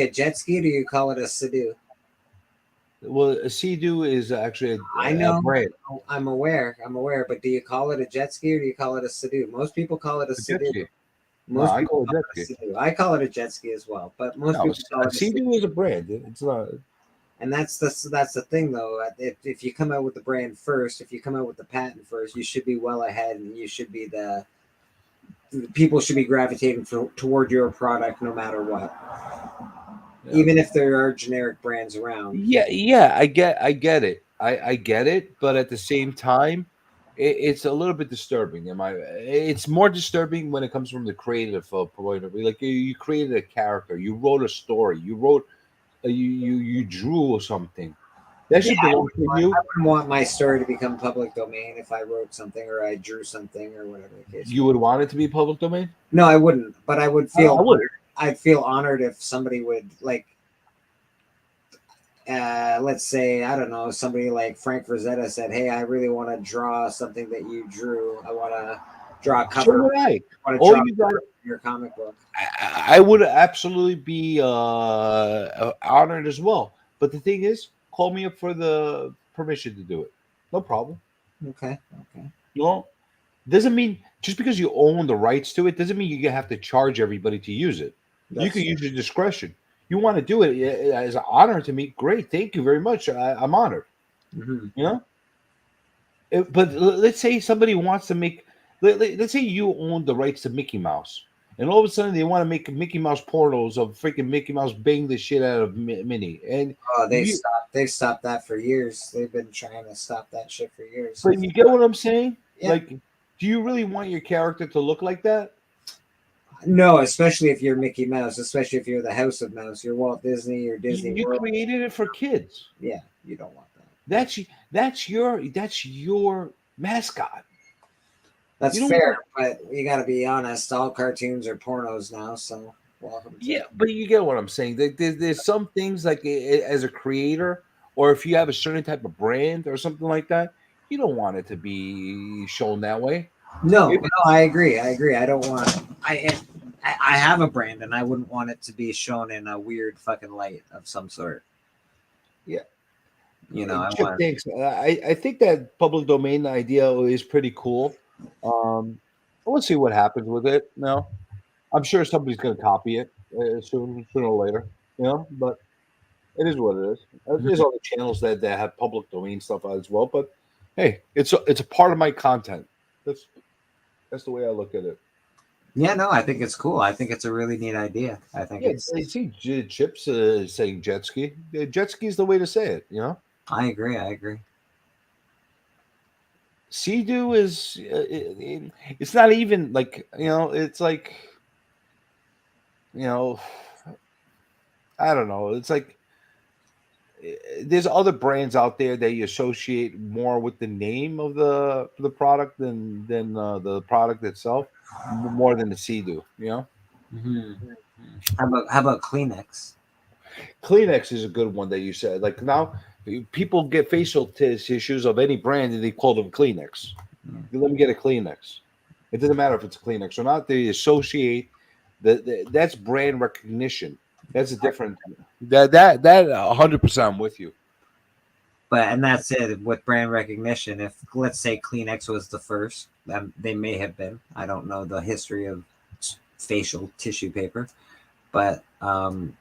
a jet ski, or do you call it a Sadu? well, a Sea-Doo is actually I a know. brand. I'm aware. But do you call it a jet ski or do you call it a Sadu? Most people call it a A jet Sadu. ski. No, Most I people call it call jet it a ski. Sadu. I call it a jet ski as well, but most No, people call a it a Sadu. Sea-Doo is a brand. It's not. And that's the thing though. If you come out with the brand first, if you come out with the patent first, you should be well ahead, and you should be the people should be gravitating toward your product no matter what. Yeah. Even if there are generic brands around. Yeah, I get it. I get it, but at the same time, it's a little bit disturbing. It's more disturbing when it comes from the creative point of view. Like you created a character, you wrote a story, you wrote, you drew something. That should belong to you. I wouldn't want my story to become public domain if I wrote something or I drew something or whatever the case. You would want it to be public domain? No, I wouldn't. But I would feel. I would. I'd feel honored if somebody would like. Let's say I don't know, somebody like Frank Frazetta said, "Hey, I really want to draw something that you drew. I want to draw a cover. So would I. want to All draw you got. your comic book." I would absolutely be honored as well. But the thing is, call me up for the permission to do it. No problem. Okay. You know, doesn't mean just because you own the rights to it doesn't mean you have to charge everybody to use it. You can use your discretion. You want to do it as an honor to me? Great, thank you very much. I'm honored. Mm-hmm. You know, but let's say somebody wants to make. Let's say you own the rights to Mickey Mouse, and all of a sudden they want to make Mickey Mouse pornos of freaking Mickey Mouse bang the shit out of Minnie, and They've stopped that for years. They've been trying to stop that shit for years. But you get what I'm saying? Yeah. Like, do you really want your character to look like that? No, especially if you're Mickey Mouse, especially if you're the House of Mouse, you're Walt Disney, you're Disney You World. created it for kids. Yeah, you don't want that. That's your mascot. That's You don't fair, but you got to be honest. All cartoons are pornos now, so welcome. Yeah, but you get what I'm saying. There's some things like as a creator, or if you have a certain type of brand or something like that, you don't want it to be shown that way. No, I agree. I don't want. I have a brand, and I wouldn't want it to be shown in a weird fucking light of some sort. Yeah. You know, I Chip, want. thanks. I think that public domain idea is pretty cool. We'll see what happens with it. No, I'm sure somebody's going to copy it sooner or later. You know, but it is what it is. There's other channels that have public domain stuff as well. But hey, it's a part of my content. That's the way I look at it. Yeah, no, I think it's cool. I think it's a really neat idea. I think it's. I see Chips saying jet ski. Jet ski is the way to say it. You know. I agree. Sea-Doo is it's not even like, you know, it's like, you know, I don't know. It's like there's other brands out there that you associate more with the name of the product than the product itself, more than the Sea-Doo, you know. Mm-hmm. How about Kleenex? Kleenex is a good one that you said. Like now, people get facial tissues of any brand and they call them Kleenex. Let me get a Kleenex. It doesn't matter if it's a Kleenex or not. They associate that's brand recognition. That's a different. That 100%. I'm with you. And that's it with brand recognition. If let's say Kleenex was the first, they may have been. I don't know the history of facial tissue paper. But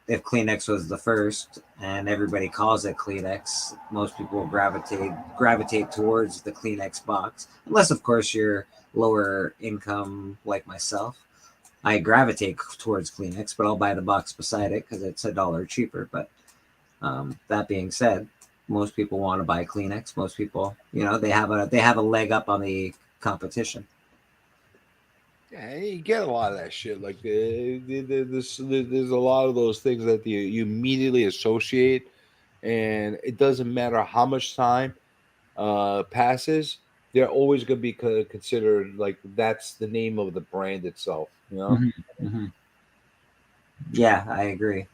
if Kleenex was the first and everybody calls it Kleenex, most people will gravitate towards the Kleenex box. Unless, of course, you're lower income like myself. I gravitate towards Kleenex, but I'll buy the box beside it because it's $1 cheaper. But that being said, most people want to buy Kleenex. Most people, you know, they have a leg up on the competition. Yeah, you get a lot of that shit. Like there's a lot of those things that you immediately associate, and it doesn't matter how much time passes. They're always going to be considered like that's the name of the brand itself. You know. Mm-hmm. Yeah, I agree.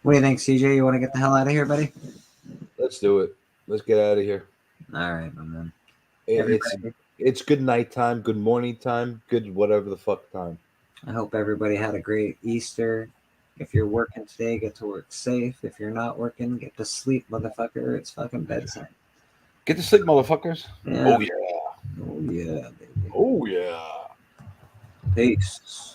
What do you think, CJ? You want to get the hell out of here, buddy? Let's do it. Let's get out of here. All right, my man. It's good night time, good morning time, good whatever the fuck time. I hope everybody had a great Easter. If you're working today, get to work safe. If you're not working, get to sleep, motherfucker. It's fucking bedtime. Get to sleep, motherfuckers. Yeah. Oh yeah. Oh yeah, baby. Oh yeah. Peace.